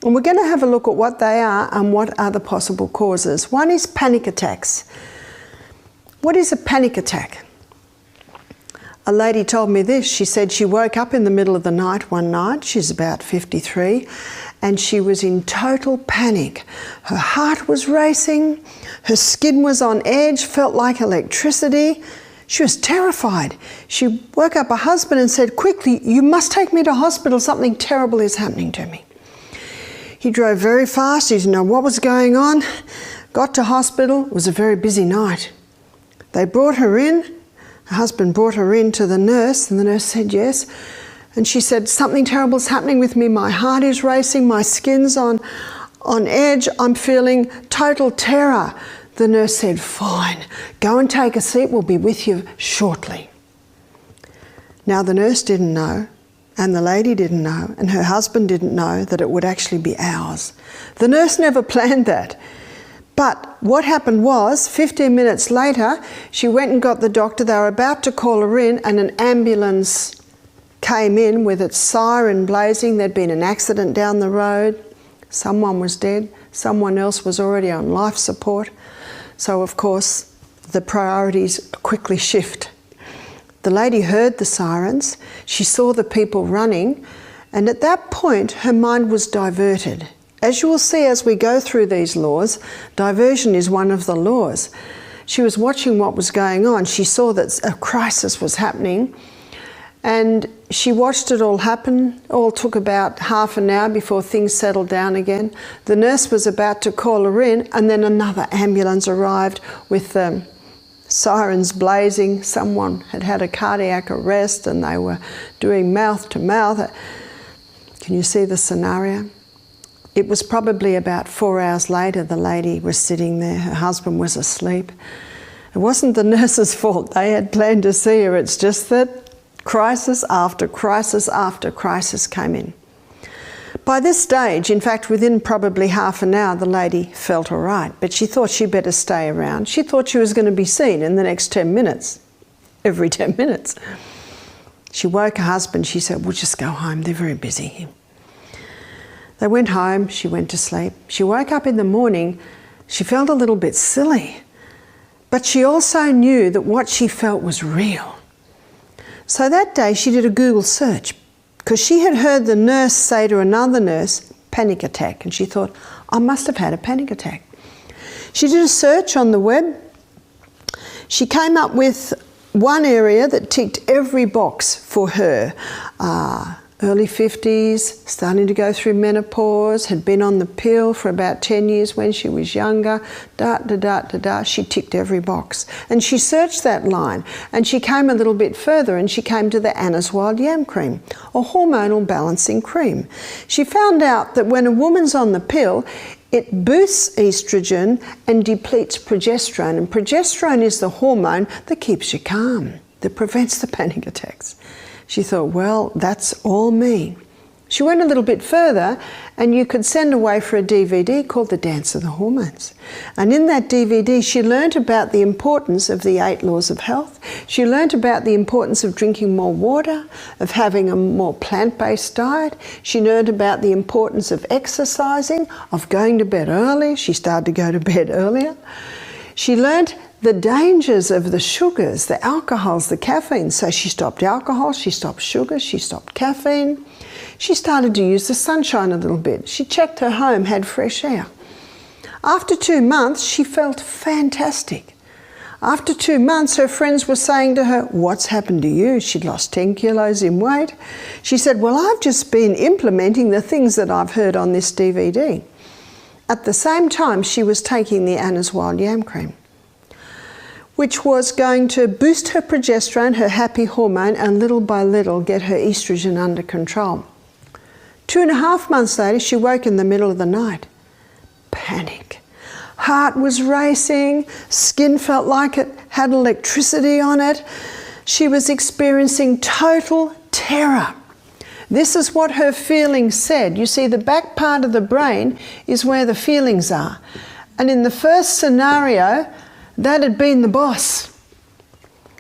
and we're going to have a look at what they are and what are the possible causes. One is panic attacks. What is a panic attack? A lady told me this. She said she woke up in the middle of the night one night, she's about 53, and she was in total panic. Her heart was racing, her skin was on edge, felt like electricity. She was terrified. She woke up her husband and said, "Quickly, you must take me to hospital, something terrible is happening to me." He drove very fast, he didn't know what was going on, got to hospital. It was a very busy night. They brought her in, her husband brought her in to the nurse, and the nurse said yes. And she said, "Something terrible is happening with me. My heart is racing, my skin's on edge, I'm feeling total terror." The nurse said, "Fine, go and take a seat, we'll be with you shortly." Now the nurse didn't know, and the lady didn't know, and her husband didn't know that it would actually be hours. The nurse never planned that. But what happened was, 15 minutes later, she went and got the doctor. They were about to call her in, and an ambulance came in with its siren blazing. There'd been an accident down the road. Someone was dead. Someone else was already on life support. So, of course, the priorities quickly shift. The lady heard the sirens. She saw the people running. And at that point, her mind was diverted. As you will see as we go through these laws, diversion is one of the laws. She was watching what was going on. She saw that a crisis was happening. And she watched it all happen. All took about half an hour before things settled down again. The nurse was about to call her in, and then another ambulance arrived with sirens blazing. Someone had had a cardiac arrest and they were doing mouth to mouth. Can you see the scenario? It was probably about 4 hours later the lady was sitting there. Her husband was asleep. It wasn't the nurse's fault. They had planned to see her. It's just that crisis after crisis after crisis came in. By this stage, in fact, within probably half an hour, the lady felt all right, but she thought she'd better stay around. She thought she was going to be seen in the next 10 minutes, every 10 minutes. She woke her husband. She said, "We'll just go home. They're very busy here." They went home. She went to sleep. She woke up in the morning. She felt a little bit silly, but she also knew that what she felt was real. So that day she did a Google search because she had heard the nurse say to another nurse, "panic attack," and she thought, "I must have had a panic attack." She did a search on the web. She came up with one area that ticked every box for her. Early 50s, starting to go through menopause, had been on the pill for about 10 years when she was younger, She ticked every box. And she searched that line, and she came a little bit further, and she came to the Anna's Wild Yam Cream, a hormonal balancing cream. She found out that when a woman's on the pill, it boosts estrogen and depletes progesterone. And progesterone is the hormone that keeps you calm, that prevents the panic attacks. She thought, well, that's all me. She went a little bit further, and you could send away for a DVD called The Dance of the Hormones. And in that DVD, she learnt about the importance of the 8 laws of health. She learnt about the importance of drinking more water, of having a more plant-based diet. She learnt about the importance of exercising, of going to bed early. She started to go to bed earlier. She learnt the dangers of the sugars, the alcohols, the caffeine. So she stopped alcohol, she stopped sugar, she stopped caffeine. She started to use the sunshine a little bit. She checked her home, had fresh air. After 2 months, she felt fantastic. After 2 months, her friends were saying to her, "What's happened to you?" She'd lost 10 kilos in weight. She said, "Well, I've just been implementing the things that I've heard on this DVD." At the same time, she was taking the Anna's Wild Yam Cream, which was going to boost her progesterone, her happy hormone, and little by little get her estrogen under control. 2.5 months later, she woke in the middle of the night. Panic. Heart was racing, skin felt like it had electricity on it. She was experiencing total terror. This is what her feelings said. You see, the back part of the brain is where the feelings are. And in the first scenario, that had been the boss.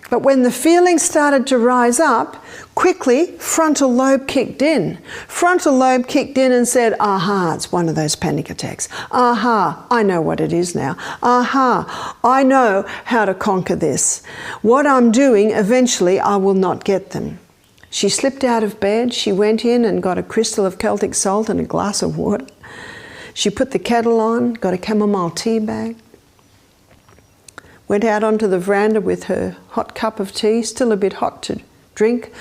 But when the feelings started to rise up, quickly, frontal lobe kicked in. Frontal lobe kicked in and said, aha, it's one of those panic attacks. Aha, I know what it is now. Aha, I know how to conquer this. What I'm doing, eventually I will not get them. She slipped out of bed. She went in and got a crystal of Celtic salt and a glass of water. She put the kettle on, got a chamomile tea bag. Went out onto the veranda with her hot cup of tea, still a bit hot to drink.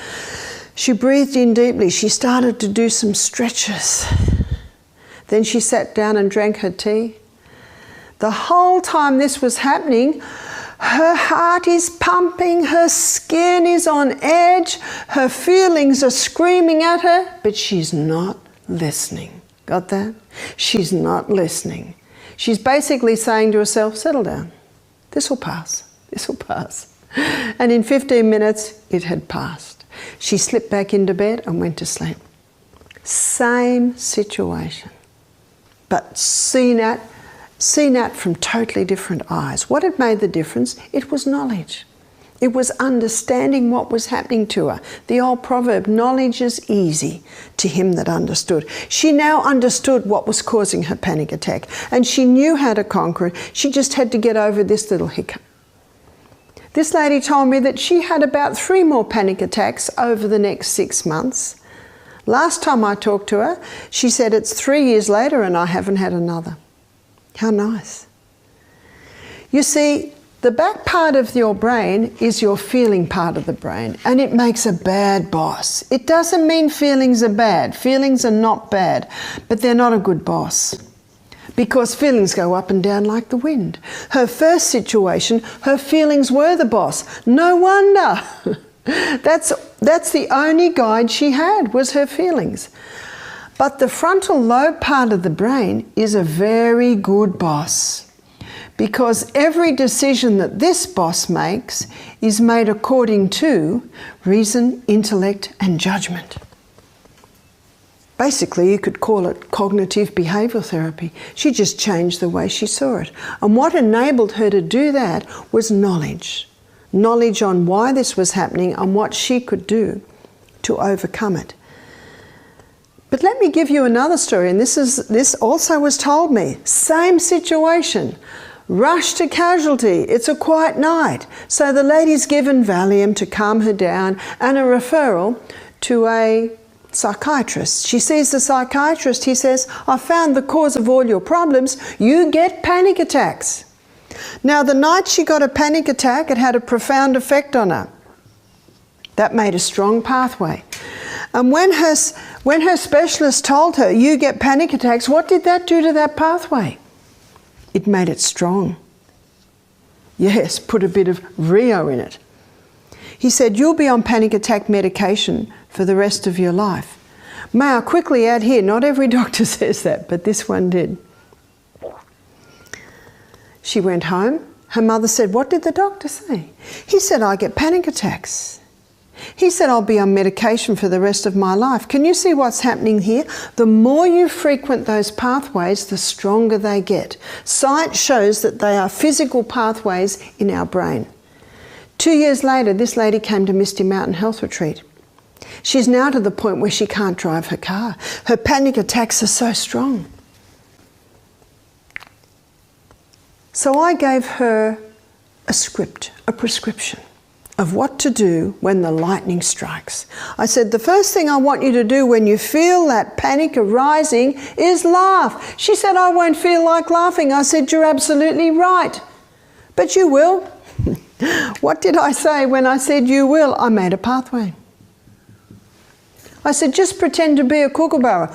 She breathed in deeply. She started to do some stretches. Then she sat down and drank her tea. The whole time this was happening, her heart is pumping, her skin is on edge, her feelings are screaming at her, but she's not listening. Got that? She's not listening. She's basically saying to herself, settle down. This will pass. This will pass. And in 15 minutes, it had passed. She slipped back into bed and went to sleep. Same situation, but seen at from totally different eyes. What had made the difference? It was knowledge. It was understanding what was happening to her. The old proverb, knowledge is easy to him that understood. She now understood what was causing her panic attack, and she knew how to conquer it. She just had to get over this little hiccup. This lady told me that she had about 3 more panic attacks over the next 6 months. Last time I talked to her, she said it's 3 years later and I haven't had another. How nice. You see, The back part of your brain is your feeling part of the brain, and it makes a bad boss. It doesn't mean feelings are bad. Feelings are not bad, but they're not a good boss, because feelings go up and down like the wind. Her first situation, her feelings were the boss. No wonder. That's the only guide she had, was her feelings. But the frontal lobe part of the brain is a very good boss, because every decision that this boss makes is made according to reason, intellect, and judgment. Basically, you could call it cognitive behavioural therapy. She just changed the way she saw it. And what enabled her to do that was knowledge. Knowledge on why this was happening and what she could do to overcome it. But let me give you another story, and this also was told me. Same situation. Rush to casualty. It's a quiet night. So the lady's given Valium to calm her down and a referral to a psychiatrist. She sees the psychiatrist. He says, "I found the cause of all your problems. You get panic attacks." Now, the night she got a panic attack, it had a profound effect on her. That made a strong pathway. And when her specialist told her, "You get panic attacks," what did that do to that pathway? It made it strong. Yes, put a bit of Rio in it. He said, "You'll be on panic attack medication for the rest of your life." May I quickly add here, not every doctor says that, but this one did. She went home. Her mother said, "What did the doctor say?" He said, "I get panic attacks." He said, "I'll be on medication for the rest of my life." Can you see what's happening here? The more you frequent those pathways, the stronger they get. Science shows that they are physical pathways in our brain. 2 years later, this lady came to Misty Mountain Health Retreat. She's now to the point where she can't drive her car. Her panic attacks are so strong. So I gave her a script, a prescription of what to do when the lightning strikes. I said, "The first thing I want you to do when you feel that panic arising is laugh." She said, "I won't feel like laughing." I said, "You're absolutely right, but you will." What did I say when I said you will? I made a pathway. I said, "Just pretend to be a kookaburra."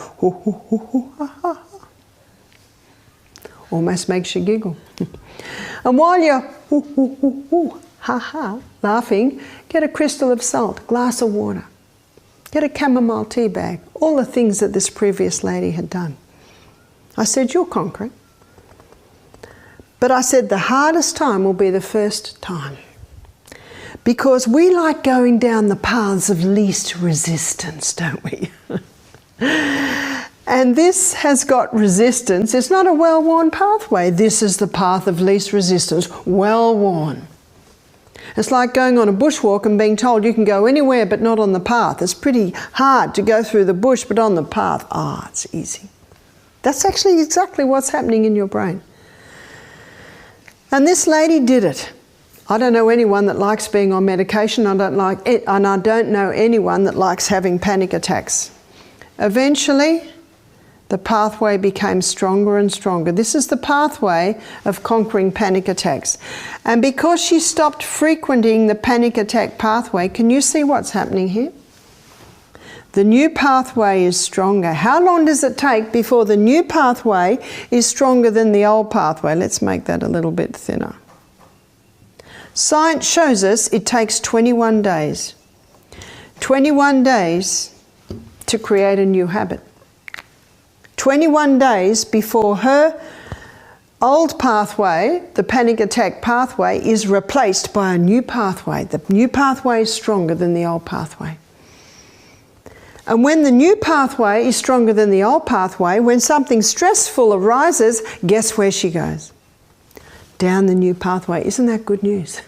Almost makes you giggle. And while you're laughing, get a crystal of salt, glass of water, get a chamomile tea bag, all the things that this previous lady had done. I said, "You'll conquer it." But I said the hardest time will be the first time, because we like going down the paths of least resistance, don't we? And this has got resistance. It's not a well-worn pathway. This is the path of least resistance, well-worn. It's like going on a bushwalk and being told you can go anywhere but not on the path. It's pretty hard to go through the bush, but on the path, it's easy. That's actually exactly what's happening in your brain. And this lady did it. I don't know anyone that likes being on medication. I don't like it, and I don't know anyone that likes having panic attacks. Eventually, the pathway became stronger and stronger. This is the pathway of conquering panic attacks. And because she stopped frequenting the panic attack pathway, can you see what's happening here? The new pathway is stronger. How long does it take before the new pathway is stronger than the old pathway? Let's make that a little bit thinner. Science shows us it takes 21 days. 21 days to create a new habit. 21 days before her old pathway, the panic attack pathway, is replaced by a new pathway. The new pathway is stronger than the old pathway. And when the new pathway is stronger than the old pathway, when something stressful arises, guess where she goes? Down the new pathway. Isn't that good news?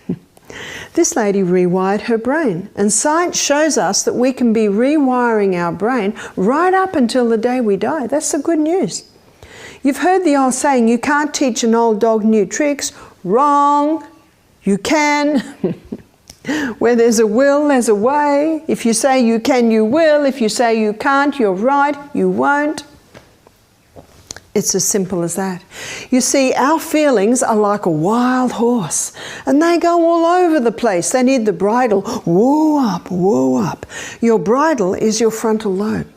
This lady rewired her brain, and science shows us that we can be rewiring our brain right up until the day we die. That's the good news. You've heard the old saying, you can't teach an old dog new tricks. Wrong. You can. Where there's a will, there's a way. If you say you can, you will. If you say you can't, you're right, you won't. It's as simple as that. You see, our feelings are like a wild horse, and they go all over the place. They need the bridle. Woo up, woo up. Your bridle is your frontal lobe.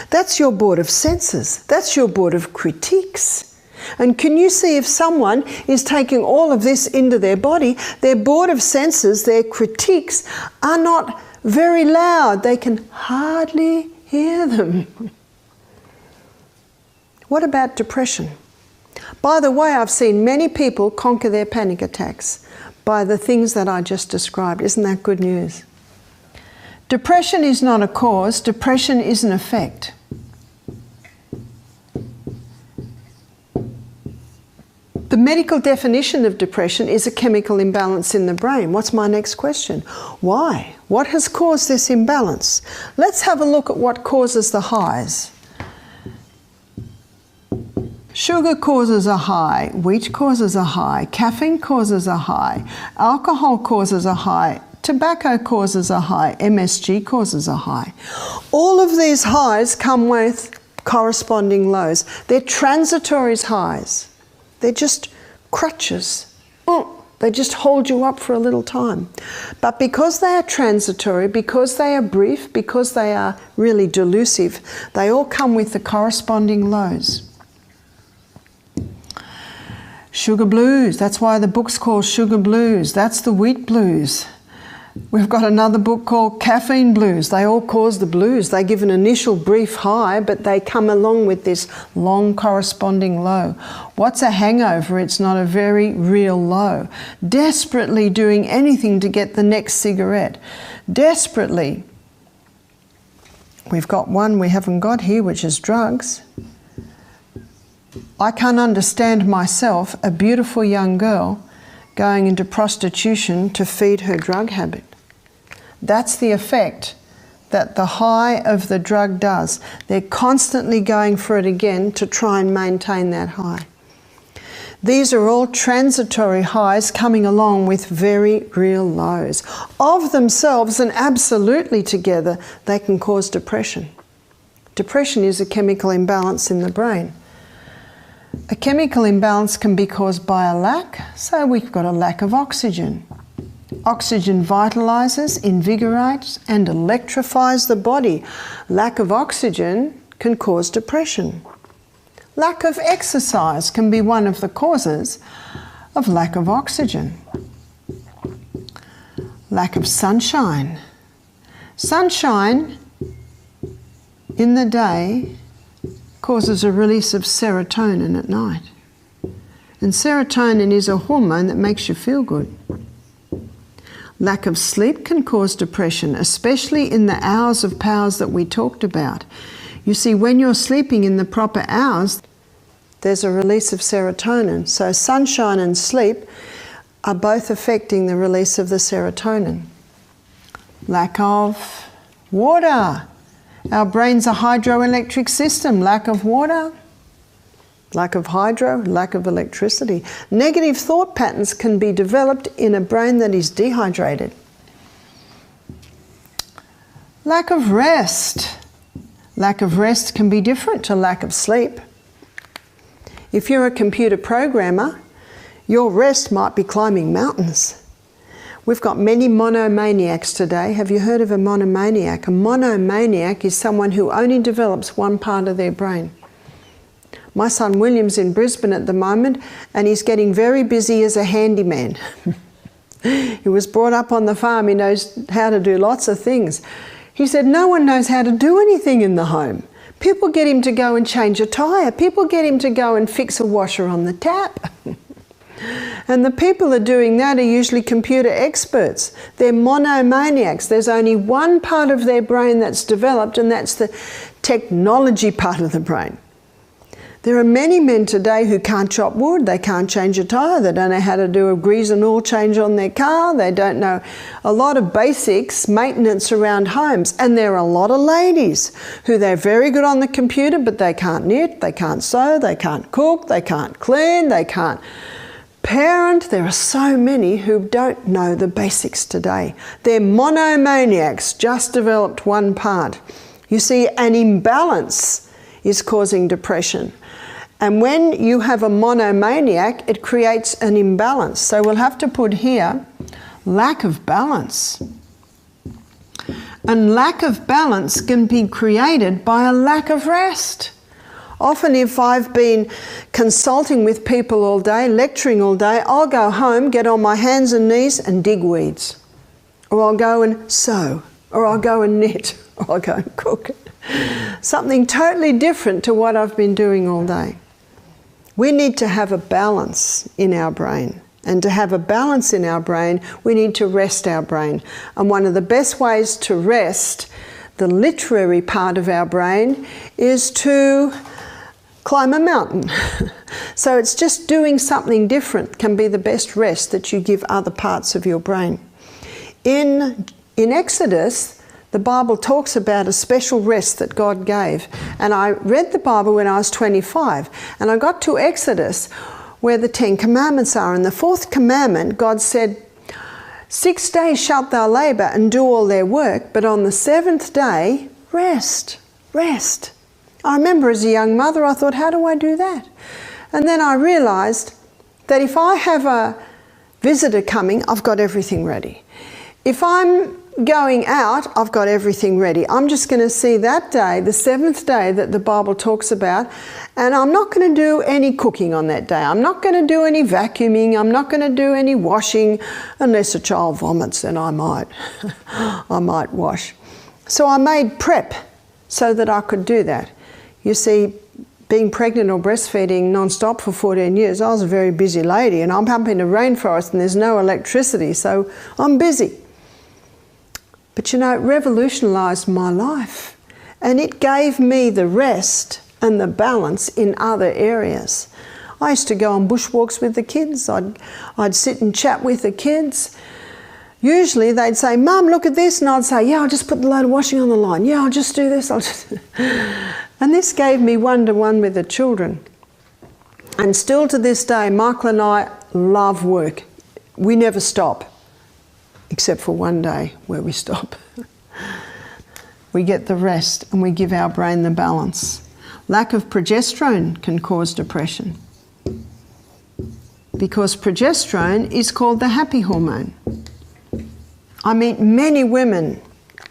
That's your board of senses. That's your board of critiques. And can you see if someone is taking all of this into their body, their board of senses, their critiques are not very loud. They can hardly hear them. What about depression? By the way, I've seen many people conquer their panic attacks by the things that I just described. Isn't that good news? Depression is not a cause, depression is an effect. The medical definition of depression is a chemical imbalance in the brain. What's my next question? Why? What has caused this imbalance? Let's have a look at what causes the highs. Sugar causes a high, wheat causes a high, caffeine causes a high, alcohol causes a high, tobacco causes a high, MSG causes a high. All of these highs come with corresponding lows. They're transitory highs. They're just crutches. They just hold you up for a little time. But because they are transitory, because they are brief, because they are really delusive, they all come with the corresponding lows. Sugar blues, that's why the book's called Sugar Blues. That's the wheat blues. We've got another book called Caffeine Blues. They all cause the blues. They give an initial brief high, but they come along with this long corresponding low. What's a hangover? It's not a very real low. Desperately doing anything to get the next cigarette. Desperately. We've got one we haven't got here, which is drugs. I can't understand myself, a beautiful young girl, going into prostitution to feed her drug habit. That's the effect that the high of the drug does. They're constantly going for it again to try and maintain that high. These are all transitory highs coming along with very real lows. Of themselves and absolutely together, they can cause depression. Depression is a chemical imbalance in the brain. A chemical imbalance can be caused by a lack, so we've got a lack of oxygen. Oxygen vitalizes, invigorates, and electrifies the body. Lack of oxygen can cause depression. Lack of exercise can be one of the causes of lack of oxygen. Lack of sunshine. Sunshine in the day causes a release of serotonin at night. And serotonin is a hormone that makes you feel good. Lack of sleep can cause depression, especially in the hours of powers that we talked about. You see, when you're sleeping in the proper hours, there's a release of serotonin. So sunshine and sleep are both affecting the release of the serotonin. Lack of water. Our brain's a hydroelectric system. Lack of water, lack of hydro, lack of electricity. Negative thought patterns can be developed in a brain that is dehydrated. Lack of rest. Lack of rest can be different to lack of sleep. If you're a computer programmer, your rest might be climbing mountains. We've got many monomaniacs today. Have you heard of a monomaniac? A monomaniac is someone who only develops one part of their brain. My son William's in Brisbane at the moment, and he's getting very busy as a handyman. He was brought up on the farm. He knows how to do lots of things. He said no one knows how to do anything in the home. People get him to go and change a tyre. People get him to go and fix a washer on the tap. And the people are doing that are usually computer experts. They're monomaniacs. There's only one part of their brain that's developed, and that's the technology part of the brain. There are many men today who can't chop wood, they can't change a tyre, they don't know how to do a grease and oil change on their car, they don't know a lot of basics, maintenance around homes. And there are a lot of ladies who they're very good on the computer, but they can't knit, they can't sew, they can't cook, they can't clean, they can't parent. There are so many who don't know the basics today. They're monomaniacs, just developed one part. You see, an imbalance is causing depression. And when you have a monomaniac, it creates an imbalance. So we'll have to put here, lack of balance. And lack of balance can be created by a lack of rest. Often if I've been consulting with people all day, lecturing all day, I'll go home, get on my hands and knees and dig weeds. Or I'll go and sew, or I'll go and knit, or I'll go and cook. Something totally different to what I've been doing all day. We need to have a balance in our brain. And to have a balance in our brain, we need to rest our brain. And one of the best ways to rest the literary part of our brain is to climb a mountain. So it's just doing something different can be the best rest that you give other parts of your brain. In Exodus, the Bible talks about a special rest that God gave. And I read the Bible when I was 25, and I got to Exodus where the 10 Commandments are. In the 4th commandment, God said, 6 days shalt thou labour and do all their work, but on the 7th day, rest, rest. I remember as a young mother, I thought, how do I do that? And then I realised that if I have a visitor coming, I've got everything ready. If I'm going out, I've got everything ready. I'm just going to see that day, the 7th day that the Bible talks about, and I'm not going to do any cooking on that day. I'm not going to do any vacuuming. I'm not going to do any washing, unless a child vomits, then I might wash. So I made prep so that I could do that. You see, being pregnant or breastfeeding non-stop for 14 years, I was a very busy lady, and I'm up in a rainforest and there's no electricity, so I'm busy. But you know, it revolutionised my life, and it gave me the rest and the balance in other areas. I used to go on bushwalks with the kids. I'd sit and chat with the kids. Usually they'd say, Mum, look at this, and I'd say, yeah, I'll just put the load of washing on the line. Yeah, I'll just do this. And this gave me one-to-one with the children. And still to this day, Michael and I love work. We never stop. Except for one day where we stop. We get the rest and we give our brain the balance. Lack of progesterone can cause depression, because progesterone is called the happy hormone. I meet many women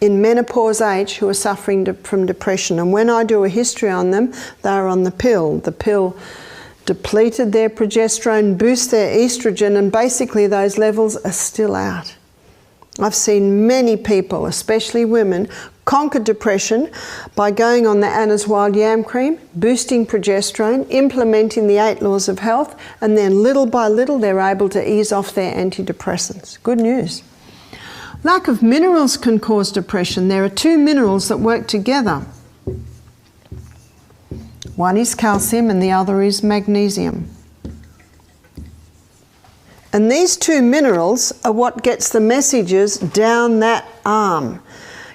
in menopause age who are suffering from depression, and when I do a history on them, they're on the pill. The pill depleted their progesterone, boosts their estrogen, and basically those levels are still out. I've seen many people, especially women, conquer depression by going on the Anna's Wild Yam Cream, boosting progesterone, implementing the 8 laws of health, and then little by little they're able to ease off their antidepressants. Good news. Lack of minerals can cause depression. There are 2 minerals that work together. One is calcium and the other is magnesium. And these 2 minerals are what gets the messages down that arm.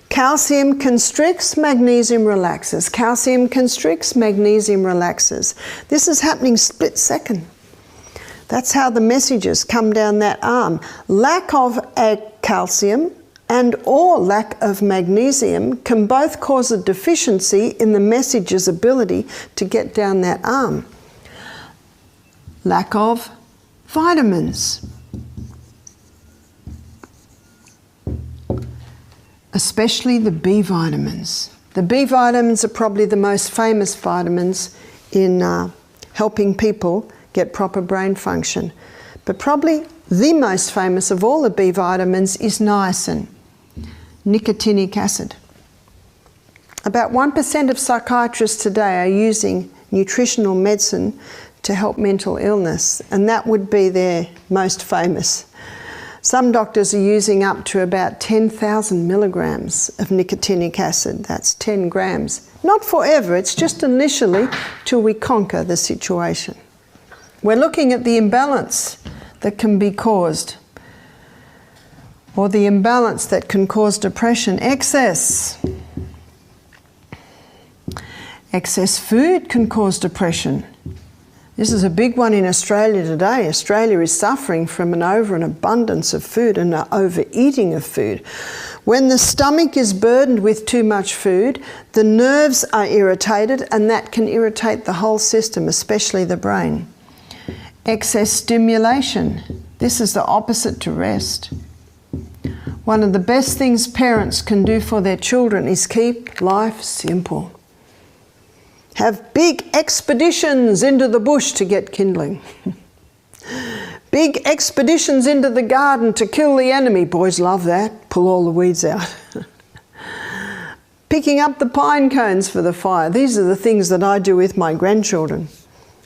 Calcium constricts, magnesium relaxes. Calcium constricts, magnesium relaxes. This is happening split second. That's how the messages come down that arm. Lack of calcium and or lack of magnesium can both cause a deficiency in the message's ability to get down that arm. Lack of vitamins, especially the B vitamins. The B vitamins are probably the most famous vitamins in helping people get proper brain function. But probably the most famous of all the B vitamins is niacin, nicotinic acid. About 1% of psychiatrists today are using nutritional medicine to help mental illness, and that would be their most famous. Some doctors are using up to about 10,000 milligrams of nicotinic acid. That's 10 grams. Not forever, it's just initially till we conquer the situation. We're looking at the imbalance that can be caused, or the imbalance that can cause depression. Excess. Excess food can cause depression. This is a big one in Australia today. Australia is suffering from an overabundance of food and an overeating of food. When the stomach is burdened with too much food, the nerves are irritated, and that can irritate the whole system, especially the brain. Excess stimulation. This is the opposite to rest. One of the best things parents can do for their children is keep life simple. Have big expeditions into the bush to get kindling. Big expeditions into the garden to kill the enemy. Boys love that. Pull all the weeds out. Picking up the pine cones for the fire. These are the things that I do with my grandchildren.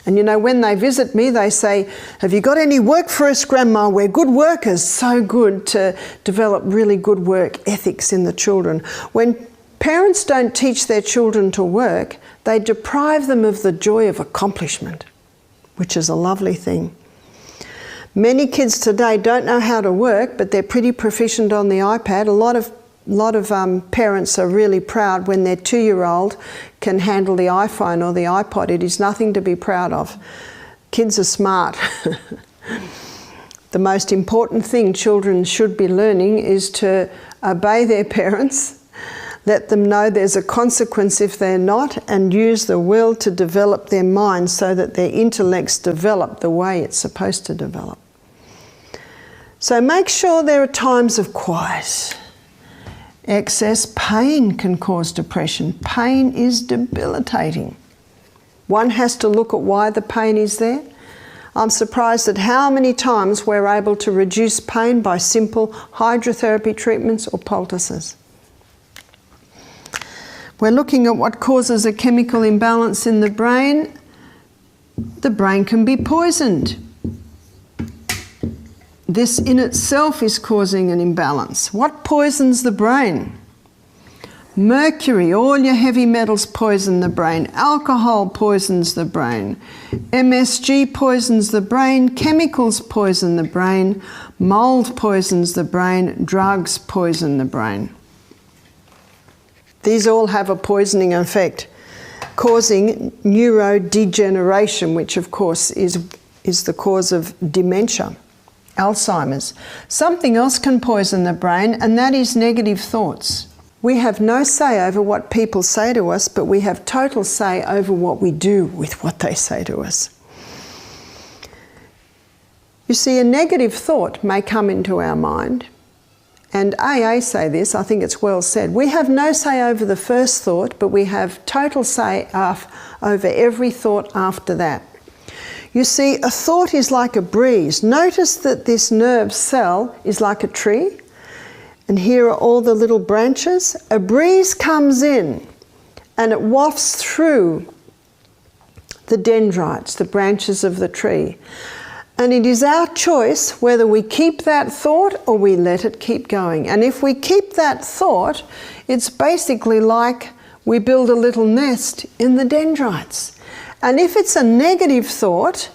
And you know, when they visit me, they say, "Have you got any work for us, Grandma? We're good workers." So good to develop really good work ethics in the children. When parents don't teach their children to work, they deprive them of the joy of accomplishment, which is a lovely thing. Many kids today don't know how to work, but they're pretty proficient on the iPad. A lot of parents are really proud when their 2-year-old can handle the iPhone or the iPod. It is nothing to be proud of. Kids are smart. The most important thing children should be learning is to obey their parents, let them know there's a consequence if they're not, and use the will to develop their minds so that their intellects develop the way it's supposed to develop. So make sure there are times of quiet. Excess pain can cause depression. Pain is debilitating. One has to look at why the pain is there. I'm surprised at how many times we're able to reduce pain by simple hydrotherapy treatments or poultices. We're looking at what causes a chemical imbalance in the brain. The brain can be poisoned. This in itself is causing an imbalance. What poisons the brain? Mercury, all your heavy metals poison the brain. Alcohol poisons the brain. MSG poisons the brain. Chemicals poison the brain. Mold poisons the brain. Drugs poison the brain. These all have a poisoning effect, causing neurodegeneration, which of course is the cause of dementia. Alzheimer's. Something else can poison the brain, and that is negative thoughts. We have no say over what people say to us, but we have total say over what we do with what they say to us. You see, a negative thought may come into our mind, and AA say this, I think it's well said. We have no say over the first thought, but we have total say over every thought after that. You see, a thought is like a breeze. Notice that this nerve cell is like a tree, and here are all the little branches. A breeze comes in and it wafts through the dendrites, the branches of the tree. And it is our choice whether we keep that thought or we let it keep going. And if we keep that thought, it's basically like we build a little nest in the dendrites. And if it's a negative thought,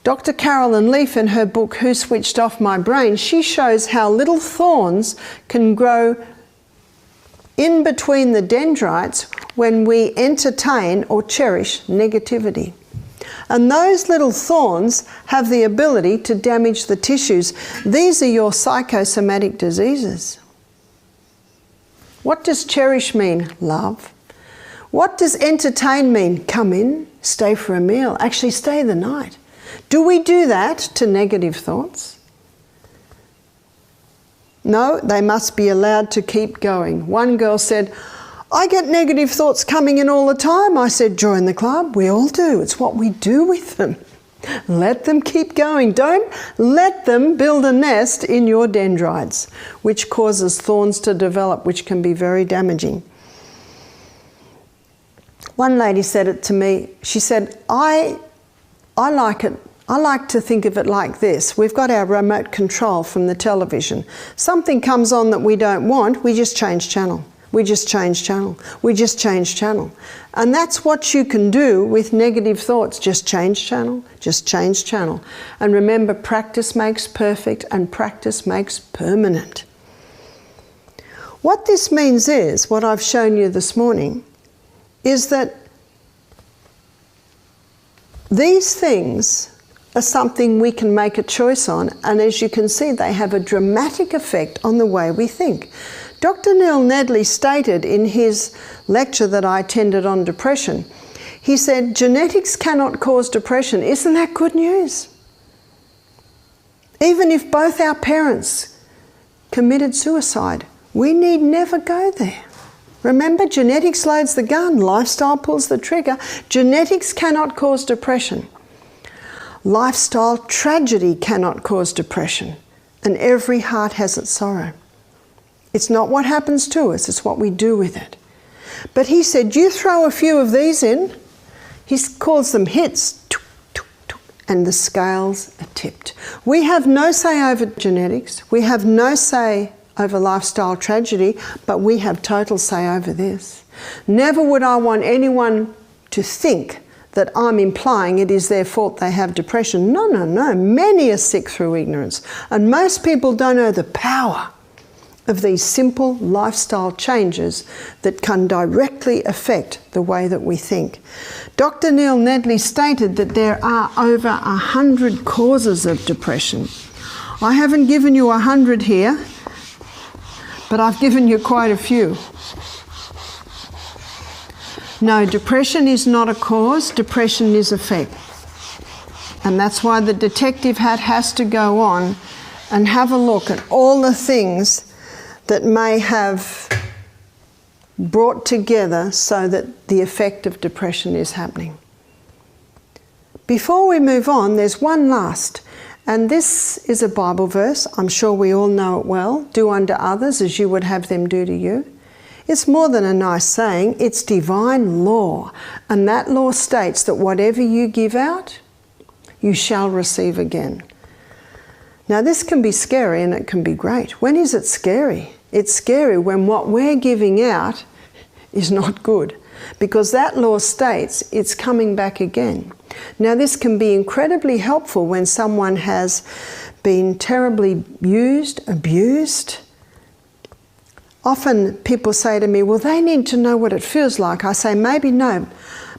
Dr. Carolyn Leaf in her book, Who Switched Off My Brain, she shows how little thorns can grow in between the dendrites when we entertain or cherish negativity. And those little thorns have the ability to damage the tissues. These are your psychosomatic diseases. What does cherish mean? Love. What does entertain mean? Come in, stay for a meal, actually stay the night. Do we do that to negative thoughts? No, they must be allowed to keep going. One girl said, "I get negative thoughts coming in all the time." I said, "Join the club." We all do. It's what we do with them. Let them keep going. Don't let them build a nest in your dendrites, which causes thorns to develop, which can be very damaging. One lady said it to me. She said, I like to think of it like this. We've got our remote control from the television. Something comes on that we don't want, we just change channel. We just change channel. We just change channel. And that's what you can do with negative thoughts. Just change channel, just change channel. And remember, practice makes perfect and practice makes permanent. What this means is, what I've shown you this morning, is that these things are something we can make a choice on, and as you can see, they have a dramatic effect on the way we think. Dr. Neil Nedley stated in his lecture that I attended on depression, he said, genetics cannot cause depression. Isn't that good news? Even if both our parents committed suicide, we need never go there. Remember, genetics loads the gun, lifestyle pulls the trigger. Genetics cannot cause depression. Lifestyle tragedy cannot cause depression. And every heart has its sorrow. It's not what happens to us, it's what we do with it. But he said, you throw a few of these in, he calls them hits, and the scales are tipped. We have no say over genetics, we have no say over lifestyle tragedy, but we have total say over this. Never would I want anyone to think that I'm implying it is their fault they have depression. No, no, no. Many are sick through ignorance. And most people don't know the power of these simple lifestyle changes that can directly affect the way that we think. Dr. Neil Nedley stated that there are over 100 causes of depression. I haven't given you 100 here, but I've given you quite a few. No, depression is not a cause, depression is effect. And that's why the detective hat has to go on and have a look at all the things that may have brought together so that the effect of depression is happening. Before we move on, there's one last, and this is a Bible verse. I'm sure we all know it well. Do unto others as you would have them do to you. It's more than a nice saying, it's divine law. And that law states that whatever you give out, you shall receive again. Now this can be scary and it can be great. When is it scary? It's scary when what we're giving out is not good, because that law states it's coming back again. Now this can be incredibly helpful when someone has been terribly used, abused. Often people say to me, well, they need to know what it feels like. I say, maybe no,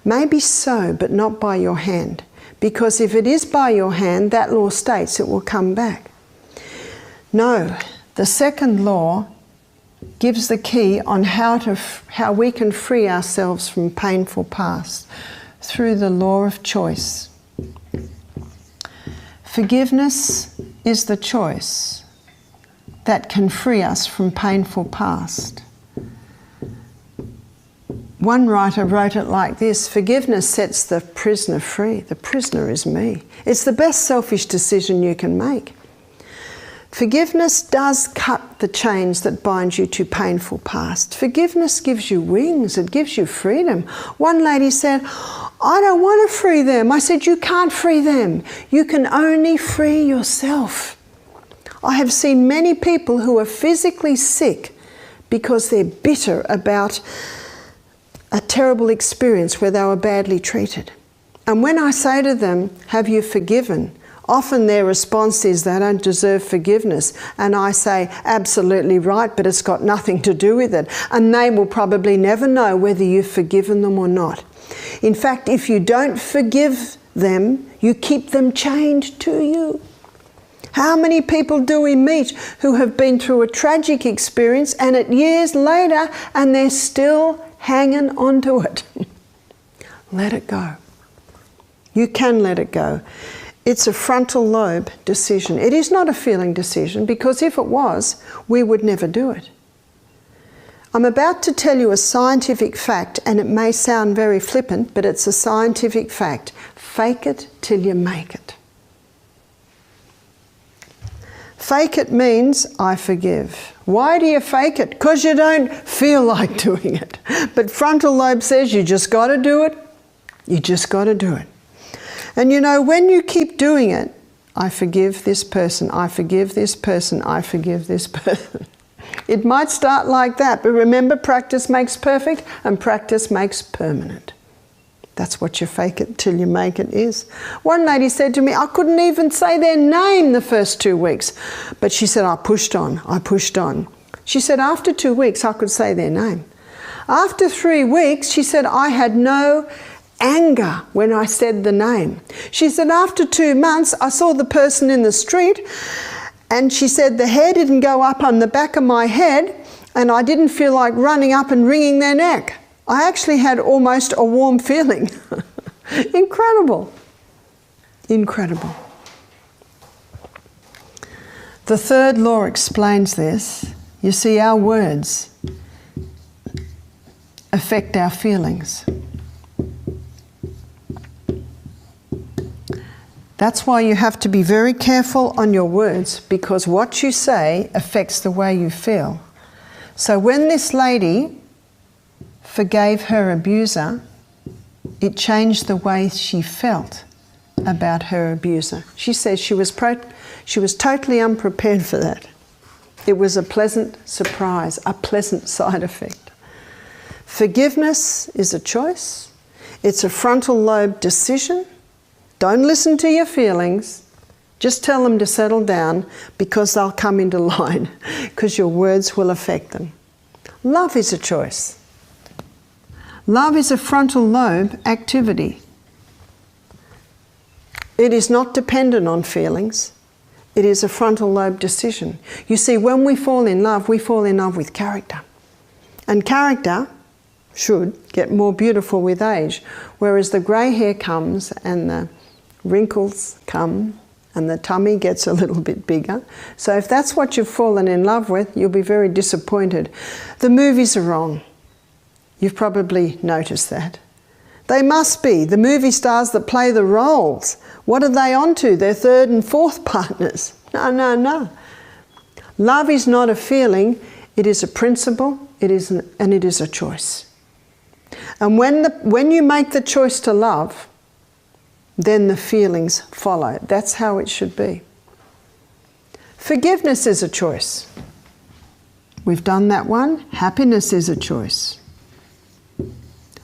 maybe so, but not by your hand. Because if it is by your hand, that law states it will come back. No, the second law gives the key on how we can free ourselves from painful past through the law of choice. Forgiveness is the choice that can free us from painful past. One writer wrote it like this: forgiveness sets the prisoner free. The prisoner is me. It's the best selfish decision you can make. Forgiveness does cut the chains that bind you to painful past. Forgiveness gives you wings. It gives you freedom. One lady said, I don't want to free them. I said, you can't free them. You can only free yourself. I have seen many people who are physically sick because they're bitter about a terrible experience where they were badly treated. And when I say to them, have you forgiven? Often their response is, they don't deserve forgiveness. And I say, absolutely right, but it's got nothing to do with it. And they will probably never know whether you've forgiven them or not. In fact, if you don't forgive them, you keep them chained to you. How many people do we meet who have been through a tragic experience and it years later and they're still hanging on to it? Let it go. You can let it go. It's a frontal lobe decision. It is not a feeling decision, because if it was, we would never do it. I'm about to tell you a scientific fact, and it may sound very flippant, but it's a scientific fact. Fake it till you make it. Fake it means I forgive. Why do you fake it? Because you don't feel like doing it. But frontal lobe says you just got to do it. You just got to do it. And you know, when you keep doing it, I forgive this person, I forgive this person, I forgive this person. It might start like that, but remember, practice makes perfect and practice makes permanent. That's what you fake it till you make it is. One lady said to me, I couldn't even say their name the first 2 weeks. But she said, I pushed on, I pushed on. She said, after 2 weeks, I could say their name. After 3 weeks, she said, I had no anger when I said the name. She said, after 2 months, I saw the person in the street, and she said, the hair didn't go up on the back of my head, and I didn't feel like running up and wringing their neck. I actually had almost a warm feeling. Incredible. Incredible. The third law explains this. You see, our words affect our feelings. That's why you have to be very careful on your words, because what you say affects the way you feel. So when this lady forgave her abuser, it changed the way she felt about her abuser. She says she was totally unprepared for that. It was a pleasant surprise, a pleasant side effect. Forgiveness is a choice. It's a frontal lobe decision. Don't listen to your feelings. Just tell them to settle down, because they'll come into line, because your words will affect them. Love is a choice. Love is a frontal lobe activity. It is not dependent on feelings. It is a frontal lobe decision. You see, when we fall in love with character. And character should get more beautiful with age, whereas the grey hair comes and the wrinkles come and the tummy gets a little bit bigger. So if that's what you've fallen in love with, you'll be very disappointed. The movies are wrong. You've probably noticed that. They must be. The movie stars that play the roles, what are they onto? Their third and fourth partners. No. Love is not a feeling, it is a principle, it is a choice. And when you make the choice to love, then the feelings follow. That's how it should be. Forgiveness is a choice. We've done that one. Happiness is a choice.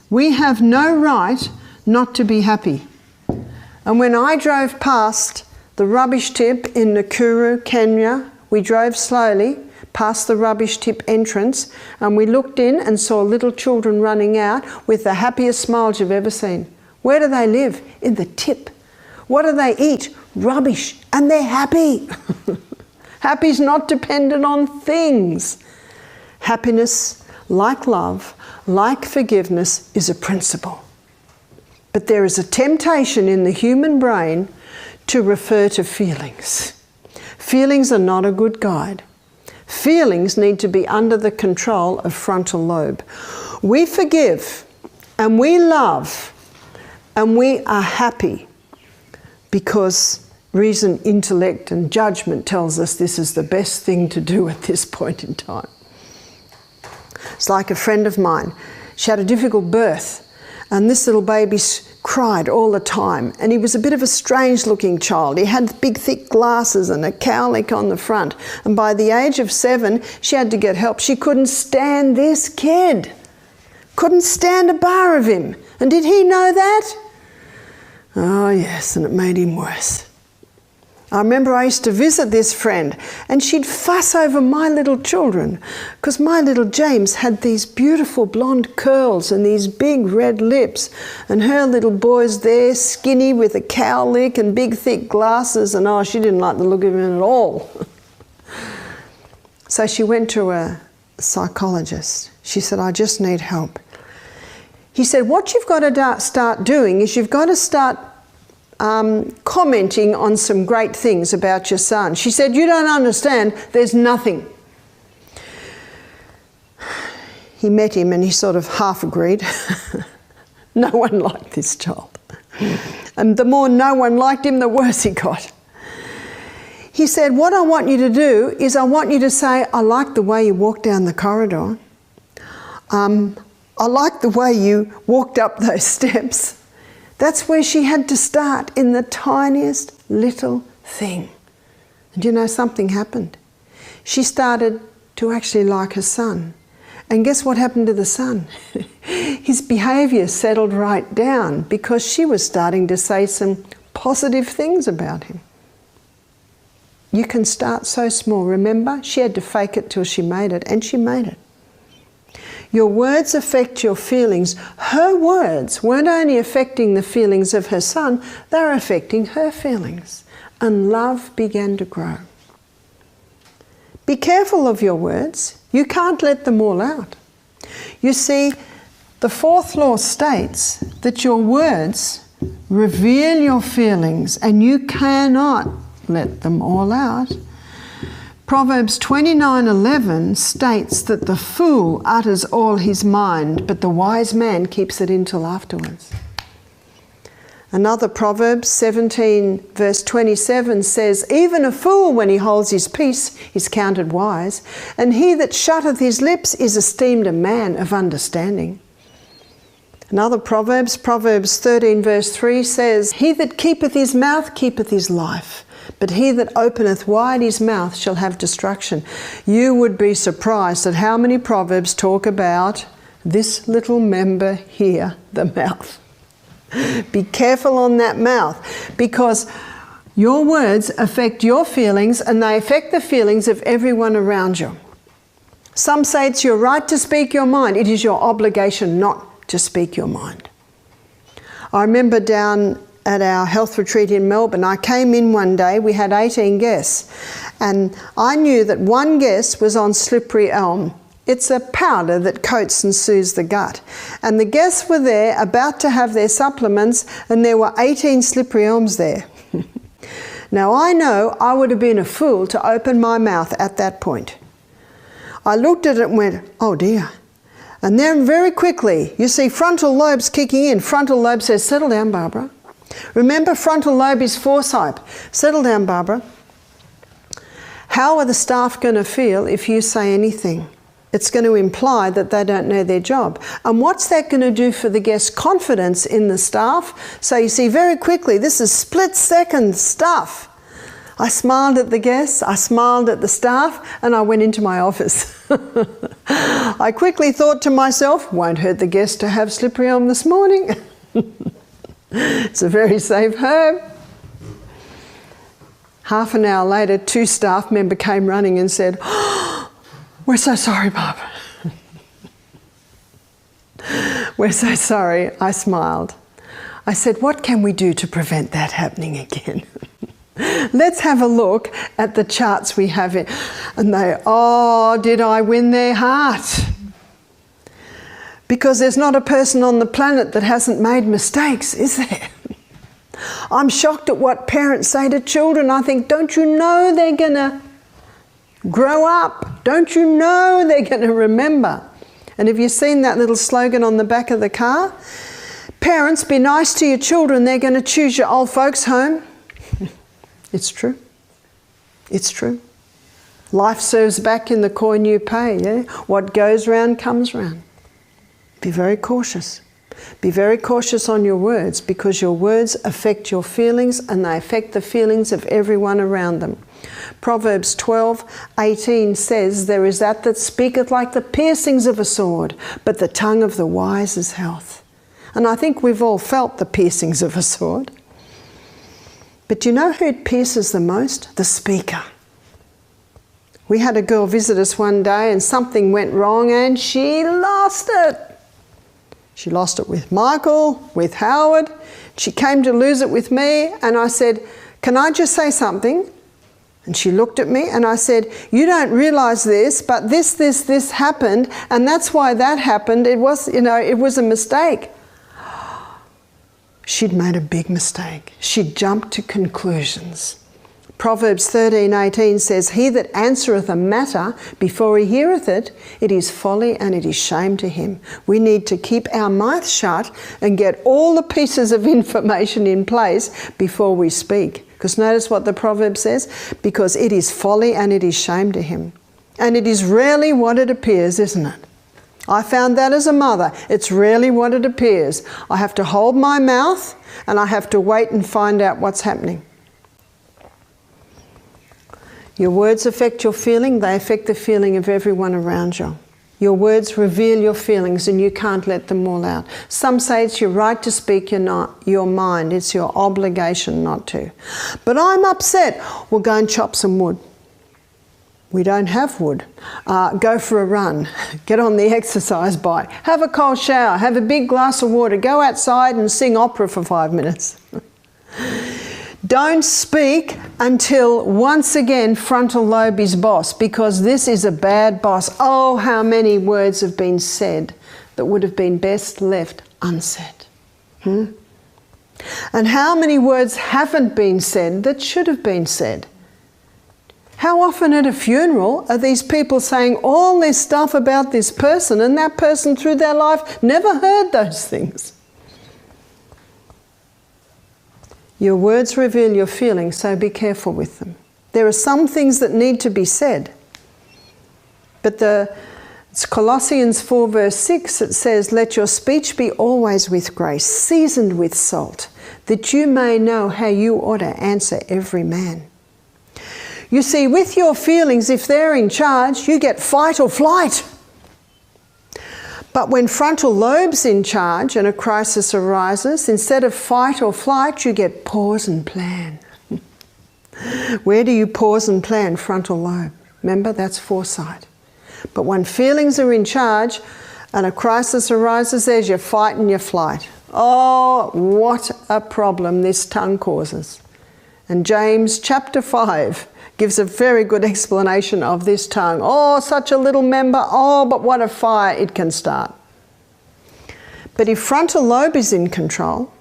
We have no right not to be happy. And when I drove past the rubbish tip in Nakuru, Kenya, we drove slowly past the rubbish tip entrance, and we looked in and saw little children running out with the happiest smiles you've ever seen. Where do they live? In the tip. What do they eat? Rubbish. And they're happy. Happy's not dependent on things. Happiness, like love, like forgiveness, is a principle. But there is a temptation in the human brain to refer to feelings. Feelings are not a good guide. Feelings need to be under the control of frontal lobe. We forgive and we love and we are happy because reason, intellect and judgment tells us this is the best thing to do at this point in time. It's like a friend of mine. She had a difficult birth, and this little baby cried all the time, and he was a bit of a strange looking child. He had big thick glasses and a cowlick on the front, and by the age of 7 she had to get help. She couldn't stand this kid. Couldn't stand a bar of him. And did he know that? Oh yes, and it made him worse. I remember I used to visit this friend, and she'd fuss over my little children because my little James had these beautiful blonde curls and these big red lips, and her little boy's there skinny with a cowlick and big thick glasses, and oh, she didn't like the look of him at all. So she went to a psychologist. She said, I just need help. He said, what you've got to start doing is you've got to start commenting on some great things about your son. She said, you don't understand, there's nothing. He met him and he sort of half agreed. No one liked this child. And the more no one liked him, the worse he got. He said, what I want you to do is I want you to say, I like the way you walked down the corridor. I like the way you walked up those steps. That's where she had to start, in the tiniest little thing. And you know, something happened. She started to actually like her son. And guess what happened to the son? His behaviour settled right down because she was starting to say some positive things about him. You can start so small. Remember, she had to fake it till she made it, and she made it. Your words affect your feelings. Her words weren't only affecting the feelings of her son, they were affecting her feelings. And love began to grow. Be careful of your words. You can't let them all out. You see, the fourth law states that your words reveal your feelings and you cannot let them all out. Proverbs 29:11 states that the fool utters all his mind, but the wise man keeps it in till afterwards. Another Proverbs 17 verse 27 says, even a fool when he holds his peace is counted wise, and he that shutteth his lips is esteemed a man of understanding. Another Proverbs 13 verse 3 says, he that keepeth his mouth keepeth his life, but he that openeth wide his mouth shall have destruction. You would be surprised at how many Proverbs talk about this little member here, the mouth. Be careful on that mouth, because your words affect your feelings and they affect the feelings of everyone around you. Some say it's your right to speak your mind. It is your obligation not to speak your mind. I remember down at our health retreat in Melbourne, I came in one day, we had 18 guests, and I knew that one guest was on slippery elm. It's a powder that coats and soothes the gut. And the guests were there about to have their supplements, and there were 18 slippery elms there. Now I know I would have been a fool to open my mouth at that point. I looked at it and went, oh dear. And then very quickly, you see frontal lobes kicking in. Frontal lobe says, settle down, Barbara. Remember, frontal lobe is foresight. Settle down, Barbara. How are the staff going to feel if you say anything? It's going to imply that they don't know their job. And what's that going to do for the guest's confidence in the staff? So you see, very quickly, this is split-second stuff. I smiled at the guests, I smiled at the staff, and I went into my office. I quickly thought to myself, won't hurt the guest to have slippery elm this morning. It's a very safe herb. Half an hour later, 2 staff members came running and said, oh, we're so sorry, Barbara. We're so sorry. I smiled. I said, what can we do to prevent that happening again? Let's have a look at the charts we have here. And they, oh, did I win their heart? Because there's not a person on the planet that hasn't made mistakes, is there? I'm shocked at what parents say to children. I think, don't you know they're going to grow up? Don't you know they're going to remember? And have you seen that little slogan on the back of the car? Parents, be nice to your children. They're going to choose your old folks home. It's true. It's true. Life serves back in the coin you pay. Yeah? What goes round comes round. Be very cautious. Be very cautious on your words, because your words affect your feelings and they affect the feelings of everyone around them. Proverbs 12:18 says, there is that speaketh like the piercings of a sword, but the tongue of the wise is health. And I think we've all felt the piercings of a sword. But you know who it pierces the most? The speaker. We had a girl visit us one day and something went wrong and she lost it. She lost it with Michael, with Howard. She came to lose it with me, and I said, can I just say something? And she looked at me and I said, you don't realise this, but this happened, and that's why that happened. It was, it was a mistake. She'd made a big mistake. She'd jumped to conclusions. Proverbs 13:18 says, he that answereth a matter before he heareth it, it is folly and it is shame to him. We need to keep our mouth shut and get all the pieces of information in place before we speak. Because notice what the proverb says, because it is folly and it is shame to him. And it is rarely what it appears, isn't it? I found that as a mother. It's rarely what it appears. I have to hold my mouth and I have to wait and find out what's happening. Your words affect your feeling, they affect the feeling of everyone around you. Your words reveal your feelings and you can't let them all out. Some say it's your right to speak your mind, it's your obligation not to. But I'm upset. Well, go and chop some wood. We don't have wood. Go for a run, get on the exercise bike, have a cold shower, have a big glass of water, go outside and sing opera for 5 minutes. Don't speak until once again frontal lobe is boss, because this is a bad boss. Oh, how many words have been said that would have been best left unsaid. And how many words haven't been said that should have been said? How often at a funeral are these people saying all this stuff about this person, and that person through their life never heard those things? Your words reveal your feelings, so be careful with them. There are some things that need to be said. But it's Colossians 4 verse 6, it says, "Let your speech be always with grace, seasoned with salt, that you may know how you ought to answer every man." You see, with your feelings, if they're in charge, you get fight or flight. But when frontal lobe's in charge and a crisis arises, instead of fight or flight, you get pause and plan. Where do you pause and plan? Frontal lobe. Remember, that's foresight. But when feelings are in charge and a crisis arises, there's your fight and your flight. Oh, what a problem this tongue causes. And James chapter 5 gives a very good explanation of this tongue. Oh, such a little member. Oh, but what a fire it can start. But if frontal lobe is in control,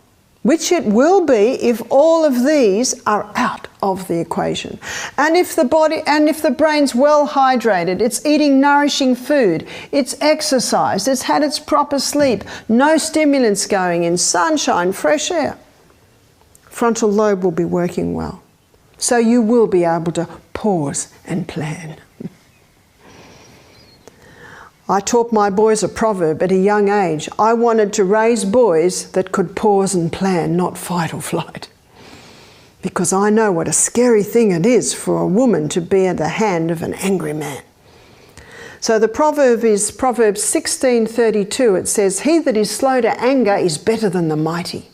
which it will be if all of these are out of the equation, and if the brain's well hydrated, it's eating nourishing food, it's exercised, it's had its proper sleep, no stimulants going in, sunshine, fresh air, frontal lobe will be working well. So you will be able to pause and plan. I taught my boys a proverb at a young age. I wanted to raise boys that could pause and plan, not fight or flight. Because I know what a scary thing it is for a woman to be at the hand of an angry man. So the proverb is Proverbs 16:32. It says, "He that is slow to anger is better than the mighty,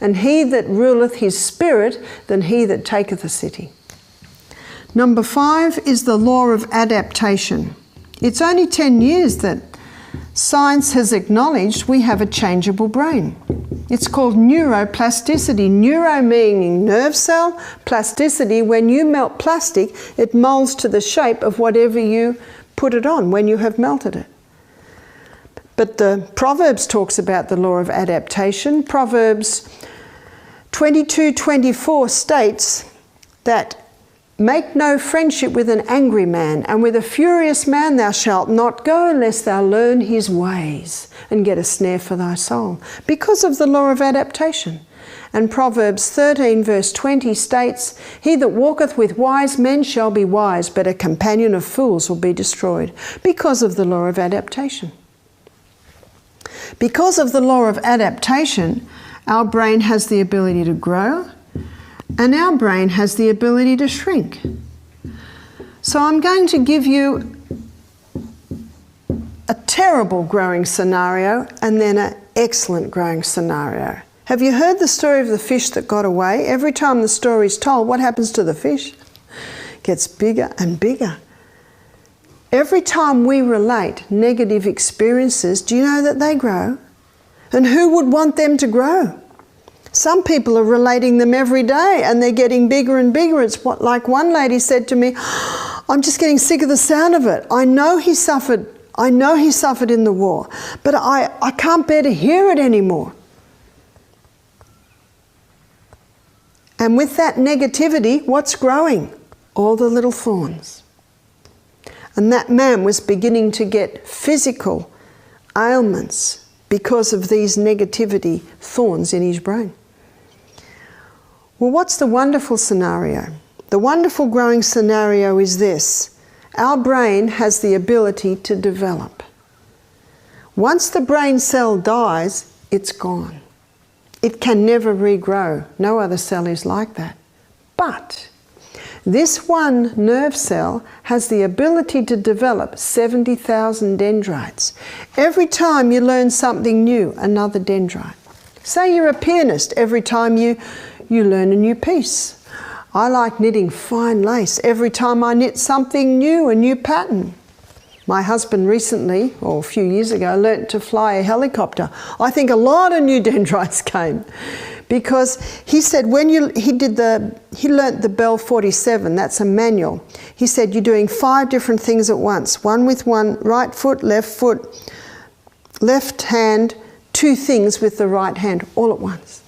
and he that ruleth his spirit than he that taketh a city." Number 5 is the law of adaptation. It's only 10 years that science has acknowledged we have a changeable brain. It's called neuroplasticity. Neuro meaning nerve cell, plasticity, when you melt plastic, it molds to the shape of whatever you put it on when you have melted it. But the Proverbs talks about the law of adaptation. Proverbs 22:24 states that make no friendship with an angry man, and with a furious man thou shalt not go, lest thou learn his ways and get a snare for thy soul, because of the law of adaptation. And Proverbs 13 verse 20 states, "He that walketh with wise men shall be wise, but a companion of fools will be destroyed," because of the law of adaptation. Because of the law of adaptation, our brain has the ability to grow, and our brain has the ability to shrink. So I'm going to give you a terrible growing scenario and then an excellent growing scenario. Have you heard the story of the fish that got away? Every time the story is told, what happens to the fish? It gets bigger and bigger. Every time we relate negative experiences, do you know that they grow? And who would want them to grow? Some people are relating them every day and they're getting bigger and bigger. It's what, like one lady said to me, "I'm just getting sick of the sound of it. I know he suffered in the war, but I can't bear to hear it anymore." And with that negativity, what's growing? All the little thorns. And that man was beginning to get physical ailments because of these negativity thorns in his brain. Well, what's the wonderful scenario? The wonderful growing scenario is this. Our brain has the ability to develop. Once the brain cell dies, it's gone. It can never regrow. No other cell is like that. But this one nerve cell has the ability to develop 70,000 dendrites. Every time you learn something new, another dendrite. Say you're a pianist, every time you learn a new piece. I like knitting fine lace. Every time I knit something new, a new pattern. My husband recently, or a few years ago, learnt to fly a helicopter. I think a lot of new dendrites came because he said he learnt the Bell 47, that's a manual. He said you're doing 5 different things at once. One with one right foot, left hand, 2 things with the right hand, all at once.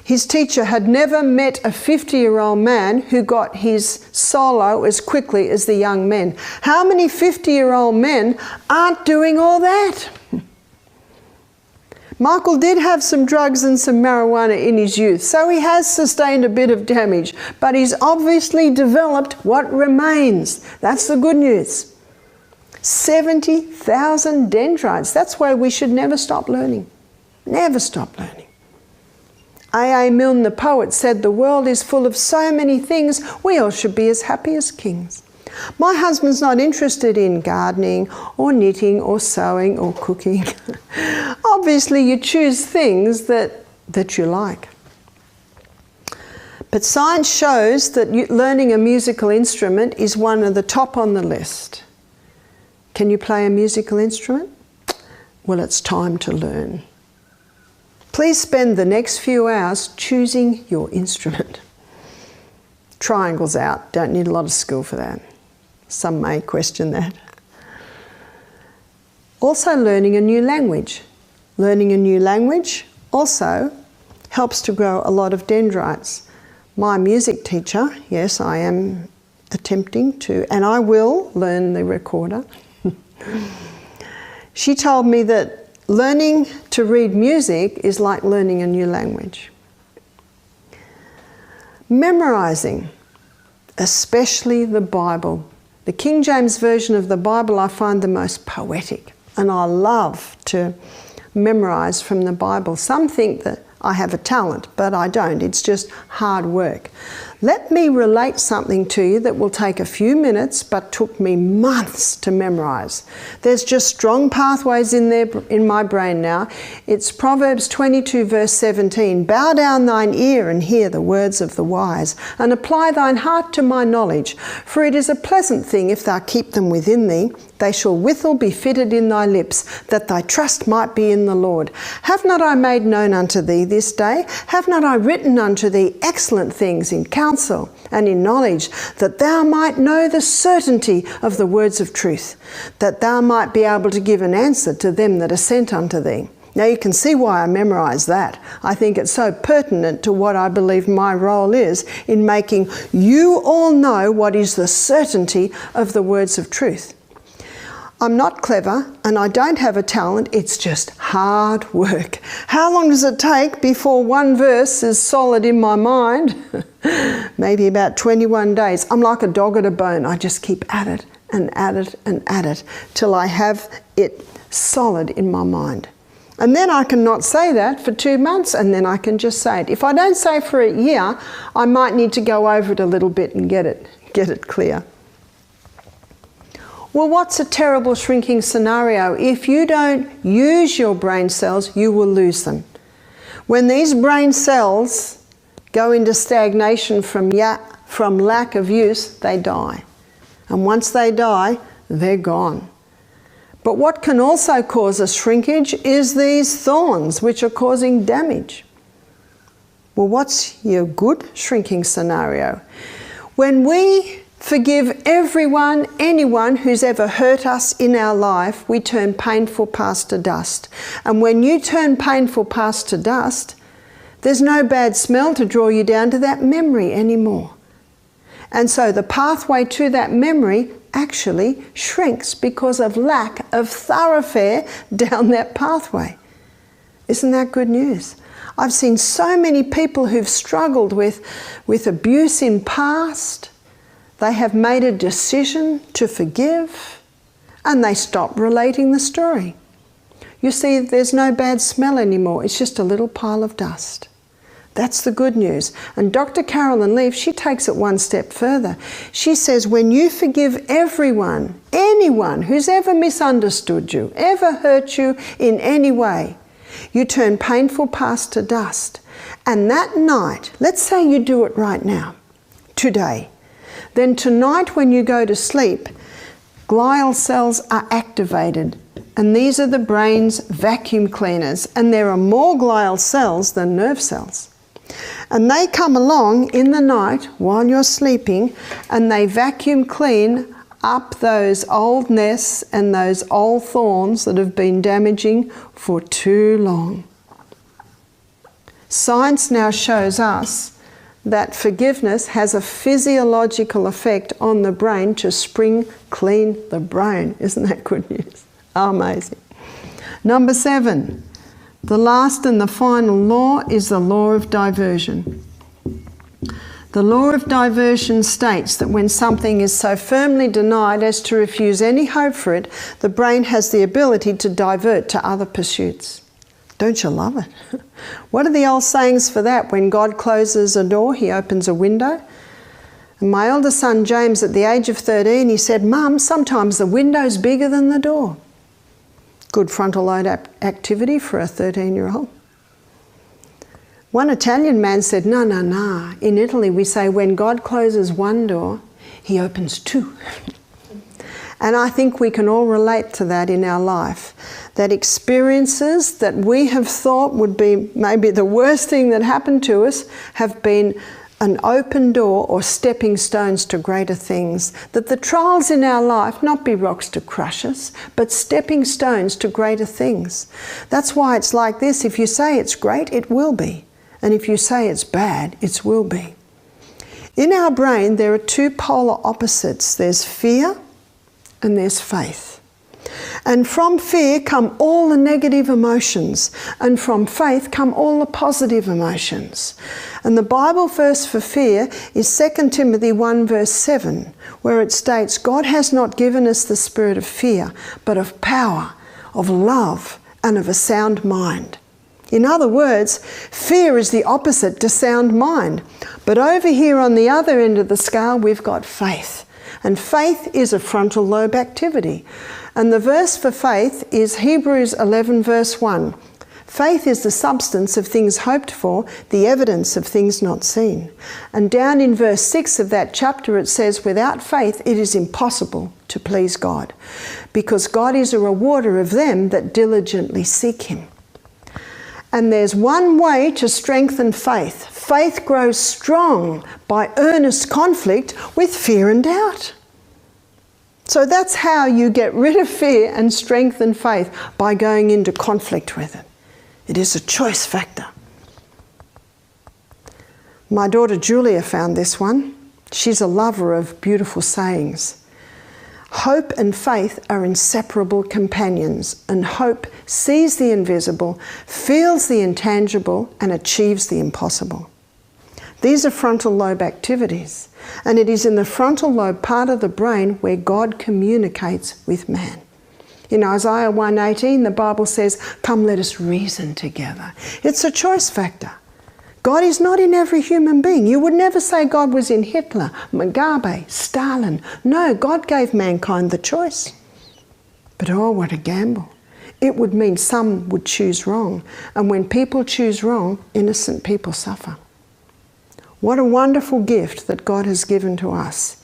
His teacher had never met a 50-year-old man who got his solo as quickly as the young men. How many 50-year-old men aren't doing all that? Michael did have some drugs and some marijuana in his youth, so he has sustained a bit of damage, but he's obviously developed what remains. That's the good news. 70,000 dendrites. That's why we should never stop learning. Never stop learning. A.A. Milne, the poet, said the world is full of so many things, we all should be as happy as kings. My husband's not interested in gardening or knitting or sewing or cooking. Obviously you choose things that you like. But science shows that learning a musical instrument is one of the top on the list. Can you play a musical instrument? Well, it's time to learn. Please spend the next few hours choosing your instrument. Triangles out, don't need a lot of skill for that. Some may question that. Also learning a new language. Learning a new language also helps to grow a lot of dendrites. My music teacher, yes, I am attempting to, and I will learn the recorder. She told me that learning to read music is like learning a new language. Memorizing, especially the Bible. The King James Version of the Bible I find the most poetic, and I love to memorize from the Bible. Some think that I have a talent, but I don't. It's just hard work. Let me relate something to you that will take a few minutes but took me months to memorize. There's just strong pathways in there in my brain now. It's Proverbs 22 verse 17. Bow down thine ear and hear the words of the wise, and apply thine heart to my knowledge. For it is a pleasant thing if thou keep them within thee. They shall withal be fitted in thy lips, that thy trust might be in the Lord. Have not I made known unto thee this day? Have not I written unto thee excellent things in counsel and in knowledge, that thou might know the certainty of the words of truth, that thou might be able to give an answer to them that are sent unto thee? Now you can see why I memorise that. I think it's so pertinent to what I believe my role is in making you all know what is the certainty of the words of truth. I'm not clever and I don't have a talent, it's just hard work. How long does it take before one verse is solid in my mind? Maybe about 21 days. I'm like a dog at a bone. I just keep at it and at it and at it till I have it solid in my mind. And then I can not say that for 2 months, and then I can just say it. If I don't say it for a year, I might need to go over it a little bit and get it clear. Well, what's a terrible shrinking scenario? If you don't use your brain cells, you will lose them. When these brain cells go into stagnation from lack of use, they die. And once they die, they're gone. But what can also cause a shrinkage is these thorns, which are causing damage. Well, what's your good shrinking scenario? When we forgive anyone who's ever hurt us in our life, we turn painful past to dust. And when you turn painful past to dust, there's no bad smell to draw you down to that memory anymore. And so the pathway to that memory actually shrinks because of lack of thoroughfare down that pathway. Isn't that good news? I've seen so many people who've struggled with abuse in past. They have made a decision to forgive and they stop relating the story. You see, there's no bad smell anymore. It's just a little pile of dust. That's the good news. And Dr. Carolyn Leaf, she takes it one step further. She says, when you forgive anyone who's ever misunderstood you, ever hurt you in any way, you turn painful past to dust. And that night, let's say you do it right now, today, then tonight when you go to sleep, glial cells are activated, and these are the brain's vacuum cleaners, and there are more glial cells than nerve cells. And they come along in the night while you're sleeping, and they vacuum clean up those old nests and those old thorns that have been damaging for too long. Science now shows us that forgiveness has a physiological effect on the brain to spring clean the brain. Isn't that good news? Amazing. Number 7, the last and the final law is the law of diversion. The law of diversion states that when something is so firmly denied as to refuse any hope for it, the brain has the ability to divert to other pursuits. Don't you love it? What are the old sayings for that? When God closes a door, he opens a window. And my elder son James, at the age of 13, he said, "Mum, sometimes the window's bigger than the door." Good frontal lobe activity for a 13-year-old. One Italian man said, no. In Italy we say when God closes one door, he opens two. And I think we can all relate to that in our life. That experiences that we have thought would be maybe the worst thing that happened to us have been an open door or stepping stones to greater things. That the trials in our life not be rocks to crush us, but stepping stones to greater things. That's why it's like this. If you say it's great, it will be. And if you say it's bad, it will be. In our brain, there are two polar opposites. There's fear and there's faith. And from fear come all the negative emotions, and from faith come all the positive emotions. And the Bible verse for fear is 2 Timothy 1 verse 7, where it states, God has not given us the spirit of fear, but of power, of love, and of a sound mind. In other words, fear is the opposite to sound mind. But over here on the other end of the scale, we've got faith. And faith is a frontal lobe activity. And the verse for faith is Hebrews 11 verse 1. Faith is the substance of things hoped for, the evidence of things not seen. And down in verse 6 of that chapter it says, without faith it is impossible to please God, because God is a rewarder of them that diligently seek him. And there's one way to strengthen faith. Faith grows strong by earnest conflict with fear and doubt. So that's how you get rid of fear and strengthen faith, by going into conflict with it. It is a choice factor. My daughter Julia found this one. She's a lover of beautiful sayings. Hope and faith are inseparable companions, and hope sees the invisible, feels the intangible, and achieves the impossible. These are frontal lobe activities, and it is in the frontal lobe part of the brain where God communicates with man. In Isaiah 1:18, the Bible says, "Come, let us reason together." It's a choice factor. God is not in every human being. You would never say God was in Hitler, Mugabe, Stalin. No, God gave mankind the choice. But oh, what a gamble. It would mean some would choose wrong. And when people choose wrong, innocent people suffer. What a wonderful gift that God has given to us.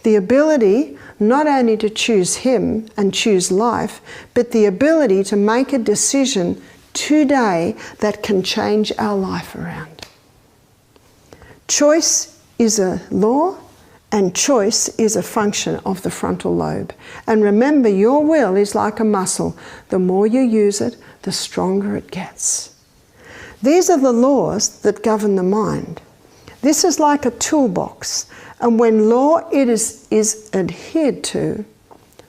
The ability not only to choose him and choose life, but the ability to make a decision today that can change our life around. Choice is a law, and choice is a function of the frontal lobe. And remember, your will is like a muscle. The more you use it, the stronger it gets. These are the laws that govern the mind. This is like a toolbox, and when law is adhered to,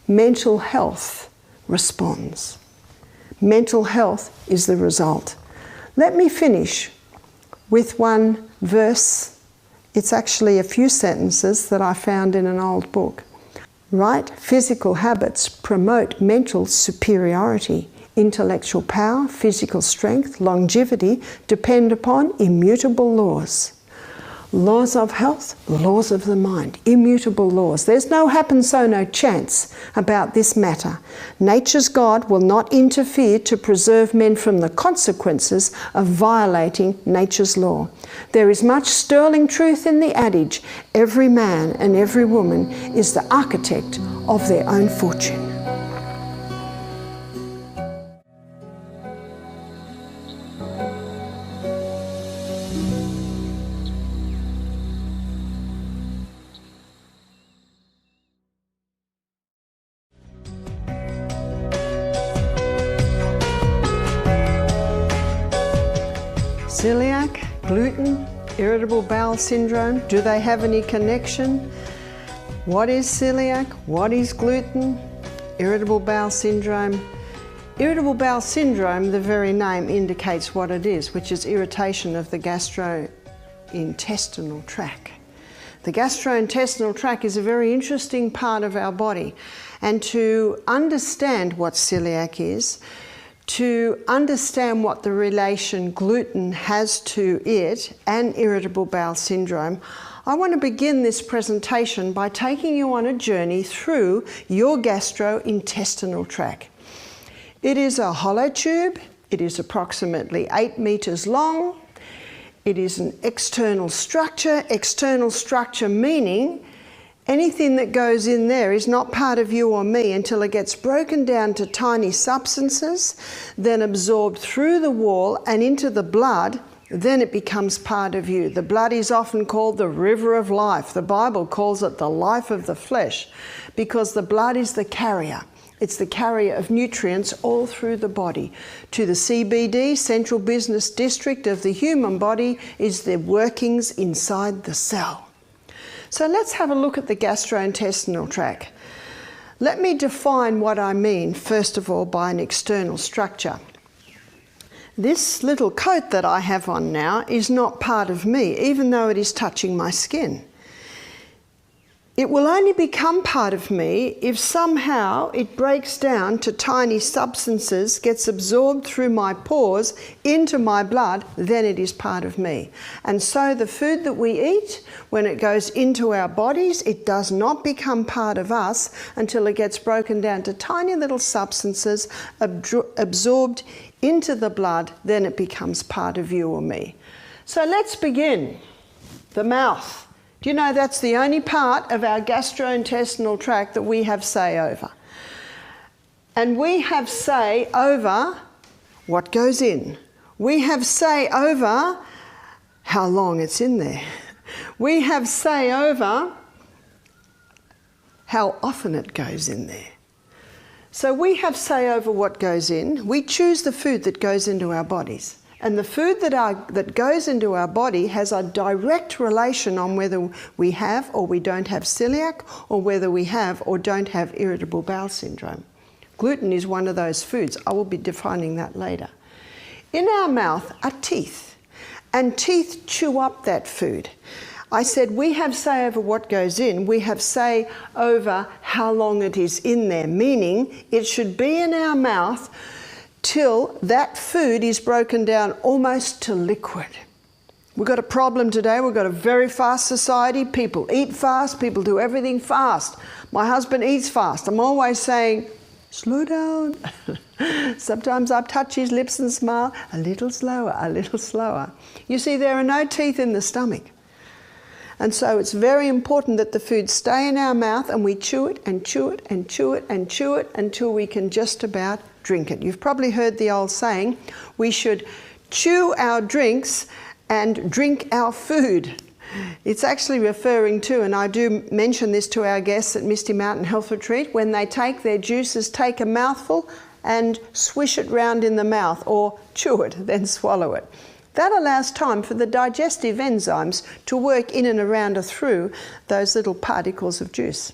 mental health responds. Mental health is the result. Let me finish with one verse. It's actually a few sentences that I found in an old book. Right physical habits promote mental superiority. Intellectual power, physical strength, longevity depend upon immutable laws. Laws of health, laws of the mind, immutable laws. There's no happen so no chance about this matter. Nature's God will not interfere to preserve men from the consequences of violating nature's law. There is much sterling truth in the adage, every man and every woman is the architect of their own fortune. Celiac, gluten, irritable bowel syndrome, do they have any connection? What is celiac? What is gluten? Irritable bowel syndrome. Irritable bowel syndrome, the very name indicates what it is, which is irritation of the gastrointestinal tract. The gastrointestinal tract is a very interesting part of our body, and to understand what celiac is, to understand what the relation gluten has to it and irritable bowel syndrome, I want to begin this presentation by taking you on a journey through your gastrointestinal tract. It is a hollow tube. It is approximately 8 meters long. It is an external structure meaning anything that goes in there is not part of you or me until it gets broken down to tiny substances, then absorbed through the wall and into the blood, then it becomes part of you. The blood is often called the river of life. The Bible calls it the life of the flesh because the blood is the carrier. It's the carrier of nutrients all through the body. To the CBD, central business district of the human body, is the workings inside the cell. So let's have a look at the gastrointestinal tract. Let me define what I mean, first of all, by an external structure. This little coat that I have on now is not part of me, even though it is touching my skin. It will only become part of me if somehow it breaks down to tiny substances, gets absorbed through my pores into my blood, then it is part of me. And so the food that we eat, when it goes into our bodies, it does not become part of us until it gets broken down to tiny little substances, absorbed into the blood, then it becomes part of you or me. So let's begin. The mouth. Do you know that's the only part of our gastrointestinal tract that we have say over? And we have say over what goes in. We have say over how long it's in there. We have say over how often it goes in there. So we have say over what goes in. We choose the food that goes into our bodies. And the food that goes into our body has a direct relation on whether we have or we don't have celiac, or whether we have or don't have irritable bowel syndrome. Gluten is one of those foods. I will be defining that later. In our mouth are teeth, and teeth chew up that food. I said we have say over what goes in. We have say over how long it is in there, meaning it should be in our mouth till that food is broken down almost to liquid. We've got a problem today. We've got a very fast society. People eat fast. People do everything fast. My husband eats fast. I'm always saying, slow down. Sometimes I touch his lips and smile, a little slower, a little slower. You see, there are no teeth in the stomach. And so it's very important that the food stay in our mouth and we chew it and chew it and chew it and chew it until we can just about drink it. You've probably heard the old saying, we should chew our drinks and drink our food. It's actually referring to, and I do mention this to our guests at Misty Mountain Health Retreat, when they take their juices, take a mouthful and swish it round in the mouth, or chew it, then swallow it. That allows time for the digestive enzymes to work in and around or through those little particles of juice,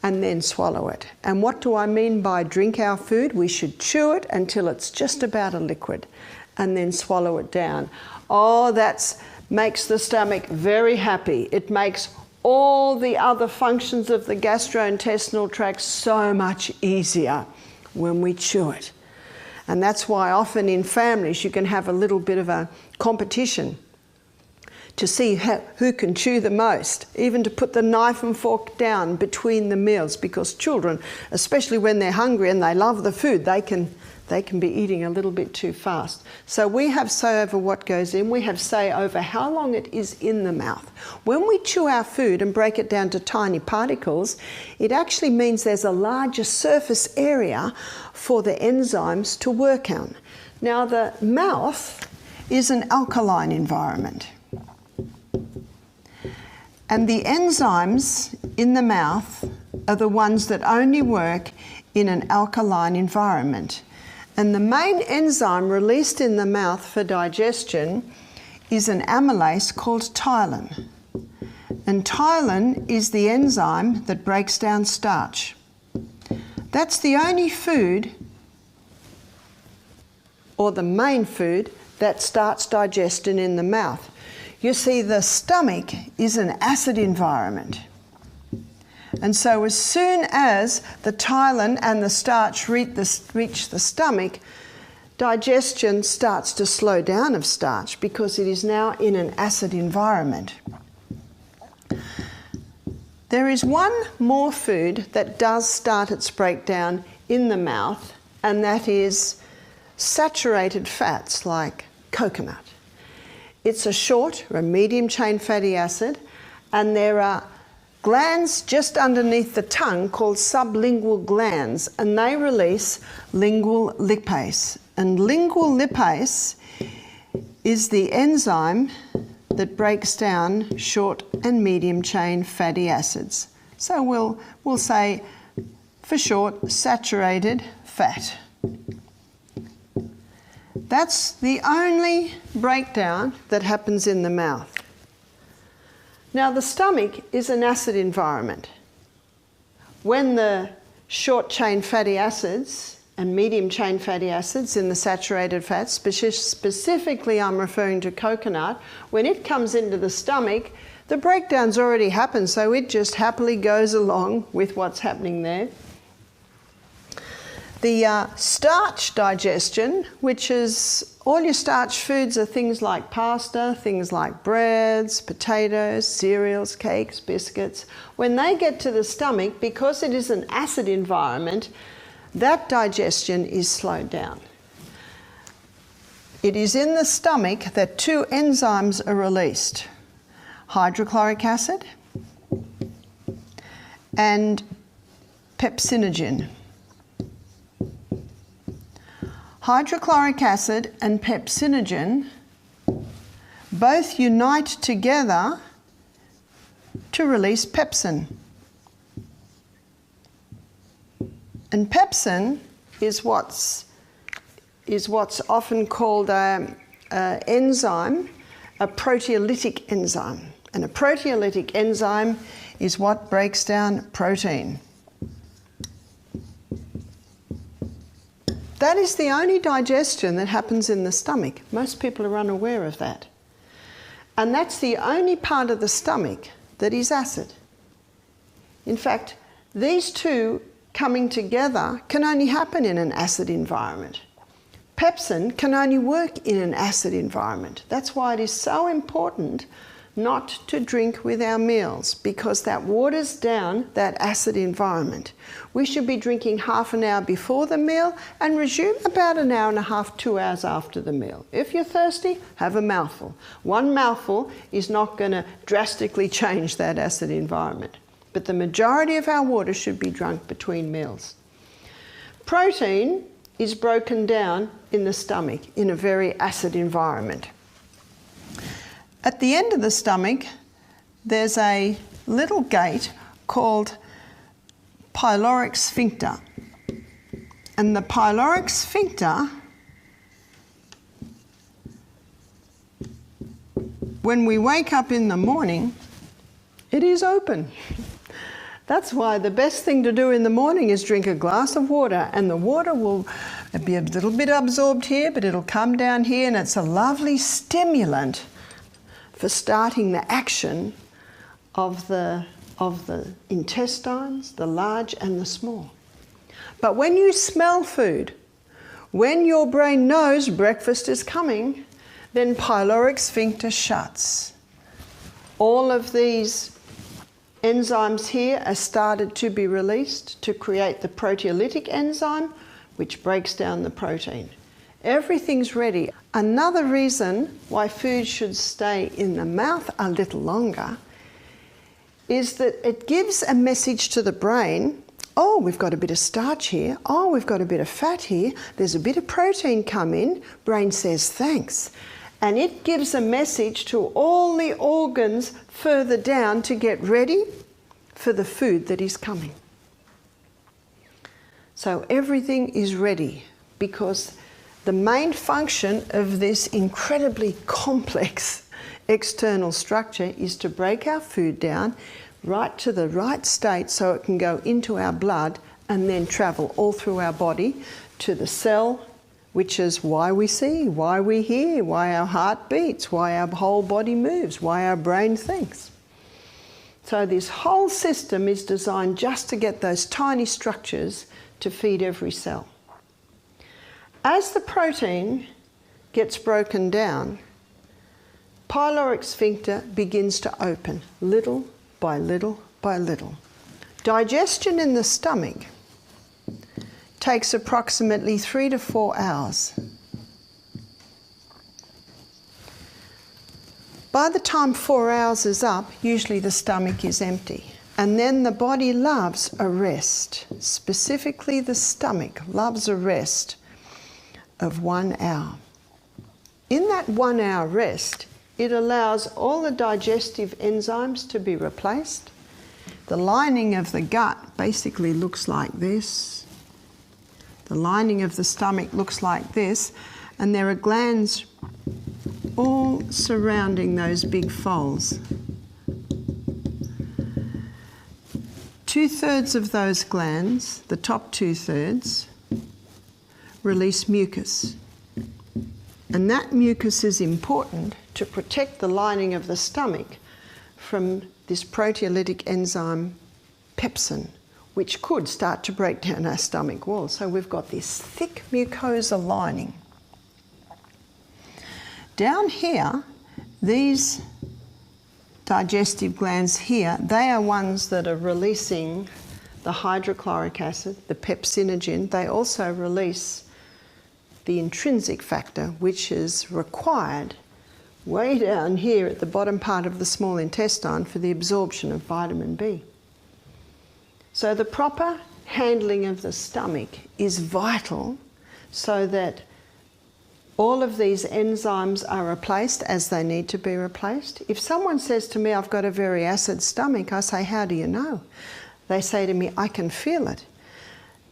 and then swallow it. And what do I mean by drink our food? We should chew it until it's just about a liquid, and then swallow it down. Oh, that makes the stomach very happy. It makes all the other functions of the gastrointestinal tract so much easier when we chew it. And that's why often in families you can have a little bit of a competition to see who can chew the most, even to put the knife and fork down between the meals, because children, especially when they're hungry and they love the food, they can be eating a little bit too fast. So we have say over what goes in, we have say over how long it is in the mouth. When we chew our food and break it down to tiny particles, it actually means there's a larger surface area for the enzymes to work on. Now the mouth is an alkaline environment. And the enzymes in the mouth are the ones that only work in an alkaline environment. And the main enzyme released in the mouth for digestion is an amylase called ptyalin. And ptyalin is the enzyme that breaks down starch. That's the only food, or the main food, that starts digestion in the mouth. You see, the stomach is an acid environment. And so as soon as the ptyalin and the starch reach the stomach, digestion starts to slow down of starch because it is now in an acid environment. There is one more food that does start its breakdown in the mouth, and that is saturated fats like coconut. It's a short or a medium chain fatty acid, and there are glands just underneath the tongue called sublingual glands, and they release lingual lipase. And lingual lipase is the enzyme that breaks down short and medium chain fatty acids. So we'll say, for short, saturated fat. That's the only breakdown that happens in the mouth. Now the stomach is an acid environment. When the short chain fatty acids and medium chain fatty acids in the saturated fats, specifically I'm referring to coconut, when it comes into the stomach, the breakdown's already happened, so it just happily goes along with what's happening there. The starch digestion, which is all your starch foods, are things like pasta, things like breads, potatoes, cereals, cakes, biscuits. When they get to the stomach, because it is an acid environment, that digestion is slowed down. It is in the stomach that two enzymes are released: hydrochloric acid and pepsinogen. Hydrochloric acid and pepsinogen both unite together to release pepsin. And pepsin is what's often called an enzyme, a proteolytic enzyme. And a proteolytic enzyme is what breaks down protein. That is the only digestion that happens in the stomach. Most people are unaware of that. And that's the only part of the stomach that is acid. In fact, these two coming together can only happen in an acid environment. Pepsin can only work in an acid environment. That's why it is so important not to drink with our meals, because that waters down that acid environment. We should be drinking half an hour before the meal and resume about an hour and a half, 2 hours after the meal. If you're thirsty, have a mouthful. One mouthful is not going to drastically change that acid environment, but the majority of our water should be drunk between meals. Protein is broken down in the stomach in a very acid environment. At the end of the stomach, there's a little gate called pyloric sphincter. And the pyloric sphincter, when we wake up in the morning, it is open. That's why the best thing to do in the morning is drink a glass of water, and the water will be a little bit absorbed here, but it'll come down here, and it's a lovely stimulant for starting the action of the intestines, the large and the small. But when you smell food, when your brain knows breakfast is coming, then pyloric sphincter shuts. all of these enzymes here are started to be released to create the proteolytic enzyme, which breaks down the protein. Everything's ready. Another reason why food should stay in the mouth a little longer is that it gives a message to the brain. Oh, we've got a bit of starch here. Oh, we've got a bit of fat here. There's a bit of protein come in. Brain says thanks. And it gives a message to all the organs further down to get ready for the food that is coming. So everything is ready, because the main function of this incredibly complex external structure is to break our food down right to the right state so it can go into our blood and then travel all through our body to the cell, which is why we see, why we hear, why our heart beats, why our whole body moves, why our brain thinks. So this whole system is designed just to get those tiny structures to feed every cell. As the protein gets broken down, pyloric sphincter begins to open little by little by little. Digestion in the stomach takes approximately 3 to 4 hours. By the time 4 hours is up, usually the stomach is empty. And then the body loves a rest. Specifically, the stomach loves a rest of 1 hour. In that 1 hour rest, it allows all the digestive enzymes to be replaced. The lining of the gut basically looks like this. The lining of the stomach looks like this, and there are glands all surrounding those big folds. 2/3 of those glands, the top 2/3, release mucus. And that mucus is important to protect the lining of the stomach from this proteolytic enzyme pepsin, which could start to break down our stomach wall. So we've got this thick mucosa lining. Down here, these digestive glands here, they are ones that are releasing the hydrochloric acid, the pepsinogen. They also release the intrinsic factor, which is required way down here at the bottom part of the small intestine for the absorption of vitamin B. So the proper handling of the stomach is vital so that all of these enzymes are replaced as they need to be replaced. If someone says to me, I've got a very acid stomach, I say, how do you know? They say to me, I can feel it.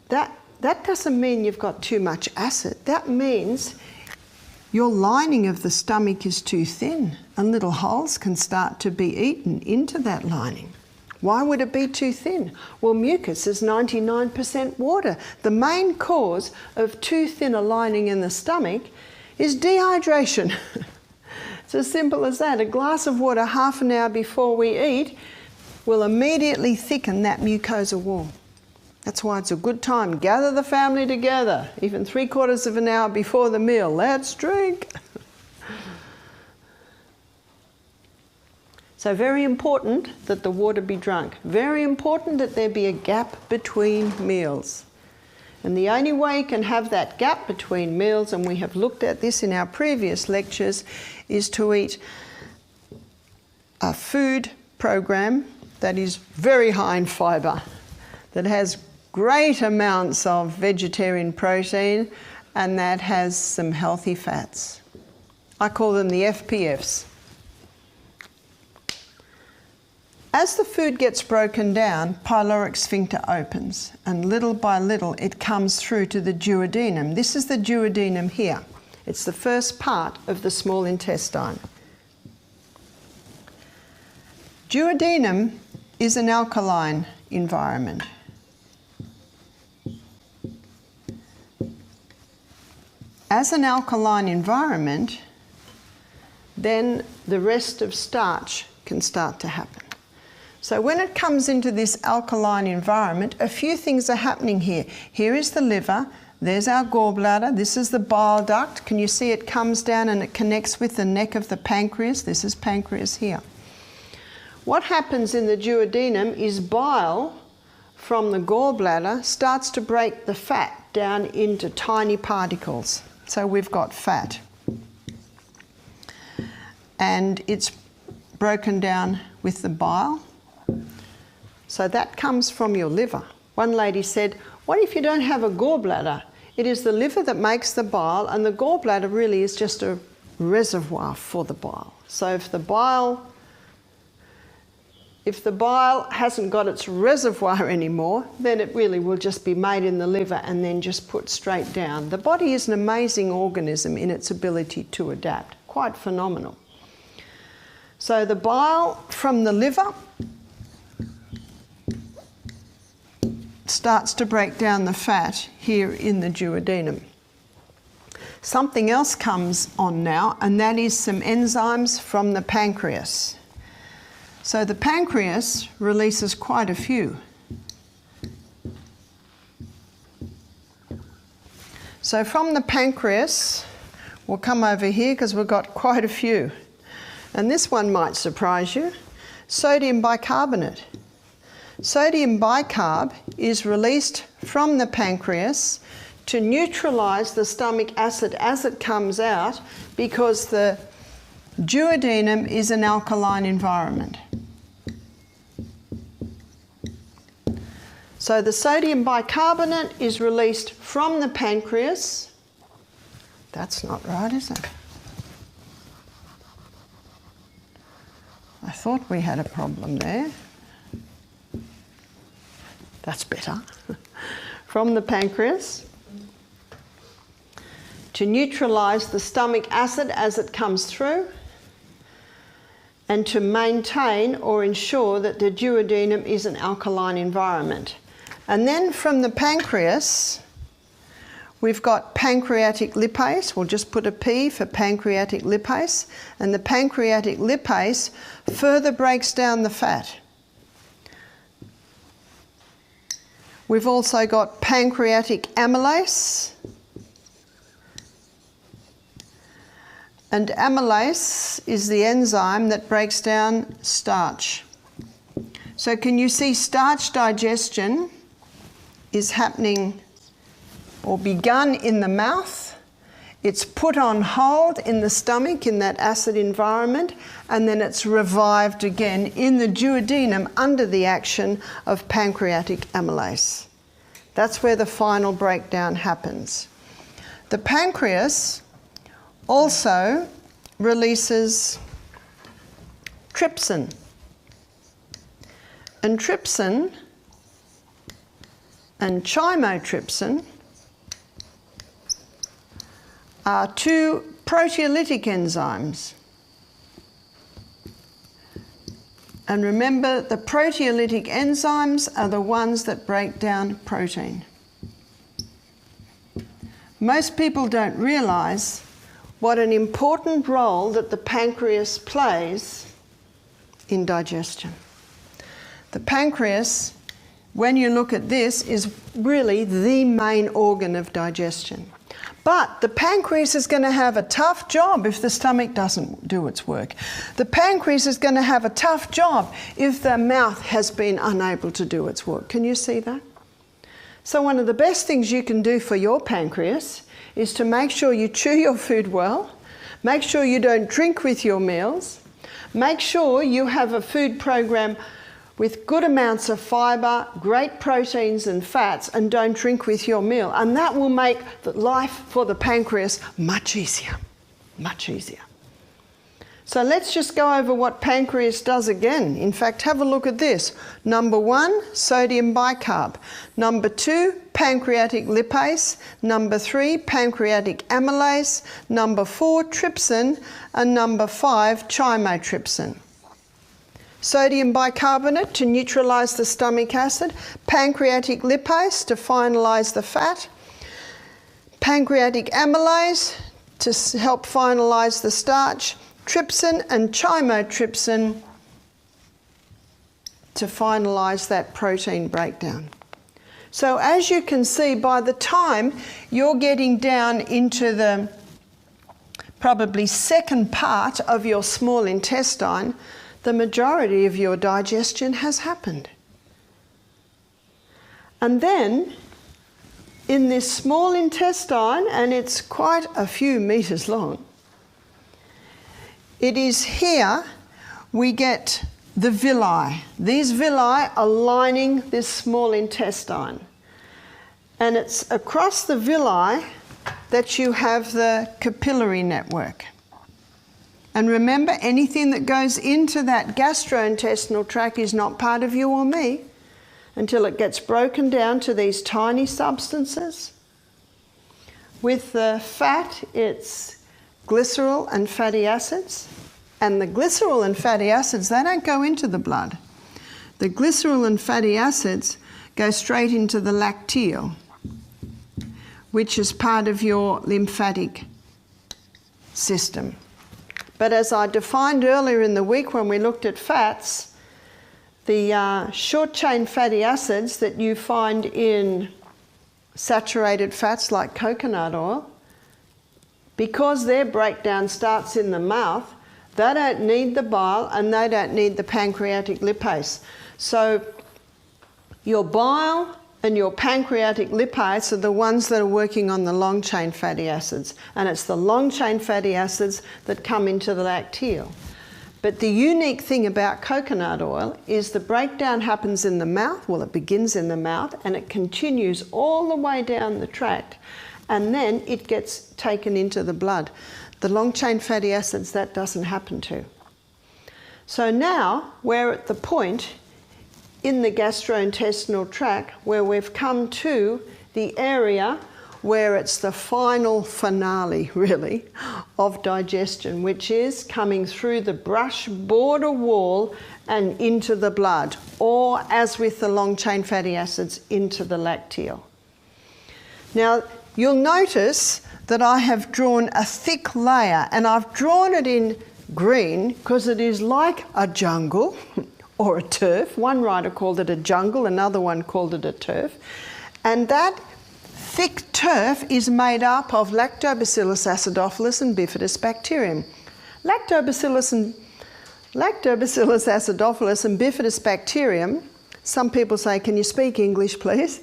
That doesn't mean you've got too much acid. That means your lining of the stomach is too thin and little holes can start to be eaten into that lining. Why would it be too thin? Well, mucus is 99% water. The main cause of too thin a lining in the stomach is dehydration. It's as simple as that. A glass of water half an hour before we eat will immediately thicken that mucosa wall. That's why it's a good time. Gather the family together, even 3/4 of an hour before the meal. Let's drink. So very important that the water be drunk. Very important that there be a gap between meals. And the only way you can have that gap between meals, and we have looked at this in our previous lectures, is to eat a food program that is very high in fibre, that has great amounts of vegetarian protein, and that has some healthy fats. I call them the FPFs. As the food gets broken down, pyloric sphincter opens, and little by little it comes through to the duodenum. This is the duodenum here. It's the first part of the small intestine. Duodenum is an alkaline environment. As an alkaline environment, then the rest of starch can start to happen. So when it comes into this alkaline environment, a few things are happening here. Here is the liver, there's our gallbladder, this is the bile duct. Can you see it comes down and it connects with the neck of the pancreas? This is pancreas here. what happens in the duodenum is bile from the gallbladder starts to break the fat down into tiny particles. So we've got fat. And it's broken down with the bile. So that comes from your liver. One lady said, what if you don't have a gallbladder? It is the liver that makes the bile, and the gallbladder really is just a reservoir for the bile. So if the bile hasn't got its reservoir anymore, then it really will just be made in the liver and then just put straight down. The body is an amazing organism in its ability to adapt. Quite phenomenal. So the bile from the liver starts to break down the fat here in the duodenum. Something else comes on now, and that is some enzymes from the pancreas. So the pancreas releases quite a few. So from the pancreas, we'll come over here because we've got quite a few. And this one might surprise you, sodium bicarbonate. Sodium bicarb is released from the pancreas to neutralize the stomach acid as it comes out, because the duodenum is an alkaline environment. So the sodium bicarbonate is released from the pancreas. That's not right, is it? I thought we had a problem there. That's better. From the pancreas to neutralize the stomach acid as it comes through, and to maintain or ensure that the duodenum is an alkaline environment. And then from the pancreas, we've got pancreatic lipase. We'll just put a P for pancreatic lipase. And the pancreatic lipase further breaks down the fat. We've also got pancreatic amylase. And amylase is the enzyme that breaks down starch. So can you see starch digestion is happening or begun in the mouth. It's put on hold in the stomach in that acid environment, and then it's revived again in the duodenum under the action of pancreatic amylase. That's where the final breakdown happens. The pancreas also releases trypsin. And trypsin and chymotrypsin are two proteolytic enzymes. And remember, the proteolytic enzymes are the ones that break down protein. Most people don't realise what an important role that the pancreas plays in digestion. The pancreas, when you look at this, is really the main organ of digestion. But the pancreas is going to have a tough job if the stomach doesn't do its work. The pancreas is going to have a tough job if the mouth has been unable to do its work. Can you see that? So one of the best things you can do for your pancreas is to make sure you chew your food well, make sure you don't drink with your meals, make sure you have a food program with good amounts of fibre, great proteins and fats, and don't drink with your meal. And that will make the life for the pancreas much easier, much easier. So let's just go over what pancreas does again. In fact, have a look at this. Number 1, sodium bicarb. Number 2, pancreatic lipase. Number 3, pancreatic amylase. Number 4, trypsin. And number 5, chymotrypsin. Sodium bicarbonate to neutralise the stomach acid, pancreatic lipase to finalise the fat, pancreatic amylase to help finalise the starch, trypsin and chymotrypsin to finalise that protein breakdown. So as you can see, by the time you're getting down into the probably second part of your small intestine, the majority of your digestion has happened. And then, in this small intestine, and it's quite a few meters long, it is here we get the villi. These villi are lining this small intestine. And it's across the villi that you have the capillary network. And remember, anything that goes into that gastrointestinal tract is not part of you or me until it gets broken down to these tiny substances. With the fat, it's glycerol and fatty acids. And the glycerol and fatty acids, they don't go into the blood. The glycerol and fatty acids go straight into the lacteal, which is part of your lymphatic system. But as I defined earlier in the week when we looked at fats, the short-chain fatty acids that you find in saturated fats like coconut oil, because their breakdown starts in the mouth, they don't need the bile and they don't need the pancreatic lipase. So your bile and your pancreatic lipase are the ones that are working on the long-chain fatty acids, and it's the long-chain fatty acids that come into the lacteal. But the unique thing about coconut oil is the breakdown happens in the mouth. Well, it begins in the mouth and it continues all the way down the tract, and then it gets taken into the blood. The long-chain fatty acids, that doesn't happen to. So now we're at the point in the gastrointestinal tract where we've come to the area where it's the final finale, really, of digestion, which is coming through the brush border wall and into the blood, or, as with the long-chain fatty acids, into the lacteal. Now, you'll notice that I have drawn a thick layer, and I've drawn it in green because it is like a jungle or a turf. One writer called it a jungle, another one called it a turf. And that thick turf is made up of Lactobacillus acidophilus and bifidus bacterium. Lactobacillus acidophilus and bifidus bacterium, some people say, can you speak English please?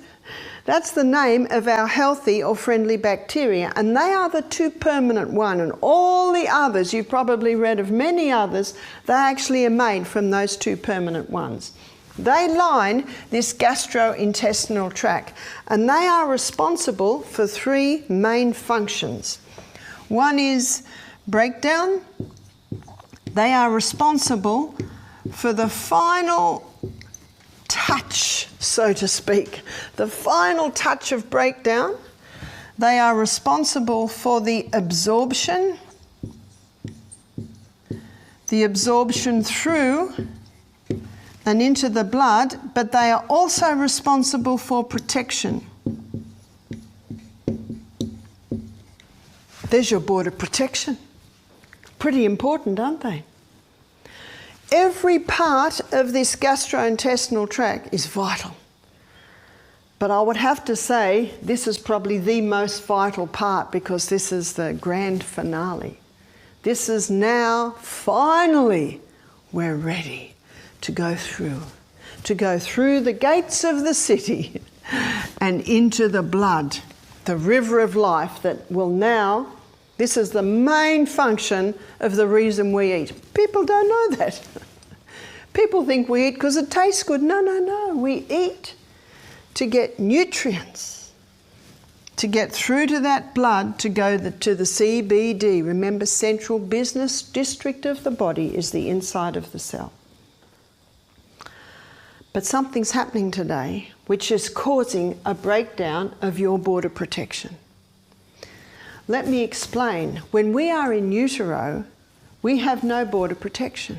That's the name of our healthy or friendly bacteria, and they are the two permanent one, and all the others, you've probably read of many others, they actually are made from those two permanent ones. They line this gastrointestinal tract, and they are responsible for three main functions. One is breakdown. They are responsible for the final touch, so to speak, the final touch of breakdown. They are responsible for the absorption through and into the blood, but they are also responsible for protection. There's your border protection. Pretty important, aren't they? Every part of this gastrointestinal tract is vital. But I would have to say this is probably the most vital part, because this is the grand finale. This is now, finally, we're ready to go through the gates of the city and into the blood, the river of life that will now, this is the main function of the reason we eat. People don't know that. People think we eat because it tastes good. No, no, no. We eat to get nutrients, to get through to that blood, to go to the CBD. Remember, central business district of the body is the inside of the cell. But something's happening today which is causing a breakdown of your border protection. Let me explain. When we are in utero, we have no border protection.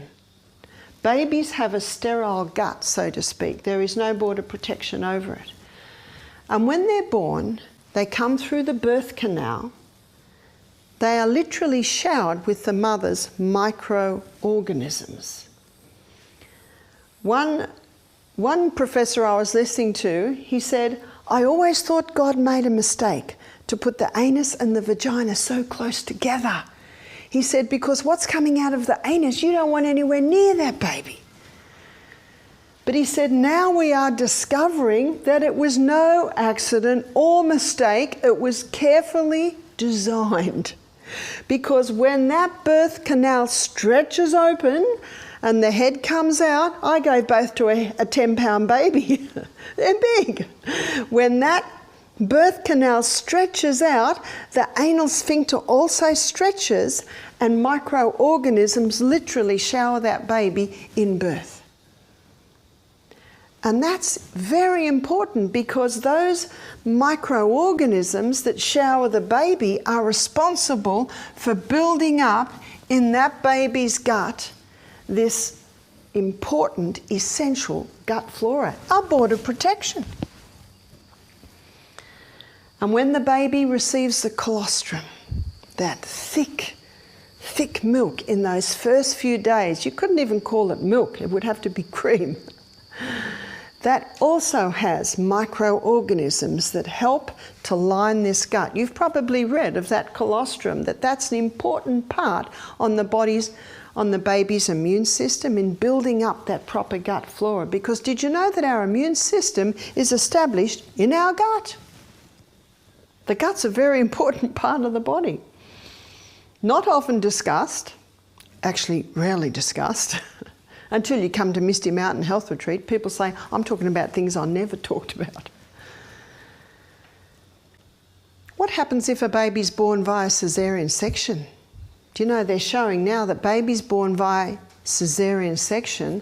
Babies have a sterile gut, so to speak. There is no border protection over it. And when they're born, they come through the birth canal. They are literally showered with the mother's microorganisms. One professor I was listening to, he said, I always thought God made a mistake to put the anus and the vagina so close together. He said, because what's coming out of the anus, you don't want anywhere near that baby. But he said, now we are discovering that it was no accident or mistake. It was carefully designed. Because when that birth canal stretches open and the head comes out, I gave birth to a 10-pound baby. They're big. When that birth canal stretches out, the anal sphincter also stretches, and microorganisms literally shower that baby in birth. And that's very important, because those microorganisms that shower the baby are responsible for building up in that baby's gut this important, essential gut flora, our board of protection. And when the baby receives the colostrum, that thick milk in those first few days, you couldn't even call it milk, it would have to be cream. That also has microorganisms that help to line this gut. You've probably read of that colostrum, that's an important part on the baby's immune system in building up that proper gut flora. Because did you know that our immune system is established in our gut? The gut's a very important part of the body. Not often discussed, actually rarely discussed. Until you come to Misty Mountain Health Retreat, people say, I'm talking about things I never talked about. What happens if a baby's born via caesarean section? Do you know they're showing now that babies born via caesarean section,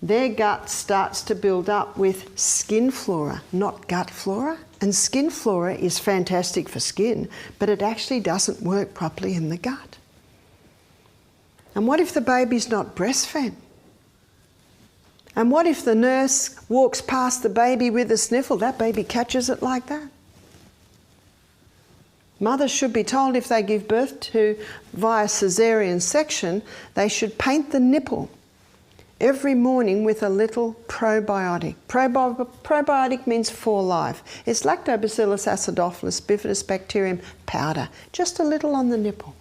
their gut starts to build up with skin flora, not gut flora. And skin flora is fantastic for skin, but it actually doesn't work properly in the gut. And what if the baby's not breastfed? And what if the nurse walks past the baby with a sniffle? That baby catches it like that. Mothers should be told if they give birth to via caesarean section, they should paint the nipple every morning with a little probiotic. Probiotic means for life. It's Lactobacillus acidophilus bifidobacterium powder, just a little on the nipple.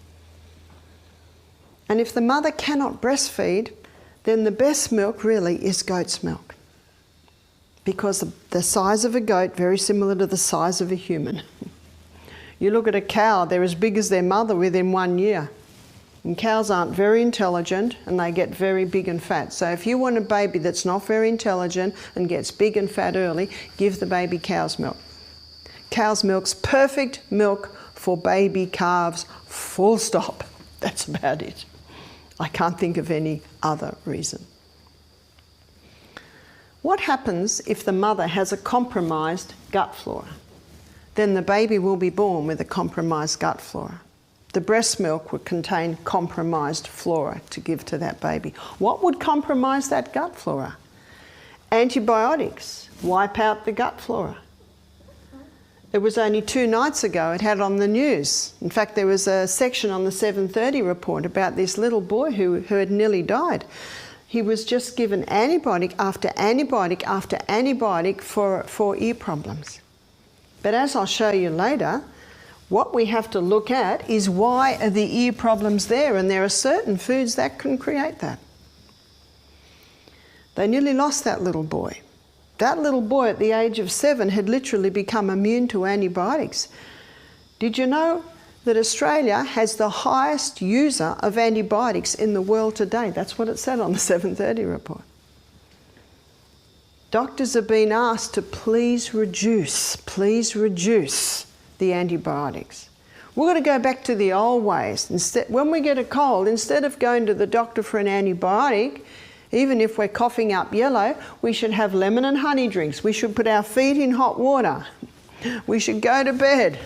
And if the mother cannot breastfeed, then the best milk really is goat's milk. Because the size of a goat, very similar to the size of a human. You look at a cow, they're as big as their mother within 1 year. And cows aren't very intelligent and they get very big and fat. So if you want a baby that's not very intelligent and gets big and fat early, give the baby cow's milk. Cow's milk's perfect milk for baby calves, full stop. That's about it. I can't think of any other reason. What happens if the mother has a compromised gut flora? Then the baby will be born with a compromised gut flora. The breast milk would contain compromised flora to give to that baby. What would compromise that gut flora? Antibiotics wipe out the gut flora. It was only 2 nights ago, it had on the news. In fact, there was a section on the 7:30 report about this little boy who had nearly died. He was just given antibiotic after antibiotic after antibiotic for ear problems. But as I'll show you later, what we have to look at is why are the ear problems there, and there are certain foods that can create that. They nearly lost that little boy. That little boy at the age of 7 had literally become immune to antibiotics. Did you know that Australia has the highest user of antibiotics in the world today? That's what it said on the 7:30 report. Doctors have been asked to please reduce the antibiotics. We're going to go back to the old ways. When we get a cold, instead of going to the doctor for an antibiotic, even if we're coughing up yellow, we should have lemon and honey drinks. We should put our feet in hot water. We should go to bed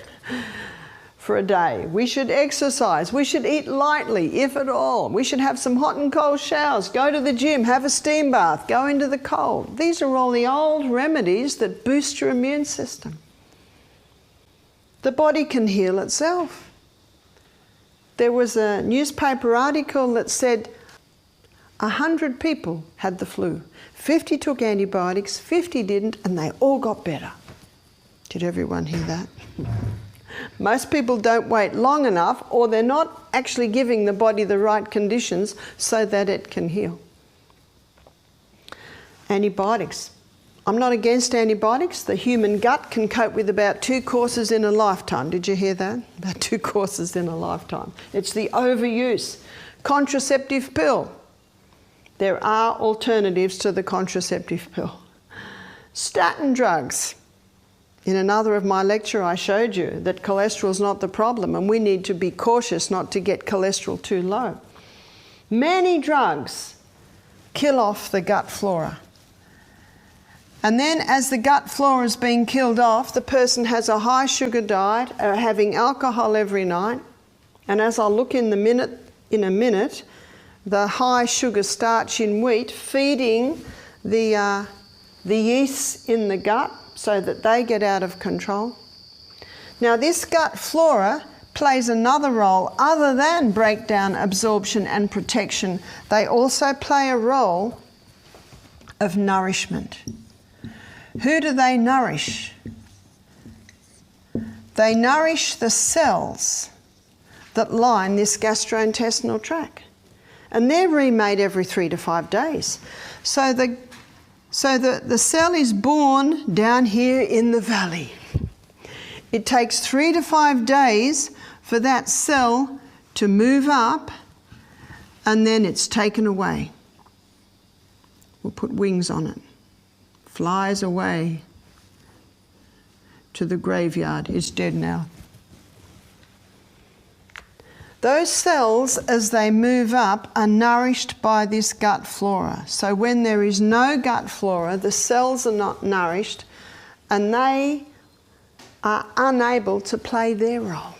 for a day. We should exercise. We should eat lightly, if at all. We should have some hot and cold showers, go to the gym, have a steam bath, go into the cold. These are all the old remedies that boost your immune system. The body can heal itself. There was a newspaper article that said 100 people had the flu. 50 took antibiotics, 50 didn't, and they all got better. Did everyone hear that? Most people don't wait long enough, or they're not actually giving the body the right conditions so that it can heal. Antibiotics. I'm not against antibiotics. The human gut can cope with about 2 courses in a lifetime. Did you hear that? About 2 courses in a lifetime. It's the overuse. Contraceptive pill. There are alternatives to the contraceptive pill. Statin drugs. In another of my lecture I showed you that cholesterol is not the problem, and we need to be cautious not to get cholesterol too low. Many drugs kill off the gut flora. And then as the gut flora is being killed off, the person has a high sugar diet, having alcohol every night. And as I'll look in a minute, the high sugar starch in wheat feeding the yeasts in the gut so that they get out of control. Now this gut flora plays another role other than breakdown, absorption and protection. They also play a role of nourishment. Who do they nourish? They nourish the cells that line this gastrointestinal tract. And they're remade every 3 to 5 days. So the cell is born down here in the valley. It takes 3 to 5 days for that cell to move up, and then it's taken away. We'll put wings on it. Flies away to the graveyard. It's dead now. Those cells, as they move up, are nourished by this gut flora. So when there is no gut flora, the cells are not nourished, and they are unable to play their role.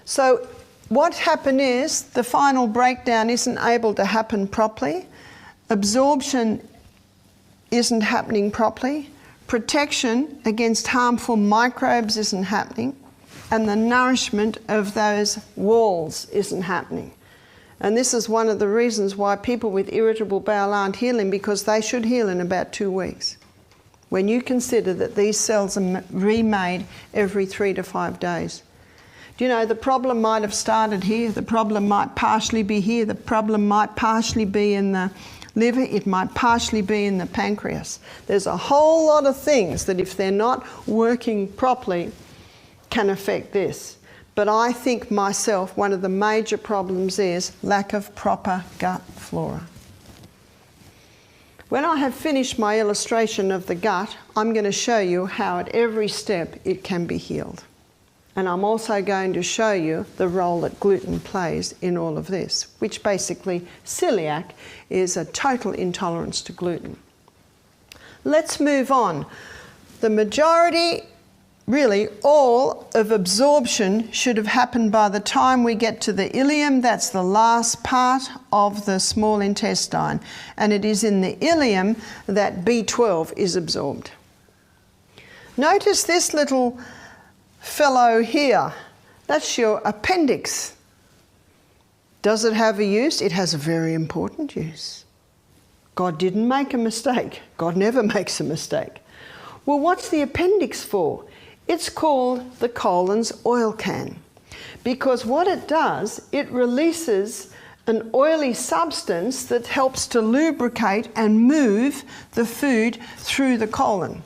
So what happened is the final breakdown isn't able to happen properly. Absorption isn't happening properly. Protection against harmful microbes isn't happening. And the nourishment of those walls isn't happening. And this is one of the reasons why people with irritable bowel aren't healing, because they should heal in about 2 weeks. When you consider that these cells are remade every 3 to 5 days. Do you know, the problem might have started here, the problem might partially be here, the problem might partially be in the liver, it might partially be in the pancreas. There's a whole lot of things that if they're not working properly can affect this. But I think myself one of the major problems is lack of proper gut flora. When I have finished my illustration of the gut, I'm going to show you how at every step it can be healed. And I'm also going to show you the role that gluten plays in all of this, which basically, celiac is a total intolerance to gluten. Let's move on. The majority, really all of absorption should have happened by the time we get to the ileum. That's the last part of the small intestine. And it is in the ileum that B12 is absorbed. Notice this little fellow here. That's your appendix. Does it have a use? It has a very important use. God didn't make a mistake. God never makes a mistake. Well, what's the appendix for? It's called the colon's oil can, because what it does, it releases an oily substance that helps to lubricate and move the food through the colon.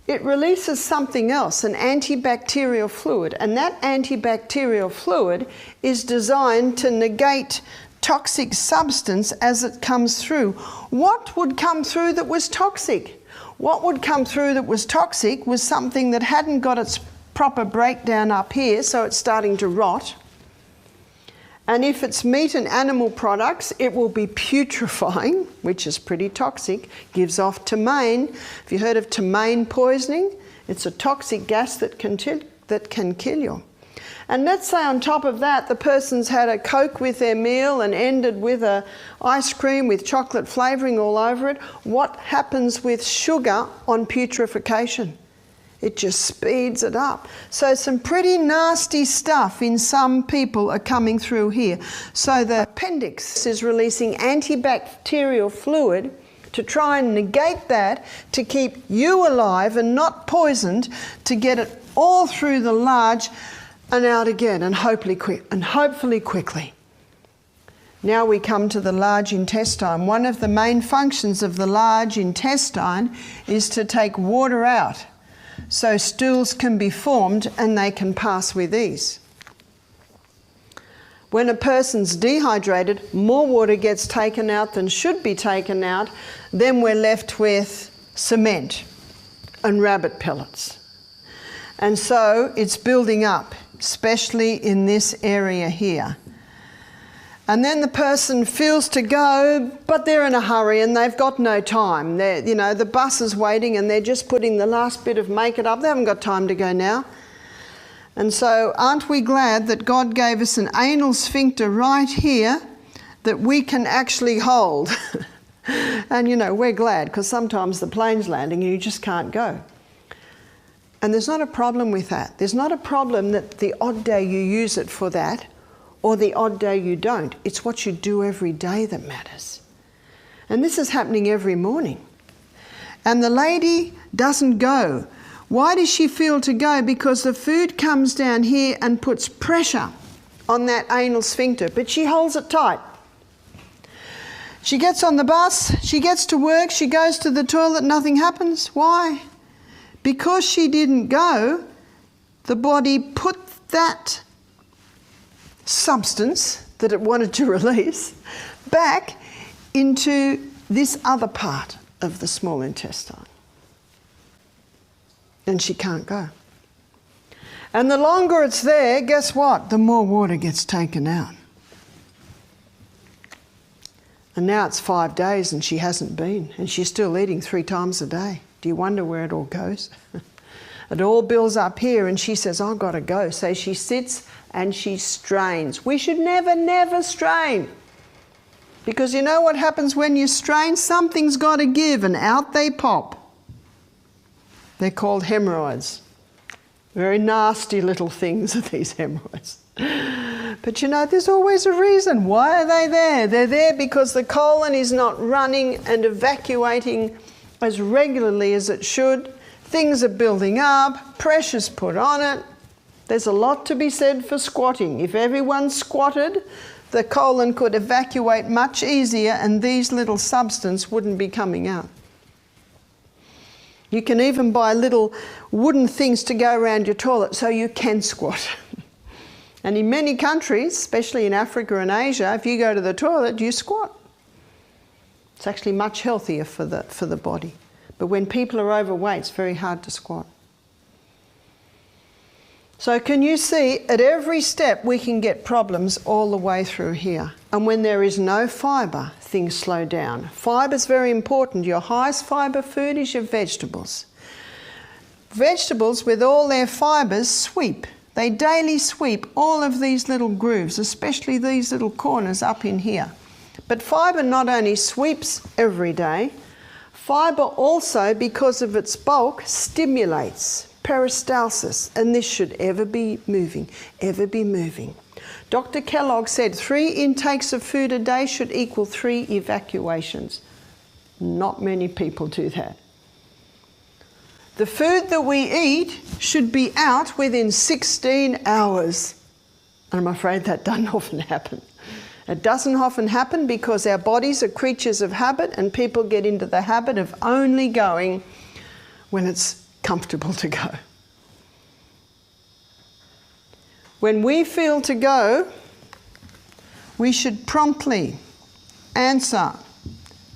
It releases something else, an antibacterial fluid, and that antibacterial fluid is designed to negate toxic substance as it comes through. What would come through that was toxic? What would come through that was toxic was something that hadn't got its proper breakdown up here, so it's starting to rot. And if it's meat and animal products, it will be putrefying, which is pretty toxic, gives off ptomaine. Have you heard of ptomaine poisoning? It's a toxic gas that can kill you. And let's say on top of that, the person's had a Coke with their meal and ended with a ice cream with chocolate flavouring all over it. What happens with sugar on putrefaction? It just speeds it up. So some pretty nasty stuff in some people are coming through here. So the appendix is releasing antibacterial fluid to try and negate that, to keep you alive and not poisoned, to get it all through the large and out again, and hopefully quickly. Now we come to the large intestine. One of the main functions of the large intestine is to take water out, so stools can be formed and they can pass with ease. When a person's dehydrated, more water gets taken out than should be taken out, then we're left with cement and rabbit pellets. And so it's building up, especially in this area here. And then the person feels to go, but they're in a hurry and they've got no time. The bus is waiting and they're just putting the last bit of make-it up. They haven't got time to go now. And so aren't we glad that God gave us an anal sphincter right here that we can actually hold? And we're glad, because sometimes the plane's landing and you just can't go. And there's not a problem with that. There's not a problem that the odd day you use it for that, or the odd day you don't. It's what you do every day that matters. And this is happening every morning. And the lady doesn't go. Why does she feel to go? Because the food comes down here and puts pressure on that anal sphincter, but she holds it tight. She gets on the bus, she gets to work, she goes to the toilet, nothing happens. Why? Because she didn't go, the body put that substance that it wanted to release back into this other part of the small intestine. And she can't go. And the longer it's there, guess what? The more water gets taken out. And now it's 5 days and she hasn't been, and she's still eating 3 times a day. Do you wonder where it all goes? It all builds up here and she says, I've got to go. So she sits and she strains. We should never strain. Because you know what happens when you strain? Something's got to give and out they pop. They're called hemorrhoids. Very nasty little things are these hemorrhoids. But there's always a reason. Why are they there? They're there because the colon is not running and evacuating as regularly as it should. Things are building up, pressure's put on it. There's a lot to be said for squatting. If everyone squatted, the colon could evacuate much easier and these little substances wouldn't be coming out. You can even buy little wooden things to go around your toilet so you can squat. And in many countries, especially in Africa and Asia, if you go to the toilet, you squat. It's actually much healthier for the body. But when people are overweight, it's very hard to squat. So can you see, at every step we can get problems all the way through here. And when there is no fibre, things slow down. Fibre is very important. Your highest fibre food is your vegetables. Vegetables with all their fibres sweep. They daily sweep all of these little grooves, especially these little corners up in here. But fibre not only sweeps every day, fibre also, because of its bulk, stimulates peristalsis, and this should ever be moving, ever be moving. Dr. Kellogg said 3 intakes of food a day should equal 3 evacuations. Not many people do that. The food that we eat should be out within 16 hours. And I'm afraid that doesn't often happen. It doesn't often happen because our bodies are creatures of habit and people get into the habit of only going when it's comfortable to go. When we feel to go, we should promptly answer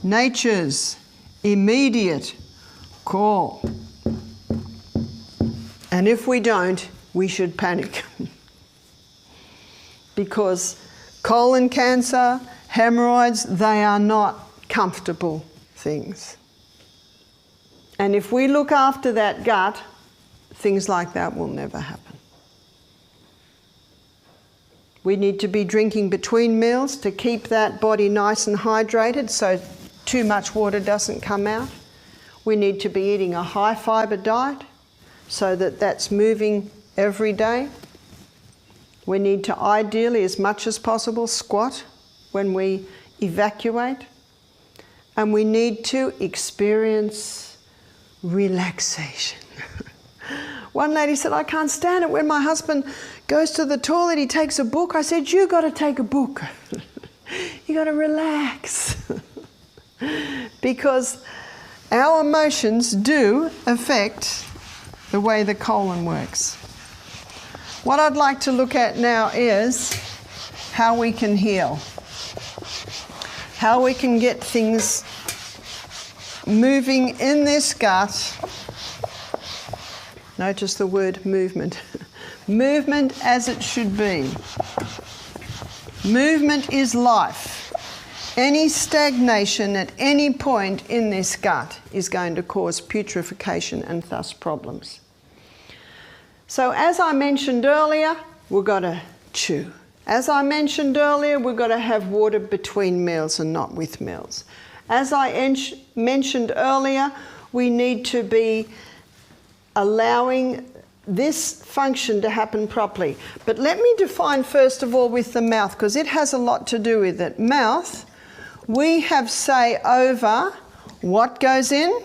nature's immediate call. And if we don't, we should panic. Because colon cancer, hemorrhoids, they are not comfortable things. And if we look after that gut, things like that will never happen. We need to be drinking between meals to keep that body nice and hydrated so too much water doesn't come out. We need to be eating a high fibre diet so that that's moving every day. We need to ideally, as much as possible, squat when we evacuate. and we need to experience relaxation. One lady said, I can't stand it when my husband goes to the toilet, he takes a book. I said, you got to take a book. You got to relax. Because our emotions do affect the way the colon works. What I'd like to look at now is how we can heal. How we can get things moving in this gut. Notice the word movement. Movement as it should be. Movement is life. Any stagnation at any point in this gut is going to cause putrefaction and thus problems. So as I mentioned earlier, we've got to chew. As I mentioned earlier, we've got to have water between meals and not with meals. As I mentioned earlier, we need to be allowing this function to happen properly. But let me define first of all with the mouth, because it has a lot to do with it. Mouth, we have say over what goes in.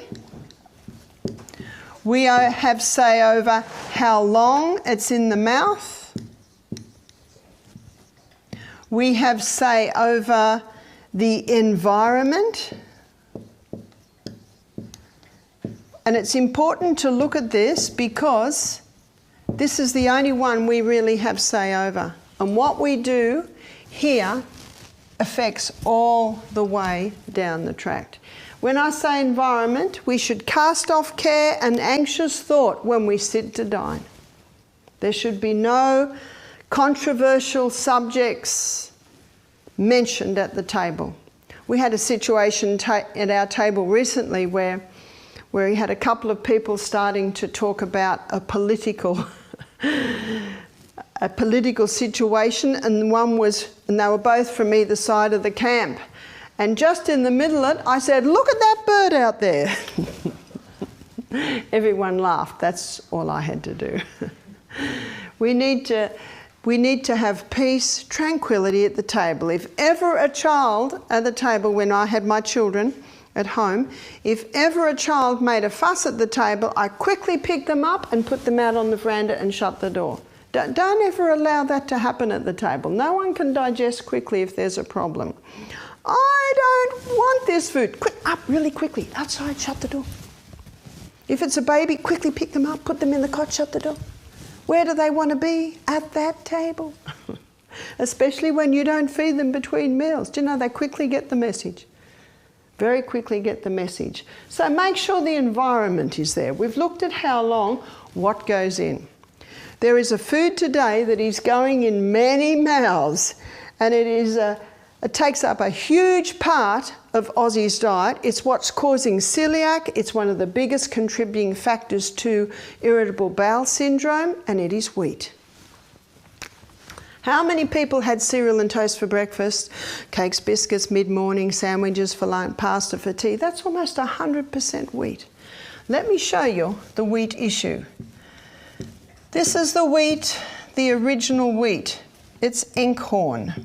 We have say over how long it's in the mouth. We have say over the environment. And it's important to look at this because this is the only one we really have say over. And what we do here affects all the way down the tract. When I say environment, we should cast off care and anxious thought when we sit to dine. There should be no controversial subjects mentioned at the table. We had a situation at our table recently where we had a couple of people starting to talk about a political situation, and they were both from either side of the camp. And just in the middle of it, I said, look at that bird out there. Everyone laughed. That's all I had to do. We need to have peace, tranquility at the table. If ever a child at the table, when I had my children at home, if ever a child made a fuss at the table, I quickly picked them up and put them out on the veranda and shut the door. Don't ever allow that to happen at the table. No one can digest quickly if there's a problem. I don't want this food. Quick, up really quickly. Outside, shut the door. If it's a baby, quickly pick them up, put them in the cot, shut the door. Where do they want to be? At that table. Especially when you don't feed them between meals. Do you know they quickly get the message? Very quickly get the message. So make sure the environment is there. We've looked at how long, what goes in. There is a food today that is going in many mouths, and it takes up a huge part of Aussie's diet. It's what's causing celiac. It's one of the biggest contributing factors to irritable bowel syndrome, and it is wheat. How many people had cereal and toast for breakfast, cakes, biscuits, mid-morning, sandwiches for lunch, pasta for tea? That's almost 100% wheat. Let me show you the wheat issue. This is the wheat, the original wheat. It's Enkhorn.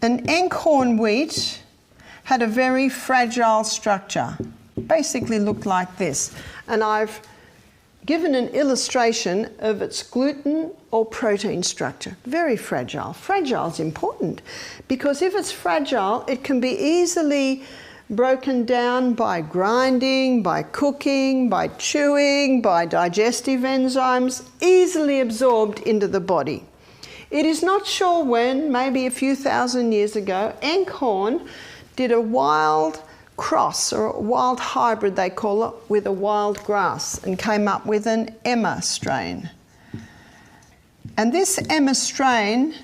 An Enkhorn wheat had a very fragile structure. Basically looked like this. And I've given an illustration of its gluten or protein structure. Very fragile. Fragile is important because if it's fragile, it can be easily broken down by grinding, by cooking, by chewing, by digestive enzymes, easily absorbed into the body. It is not sure when, maybe a few thousand years ago, Enkhorn did a wild cross, or a wild hybrid they call it, with a wild grass and came up with an Emma strain. And this Emma strain,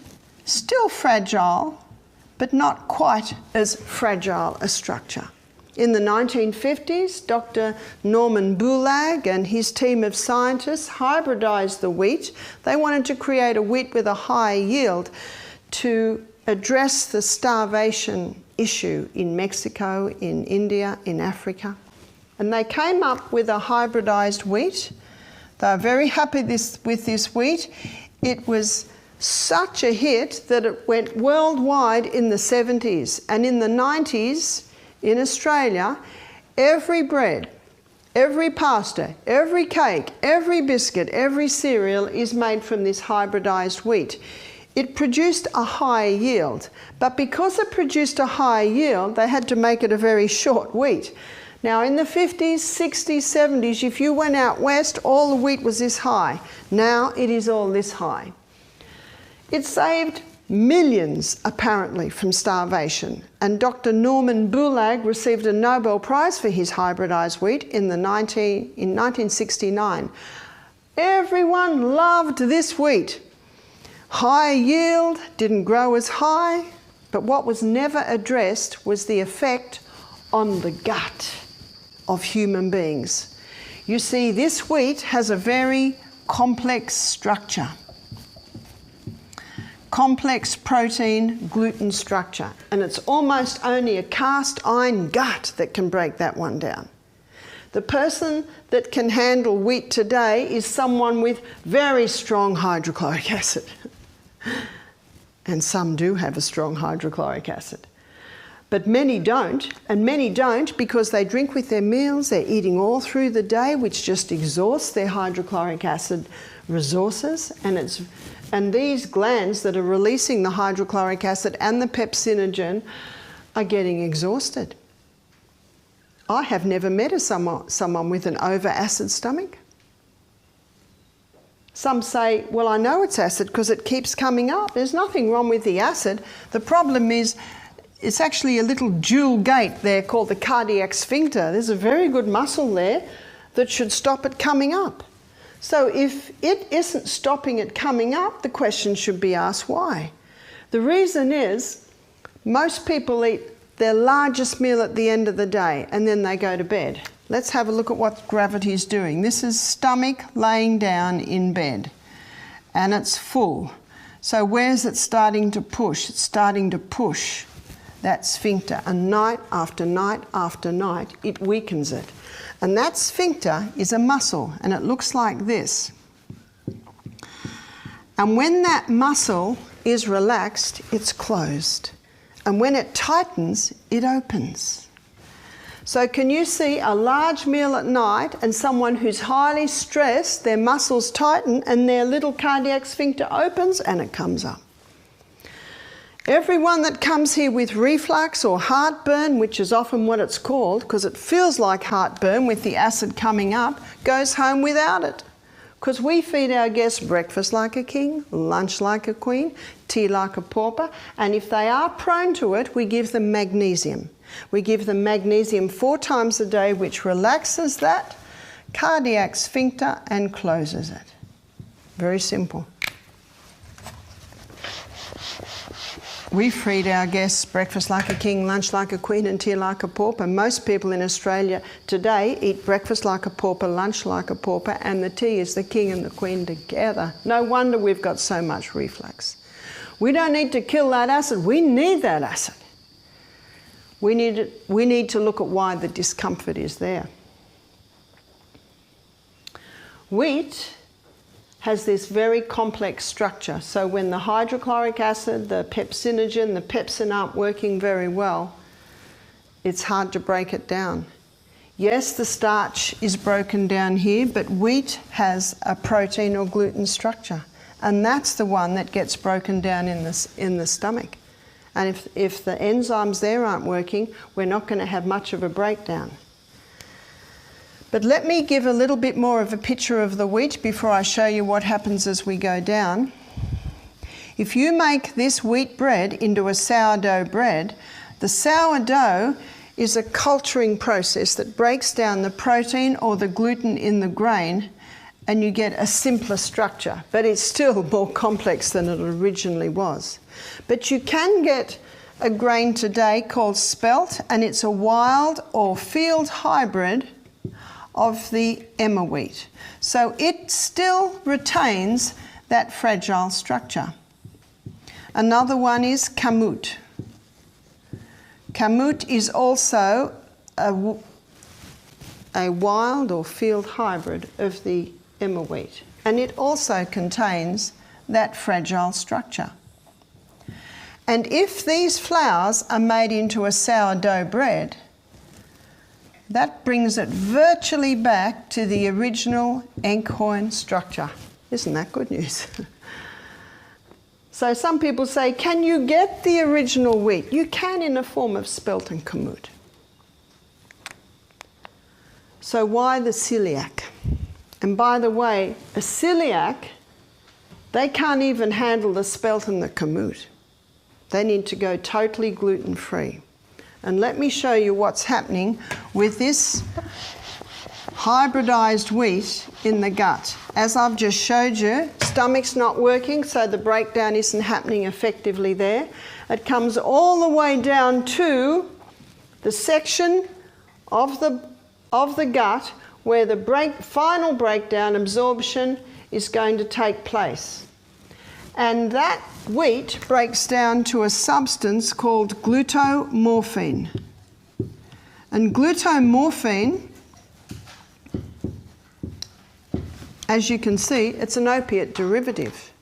still fragile, but not quite as fragile a structure. In the 1950s, Dr. Norman Bulag and his team of scientists hybridized the wheat. They wanted to create a wheat with a high yield to address the starvation issue in Mexico, in India, in Africa. And they came up with a hybridized wheat. They were very happy with this wheat. It was Such a hit that it went worldwide in the 70s. And in the 90s, in Australia, every bread, every pasta, every cake, every biscuit, every cereal is made from this hybridized wheat. It produced a higher yield, but because it produced a higher yield, they had to make it a very short wheat. Now in the 50s, 60s, 70s, if you went out west, all the wheat was this high. Now it is all this high. It saved millions, apparently, from starvation. And Dr. Norman Bulag received a Nobel Prize for his hybridized wheat in 1969. Everyone loved this wheat. High yield, didn't grow as high, but what was never addressed was the effect on the gut of human beings. You see, this wheat has a very complex structure. Complex protein gluten structure, and it's almost only a cast iron gut that can break that one down. The person that can handle wheat today is someone with very strong hydrochloric acid. And some do have a strong hydrochloric acid. But many don't, and many don't because they drink with their meals, they're eating all through the day, which just exhausts their hydrochloric acid resources, and these glands that are releasing the hydrochloric acid and the pepsinogen are getting exhausted. I have never met someone with an over-acid stomach. Some say, well, I know it's acid because it keeps coming up. There's nothing wrong with the acid. The problem is it's actually a little dual gate there called the cardiac sphincter. There's a very good muscle there that should stop it coming up. So if it isn't stopping it coming up, the question should be asked why. The reason is most people eat their largest meal at the end of the day and then they go to bed. Let's have a look at what gravity is doing. This is stomach laying down in bed and it's full. So where's it starting to push? It's starting to push that sphincter, and night after night after night it weakens it. And that sphincter is a muscle, and it looks like this. And when that muscle is relaxed, it's closed. And when it tightens, it opens. So can you see a large meal at night and someone who's highly stressed, their muscles tighten and their little cardiac sphincter opens and it comes up. Everyone that comes here with reflux or heartburn, which is often what it's called, because it feels like heartburn with the acid coming up, goes home without it. Because we feed our guests breakfast like a king, lunch like a queen, tea like a pauper, and if they are prone to it, we give them magnesium. We give them magnesium 4 times a day, which relaxes that cardiac sphincter and closes it. Very simple. We feed our guests breakfast like a king, lunch like a queen, and tea like a pauper. Most people in Australia today eat breakfast like a pauper, lunch like a pauper, and the tea is the king and the queen together. No wonder we've got so much reflux. We don't need to kill that acid. We need that acid. We need to look at why the discomfort is there. Wheat has this very complex structure. So when the hydrochloric acid, the pepsinogen, the pepsin aren't working very well, it's hard to break it down. Yes, the starch is broken down here, but wheat has a protein or gluten structure, and that's the one that gets broken down in the stomach. And if the enzymes there aren't working, we're not going to have much of a breakdown. But let me give a little bit more of a picture of the wheat before I show you what happens as we go down. If you make this wheat bread into a sourdough bread, the sourdough is a culturing process that breaks down the protein or the gluten in the grain, and you get a simpler structure, but it's still more complex than it originally was. But you can get a grain today called spelt, and it's a wild or field hybrid of the emmer wheat. So it still retains that fragile structure. Another one is kamut. Kamut is also a wild or field hybrid of the emmer wheat, and it also contains that fragile structure. And if these flours are made into a sourdough bread, that brings it virtually back to the original Enkhorn structure. Isn't that good news? So some people say, can you get the original wheat? You can in the form of spelt and kamut. So why the celiac? And by the way, a celiac, they can't even handle the spelt and the kamut. They need to go totally gluten-free. And let me show you what's happening with this hybridized wheat in the gut. As I've just showed you, stomach's not working, so the breakdown isn't happening effectively there. It comes all the way down to the section of the gut where the final breakdown, absorption, is going to take place. And that wheat breaks down to a substance called glutamorphine. And glutamorphine, as you can see, it's an opiate derivative.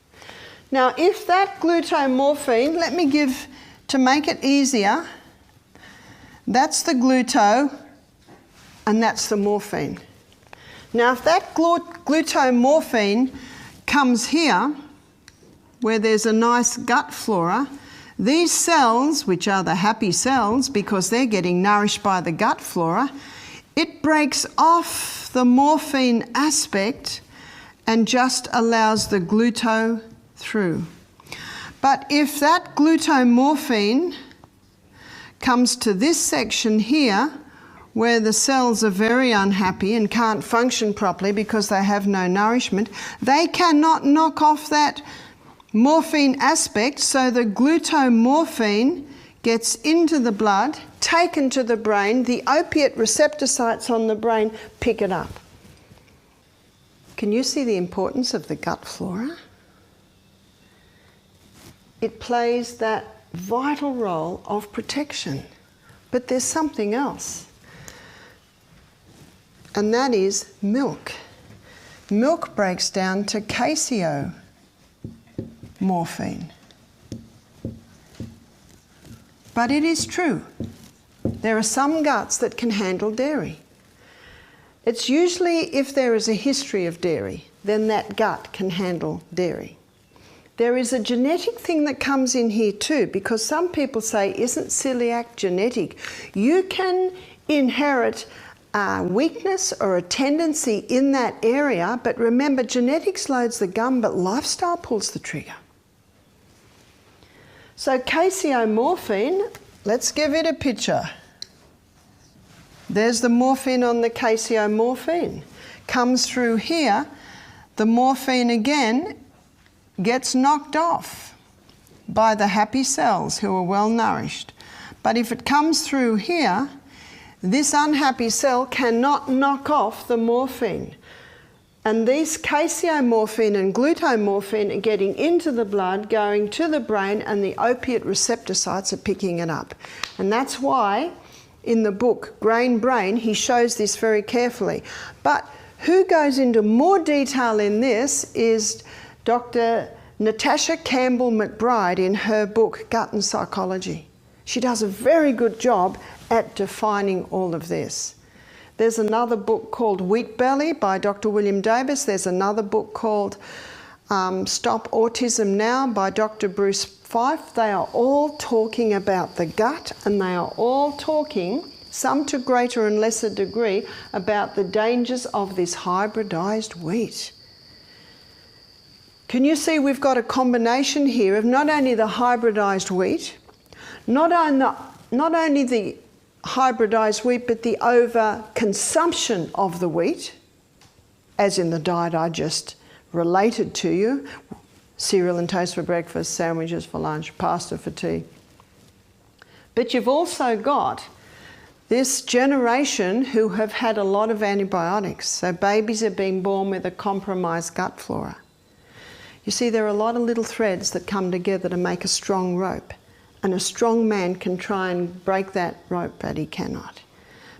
Now, if that glutamorphine, let me give, to make it easier, that's the gluto and that's the morphine. Now, if that glutamorphine comes here, where there's a nice gut flora, these cells, which are the happy cells because they're getting nourished by the gut flora, it breaks off the morphine aspect and just allows the gluto through. But if that glutamorphine comes to this section here, where the cells are very unhappy and can't function properly because they have no nourishment, they cannot knock off that morphine aspect, so the glutamorphine gets into the blood, taken to the brain, the opiate receptor sites on the brain pick it up. Can you see the importance of the gut flora? It plays that vital role of protection. But there's something else, and that is milk. Milk breaks down to caseomorphine. But it is true, there are some guts that can handle dairy. It's usually if there is a history of dairy, then that gut can handle dairy. There is a genetic thing that comes in here too, because some people say, isn't celiac genetic? You can inherit a weakness or a tendency in that area, but remember, genetics loads the gun, but lifestyle pulls the trigger. So caseomorphine, let's give it a picture. There's the morphine on the caseomorphine. Comes through here, the morphine again gets knocked off by the happy cells who are well nourished. But if it comes through here, this unhappy cell cannot knock off the morphine. And these caseomorphine and glutamorphine are getting into the blood, going to the brain, and the opiate receptor sites are picking it up. And that's why in the book Grain Brain he shows this very carefully. But who goes into more detail in this is Dr. Natasha Campbell McBride in her book Gut and Psychology. She does a very good job at defining all of this. There's another book called Wheat Belly by Dr. William Davis. There's another book called Stop Autism Now by Dr. Bruce Fife. They are all talking about the gut, and they are all talking, some to greater and lesser degree, about the dangers of this hybridized wheat. Can you see we've got a combination here of not only the hybridized wheat, not only the hybridized wheat, but the over-consumption of the wheat, as in the diet I just related to you, cereal and toast for breakfast, sandwiches for lunch, pasta for tea. But you've also got this generation who have had a lot of antibiotics, so babies are being born with a compromised gut flora. You see, there are a lot of little threads that come together to make a strong rope. And a strong man can try and break that rope, but he cannot.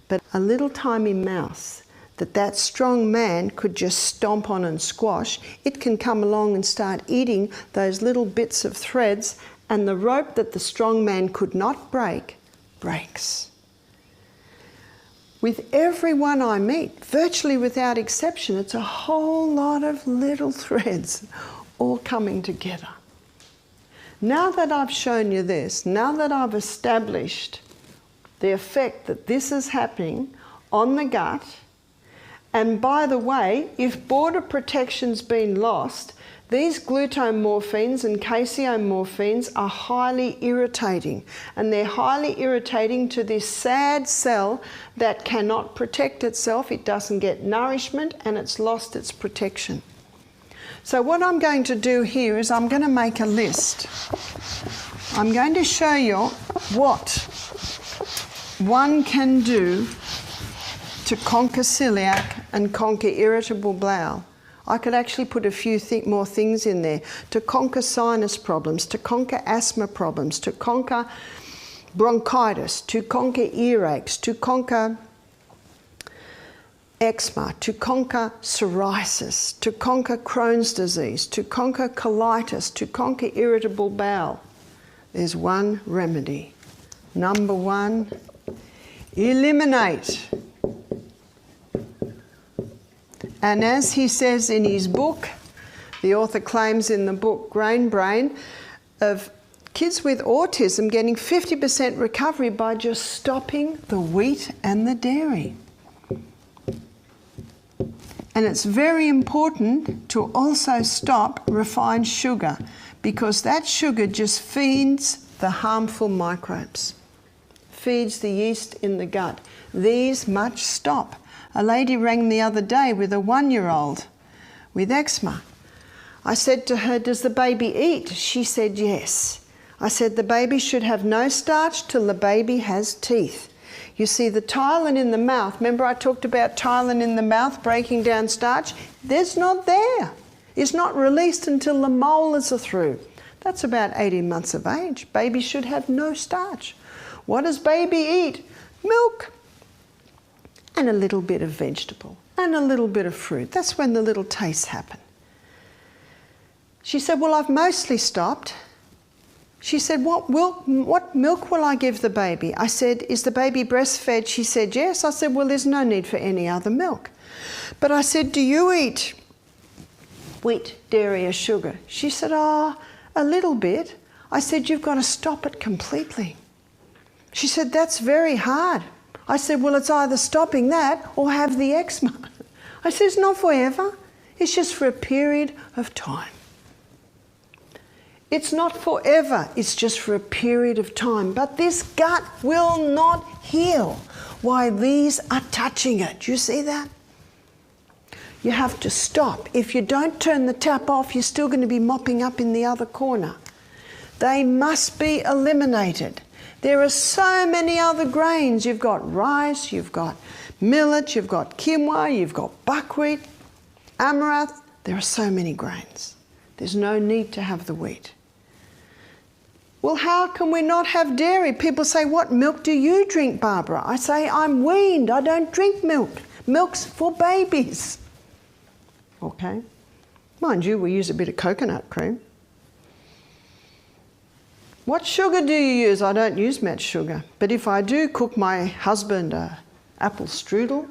But a little tiny mouse that strong man could just stomp on and squash, it can come along and start eating those little bits of threads, and the rope that the strong man could not break, breaks. With everyone I meet, virtually without exception, it's a whole lot of little threads all coming together. Now that I've shown you this, now that I've established the effect that this is happening on the gut, and by the way, if border protection's been lost, these glutamorphines and caseomorphines are highly irritating, and they're highly irritating to this sad cell that cannot protect itself. It doesn't get nourishment and it's lost its protection. So what I'm going to do here is I'm going to make a list. I'm going to show you what one can do to conquer celiac and conquer irritable bowel. I could actually put a few more things in there. To conquer sinus problems, to conquer asthma problems, to conquer bronchitis, to conquer earaches, to conquer eczema, to conquer psoriasis, to conquer Crohn's disease, to conquer colitis, to conquer irritable bowel. There's one remedy. Number one, eliminate. And as he says in his book, the author claims in the book Grain Brain, of kids with autism getting 50% recovery by just stopping the wheat and the dairy. And it's very important to also stop refined sugar, because that sugar just feeds the harmful microbes, feeds the yeast in the gut. These must stop. A lady rang the other day with a 1-year-old with eczema. I said to her, does the baby eat? She said yes. I said the baby should have no starch till the baby has teeth. You see, the ptyalin in the mouth, remember I talked about ptyalin in the mouth breaking down starch? There's not there. It's not released until the molars are through. That's about 18 months of age. Baby should have no starch. What does baby eat? Milk. And a little bit of vegetable, and a little bit of fruit. That's when the little tastes happen. She said, well, I've mostly stopped. She said, what milk will I give the baby? I said, is the baby breastfed? She said, yes. I said, well, there's no need for any other milk. But I said, do you eat wheat, dairy or sugar? She said, oh, a little bit. I said, you've got to stop it completely. She said, that's very hard. I said, well, it's either stopping that or have the eczema. I said, it's not forever. It's just for a period of time. It's not forever. It's just for a period of time. But this gut will not heal while these are touching it. Do you see that? You have to stop. If you don't turn the tap off, you're still going to be mopping up in the other corner. They must be eliminated. There are so many other grains. You've got rice, you've got millet, you've got quinoa, you've got buckwheat, amaranth. There are so many grains. There's no need to have the wheat. Well, how can we not have dairy? People say, what milk do you drink, Barbara? I say, I'm weaned. I don't drink milk. Milk's for babies. Okay? Mind you, we use a bit of coconut cream. What sugar do you use? I don't use much sugar. But if I do cook my husband an apple strudel,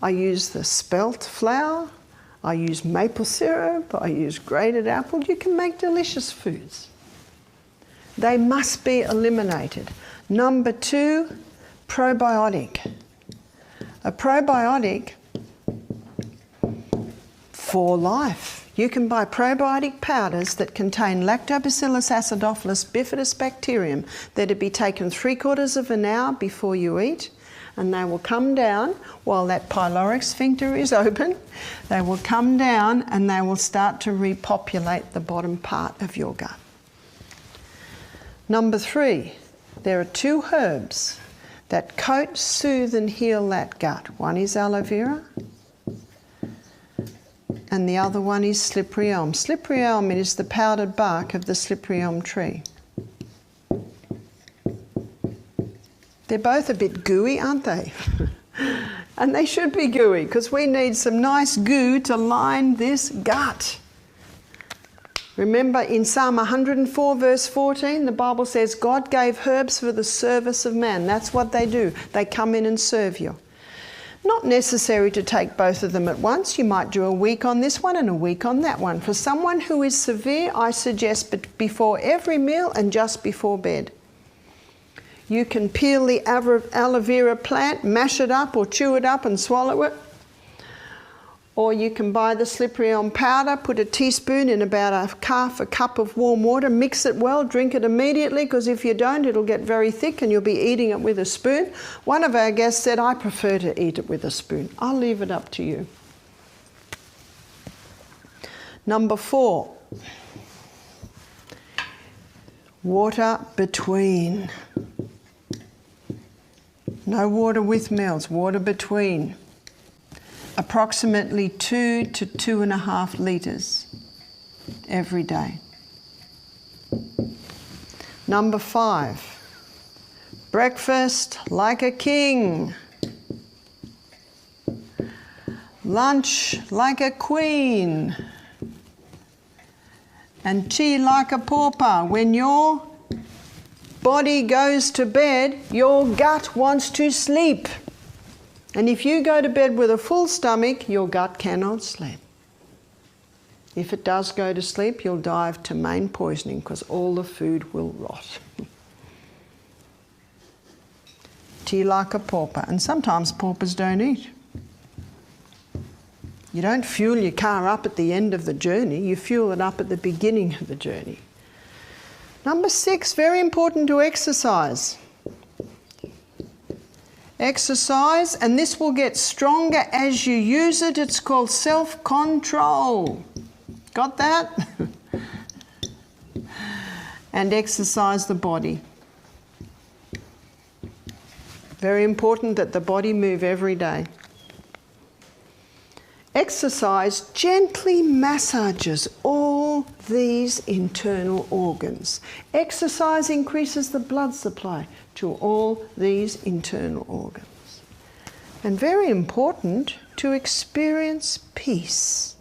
I use the spelt flour, I use maple syrup, I use grated apple. You can make delicious foods. They must be eliminated. Number 2, probiotic. A probiotic for life. You can buy probiotic powders that contain Lactobacillus acidophilus bifidus bacterium that will be taken 3/4 of an hour before you eat, and they will come down while that pyloric sphincter is open. They will come down and they will start to repopulate the bottom part of your gut. Number 3, there are 2 herbs that coat, soothe and heal that gut. One is aloe vera, and the other one is slippery elm. Slippery elm is the powdered bark of the slippery elm tree. They're both a bit gooey, aren't they? And they should be gooey because we need some nice goo to line this gut. Remember in Psalm 104 verse 14, the Bible says God gave herbs for the service of man. That's what they do. They come in and serve you. Not necessary to take both of them at once. You might do a week on this one and a week on that one. For someone who is severe, I suggest before every meal and just before bed. You can peel the aloe vera plant, mash it up or chew it up and swallow it. Or you can buy the slippery elm powder, put a teaspoon in about half a cup of warm water, mix it well, drink it immediately, because if you don't, it'll get very thick and you'll be eating it with a spoon. One of our guests said, I prefer to eat it with a spoon. I'll leave it up to you. Number 4, water between. No water with meals, water between. Approximately 2 to 2.5 litres every day. Number 5, breakfast like a king. Lunch like a queen. And tea like a pauper. When your body goes to bed, your gut wants to sleep. And if you go to bed with a full stomach, your gut cannot sleep. If it does go to sleep, you'll die of main poisoning because all the food will rot. Tea like a pauper. And sometimes paupers don't eat. You don't fuel your car up at the end of the journey. You fuel it up at the beginning of the journey. Number 6, very important to exercise. Exercise, and this will get stronger as you use it. It's called self-control. Got that? And exercise the body. Very important that the body move every day. Exercise gently massages all these internal organs. Exercise increases the blood supply to all these internal organs. And very important to experience peace.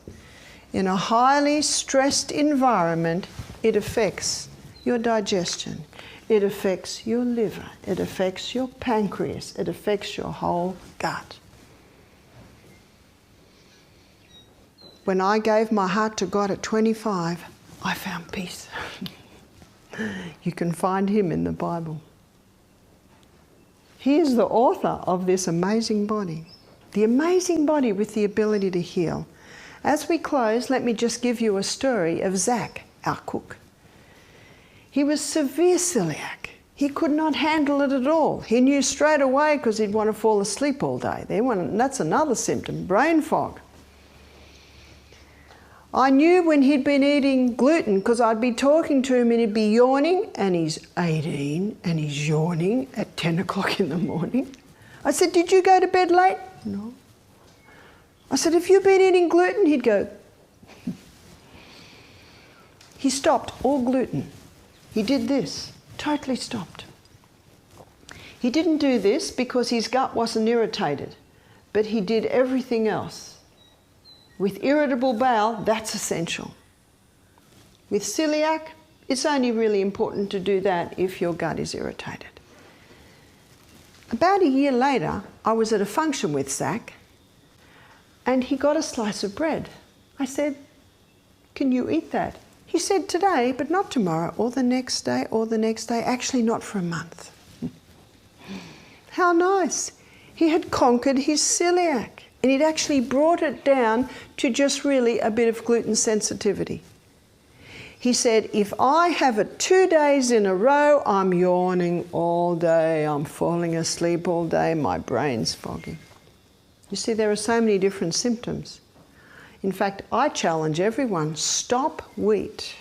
In a highly stressed environment, it affects your digestion. It affects your liver. It affects your pancreas. It affects your whole gut. When I gave my heart to God at 25, I found peace. You can find him in the Bible. He is the author of this amazing body. The amazing body with the ability to heal. As we close, let me just give you a story of Zach, our cook. He was severe celiac. He could not handle it at all. He knew straight away because he'd want to fall asleep all day. That's another symptom, brain fog. I knew when he'd been eating gluten because I'd be talking to him and he'd be yawning, and he's 18 and he's yawning at 10 o'clock in the morning. I said, did you go to bed late? No. I said, have you been eating gluten? He'd go. He stopped all gluten. He did this, totally stopped. He didn't do this because his gut wasn't irritated, but he did everything else. With irritable bowel, that's essential. With celiac, it's only really important to do that if your gut is irritated. About a year later, I was at a function with Zach, and he got a slice of bread. I said, can you eat that? He said, today, but not tomorrow, or the next day, or the next day, actually not for a month. How nice. He had conquered his celiac. And he'd actually brought it down to just really a bit of gluten sensitivity. He said, if I have it 2 days in a row, I'm yawning all day, I'm falling asleep all day, my brain's foggy. You see, there are so many different symptoms. In fact, I challenge everyone, stop wheat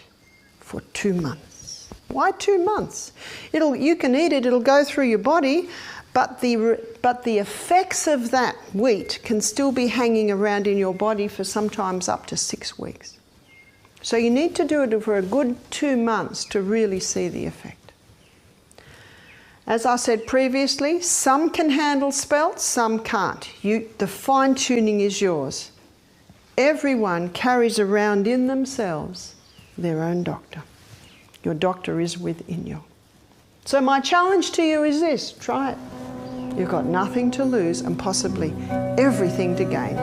for 2 months. Why 2 months? You can eat it, it'll go through your body, but the effects of that wheat can still be hanging around in your body for sometimes up to 6 weeks. So you need to do it for a good 2 months to really see the effect. As I said previously, some can handle spells, some can't. The fine-tuning is yours. Everyone carries around in themselves their own doctor. Your doctor is within you. So my challenge to you is this: try it. You've got nothing to lose and possibly everything to gain.